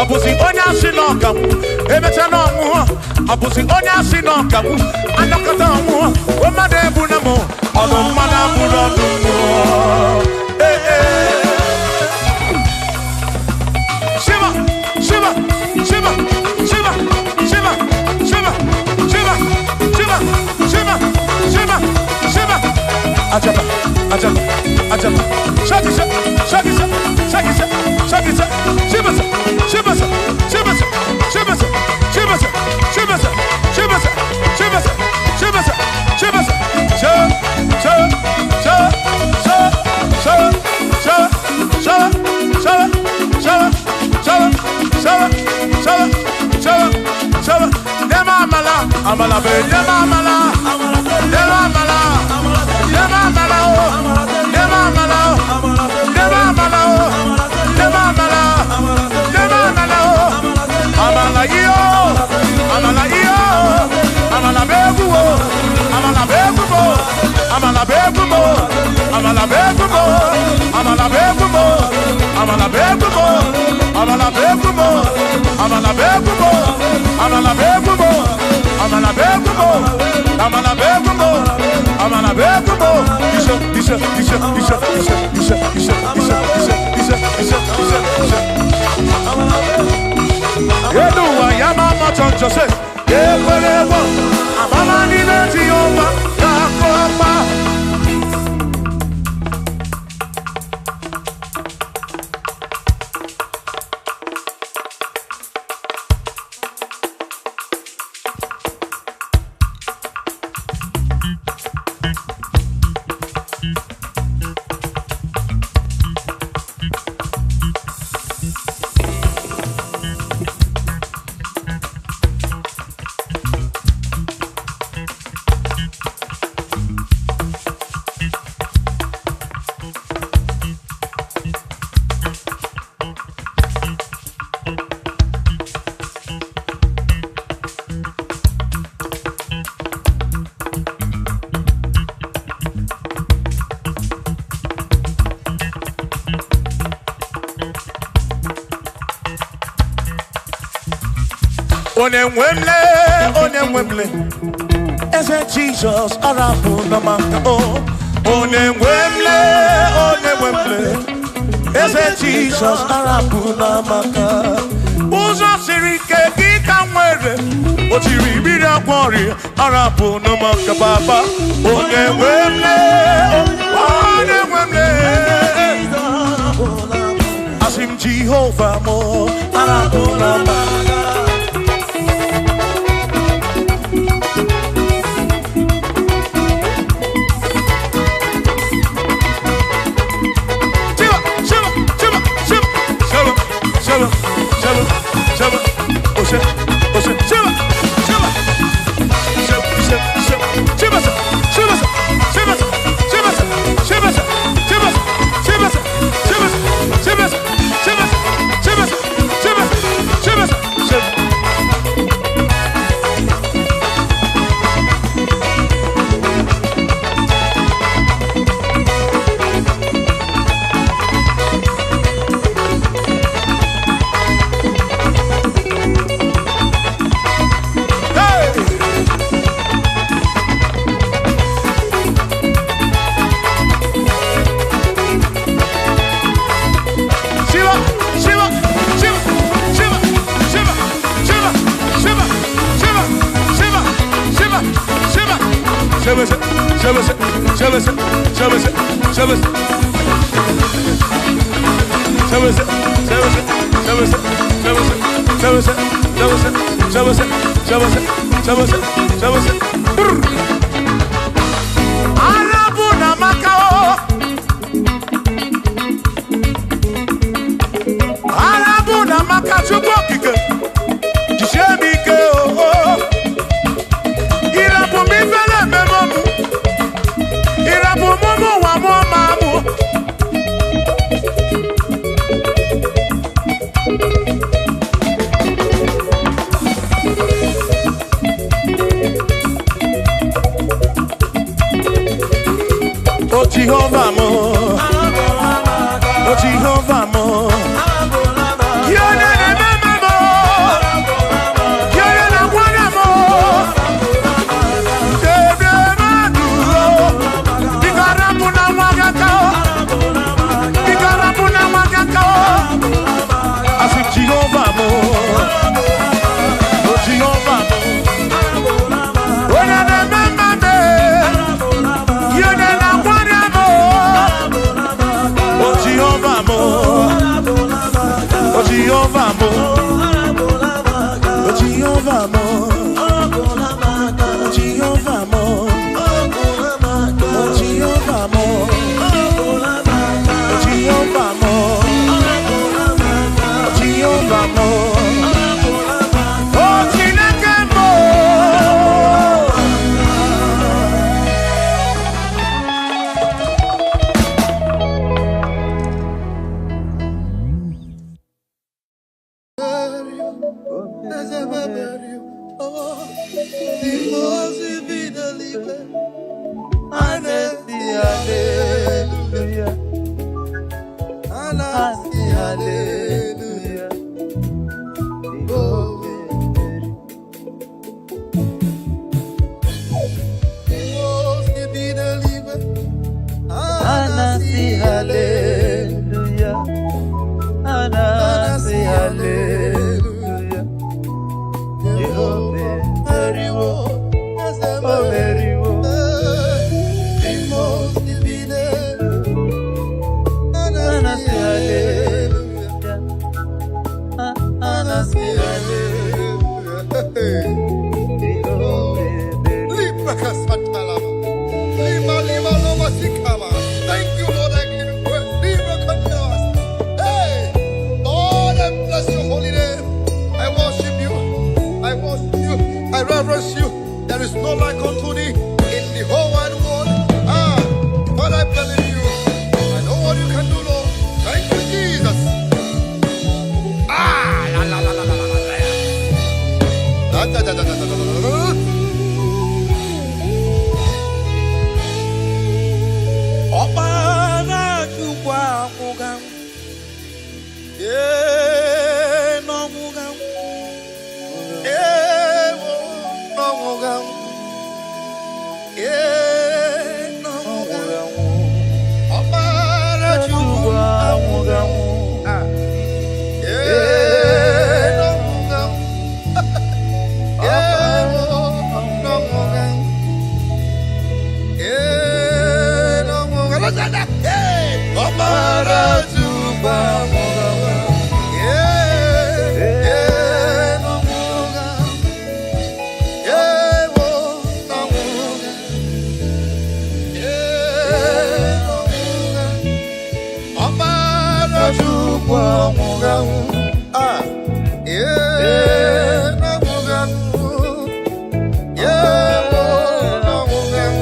Obuzi onye si n'ọkamu emecha n'ọnwụọ ọbụzi onye si n'ọkamu anọkọta ọnwụọ o mmadụ ebu na mụ ọnụ mmadụ abụrụ ọnụ mmụọ Shiva Shiva Shiva Shiva Shiva Shiva Shiva Shiva Shiva Shiva Shiva Ajaba Ajaba Ajaba Shakisa Shakisa Shakisa Shakisa Shibasa Shibasa Shibasa Shibasa Shibasa Shibasa Shibasa Shibasa Shibasa Shibasa Sha Sha Sha Sha Sha Sha Sha Sha Sha Sha Sha Sha Sha Sha Nema amala amala be nema amala nema amala nema amala nema amala nema amala nema amala Amala yo, amala yo, amala begumo, amala begumo, amala begumo, amala begumo, amala begumo, amala begumo, amala begumo, amala begumo, amala begumo, amala begumo, amala begumo, amala begumo. Isha. Yeduwa yamama chonjose Yekwelewa Amama nibeti yoma Yakoma Onemwemle Eze Jesus arapu na maka Onemwemle Eze Jesus arapu na maka Uzo sirike kika mwere Otiri bira kwari arapu na maka baba Onemwemle Asim Jehovah mo arapu na maka Shiva, Jehovah mo, oh Jehovah mo, you're the remember mo, you're the one mo, Ikarapuna magakao, Ikarapuna magakao, I said Jehovah mo, oh Jehovah mo, when I remember me, you're the Jehovah mo, Jehovah mo, Jehovah mo, Jehovah mo, Jehovah mo, Jehovah mo, oh Chineke mo.
Thank you, Lord. Hey, Lord, I bless your holy name. I worship you. I worship you. I reverence you. There is no like unto thee in the whole wide world. But I believe you. I know what you can do, Lord. Thank you, Jesus. La la la la la la la. Da da da da da da da. Obana chukwa mugam, no mugam, no mugam, no mugam. Obana chukwa mugam, no mugam, no mugam. Obara juba muga, no muga, wo no muga, no muga. Obara juba muga, no muga, no muga.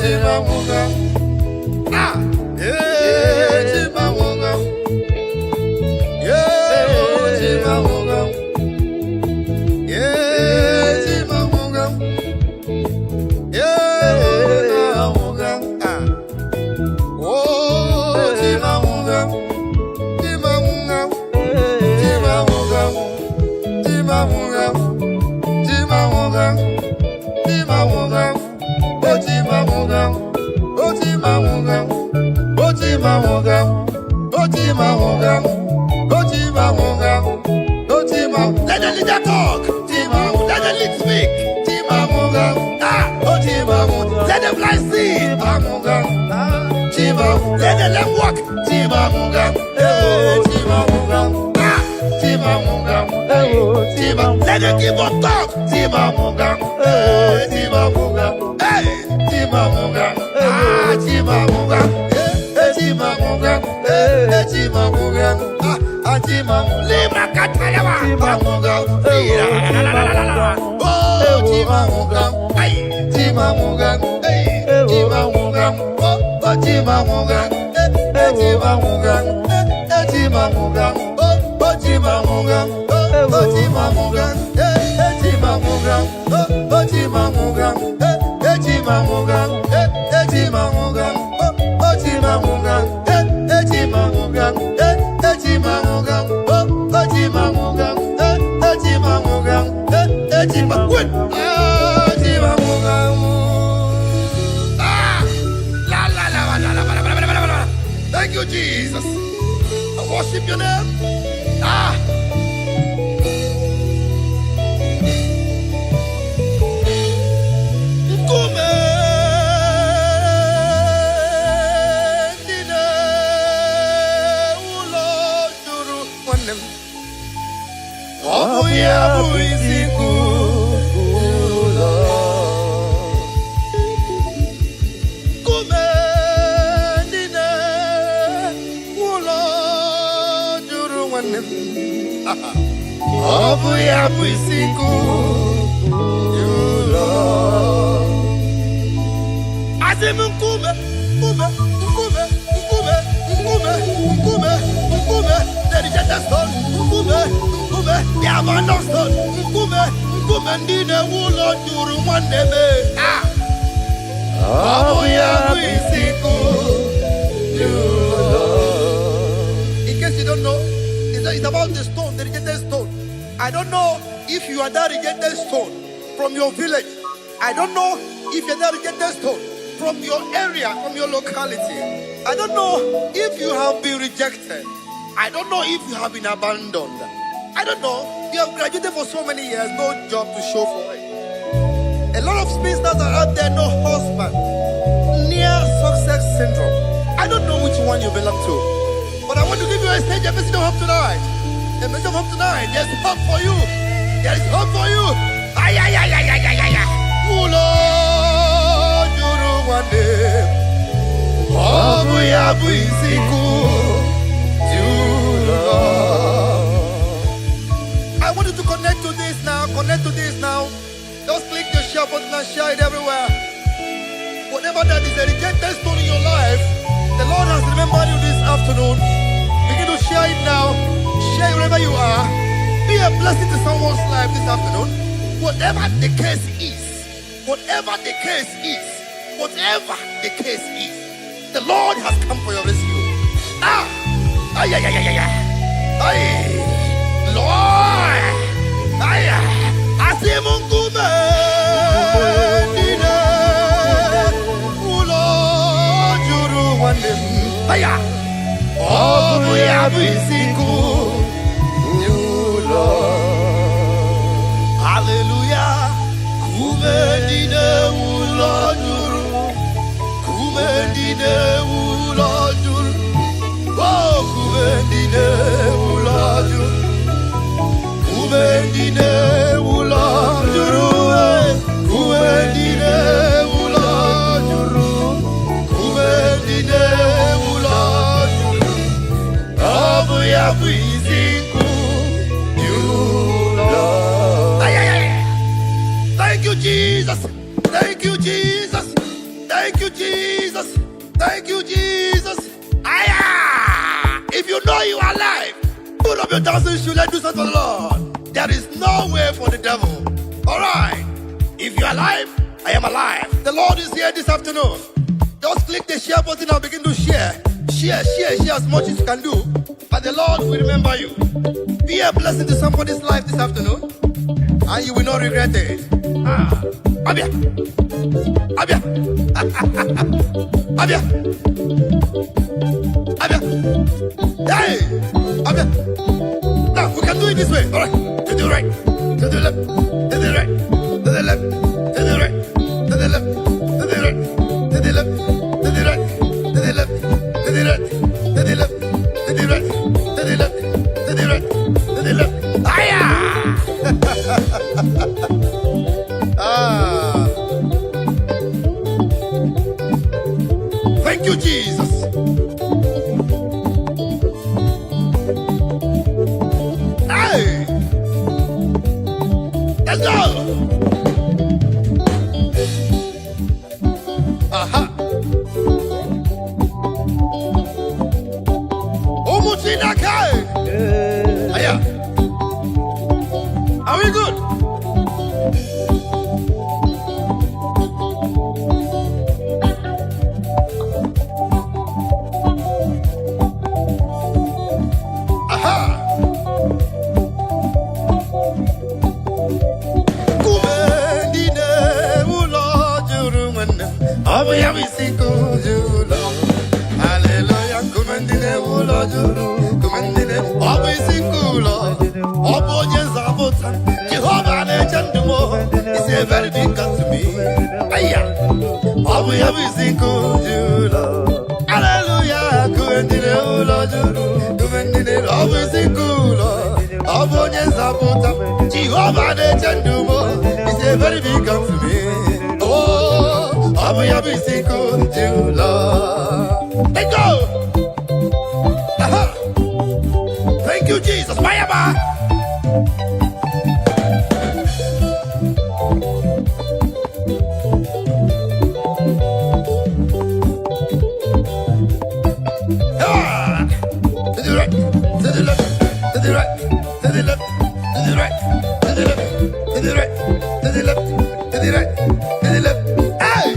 Chima muga, Let the leader talk. Let the lead speak. Let the blind see. Let the lame walk. Let the keyboard talk. Libra Catalawa. Thank you, Jesus. I worship your name. In case you don't know, it's about the stone, the rejected stone. I don't know if you are that rejected stone from your village. I don't know if you're that rejected stone from your area, from your locality. I don't know if you have been rejected. I don't know if you have been abandoned. I don't know. You have graduated for so many years, no job to show for it. A lot of spinsters are out there, no husband. Near success syndrome. I don't know which one you belong to. But I want to give you a stage, a message of hope tonight. A message of hope tonight. There's hope for you. There is hope for you. Ay, ay, ay, ay, ay, ay, ay, ay. Ulo, juru wande. Obu ya buisiku. I want you to connect to this now. Connect to this now. Just click the share button and share it everywhere. Whatever that is a rejected stone in your life, the Lord has remembered you this afternoon. Begin to share it now. Share it wherever you are. Be a blessing to someone's life this afternoon. Whatever the case is, whatever the case is, whatever the case is, the Lord has come for your rescue. Ah! Ay, ay, ay, ay, ay. Ay! Lord! Ay, ay! Asimungume! Dine! Ulo! Juru wande! Ay, ay! Obu ya bisiku! Ulo! Hallelujah! Kume dine ulo juru! Kume dine ulo juru! Oh, kubendine ulaju, kubendine ulajuru, kubendine ulajuru, kubendine ulajuru. Abu ya biziku yula. Thank you, Jesus. Thank you, Jesus. Thank you, Jesus. Thank you, Jesus. If you know you are alive, put up your dancing shoes, let's do something for the Lord. There is no way for the devil. Alright. If you are alive, I am alive. The Lord is here this afternoon. Just click the share button and begin to share. Share as much as you can do. And the Lord will remember you. Be a blessing to somebody's life this afternoon. and you will not regret it. Ah, Abia, Abia, Abia, Abia. Hey, Abia. Now we can do it this way. All right, to the right, to the left, to the right, to the left, to the right, to the left, to the right, to the left, to the right, to the left, to the right, to the left, to the right, to the left, to the right, to the left. Aya! Ah. Thank you, Jesus. Hey! Let's go! Aha! Omuchinakai! Aya! Are we good? Hallelujah, kumendine ulo juru, kumendine obi singulo, obo jezabota, Jehovah legendumo, is a very big God to me. Aya, obi singulo, hallelujah, kumendine ulo juru, kumendine obi singulo, obo jezabota, Jehovah legendumo, is a very big God to me. Oh, obi singulo. Let's go! Aha! Thank you, Jesus. Mayaba! Ah! To the right, to the left, to the right, to the left, to the right, to the left, to the right, to the left, to the right, to the left. Hey!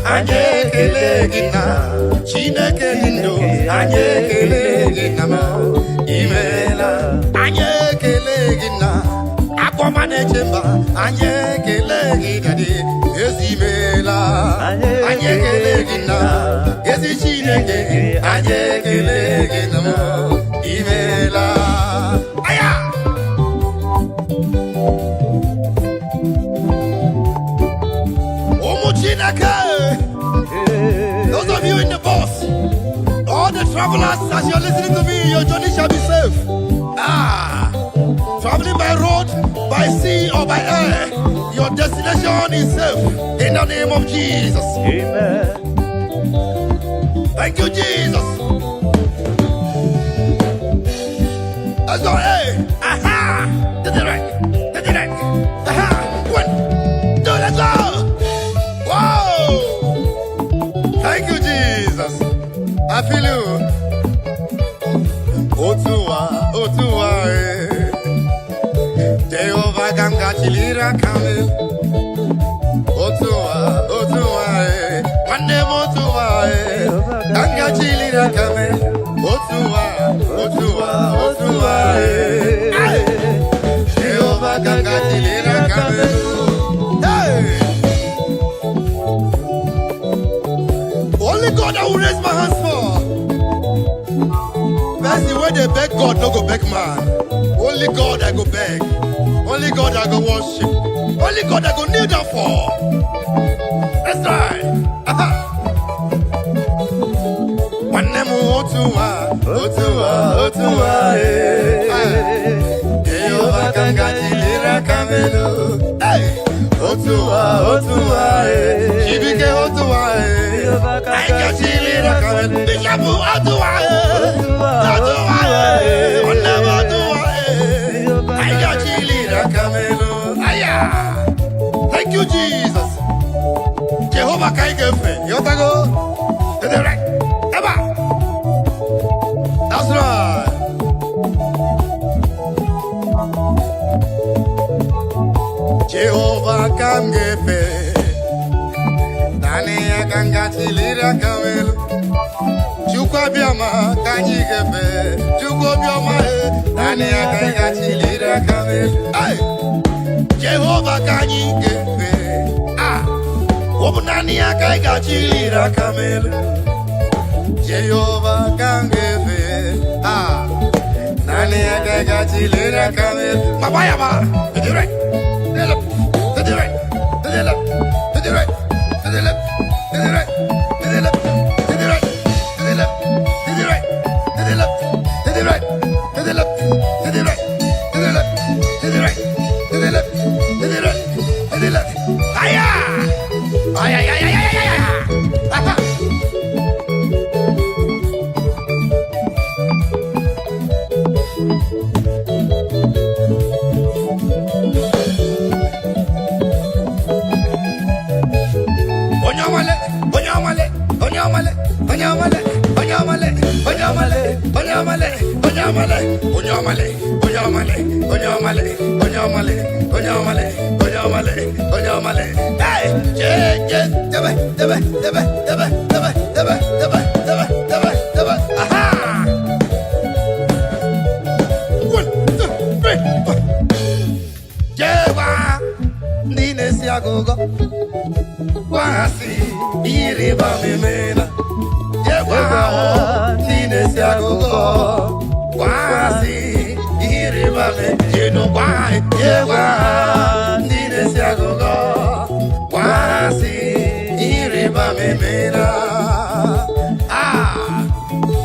Anyekele gina, Chineke lindo, anyekele gina mo, imela, anyekele gina, akwamane chemba, anyekele gina di, ezimela, anyekele gina, ezi Chineke, anyekele gina mo, imela, aya. Those of you in the bus, all the travelers, as you're listening to me, your journey shall be safe. Ah, traveling by road, by sea, or by air, your destination is safe. In the name of Jesus. Amen. Thank you, Jesus. Let's go. Hey, aha, to the right, to the right. Aha, 1, 2, let's go. Whoa! Thank you, Jesus. I feel you. Otua, Jehovah ganga chilira kamel. Otua, one name Otua, ganga chilira kamel. Otua, Jehovah ganga chilira kamel. Hey! Only God I will raise my hands for. That's the way they beg God, no go beg man. Only God I go beg. Only God I go worship. Only God I go kneel down for. That's right. One name Otua, Jehovah ganga chilira kamelo. Hey, Otua, Shibike Otua. I can see little coming. Bishabu Otua. I got you little coming. Thank you, Jesus. Jehovah Kaigefe. Yotago. To the right. Eba. That's right. Jehovah Kaigefe. Ganga chilira kamelo. Bioma, can you get me? You go Bioma, Nani, I got you later coming. Hey, Jehovah, can you get me? Ah, Nani, I got you later coming. Jehovah, can get me. Ah, Nani, I got you later coming. Mabaya, to the right, to the left, to the right, to the left, to the right, to the left, to the right, to the left.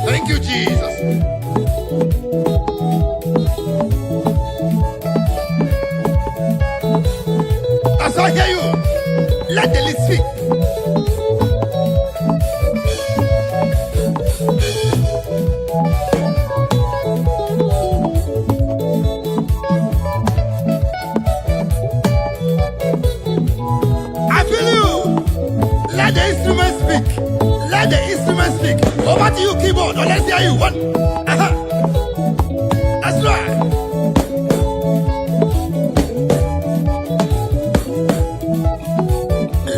Thank you, Jesus. As I hear you, let the list speak. I feel you. Let the instrument speak. Let the instrument speak. Over to you, keyboard. Or let's hear you. One. That's right.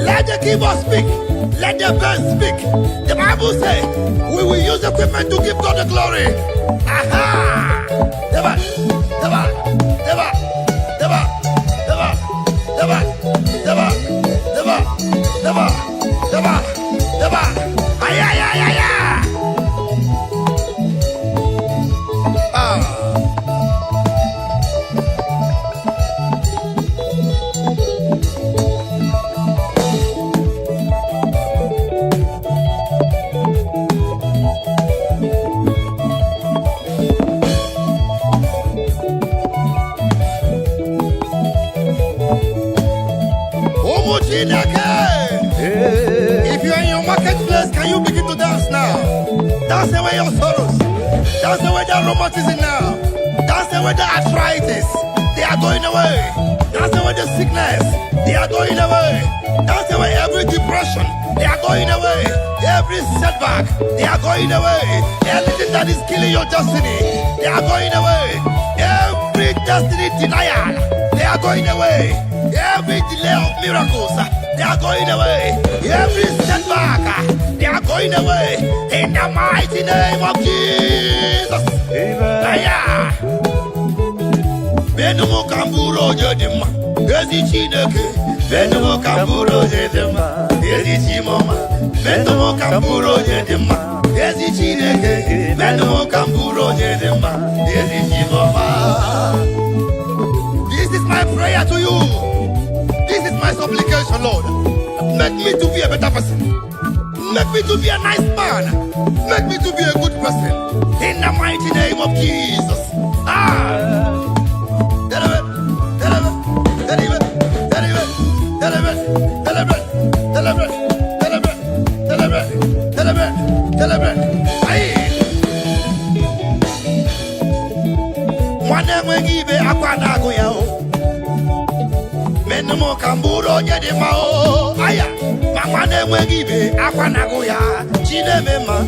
Let the keyboard speak. Let the band speak. The Bible says we will use equipment to give God the glory. Aha! Deba, deba, deba, deba, deba, deba, deba, deba, deba, deba, deba. Ay, ay, ay, ay, ay. If you're in your marketplace, can you begin to dance now? Dance away your sorrows. Dance away that rheumatism now. Dance away the arthritis. They are going away. Dance away the sickness. They are going away. Dance away every depression. They are going away. Every setback. They are going away. Everything that is killing your destiny. They are going away. Every destiny denial. They are going away. Every delay of miracles, they are going away. Every setback, they are going away. In the mighty name of Jesus. Amen. Benumo kamburo jedima, ezi chineke. Benumo kamburo jedima, ezi chimoma. Benumo kamburo jedima, ezi chineke. Benumo kamburo jedima, ezi chimoma. This is my prayer to you. This is my supplication, Lord. Make me to be a better person. Make me to be a nice man. Make me to be a good person. In the mighty name of Jesus. Menumo kamburo nyede mao aya mama nemwe gibe akwana goya chinemema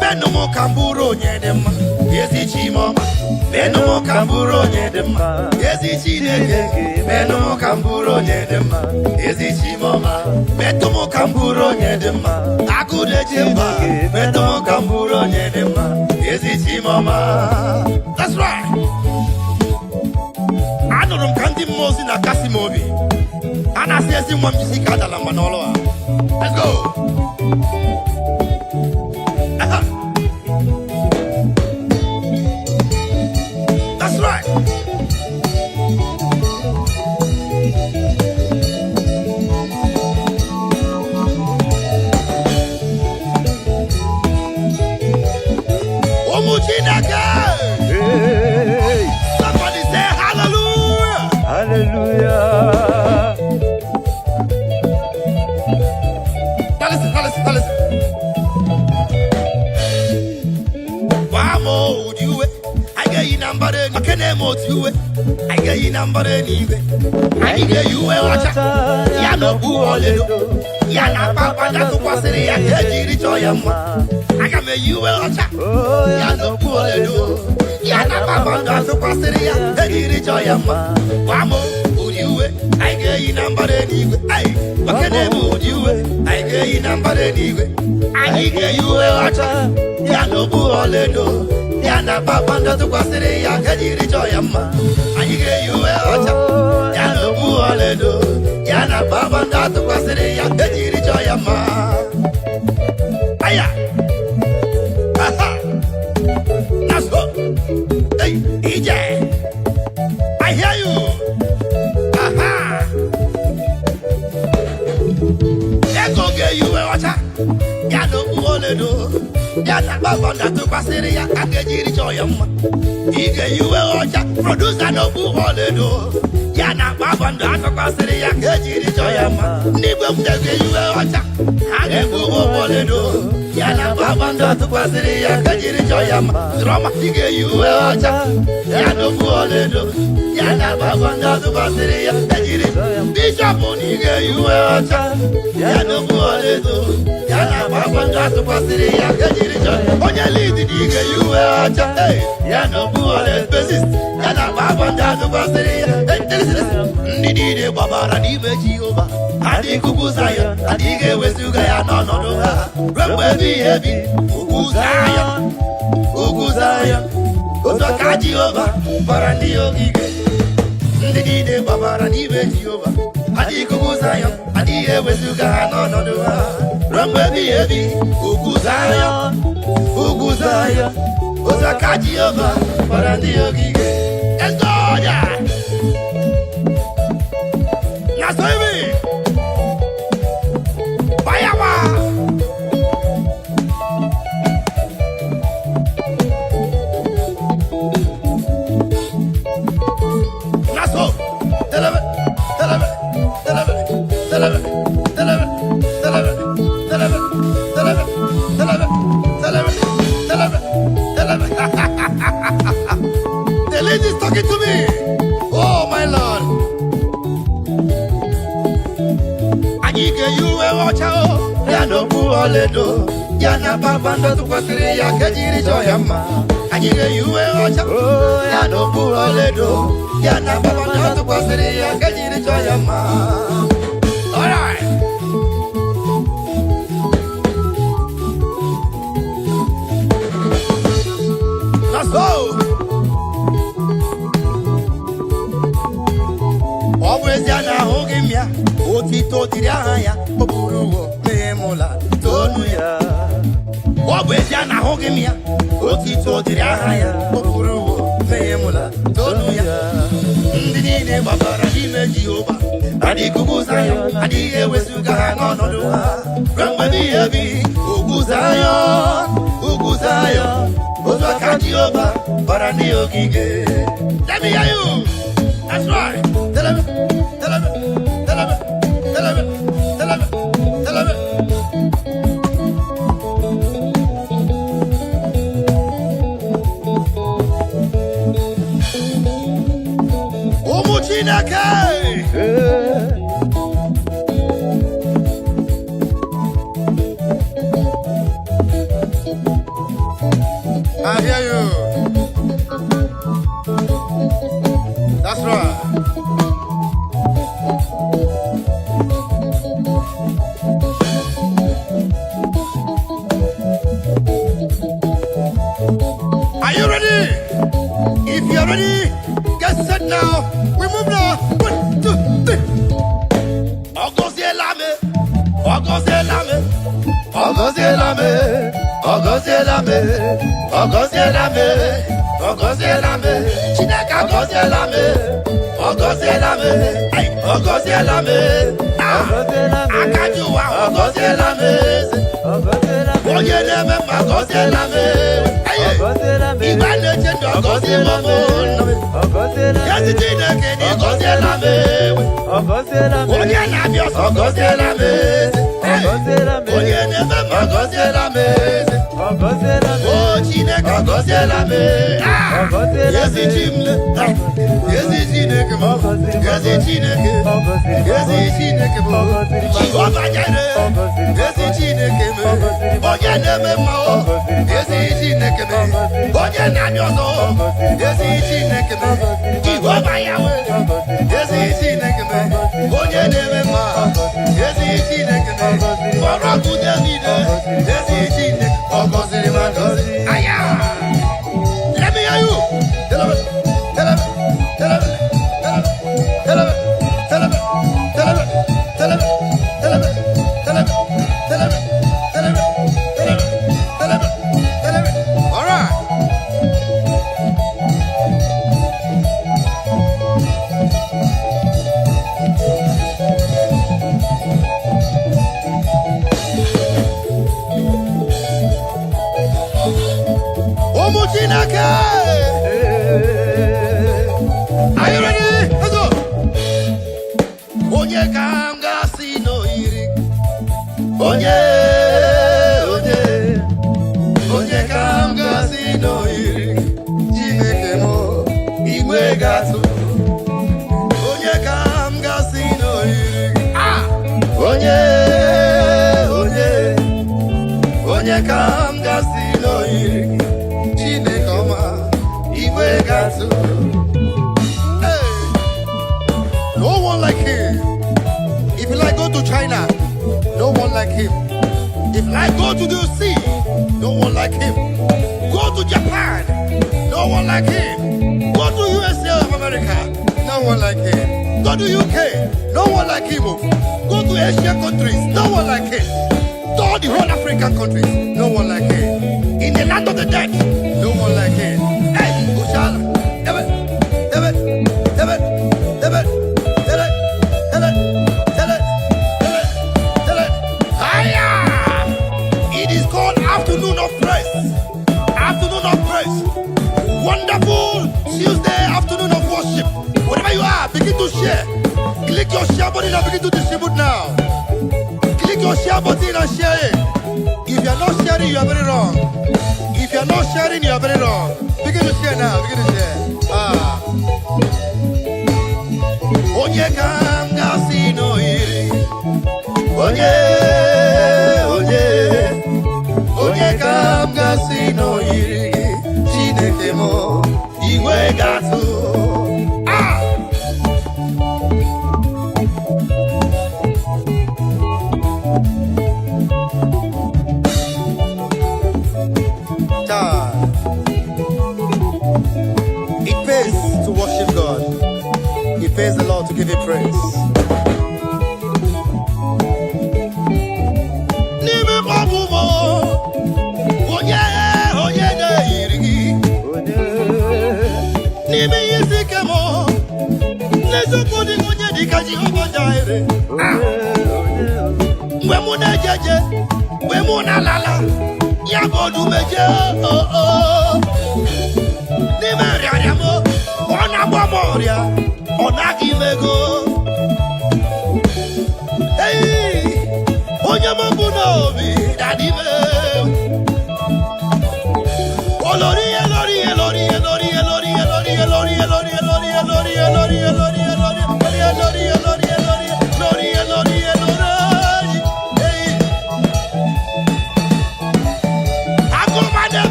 menumo kamburo nyede ma yesi chimoma Menu kamburo nyedema, ezi chineke. Menu kamburo nyedema, ezi chimoma. Metumo kamburo nyedema, akude chimba. Metumo kamburo nyedema, ezi chimoma. That's right. Anorum kandi mozi na kasi mobi. Ana siyasi mwamjisi kada la manoloa. Let's go. That's right. Hey. Somebody say hallelujah.
Hallelujah.
Now listen. Wamo udiwe. I get you number then. I can't emo tiwe. I get you number then iwe. I get you a watcha. Ya no bu oledo. Ya na papa na tu kwasiri ya kejiri choyama. I can make you a watcha. Ya no bu oledo. Ya na papa na tu kwasiri ya kejiri choyama. Wamo udiwe. I get you number then iwe. Ay, wakenemo udiwe. I get you number then iwe. I get you a watcha. Ya no bu oledo. Ya na papa na tu kwasiri ya kejiri choyama. I get you a watcha. Ya no bu oledo. Ya na papa na tu kwasiri ya kejiri choyama. Aya. Aha. Let's go. Hey, EJ. I hear you. Aha. Ego get you a watcha. Ya no bu oledo. Ya na papa na tu kwasiri ya kejiri choyama. Ige you a watcha. Producer no bu oledo. Ya na papa na tu kwasiri ya kejiri choyama. Nibo mdege you a watcha. Age bu oledo. Ya na papa na tu kwasiri ya kejiri choyama. Drama ige you a watcha. Ya no bu oledo. Ya na papa na tu kwasiri ya kejiri. Bishop ige you a watcha. Ya no bu oledo. Ya na papa na tu kwasiri ya kejiri choyama. Onye lead ige you a watcha. Hey, ya no bu oledo. Bassist. Ya na papa na tu kwasiri ya. Hey, listen. Ndidi babara di Jehovah. Adi kukuzayo, adi gewesuga ya nono ha. Remwe bi hebi, kukuzayo. Otoka Jehovah, barandi ogige. Ndidi babara di Jehovah. Adi kukuzayo, adi gewesuga ya nono ha. Remwe bi hebi, kukuzayo. Otoka Jehovah, barandi ogige. Let's go, yeah. Now, baby. The lady is talking to me. Oh my Lord. Anike you a watch out. Ya no bu oledo. Ya na papa ndo tu kwasiri ya kejiri choyama. Anike you a watch out. Ya no bu oledo. Ya na papa ndo tu kwasiri ya kejiri choyama. All right. Let's go. Always yana hogimya. Otito tiraya. Oburuwo memola. Tonuya. Always yana hogimya. Otito tiraya. Oburuwo memola. Tonuya. Ndini babara di Jehovah. Adi kukuzayo. Adi ewesuga nono ha. Remwe bi hebi. Kukuzayo. Otoka Jehovah, barandi ogige. Let me hear you. That's right. Tell me. Umuchinake. I hear you. ready? If you're ready, get set now. We move now. 1, 2, 3. Ogozielame, Ogozielame, Ogozielame, Ogozielame, Ogozielame, Ogozielame, Chineke Ogozielame, Ogozielame, Ogozielame, Akajuwa Ogozielame, Oye neme Ogozielame, Ibane chendo Ogozielame, Yasi Chineke ni Ogozielame, Oye nabios Ogozielame, Oye neme Ogozielame, Oh Chineke Ogozielame, Yasi Chimle, Yasi Chineke mo, Yasi Chineke, Yasi Chineke mo, Chihuahua Jare, Yasi Chineke mo, Oye neme mo, Yasi Chineke mo, Oye nanyoso, Yasi Chineke mo, Chihuahua Yawe, Yasi Chineke mo, Oye neme mo, Yasi Chineke mo, Moroku Davide, Yasi Chineke, Ogozili Magozi, Aya. Let me hear you. Tell him. All right. Omuchinake. Are you ready? Let's go. Onye kanga sino iri. Onye kanga sino iri. Chineke mo igwe gatu. Onye kanga sino iri. Ah. Onye kanga sino iri. Chineke ma igwe gatu. No one like him. If you like go to China, no one like him. If you like go to the sea, no one like him. Go to Japan, no one like him. Go to USA of America, no one like him. Go to UK, no one like him. Go to Asian countries, no one like him. To all the whole African countries, no one like him. In the land of the dead, no one like him. Hey, Ushala, It is called afternoon of praise. Afternoon of praise. Wonderful Tuesday afternoon of worship. Wherever you are, begin to share. Click your share button and begin to distribute now. Click your share button and share it. If you are not sharing, you are very wrong. If you are not sharing, you are very wrong. Begin to share now. Begin to share. Onye kanga sino iri. Onye kanga sino iri. Chineke mo igwe gatu. It pays to worship God. It pays the Lord to give Him praise.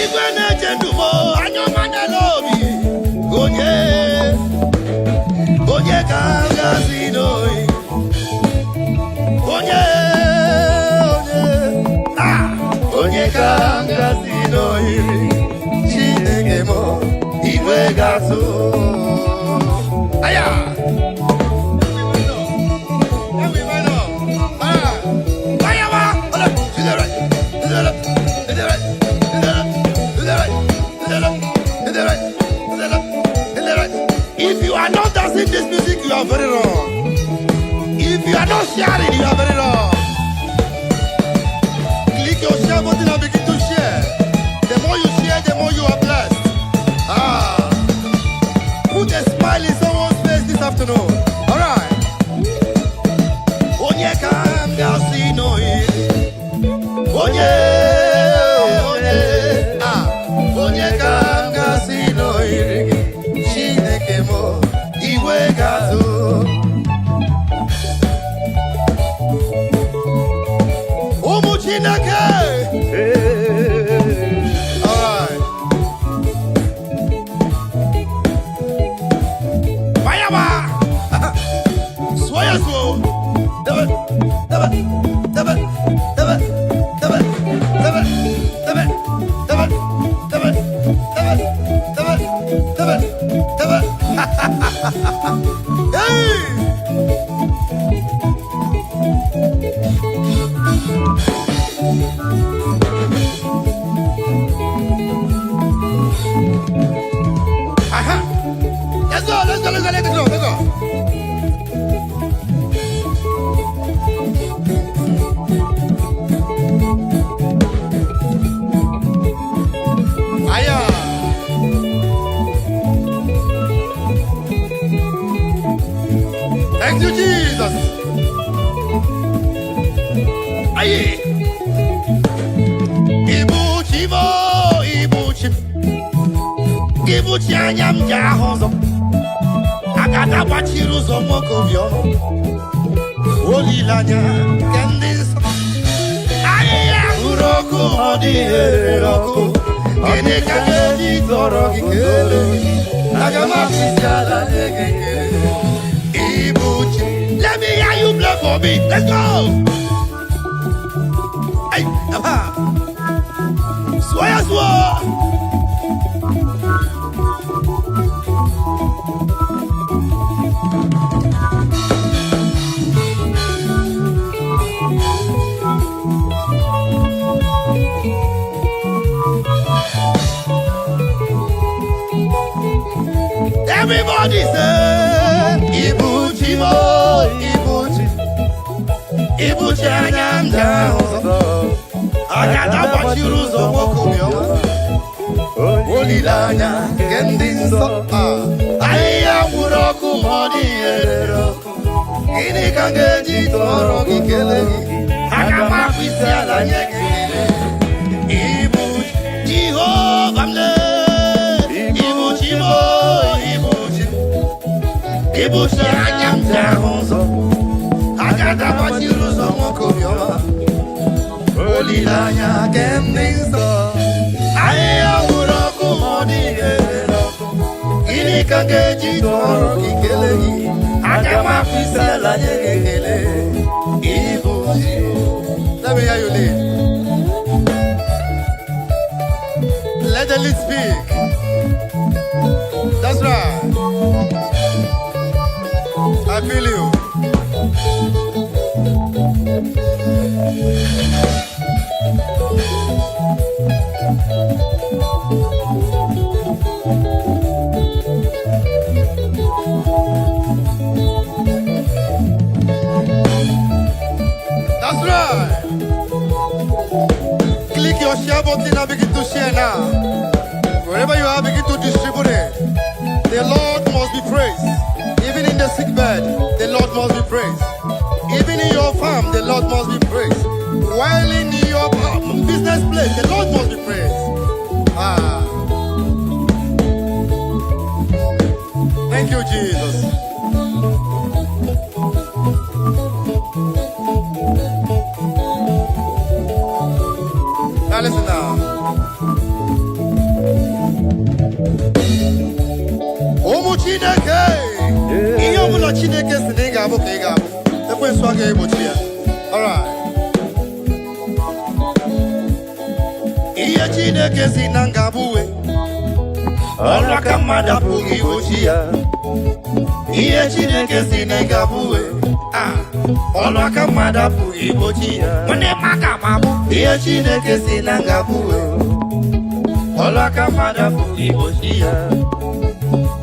Igwe na-eche ndumo anya mana lobi onye Onye kangazi no iri Chineke mo iwe gato Aya If you are not dancing this music, you are very wrong. If you are not sharing, you are very wrong. Click your share button and begin to share. The more you share, the more you are blessed. Put a smile in someone's face this afternoon. All right. Onye kanga si no Onye Onye kanga si no Chineke mo iwe gazo. Umu Chineke. All right. Fire! Swear so. Let's go. Thank you, Jesus. Aye. Ibuchi anyam jahozo. Agada wachiru zomoko biono. Olilanya kendis. Aye, uroku odi roku. Kene kaji toro kikele. Agama fisala negeke. Ibuchi, let me hear you play for me. Let's go. Hey, Swear. Everybody say, Ibuchi mo, Ibuchi anyam jahozo. Agada wachiru zomoko biono. Olilanya kendinso. Aya uroku modi eroko. Ini kangeji toro kikele. Agama kwisiala nyekele. Ibuchi Jehovah mle. Ibuchi mo. Ibuchi anyam jahozo. Agada wachiru zomoko biono. Olilanya kendinso. Aya uroku modi eroko. Ini kangeji toro kikele. Agama fisala nyekele. Ibuchi. Let me hear you lead. Let the lead speak. That's right. I feel you. That's right. Click your share button and begin to share now. Wherever you are, begin to distribute it. The Lord must be praised. Even in the sick bed, the Lord must be praised. Even in your farm, the Lord must be praised. While in your business place, the Lord must be praised. Thank you, Jesus. Now listen now. Omu Chineke. Hey, you will Chineke Sinigabu Kegabu. The first one gave here. Alright. Iya Chineke Sinangabuwe. Olaka Madapugi Woshia. Iya Chineke Sinangabuwe. Olaka Madapugi Woshia. Mone Makamabu. Iya Chineke Sinangabuwe. Olaka Madapugi Woshia.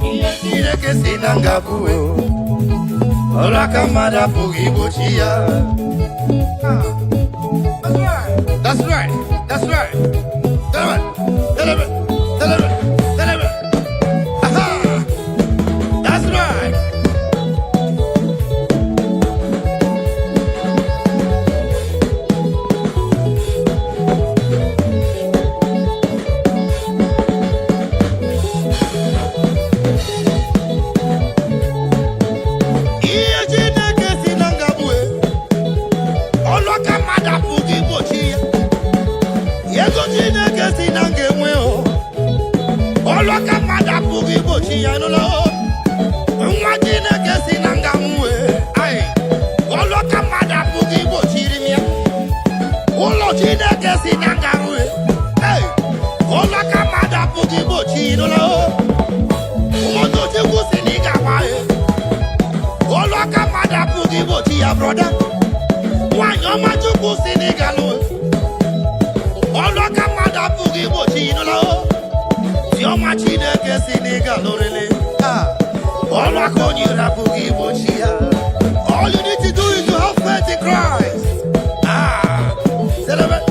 Iya Chineke Sinangabuwe. Olaka Madapugi Woshia. That's right. That's right. Deliver. Aha. That's right. Iya Chineke Sinangabuwe. Olaka Madapugi Woshia. Yego Chineke Sinangemwe o. Olaka Madapugi Woshia no lo. Nwa Chineke Sinangamwe. Ai. Olaka Madapugi Woshia. Olo Chineke Sinangamwe. Hey. Olaka Madapugi Woshia no lo. Umoto Chukwu Sinigawa. Olaka Madapugi Woshia brother. Wanyoma Chukwu Sinigalu. Olaka Madapugi Woshia no lo. Tioma Chineke Sinigalu rele. Olaka Onyirapugi Woshia. All you need to do is to have faith in Christ. Celebrate.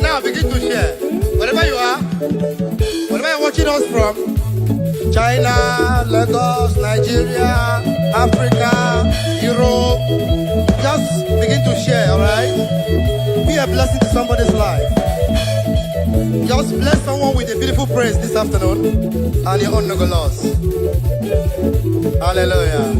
Now begin to share. Wherever you are, wherever you're watching us from, China, Lagos, Nigeria, Africa, Europe, just begin to share, alright? Be a blessing to somebody's life. Just bless someone with a beautiful praise this afternoon, and your own no go lost. Hallelujah.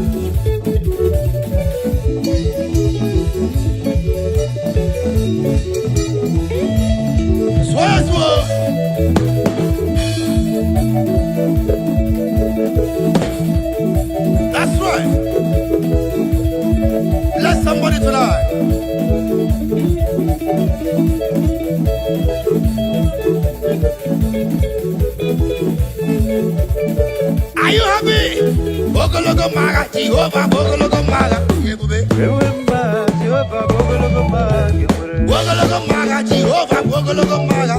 That's right. Bless somebody tonight. Are you happy? Bogologo Maga, Jehovah, Bogologo Maga. Bogologo Maga, Jehovah, Bogologo Maga.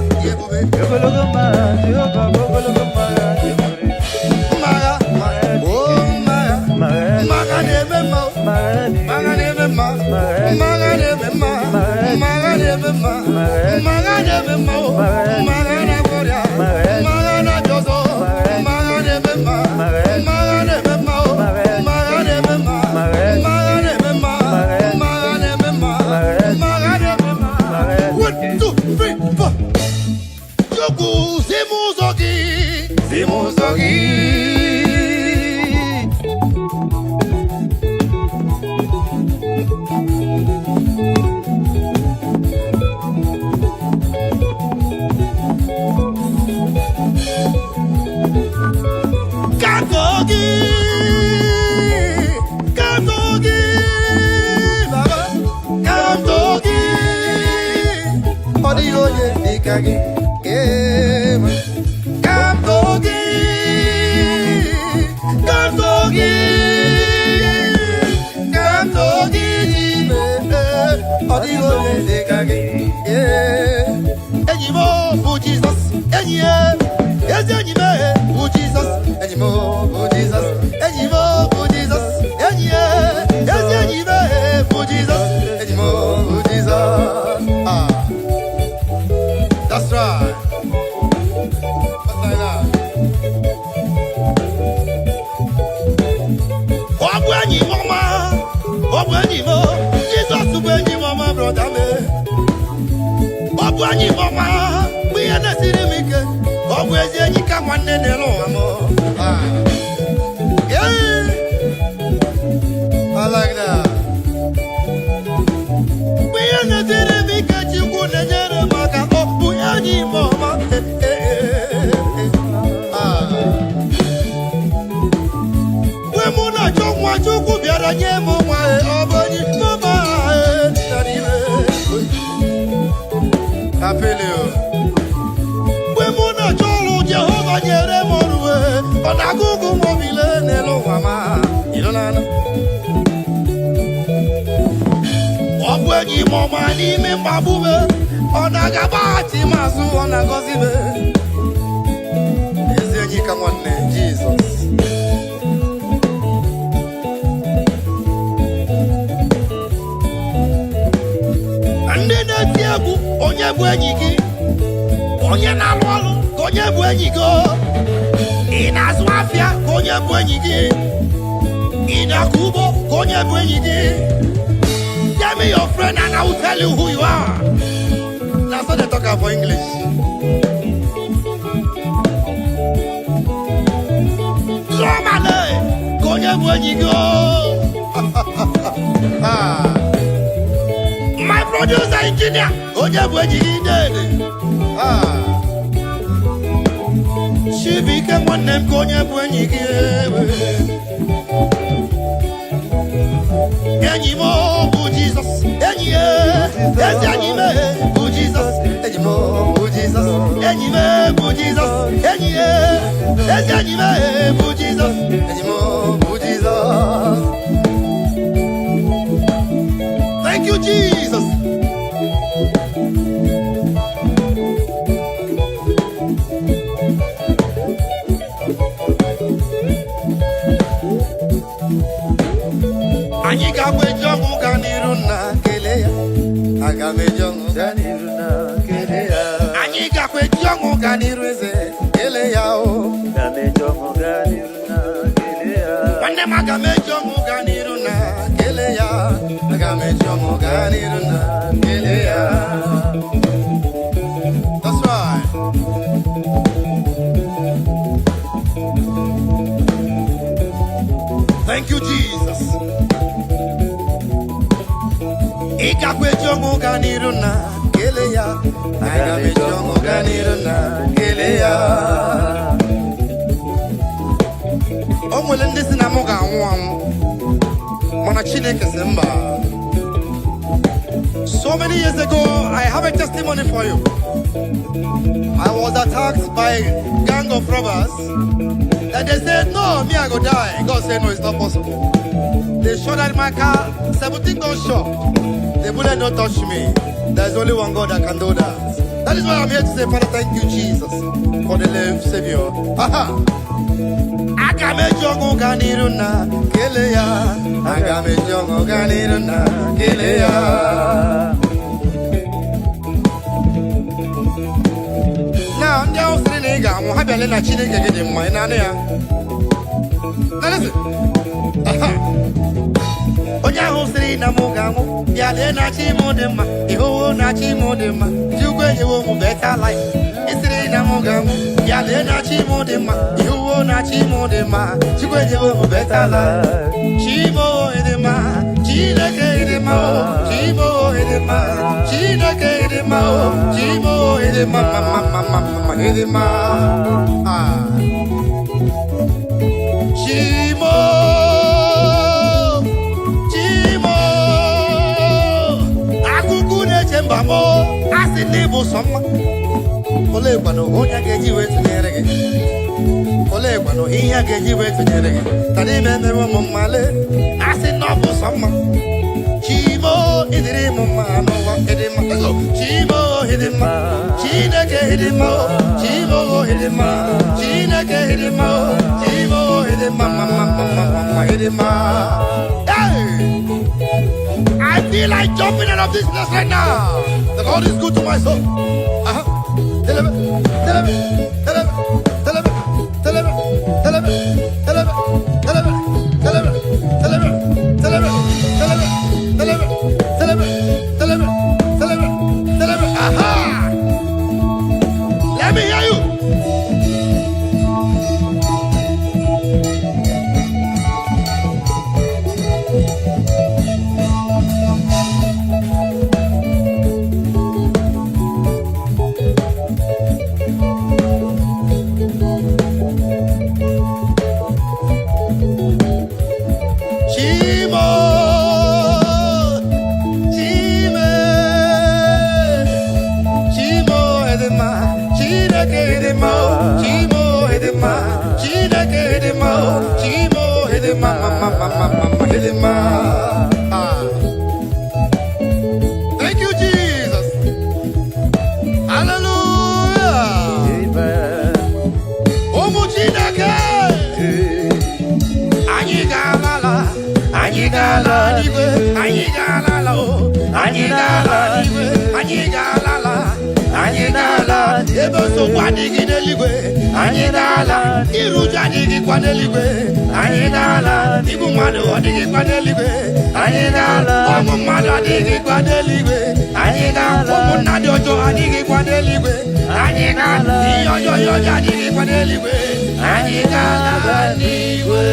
That's right. What's like that? brother me. Babu anyi mama, we are not seeing me. Always you come one day alone. Yeah, I like that. We are not seeing me. You could never make a up to any mama. Muna chokwa choku biara nyemo mwa obani mama nariwe apeleo we muna cholu Jehova nyere moruwe onagugu mobile nelo mama ilolana obwenyi mama ni me babube onagabati mazu onagozibe ezenyi kamone Jesus. Onye bụ enyi gị onye na-alụ ọrụ ka onye bụ enyi gị ị na-azụ afịa ka onye bụ enyi gị ị na-akọ ugbo ka onye bụ enyi gị tell me your friend and I will tell you who you are. That's what they talk about English. Lọ́màlẹ́ ka onye bụ enyi gị my producer engineer oje bu ejigi dede shibike nwannem ka onye bu enyi gị enyi m bụ Jesus enyi ezi enyi m bụ Jesus enyi m bụ Jesus enyi m bụ Jesus enyi ezi enyi m bụ Jesus enyi m bụ Jesus. Thank you, Jesus. Anyị ga-agweje ọgwụ ga n'iru na kele ya. Aga m eje ọgwụ ga n'iru na kele ya. Anyị ga-agweje ọgwụ ga n'iru eze kele ya o. Aga m eje ọgwụ ga n'iru na kele ya. Nwanne m aga m eje ọgwụ ga n'iru na kele ya. Aga m eje ọgwụ ga n'iru na kele ya. That's right. Thank you, Jesus. Ikakwejongo ganiruna keleya. Agamejongo ganiruna keleya. Omwele ndisi na moga anwangu. Mana Chineke semba. So many years ago, I have a testimony for you. I was attacked by a gang of robbers. And they said, no, me I go die. God said, no, it's not possible. They shot at my car, 17 gun shot. The bullet don't touch me. There's only one God that can do that. That is why I'm here to say, Father, thank you, Jesus, for the life Savior. Aha! Agame jongo ganiruna keleya. Agame jongo ganiruna keleya. Now, I'm just saying, I'm happy to let you get in my name. Now, listen. Onya hosri na mugamu ya le na chi modema iho na chi modema jugwe yewo mu better life isri na mugamu ya le na chi modema iho na chi modema jugwe yewo mu better life chimo edema chineke edema chimo edema chineke edema chimo edema mama edema chimo Bamo, asi nibu soma. Ole kwano honya geji wetu nyerege. Ole kwano hiya geji wetu nyerege. Tani meme wa mumale, asi nobu soma. Chimo idiri mumano wa edema. Chimo hidima, chineke hidima. Chimo hidima, chineke hidima. Chimo hidima, mama hidima. Hey! I feel like jumping out of this place right now. The God is good to my soul. Tell him. Thank you, Jesus. Hallelujah.
Amen.
Omuchineke. Anyị ga-alala. Anyị ga-ala n'igwe. Anyị ga-alala o. Anyị ga-ala n'igwe. Anyị ga-alala. Anyị ga-ala. Ebe nsogbu adịghị n'eluigwe. Anyị ga-ala. Iru uju adịghịkwa n'eluigwe. Anyị ga-ala. Igbu mmadụ adịghịkwa n'eluigwe. Anyị ga-ala. Ọmụ mmadụ adịghịkwa n'eluigwe. Anyị ga-ala. Ụmụnna dị ọjọọ adịghịkwa n'eluigwe. Anyị ga-ala. Ihe ọjọọ adịghịkwa n'eluigwe. Anyị ga-ala n'igwe.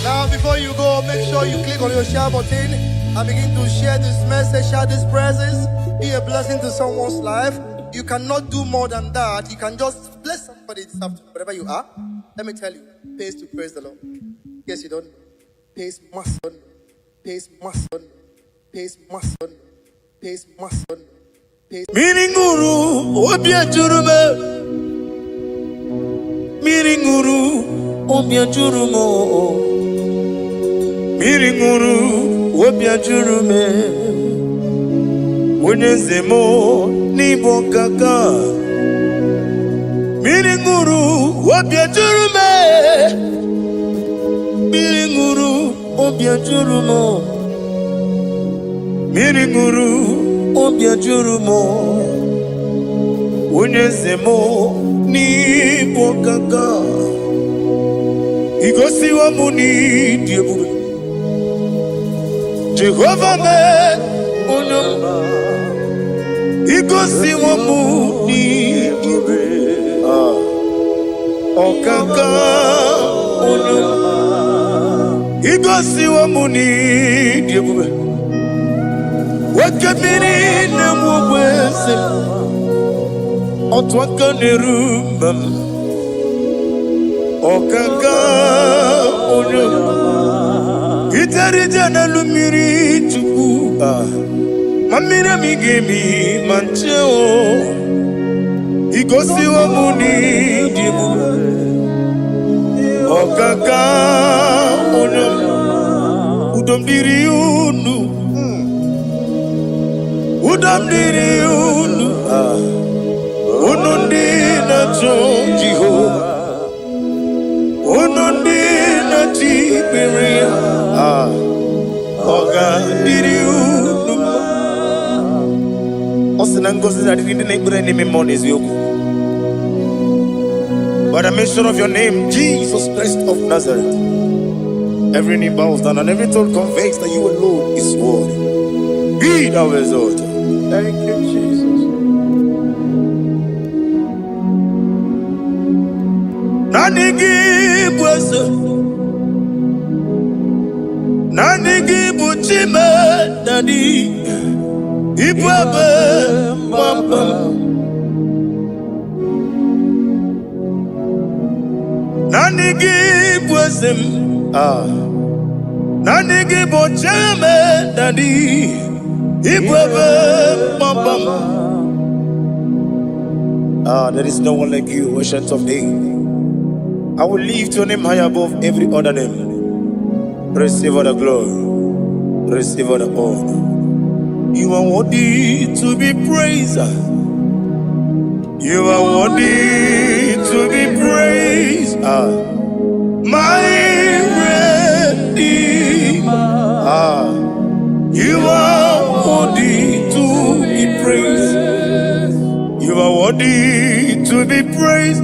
Now before you go, make sure you click on your share button and begin to share this message, share this presence, be a blessing to someone's life. You cannot do more than that. You can just bless somebody this afternoon, wherever you are. Let me tell you, pays to praise the Lord. Yes, you don't. Pays must. Pays must. Pays must. Pays must.
Miringuru, obia jurume. Miringuru, obia jurumo. Miringuru, obia jurume. Unyezemo, nibo kaka. Miringuru, obia jurume. Miringuru, obia jurumo. Miringuru, obia jurumo. Unyezemo, nibo kaka. Igosi wa muni diebube. Jehovah me unyamba. Igosi wa muni diebube. Okaka unyamba. Igosi wa muni diebube. Wakabiri na mwese. Otwaka nerumbam. Okaka unyamba. Itarija na lumiri tuku. Mamira migemi mancheo. Igosi wa muni dibu. Okaka unyamba. Udomdiri unu. Udomdiri unu. Unundi na Jehovah. Unundi na Tiberia. Oga diri unu. Osinangosi na diri neighbor name Monies yoku. By the mention of your name, Jesus Christ of Nazareth, every knee bows down and every tongue confesses that you alone is worthy. Be thou exalted. Thank you, Jesus. Nanigi bwese, nanigi buchime nani, ibwebe mwamba. Nanigi bwese, nanigi buchime nani, ibwebe mwamba. There is no one like you, ancient of days. I will lift your name high above every other name. Receive all the glory. Receive all the honor. You are worthy to be praised. You are worthy to be praised. My Redeemer. You are worthy to be praised. You are worthy to be praised.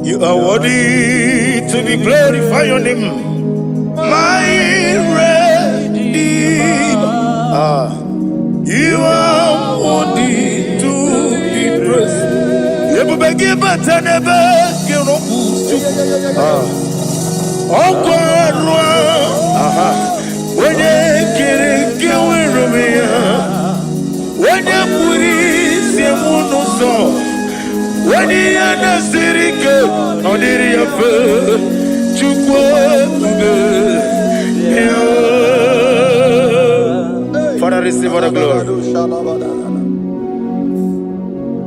You are worthy to be glorified your name. My Redeemer. You are worthy to be praised. You beg but I never get on. Oh God, when you get it, get away me. When you put it, you no so. When you understand it, no did you feel? Father, receive all the glory.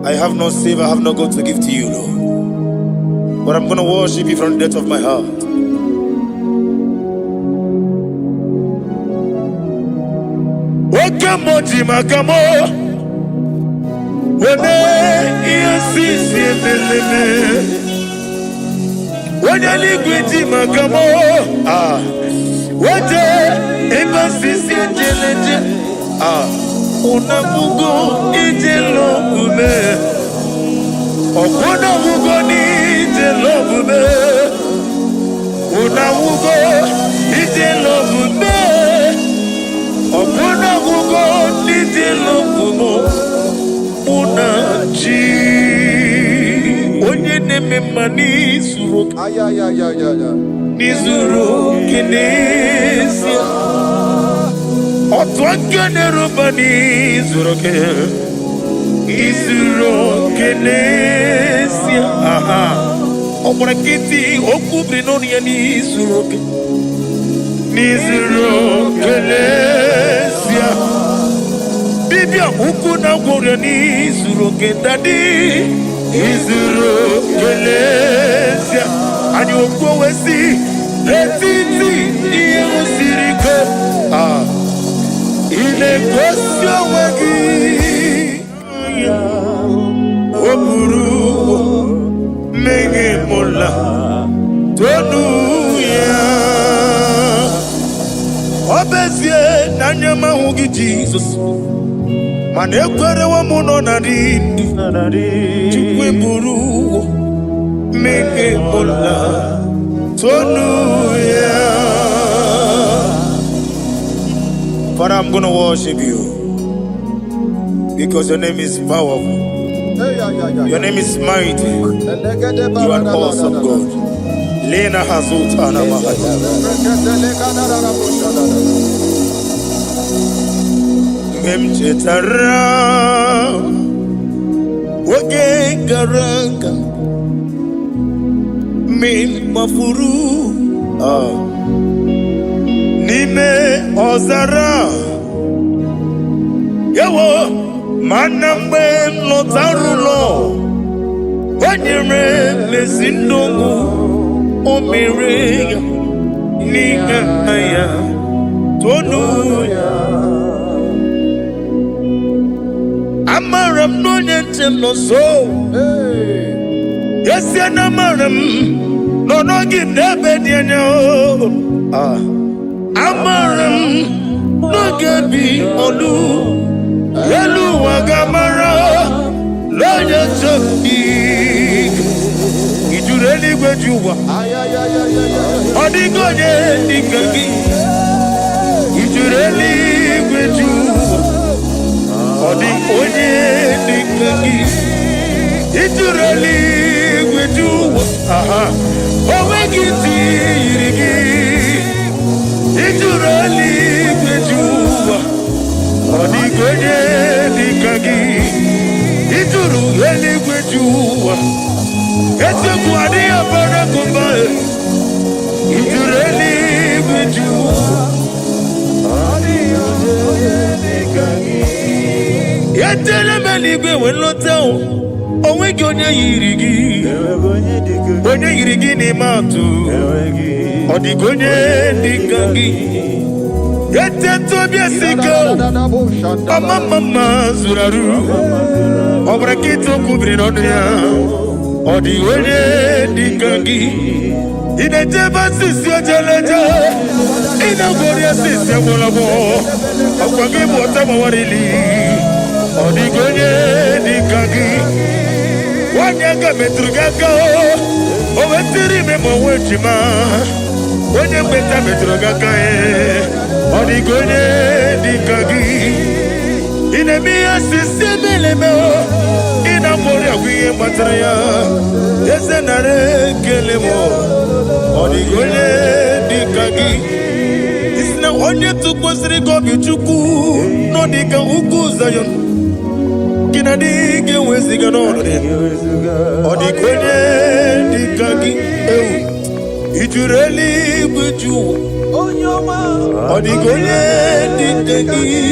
I have no save, I have no God to give to you, Lord. but I'm gonna worship you from the depth of my heart. Okamoji makamo, wene yasisi meleme, wene ligwiti makamo, wete ebasisi jeleje, unamugo ijelo ume, okuna mugo ni ijelo ume, unamugo ijelo ume. Okuna mugo nitilo kumo unachi onye neme mani suru nizuru kinesia otwangane rubani zuru ke izuru kinesia omurakiti okubri noni ya nizuru ke nizuru kinesia Bibia ukuna gloria nizuru kendadi izuru kinesia ani okwesi letiti iye usirike ile kwesio wagi oburu menge mola tonu ya obezie nanyama hugi Jesus man ekwere wa muno na dindu chukwe buru menge mola tonu ya. Father, I'm gonna worship you because your name is powerful. Your name is mighty. You are an awesome God. Lena Hazut Anamahaya. Memchetara Wage Garanga Min Mafuru Nime Ozara Yawo Manambe Lotarulo Wanyere Mesindongo Omire Nigaya Tonuya Amaram no yentem no so Yes yanamaram no no give nebe dianya Amaram no gebi olu Elu wagamara lo yetembi Ijureli gwejuwa Odigonye nikagi Ijureli gwejuwa Odigonye nikagi Ijureli gwejuwa Owegiti yirigi Ijureli gwejuwa Odigonye nikagi Ijureli gwejuwa Ese kuadi abara kumbae Ijureli gwejuwa Yetele meligwe wenloteo Owegi onye yirigi ni matu Odigonye dikagi Yete tobie siko Mama zuraru Obrakito kubri nodia Odigonye dikagi Ineteba sisi ojeleja Inagoria sisi amolabo Okwagi mwotama warili Odigonye dikagi Wanyaga metrugaka Owetiri memo wechima Onye mbeta metrugaka Odigonye dikagi Inemia sisi emelemo Inagoria kwiye matraya Yese nare kelemo Odigonye dikagi Isna onye tukwasiri gobi chuku Nodika uku zayon Kinadige weziga nore Odigonye dikagi Ijureli gwejuwa Odigonye dikagi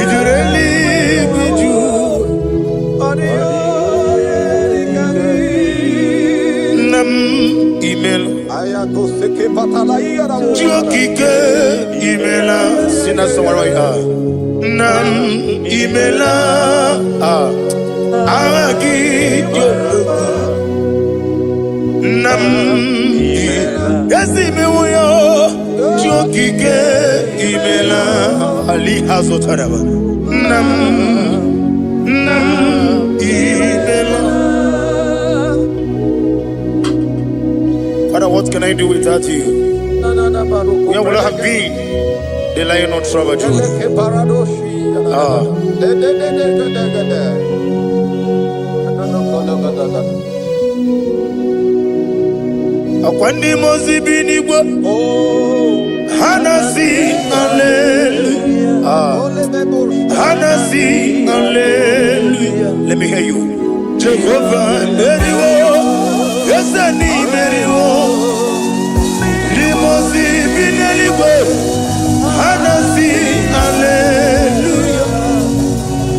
Ijureli gwejuwa email. Chokike email. Sing that song wherever you are. Nam email. Agi Nam Yasi mewoyo Chokike email. Ali Hazotaraba. Nam email. Father, what can I do without you? Where would I have been? The Lion of Trouble, Akwandi mozi binigwa Hanasi hallelujah. Hanasi hallelujah. Let me hear you. Jehovah Meriwo Yesani Meriwo Limozi binigwa Hanasi hallelujah.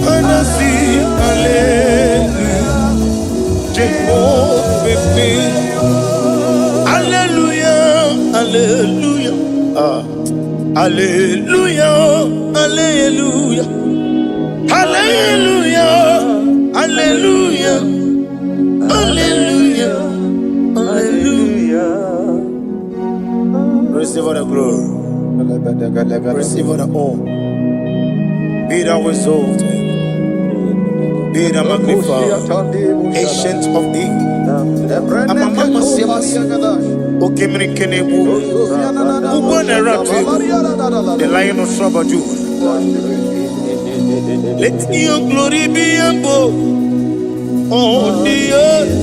Hanasi hallelujah. Jehovah Hallelujah, hallelujah, hallelujah, hallelujah, hallelujah, hallelujah, hallelujah, hallelujah. Receive all the glory, receive all the honor. Be thou exalted, be thou magnified, ancient of days. The Lion of Trouble. Let your glory be above on the earth.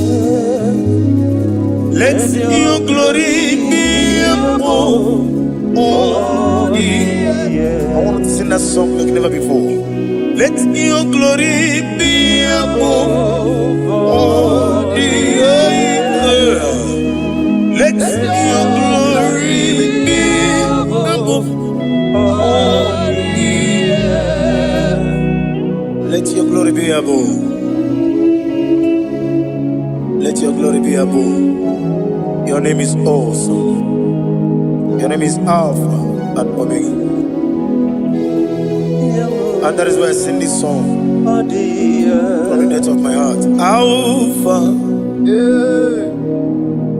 Let your glory be above on the earth. I want to sing that song like never before. Let your glory be above all the earth. Let your glory be above all the earth. Let your glory be above. Let your glory be above. Your name is awesome. Your name is Alpha and Omega. And that is why I sing this song from the depth of my heart. Alpha,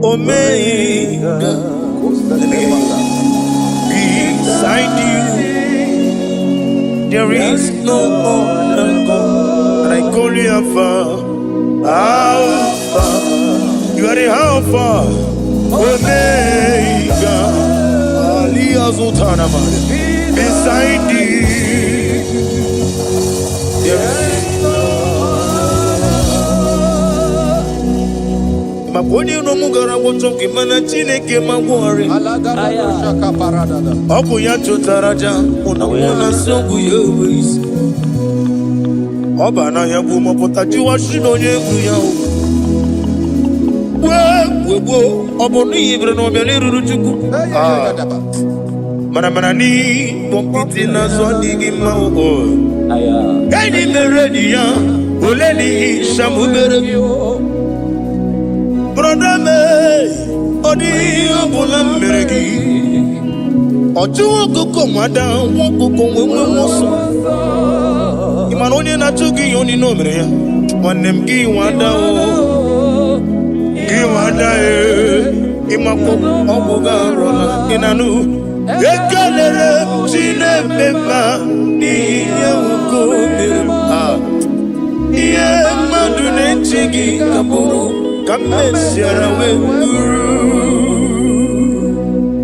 Omega. Let me hear you. Beside you, there is no other God. And I call you Alpha. Alpha, you are the Alpha, Omega. Beside you, Maponi no mugara woto kimana chineke magware Obu ya chotaraja Una songu yewis Oba na yabu mopota jiwa shino yengu yao Webo Obu ni ibre no miali ruruchuku Mana ni Mompiti na zodi gima Gaini meredi ya Uleni shamu merebio Brother me Odi abula meregi Oju woko mwada Woko mwe moso Imanonye na chugi yoni no mere Wanem gi wada o Gi wada Imako obuga rola Inanu Ekalere Chine mema Niye woko mema Iye madune chigi kaburu Kamesiara wenguru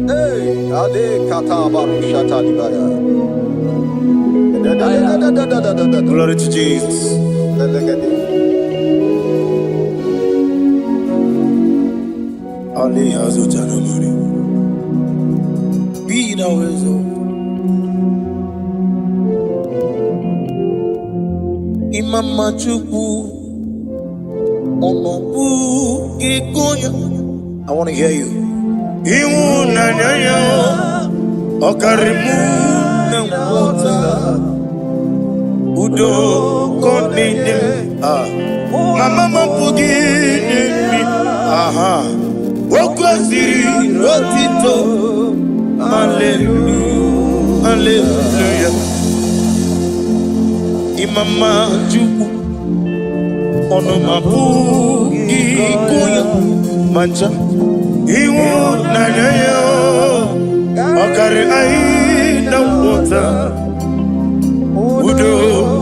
Hey, Ade kata baru shata libaya.
Glory to Jesus. Ali Hazutana Mari. Be thou exalted. Imama Chukwu. I want to hear you. Mama Okwasiri otito. Hallelujah. Hallelujah. Imama Chukwu ono mabugi kuya mancha iwu na nyayo okare ai na wota udo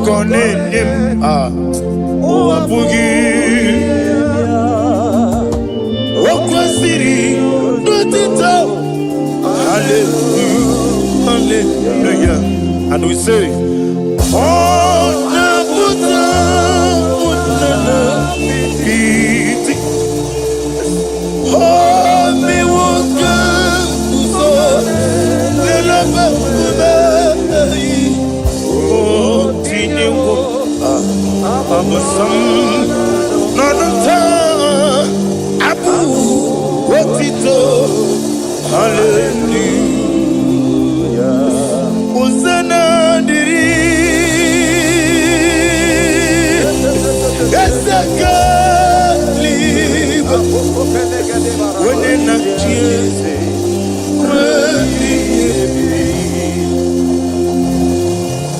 konenim o abugi okwasiri notito. Hallelujah. Hallelujah. And we say, oh, hallelujah. Hosanna diri esakali when na chiese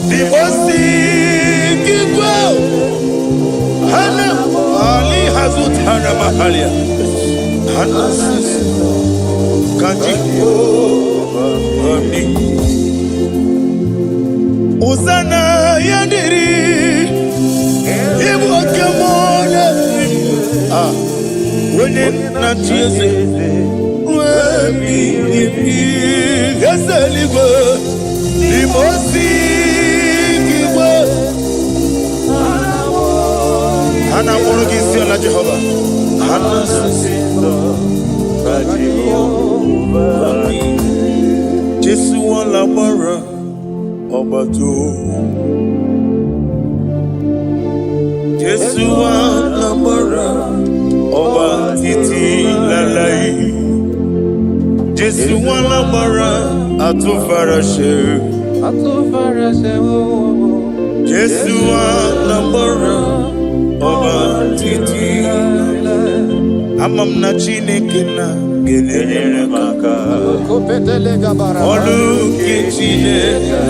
the bossy kibo hana ali hazut hana mahalia hana kanji Hosanna yandiri ibu kemona wene na chiese wemi eseligo limosi kibo ana moro kisi ala Jehova ana sisindo Jehova Jesu wala mara Obato Jesu alamara Oba titi lalai Jesu alamara atufarashe Jesu alamara Oba titi Amam na Chineke na gelele maka Olu ke Chineke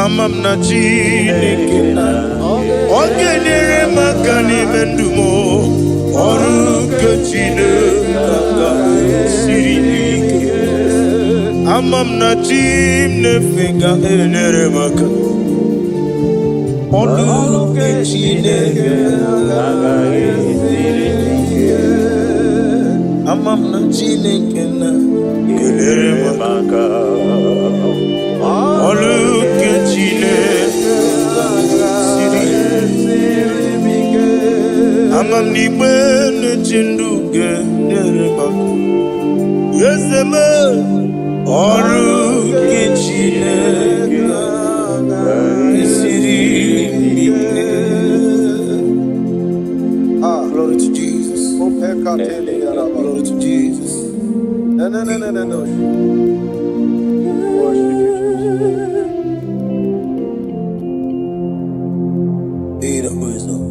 Amam na Chineke na ogenere maka n'ime ndụ m ọrụ nke Chineke siri ike amam na chi m na-efe ga-enyere maka ọrụ nke Chineke siri ike amam na Chineke na-enyere maka ọrụ nke Chineke siri ike amam n'igbe na-eche ndụ ga-enyere maka Yeseme ọrụ nke Chineke siri ike. Glory to Jesus. Glory to Jesus.
No. Worship you, Jesus.
Be the wisdom.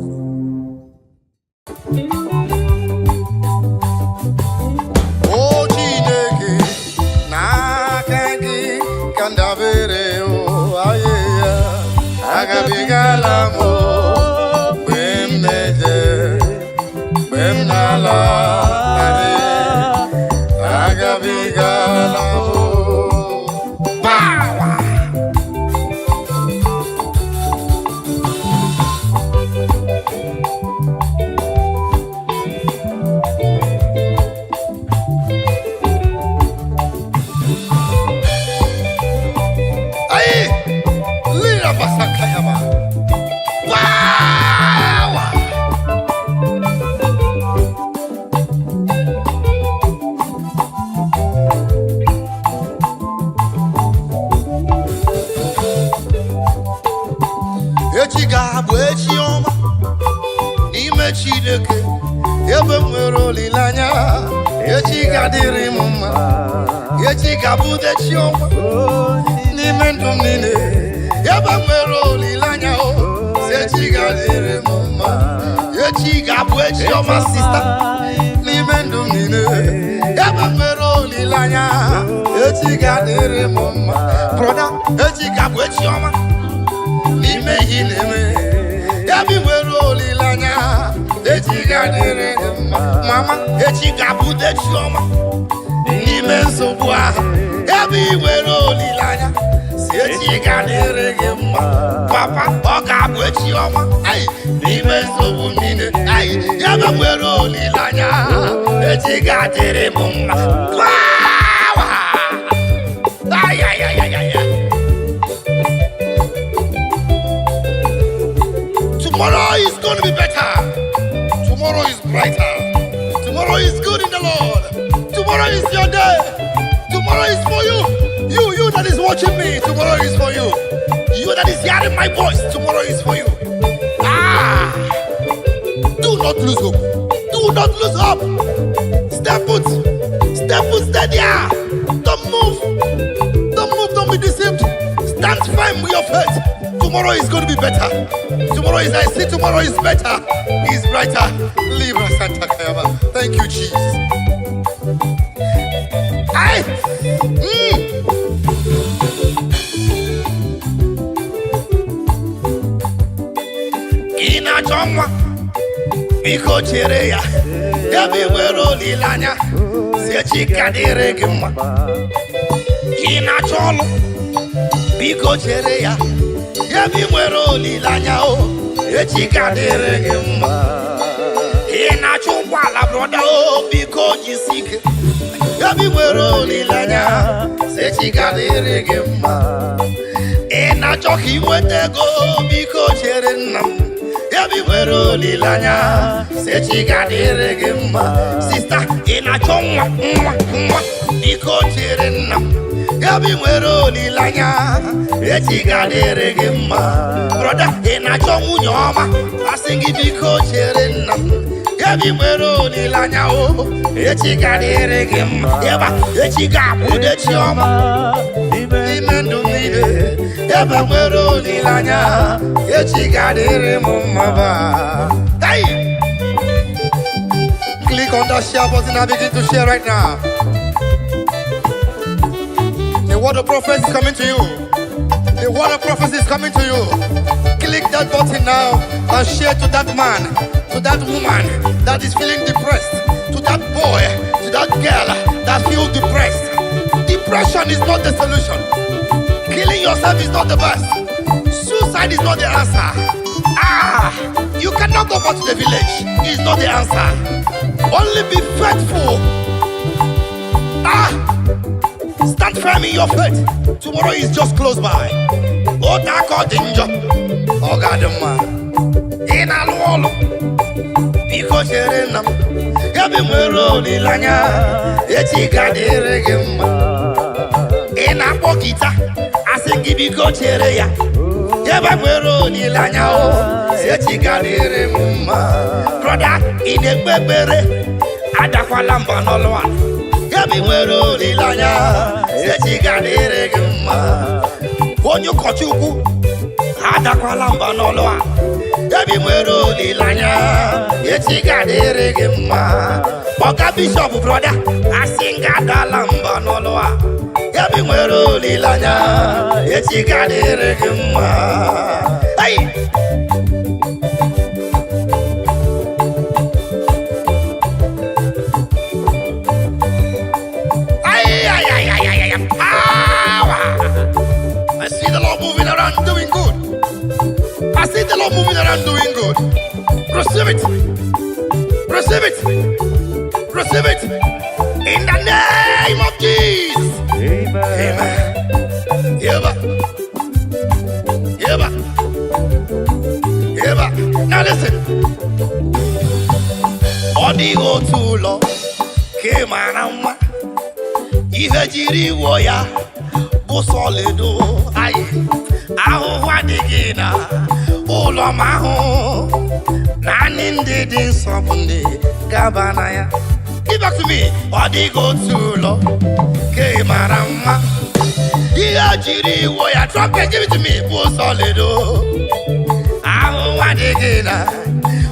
echi ga-adịrị m mma. Echi ga-abụ echi ọma sista n'ime ndụ m niile. Ebe m nwere olileanya, echi ga-adịrị m mma. Broda, echi ga-abụ echi ọma n'ime ihe na-eme. Ebe m nwere olileanya, echi ga-adịrị m mma. Mama, echi ga-abụ echi ọma n'ime nsogbu ahụ. Ebe ị nwere olileanya, si echi ga-adịrị gị mma. Papa, ọ ga-abụ echi ọma n'ime nsogbu niile. Ebe m nwere olileanya, echi ga-adịrị m mma. Tomorrow is going to be better. Tomorrow is brighter. Tomorrow is good in the Lord. Tomorrow is your day. Tomorrow is for you. You that is watching me, tomorrow is for you. You that is hearing my voice, tomorrow is for you. Do not lose hope. Do not lose hope. Step put. Step put, steady. Don't move. Don't move, don't be deceived. Stand firm with your faith. Tomorrow is going to be better. Tomorrow is, I see tomorrow is better. Is brighter. Libra Santa Kayama. Thank you, Jesus. Ina chomwa biko chere ya. Ebe nwere olileanya, si echi ga-adịrị gị mma. Ina chọlụ biko chere ya. Ebe nwere olileanya, echi ga-adịrị gị mma. Ina chọ ụgbọala broda, biko jisi ike. Ebe nwere olileanya, si echi ga-adịrị gị mma. Ị na-achọ ka ị nweta ego, biko chere nna m. Ebe nwere olileanya, si echi ga-adịrị gị mma. Sista, ị na-achọ nwa, biko chere nna m. Ebe nwere olileanya, echi ga-adịrị gị mma. Broda, ị na-achọ nwunye ọma, asị gị biko chere nna m. Ebe nwere olileanya, echi ga-adịrị gị mma. Ebe echi ga-abụ echi ọma n'ime ndụ niile. Ebe nwere olileanya, echi ga-adịrị m mma. Click on that share button and begin to share right now. The word of prophecy is coming to you. The word of prophecy is coming to you. Click that button now and share to that man, to that woman that is feeling depressed, to that boy, to that girl that feels depressed. Depression is not the solution. Killing yourself is not the best. Suicide is not the answer. You cannot go back to the village. It's not the answer. Only be faithful. Stand firm in your faith. Tomorrow is just close by. Oh, that God danger. Oh, God, man. In a wall. Because you're in them. You've been rolling lanya. Echi ga-adịrị gị mma. In a pocketa. I sing biko chere ya. Ebe nwere olileanya, echi ga-adịrị m mma. Brother, ị na-ekpe ekpere, adakwala mba n'ọlụ a. Ebe nwere olileanya, echi ga-adịrị gị mma. Onye ụkọchukwu, adakwala mba n'ọlụ a. Ebe nwere olileanya, echi ga-adịrị gị mma. Ọga bishọp brother, asị nga adala mba n'ọlụ a. Ebe nwere olileanya, echi ga-adịrị gị mma. I see the Lord moving around doing good. I see the Lord moving around doing good. Receive it. Receive it. Receive it. In the name of Jesus. Amen. Yeba. Yeba. Yeba. Now listen. Odigo tulo kemanama. Ihe jiri wo ya bụ solido. Aye. Ahụhụ adịghị na ụlọ m ahụ. Naanị ndị dị nsọ bụ ndị gaba na ya. Give back to me. Odigo tulo kemanama. Ihe jiri wo ya trumpet, give it to me. Bụ solido. Ahụhụ digina.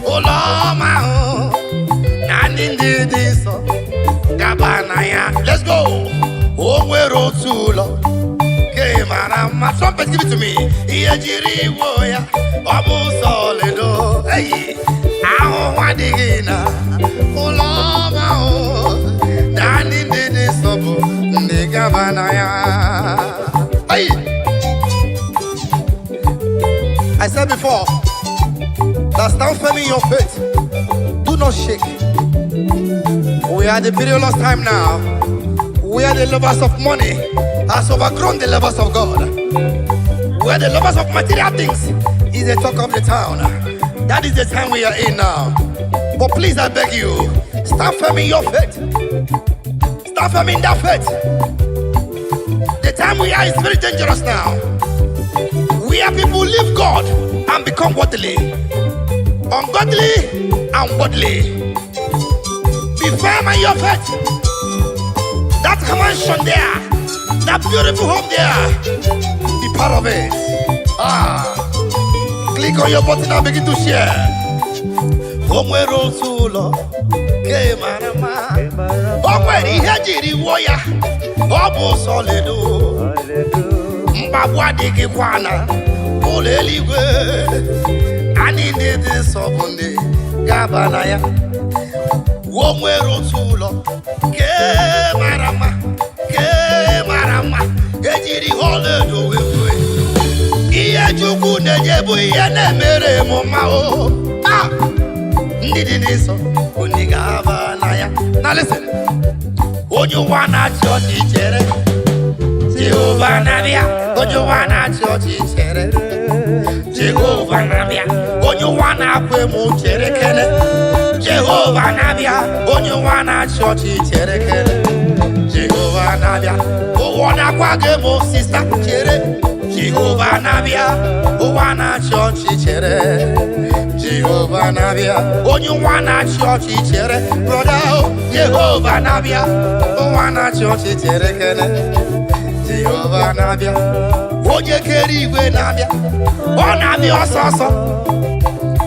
Oloma nani did so. Gabanaya. Let's go. Oh, we're all too long. My trumpet, give it to me. Iejiri woya, obu solido. Hey, aho wadigina, oloma o. Dani didi sobo, ndiga banaya. Hey, I said before, that stand firm in your faith. Do not shake. We are the perilous time now. We are the lovers of money. Has overgrown the lovers of God. Where the lovers of material things is the talk of the town. That is the time we are in now. But please, I beg you, stand firm in your faith. Stand firm in that faith. The time we are is very dangerous now. We are people who leave God and become worldly, ungodly and worldly. Be firm in your faith. That mansion there, that beautiful home there, be part of it. Click on your button and begin to share. Omwe rosulo, ke marama. Omwe ihejiri woya, obu solido. Mbabwa digi kwana, oleligwe. Ani nede sobunde, gabanaya. Omwe rosulo, ke marama. Ejiri hole do wewe. Iye jugu nejebu iye nemere moma o. Ndidi niso unigava naya. Now listen. Oju wana choti chere. Jehovah nabia. Oju wana choti chere. Jehovah nabia. Oju wana kwe mu chere kele. Jehovah nabia. Oju wana choti chere kele. Jehovah nabia. Wana kwage mo sister chere. Jehovah nabia. Wana church chere. Jehovah nabia. Onyu wana church chere. Brother Jehovah nabia. Wana church chere kene. Jehovah nabia. Onye keri we nabia. Ona mi ososo.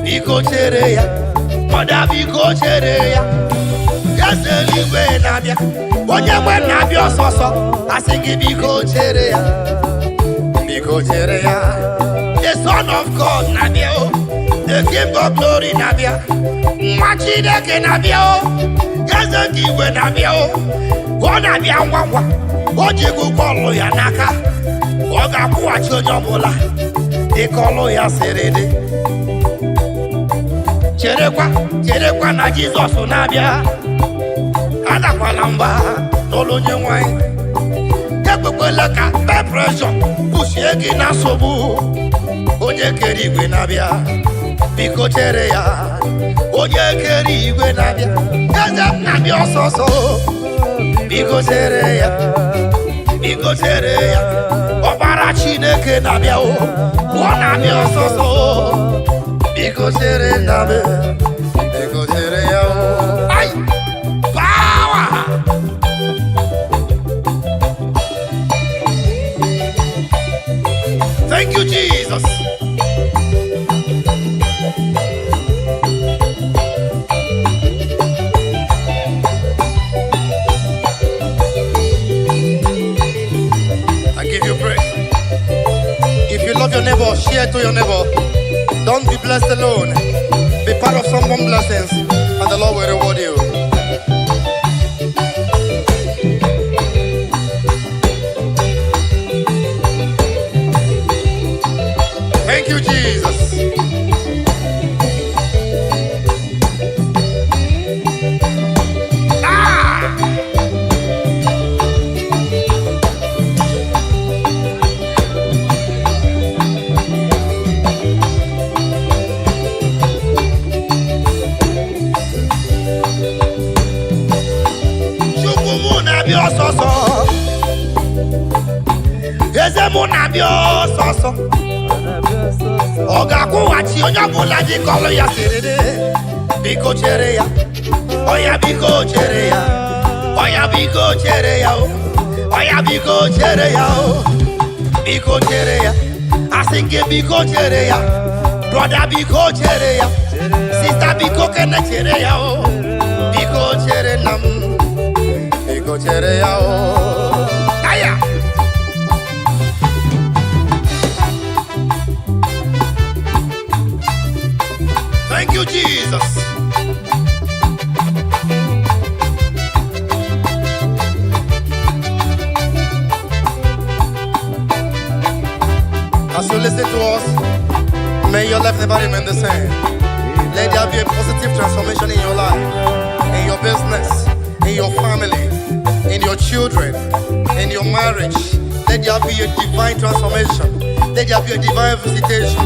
Biko chere ya. Moda biko chere ya. Yeseli we nabia. Onye mwe nabia ososo. Asingi biko chere ya. Biko chere ya. The Son of God nabia o. The King of Glory nabia. Machideke nabia o. Yezengi we nabia o. Go nabia ngwangwa. Ojigu kolo ya naka. Oga kuwa chonyobola. Ikolo ya serede. Cherekwa na Jesus nabia. Ada kwa lamba. Nolo nye wine. Ekwekwele ka peer pressure pushie gị na nsogbu. Onye kere igwe na-abịa, biko chere ya. Onye kere igwe na-abịa, eze m na-abịa ọsọsọ. Biko chere ya, biko chere ya. Ọbara Chineke na-abịa o, ọ na-abịa ọsọsọ. Biko chere na-abịa, biko chere ya o. Ai! Thank you, Jesus. I give you praise. If you love your neighbor, share to your neighbor. Don't be blessed alone. Be part of someone's blessings, and the Lord will reward you. Thank you, Jesus. Oga kuwachi onyabula jikolo ya siride. Biko chere ya. Oya biko chere ya. Oya biko chere ya. Oya biko chere ya. Biko chere ya. Asinge biko chere ya. Brother Biko chere ya, sister Biko kene chere ya o. Biko chere nam, Biko chere ya o. Aya. Thank you, Jesus. As you listen to us, may your life never remain the same. Let there be a positive transformation in your life, in your business, in your family, in your children, in your marriage. Let there be a divine transformation. Let there be a divine visitation.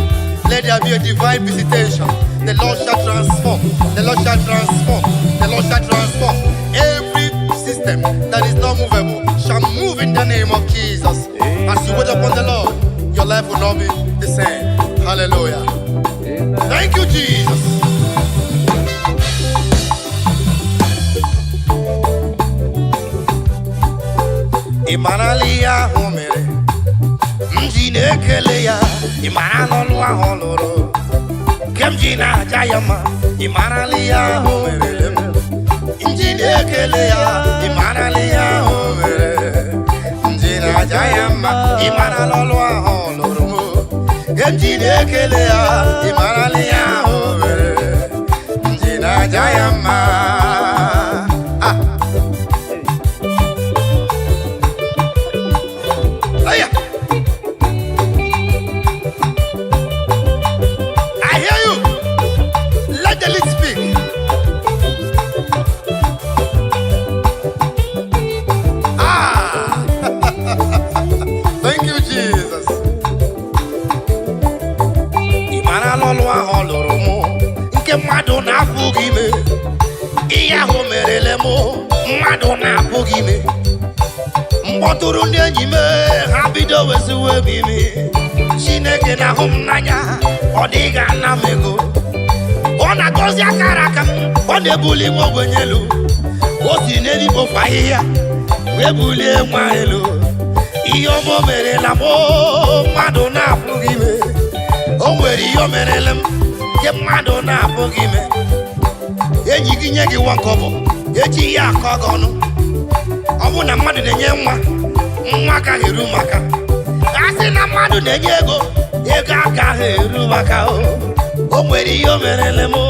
Let there be a divine visitation. The Lord shall transform. The Lord shall transform. The Lord shall transform. Every system that is not movable shall move in the name of Jesus. As you wait upon the Lord, your life will not be the same. Hallelujah. Thank you, Jesus. Imanalia homere, mjine keleya, imanalolwa holoro, kemjina jayama, imanalia homere, mjine keleya, imanalia homere, mjina jayama, imanalolwa holoro, kemjine keleya, imanalia homere, mjina jayama. Madonna Bugime, Iyaho Merelemo, Madonna Bugime, Moturunime, Habido was a webby, Shinekena home Naya, Odiga Namego, Ona Gozia Karakam, on the bully Moguelu, was in any Bofaya, Webule Maelo, Iomo Merelamo, Madonna Bugime, oh, where you Merelem. Madonna Bogime, Ejiginyagi Wankobo, Eji Yakogono, Abuna Madu de Yema, Maka Hirumaka, Asina Madu de Yego, Yegaka Hirumaka, O Medio Merelemo,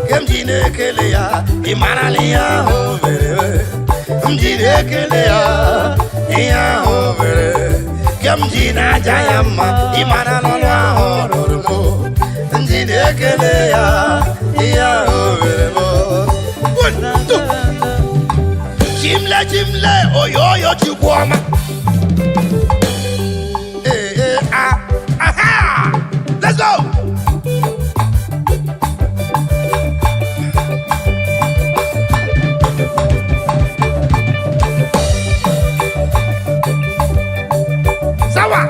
Kemjine Kelea, Imanalia, Mjine Kelea, Ia Over, Kemjina Jayama, Imanalola Hormo. Chimle, chimle, oyo, chihuahua. Aha! Let's go! Sawa!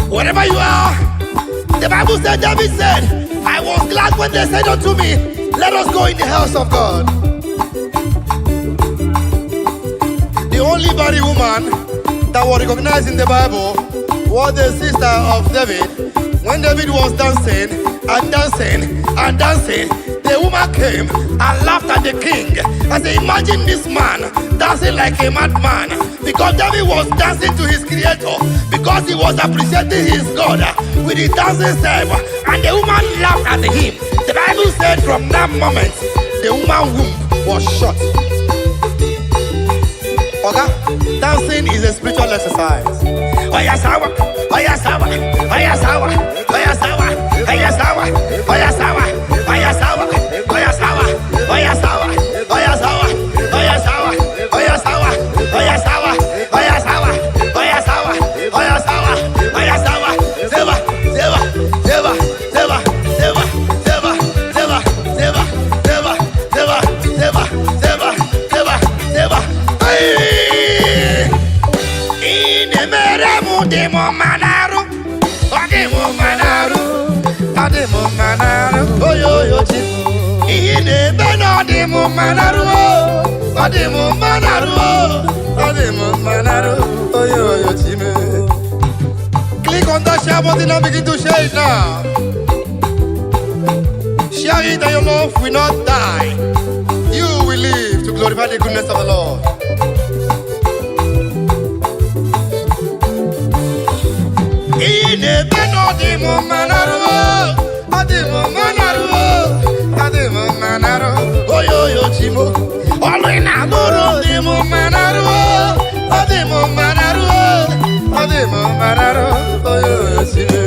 Wherever you are, the Bible said, David said, I was glad when they said unto me, let us go in the house of God. The only barren woman that was recognized in the Bible was the sister of David. When David was dancing and dancing and dancing, the woman came and laughed at the king. I said, imagine this man dancing like a madman, because David was dancing to his creator, because he was appreciating his God with his dancing step, and the woman laughed at him. The Bible said from that moment, the woman's womb was shut. Okay? Dancing is a spiritual exercise.
Oya sawa, oya sawa, oya sawa, oya sawa, oya sawa, oya sawa, oya sawa, oya sawa, oya sawa, oya sawa, oya sawa, oya sawa, oya sawa, oya sawa, oya sawa, oya sawa, oya sawa, zeba, zeba, zeba, zeba, zeba, zeba, zeba, zeba, zeba, zeba, zeba, zeba, zeba, zeba. Ay! Inemeremu demo manaru, ademo manaru, ademo manaru, oyo yo chimu. Inemeno demo manaru, ademo manaru, ademo manaru, oyo yo chimu.
Click on that share button and begin to share it now. Share it and your love will not die. You will live to glorify the goodness of the Lord.
Inemeno demo manaru, ademo manaru, ademo manaru, oyo yo chimu. Olina moro demo manaru, ademo manaru, ademo manaru, oyo yo chimu.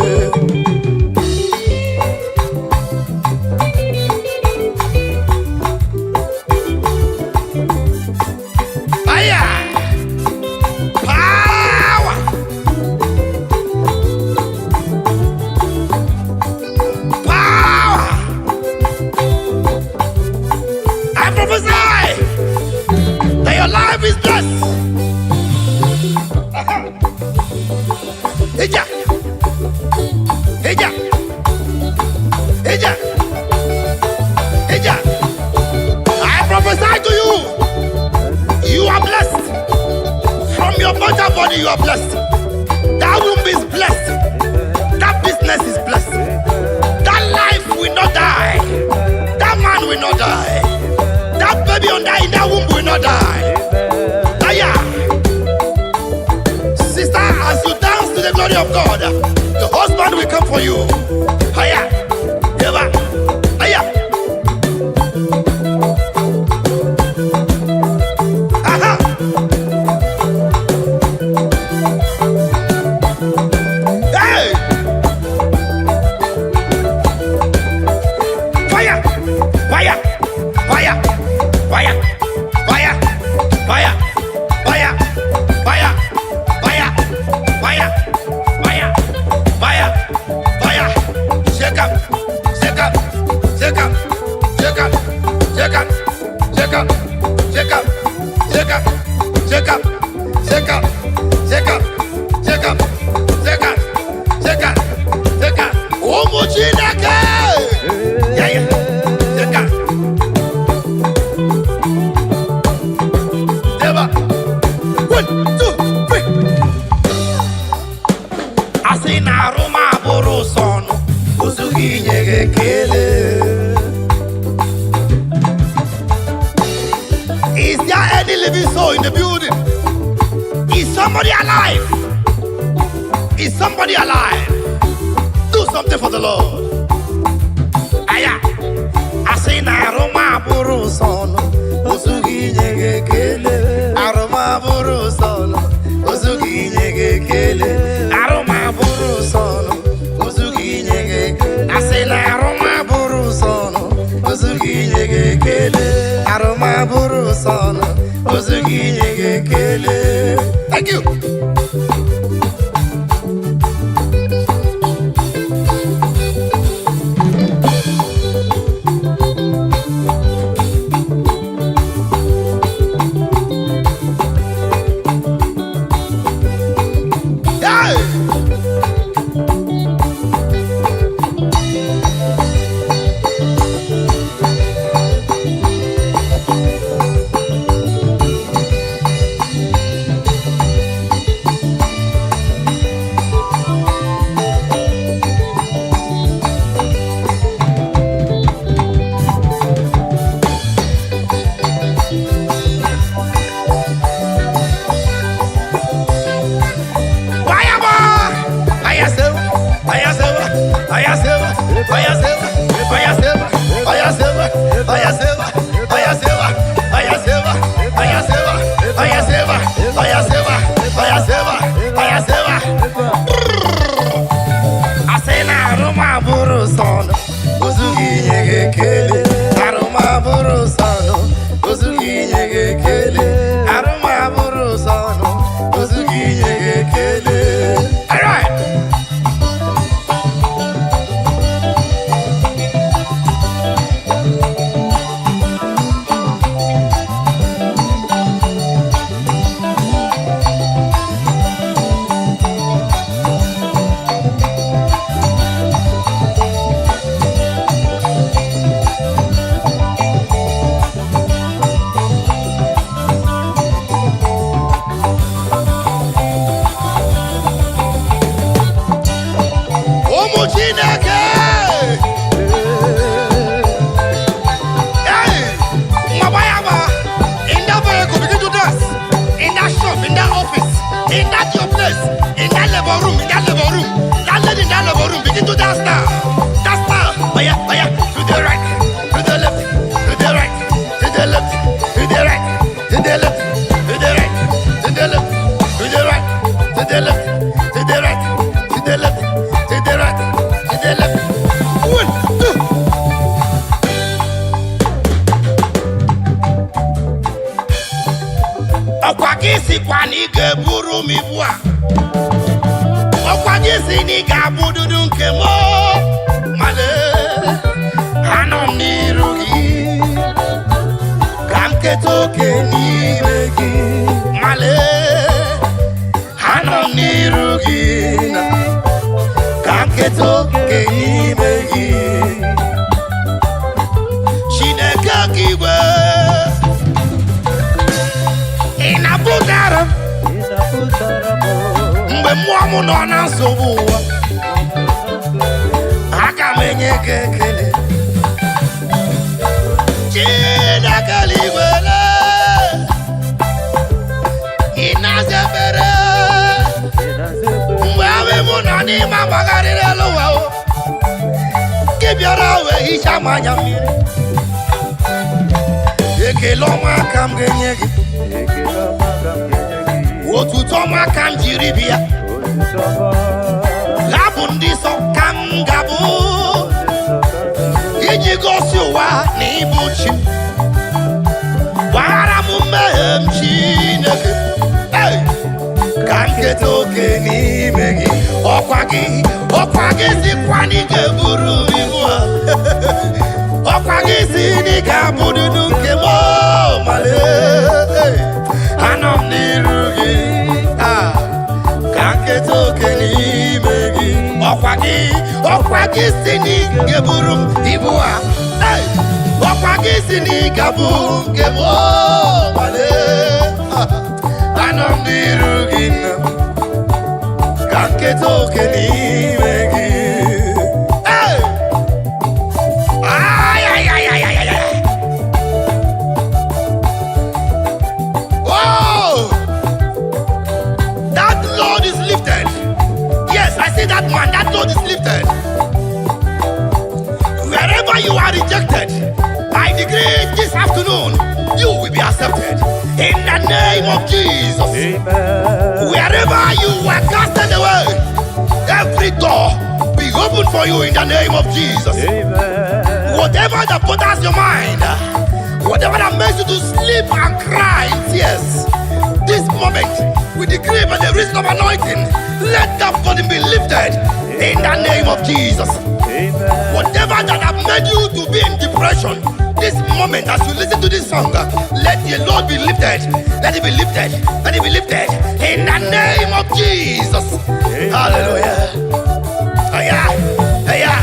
Is blessed. Eja, eja, eja, eja. I prophesy to you. You are blessed. From your mother body, you are blessed. That womb is blessed. That business is blessed. That life will not die. That man will not die. That baby in that womb will not die. Sister, as you dance to the glory of God, the husband will come for you. Haya, Eva, haya. Aha. Hey. Fire, fire, fire, fire, fire, fire. Is there any living soul in the building? Is somebody alive? Is somebody alive? Do something for the Lord. Aya, I say na Roma buru sono, osugi nyege kele. Aroma buru sono, osugi nyege kele. Aroma buru sono, osugi nyege. I say na Roma buru sono, osugi nyege kele. Aroma buru sono, osugi nyege kele. Thank you. gị sikwa na ị ga-eburu m ibu a, ọkwa gị si na ị ga-abụ dudu nke m, male anọ m n'iru gị ka m keta oke n'ime gị, male anọ m n'iru gị ka m keta oke n'ime gị. Chineke gị igwe ị na-apụtara mgbe mmụọ m nọ na nsogbu ụwa, aga m enye gị ekele. Chineke igwe ị na-azebere mgbe ahụ m nọ n'ime agbagharịrị elu ụwa, gị bịara wee hichaa m anya mmiri. Ekele ọma ka m ga-enye gị, otuto ọma ka m jiri bịa, hapụ ndị nsọ ka m ga-abụ iji gosi ụwa na ịbụ chi. Gbara m mmehie m Chineke, ka m keta oke n'ime gị. Ọkwa gị sikwa na ị ga-eburu ibu a, ọkwa gị si na ị ga-abụ dudu nke m, male anọ m n'iru gị ka m keta oke n'ime gị. Ọkwa gị si na ị ga-eburu m ibu a, ọkwa gị si na ị ga-abụ nke m, male anọ m n'iru gị ka m keta oke n'ime gị. That man, that load is lifted. Wherever you are rejected, I decree this afternoon, you will be accepted. In the name of Jesus. Amen. Wherever you were casted away, every door be open for you in the name of Jesus. Amen. Whatever that bothers your mind, whatever that makes you to sleep and cry in tears, this moment, we decree by the reason of anointing, let that burden be lifted in the name of Jesus. Amen. Whatever that have made you to be in depression, this moment as you listen to this song, let the Lord be lifted. Let it be lifted. Let it be lifted in the name of Jesus. Amen. Hallelujah. Aya, aya.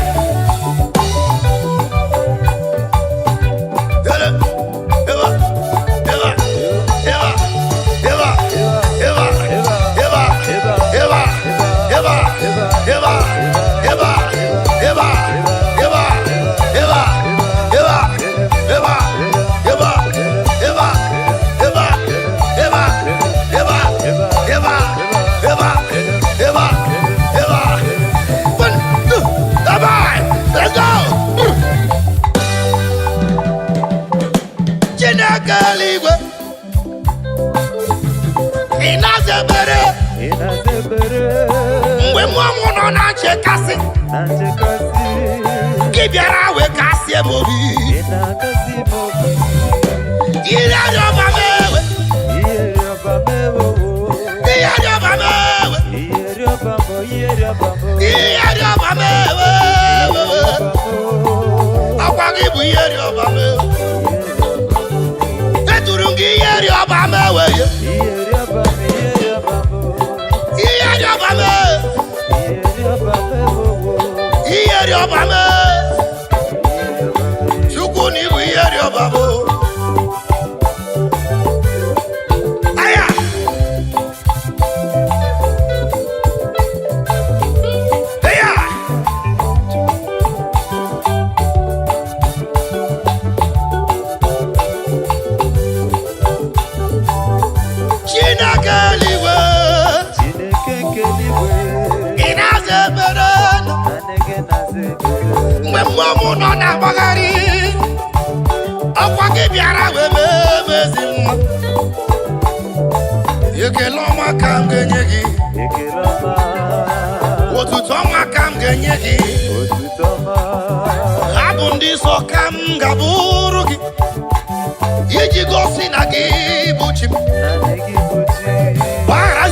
Mgbe mmụọ m nọ na nchekasị, gị bịara wee kasị m obi. Ire ọba m ewe, ihe ọba m ewe, ihe ọba m ewe, ọkwa gị bụ ihe ọba m ewe. Eturu m gị ihe ọba m ewe. Iyeri ọba me, Chukwu ni ibu iyeri ọba mo. Aya, aya. Chineke eluigwe, ị na-azebere mgbe mmụọ m nọ na-agbagharị, ọkwa gị bịara wee mee ezi mma. Ekele ọma ka m ga-enye gị, otuto ọma ka m ga-enye gị, abụ ndị nsọ ka m ga-abụrụ gị, iji gosi na gị bụ chi m.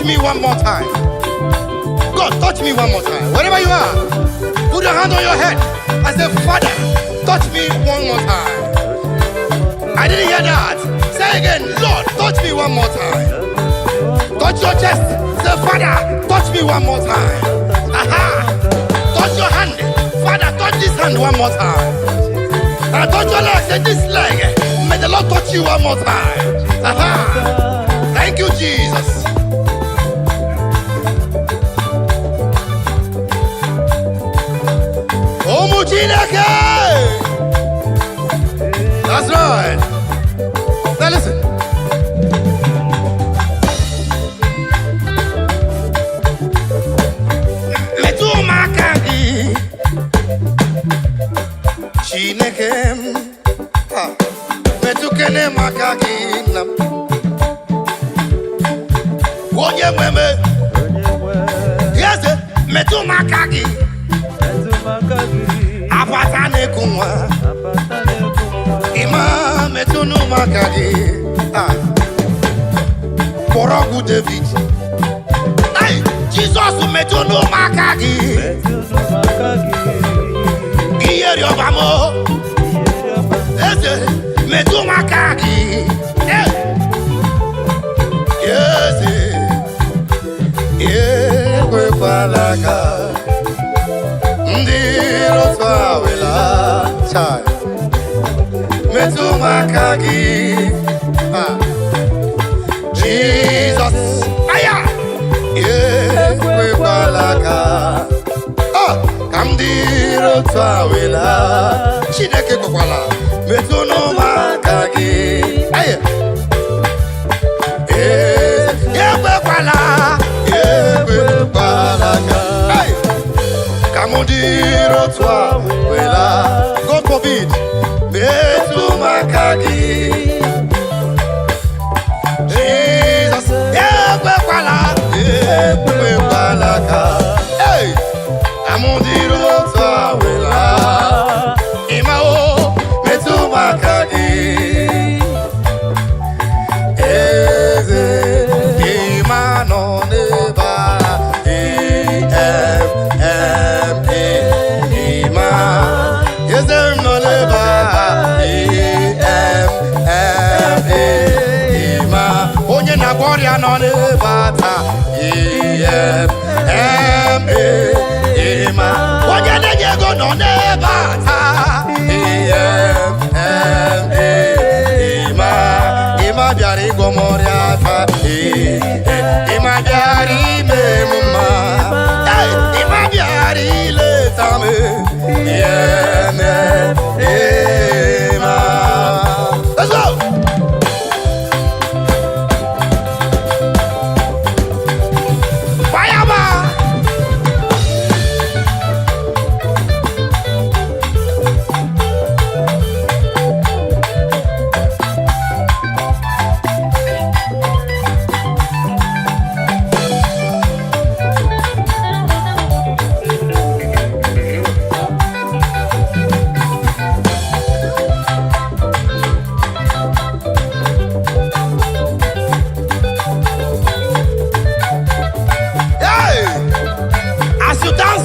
touch me one more time. God, touch me one more time. Wherever you are, put your hand on your head. I say, Father, touch me one more time. I didn't hear that. Say again, Lord, touch me one more time. Touch your chest. Say, Father, touch me one more time. Aha. Touch your hand. Father, touch this hand one more time. And touch your leg. Say, this leg. May the Lord touch you one more time. Aha. Thank you, Jesus. That's right. Now listen. Metumakagi Chinekem Metukene makagi nam Wonye mweme Yes, metumakagi Apatane kumwa Ima metunu makagi Porogu David Ay, Jesus metunu makagi Iyeri obamo Eze metunu makagi Yes, Yewe palaka Ndiro twawela Chai Metumakagi Jesus Aya Yewe palaka Kamdiro twawela Chineke kokwala Metumakagi Aya Yewe pala Yewe palaka Kamudiro twawela God forbid Metumakagi Jesus Yewe palaka Hey Kamudiro twawela Imao Metumakagi Eze Imano neba Warrior non bata Ima Oye ne jego non bata Ima biari gomoriata Ima biari memuma Ima biari letame Ima Let's go!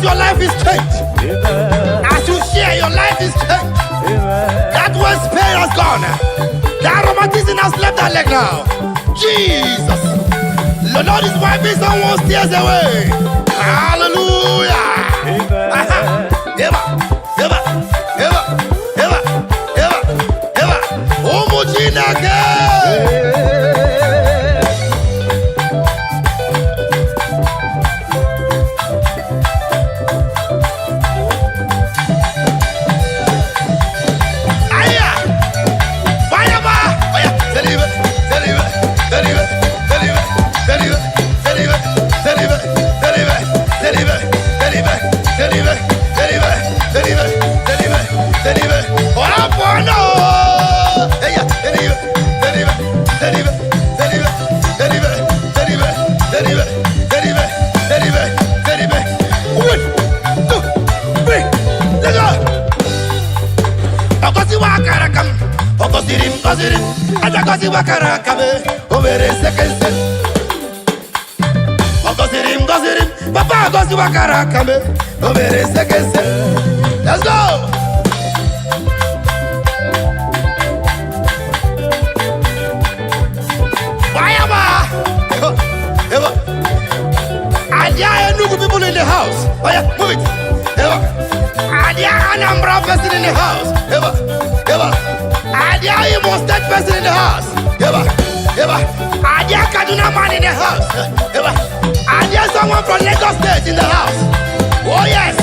Your life is changed. As you share, your life is changed. That waist pain has gone. That romanticism has left that leg now. Jesus. The Lord is wiping someone's tears away. Hallelujah. Eva. Omujinake. Gosirim, Papa gosi wakara kame. Obere sekese. Let's go. Bayama. And there are new people in the house. Oh yeah, move it. And there are Anambra person in the house. And there are Imo State person in the house. And there are Kaduna man in the house. And there's someone from Lagos State in the house. Oh yes.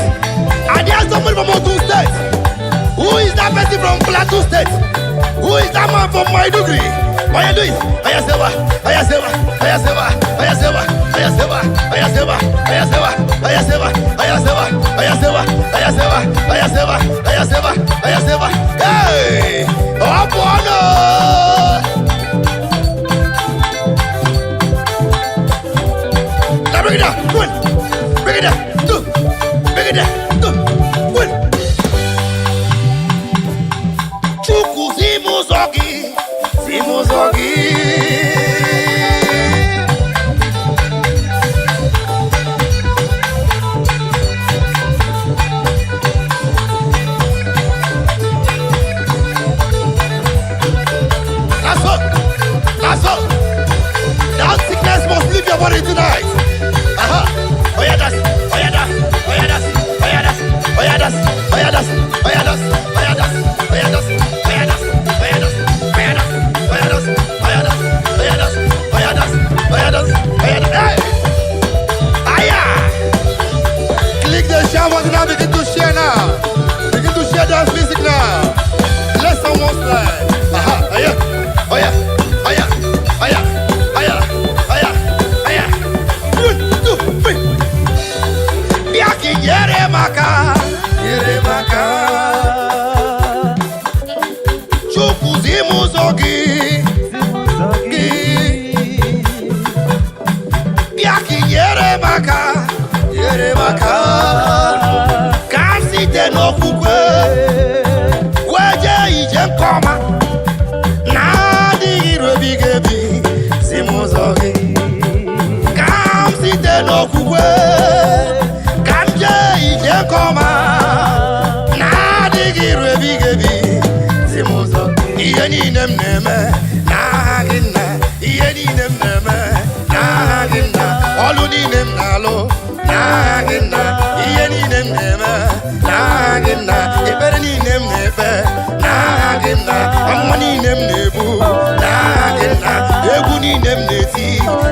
And there's someone from Ogun State. Who is that person from Plateau State? Who is that man from Maiduguri? What you doing? Ayasewa. Hey! Oh, bono! Now bring it down. One. Bring it down. Two. Bring it down. Two. One. Chuku Zimuzogi. That's all. That sickness must leave your body tonight. Oh yeah, that's. Click the share button now. Begin to share now. Begin to share dance music now. Let someone slide. Oh yeah. 1, 2, 3. Biaki yere maka. Chukuzimu zogi. Biaki yere maka. Kasi te no fukwe. Weje ije koma. Bigebi, Simuzogi. Kam site no kukwe. Kam je ije koma. Na digirwe bigebi, Simuzogi. Iye ni neme, na ginna. Iye ni neme, na ginna. Olu ni nalo, na ginna. Iye ni neme, na ginna. Ibere ni neme, na ginna. Amma ni nebu. Egu ni nemneti,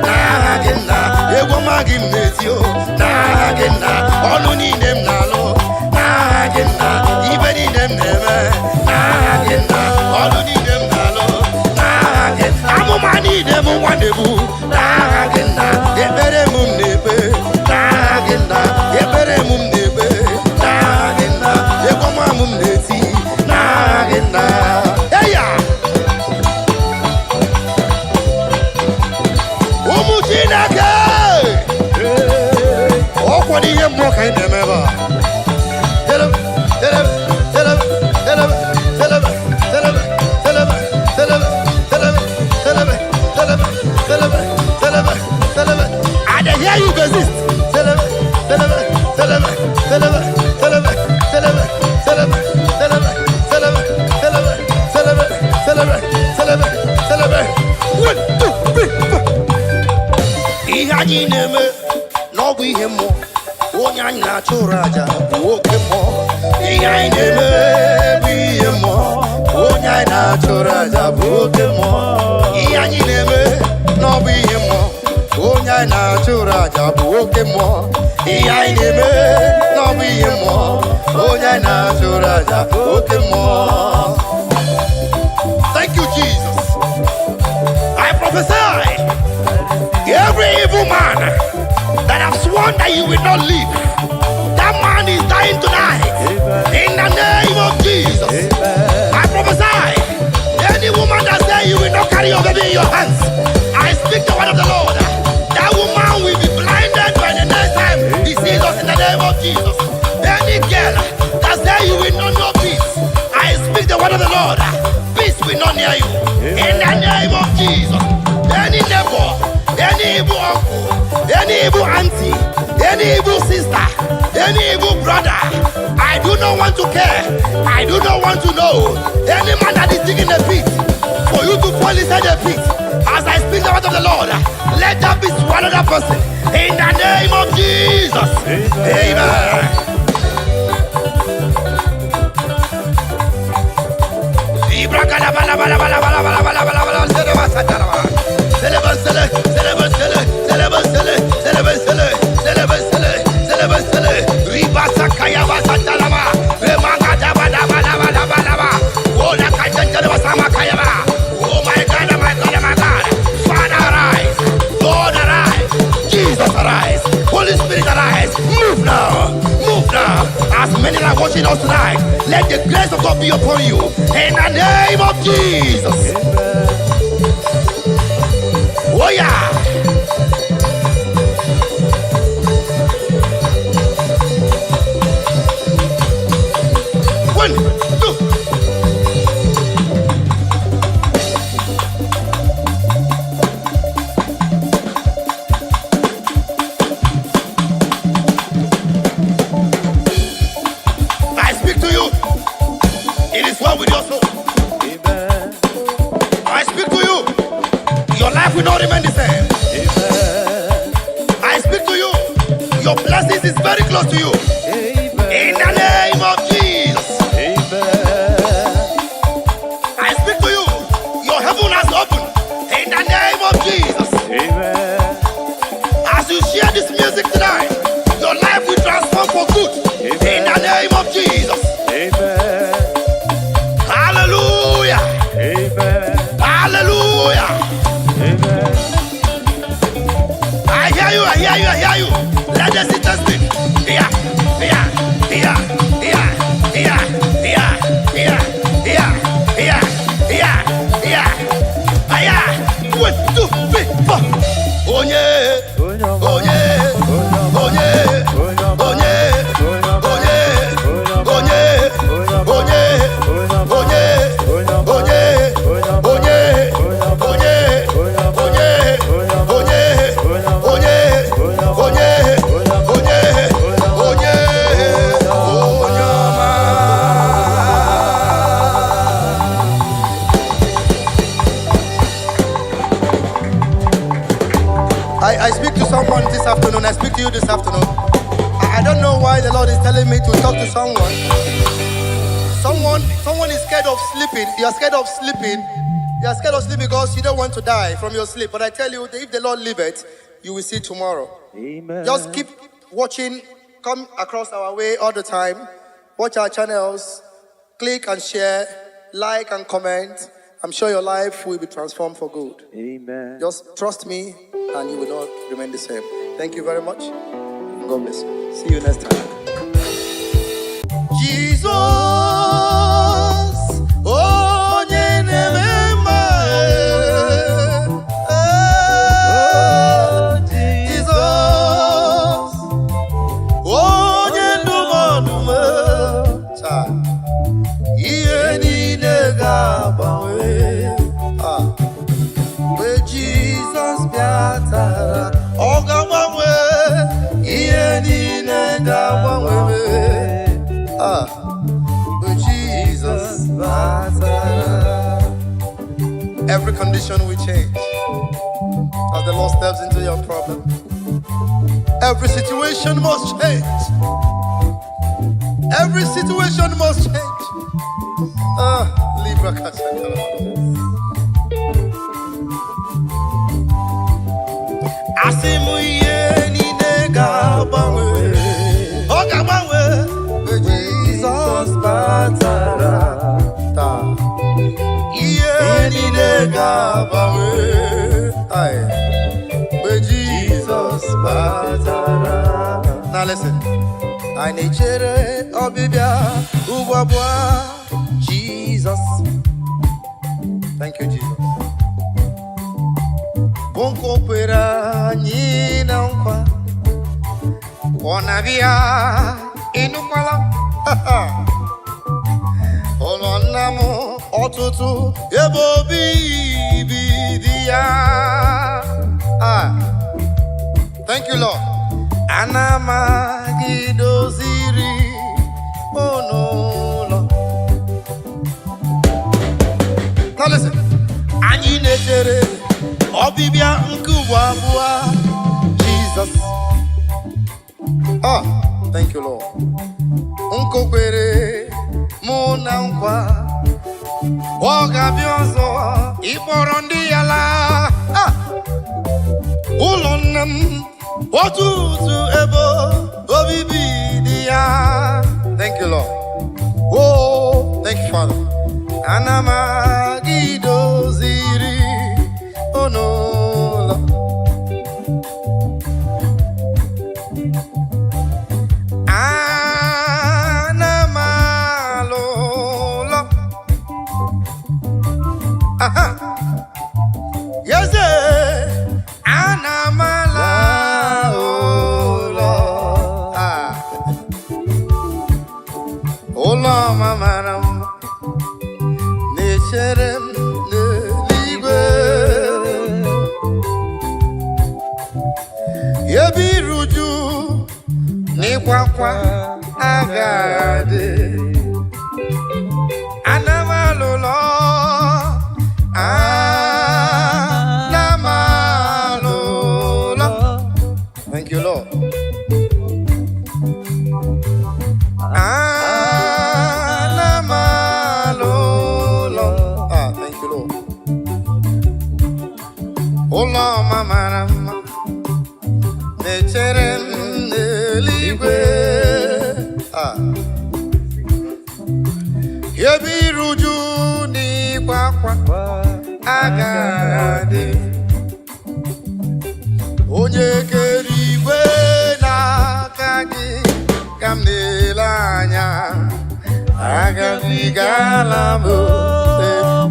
nagina. Egu magim netio, nagina. Olu ni nemnalo, nagina. Ibe ni nemneme, nagina. Olu ni nemnalo, nagina. Amuma ni nemu wanebu, nagina. Ebere mum nebe, nagina. Ebere mum nebe, nagina. Egu mamum neti, nagina. Eya. What do you more kind of ever? I don't hear you resist. No we him more. Onya na churaja buoke mo. Iya ineme bi mo. Onya na churaja buoke mo. Iya ineme no bi mo. Onya na churaja buoke mo. Iya ineme no bi mo. Onya na churaja buoke mo. Thank you, Jesus. I prophesy every evil man that have sworn that you will not live, that man is dying tonight. In the name of Jesus. I prophesy any woman that says you will not carry your baby in your hands, I speak the word of the Lord. That woman will be blinded by the next time he sees us in the name of Jesus. Any girl that says you will not know peace, I speak the word of the Lord. Peace will not near you. In the name of Jesus. Any neighbor, any evil uncle,
any evil auntie, any evil sister, any evil brother, I do not want to care. I do not want to know. Any man that is digging a pit for you to fall inside the pit, as I speak the word of the Lord, let that be swallowed that person in the name of Jesus. Amen. Oh my God, my God, my God. Father, arise. Lord, arise. Jesus, arise. Holy Spirit, arise. Move now. Move now. As many are watching us tonight, let the grace of God be upon you. In the name of Jesus. Oh yeah. One, two. I speak to you. It is well with your soul. Amen. I speak to you. Your life will not remain the same. Amen. I speak to you. Your blessings is very close to you. Amen. In the name of Jesus. Amen. I speak to you. Your heaven has opened. In the name of Jesus. Amen. As you share this music tonight, your life will transform for good. Amen. In the name of Jesus. Amen. Hallelujah. Amen. Hallelujah. Amen. I hear you, I hear you, I hear you. Let the sisters speak. Here, here, here, here, here, here, here, here, here, here, here, here. 1, 2, 3, 4. Oh yeah, oh yeah, oh yeah, oh yeah, oh yeah, oh yeah, oh yeah, oh yeah, oh yeah, oh yeah. I speak to someone this afternoon. I speak to you this afternoon. I don't know why the Lord is telling me to talk to someone. Someone is scared of sleeping. You are scared of sleeping. You are scared of sleeping because you don't want to die from your sleep. But I tell you, if the Lord leave it, you will see tomorrow. Amen. Just keep watching. Come across our way all the time. Watch our channels. Click and share. Like and comment. I'm sure your life will be transformed for good. Amen. Just trust me and you will not remain the same. Thank you very much. God bless you. See you next time. Jesus, oh, Jesus, oh, Jesus biata, ogawawe, Jesus biata. Every condition will change as the Lord steps into your problem. Every situation must change. Every situation must change. Libra Asimu ye ni nega bawe, oga bawe, Jesus batara ta. Ye ni nega bawe, ay, Jesus batara. Now listen, I need chere obibia ubwabwa Jesus. Thank you, Jesus. Bonko pera nyina nkwa Onavia inukwala Olonamo otutu Ebo bibidia
anamagidoziri onulo. Now listen, anyị na-echere ọbịbịa nke ugbo abụọ Jesus. Ah, thank you Lord. Nkokwere mụ na nkwa ọ ga-abịa ọzọ ịkpọrọ ndị ya laa. Ụlọ nna m otutu ebe obibi dị ya. Thank you Lord. Oh, thank you Father. Anamagidoziri onulo. Anamalolo. Aha. Yes, Anamalolo. Ah. Ola mamaram. Nechere m n'eluigwe. Ebe iruju n'ịkwakwa agadi. Anamalolo. Anamalolo. Thank you, Lord. Anamalolo. Ah, thank you, Lord. Ụlọ mara mma na-echere m n'eluigwe. Ah. Ebe iruju n'ịkwa akwa agadi. Onye kere igwe n'aka gị ka m na-ele anya. Agabigala m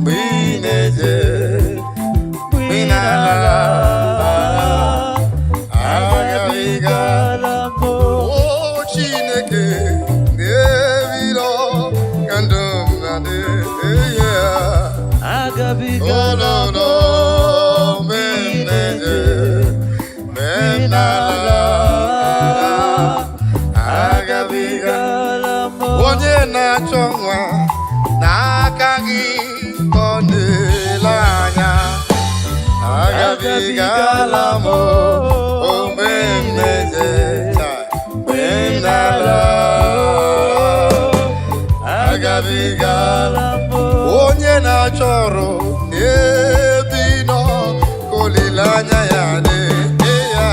mgbe ị na-eje, mgbe ị na-ala. Agabigala m Chineke na-ebido ka ndụ m na-adị. Agabigala m mgbe ị na-eje, mgbe m na-ala. Agabigala m onye na-achọ nwa n'aka gị ka ọ na-ele anya. Agabigala m mgbe m na-eje, mgbe m na-ala. Agabigala m onye na-achọ ọrụ n'ebe ị nọ ka olileanya ya dị ya.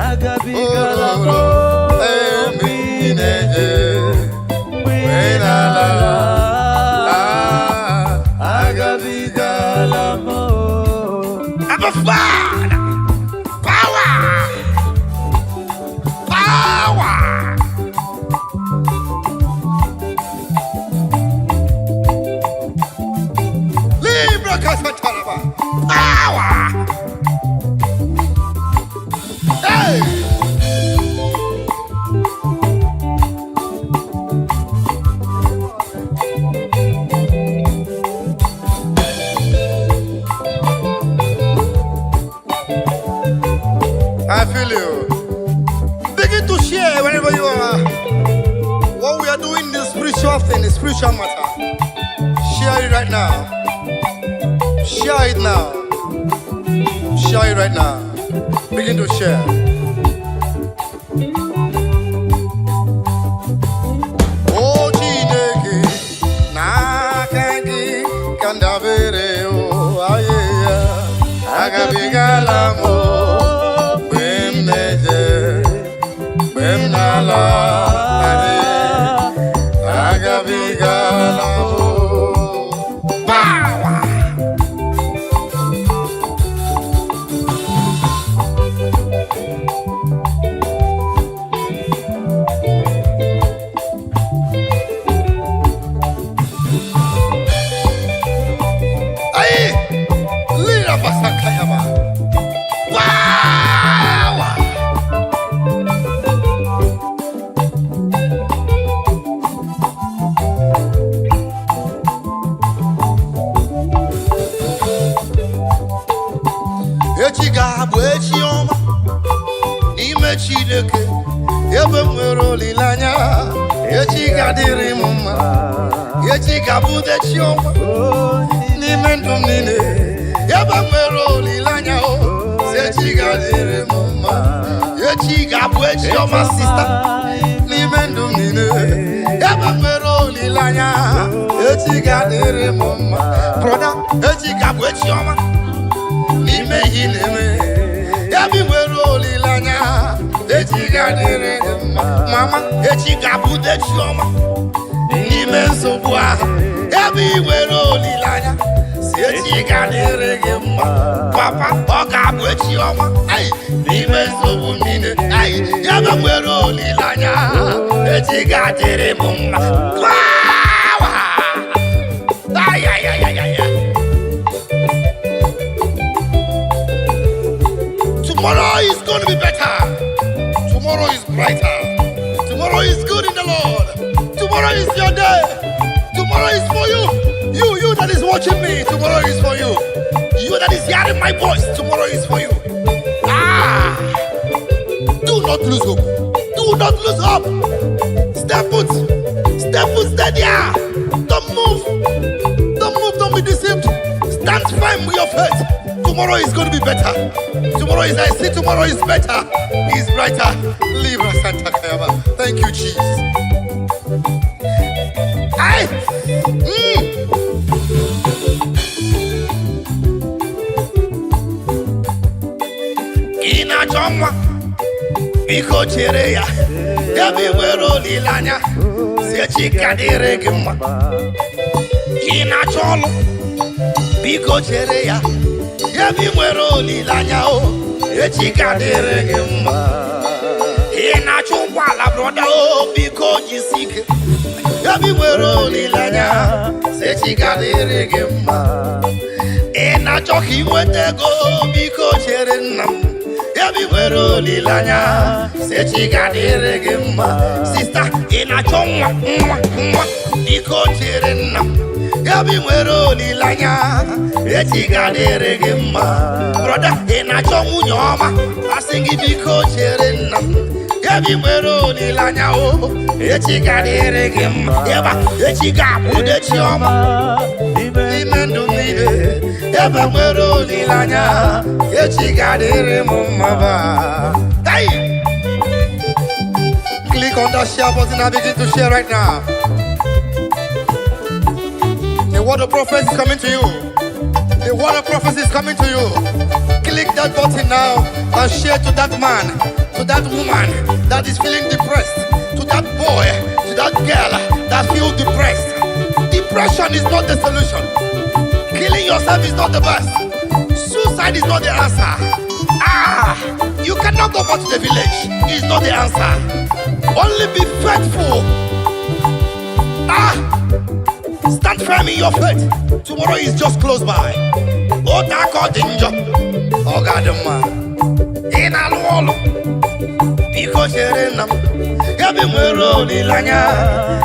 Agabigala m mgbe ị na-eje, mgbe ị na-ala. Agabigala m. Abba Father, power, power. Libra Casatalaba, power. Hey. I feel you. Begin to share wherever you are. What we are doing is spiritual thing, the spiritual matter. Share it right now. Share it now. Share it right now. Begin to share. Oh, Chineke, nakagi kandabere oh aye. Agabigala mo. Agabigala power. Ay, lira pasakayama. Echi ga-abụ echi ọma n'ime n'ime Chineke ebe m nwere olileanya echi ga-adịrị m mma echi ga-abụ udechi ọma n'ime ndụ m niile ebe m nwere olileanya si echi ga-adịrị m mma echi ga-abụ echi ọma sista n'ime ndụ m niile ebe m nwere olileanya echi ga-adịrị m mma broda echi ga-abụ echi ọma n'ime ihe na-eme ebe m nwere olileanya echi ga-adịrị gị mma mama echi ga-abụ udechi ọma n'ime nsogbu ahụ ebe ị nwere olileanya si echi ga-adịrị gị mma papa ọ ga-abụ echi ọma n'ime nsogbu niile ebe m nwere olileanya echi ga-adịrị m mma. Tomorrow is going to be better. Tomorrow is brighter. Tomorrow is good in the Lord. Tomorrow is your day. Tomorrow is for you. You that is watching me, tomorrow is for you. You that is hearing my voice, tomorrow is for you. Do not lose hope. Do not lose hope. Step foot. Step foot, stay there. Don't move. Don't move, don't be deceived. Stand firm with your faith. Tomorrow is going to be better. Tomorrow is, I see tomorrow is better. Is brighter. Libra Santa Kayaba. Thank you, Jesus. Ina chomwa biko chere ya yabi nwere olileanya si echi ga-adịrị gị mma. Ina cholu biko chere ya yabi nwere olileanya echi ga-adịrị gị mma. Ina chụkwala broda biko jisike yabi nwere olileanya si echi ga-adịrị gị mma. Ina chọ ka inweta ego biko chere nna m yabi nwere olileanya si echi ga-adịrị gị mma. Sista ị na-achọ nwa biko chere nna m yabi nwere olileanya echi ga-adịrị gị mma. Broda ị na-achọ nwunye ọma asị gị biko chere nna m yabi nwere olileanya echi ga-adịrị gị mma. Eba echi ga-abụ udechi ọma n'ime ndụ niile ebe nwere olileanya echi ga-adịrị m mma. Click on that share button and begin to share right now. The word of prophecy is coming to you. The word of prophecy is coming to you. Click that button now and share to that man, to that woman that is feeling depressed, to that boy, to that girl that feels depressed. Depression is not the solution. Killing yourself is not the best. Suicide is not the answer. You cannot go back to the village. It's not the answer. Only be faithful. Stand firm in your faith. Tomorrow is just close by. Otako danger. Ogadama. In a wall. Biko Sherena. Yabi mwere olileanya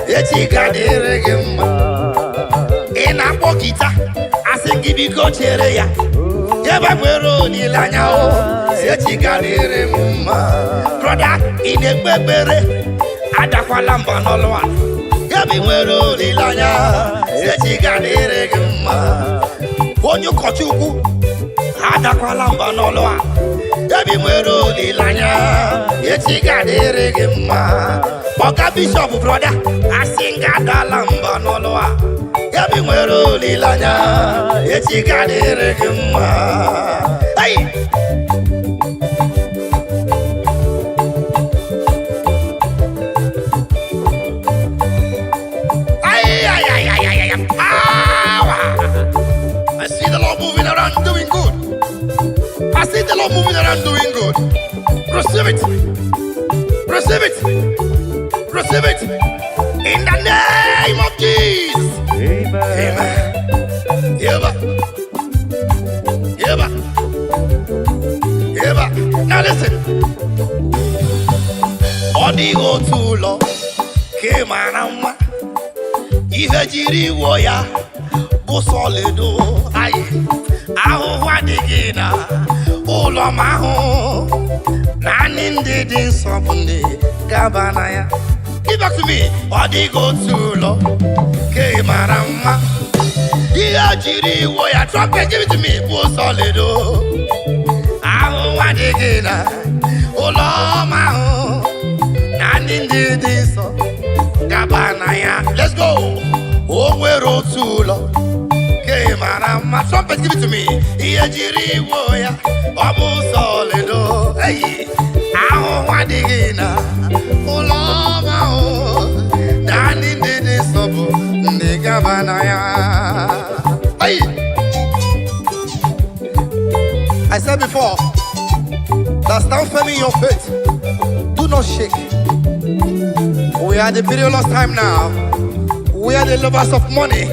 echi ga-adịrị gị mma. Ị na-akpọ gita asị gị biko chere ya yabi nwere olileanya echi ga-adịrị m mma. Broda ị na-ekpe ekpere adakwala mba n'ọlụ a yabi nwere olileanya echi ga-adịrị gị mma. Onye ụkọchukwu adakwala mba n'ọlụ a yabi nwere olileanya echi ga-adịrị gị mma. Ọga bishọp broda asị nga adala mba n'ọlụ a yabi nwere olileanya echi ga-adịrị gị mma. I see the Lord moving around doing good. I see the Lord moving around doing good. Receive it. Receive it. Receive it. In the name of Jesus. Amen. Yeba. Yeba. Yeba. Now listen. Odigo tulo kemanama. Ihe jiri wo ya bụ solido. Ahụhụ adịghị na ụlọ m ahụ Nani ndidi somebody Gabanaya. Give back to me. Odi go too low. Ke marama. Iya jiri woya trumpet. Give it to me. Bo solido. Aho wadigina. Oloma ho. Nani ndidi so Gabanaya. Let's go. Owero too low. Ke marama. Trumpet. Give it to me. Iya jiri woya. Obo solido. Hey. Aho wadigina. Oloma ho. Nani ndidi sobo. Gabanaya. Hey. I said before, that stand firm in your faith. Do not shake. We are the perilous time now. We are the lovers of money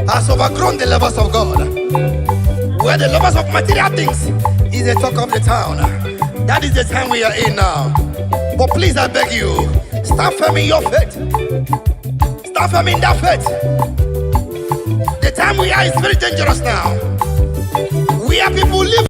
has overgrown the lovers of God. We are the lovers of material things. Is the talk of the town. That is the time we are in now. But please, I beg you, stand firm in your faith. Stand firm in that faith. The time we are is very dangerous now. We are people living.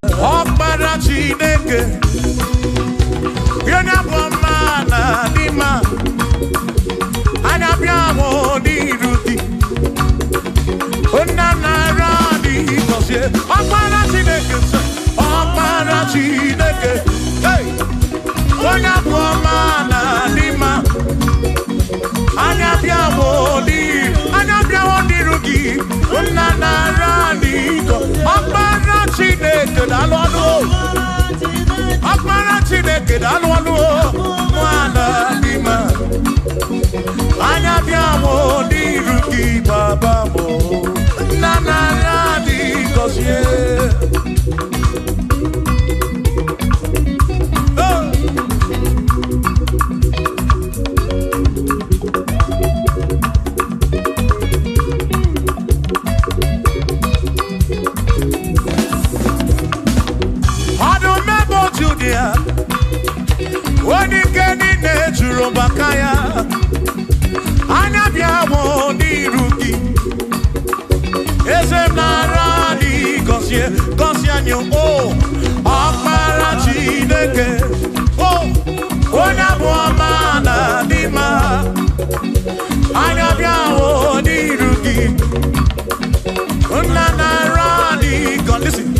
Listen.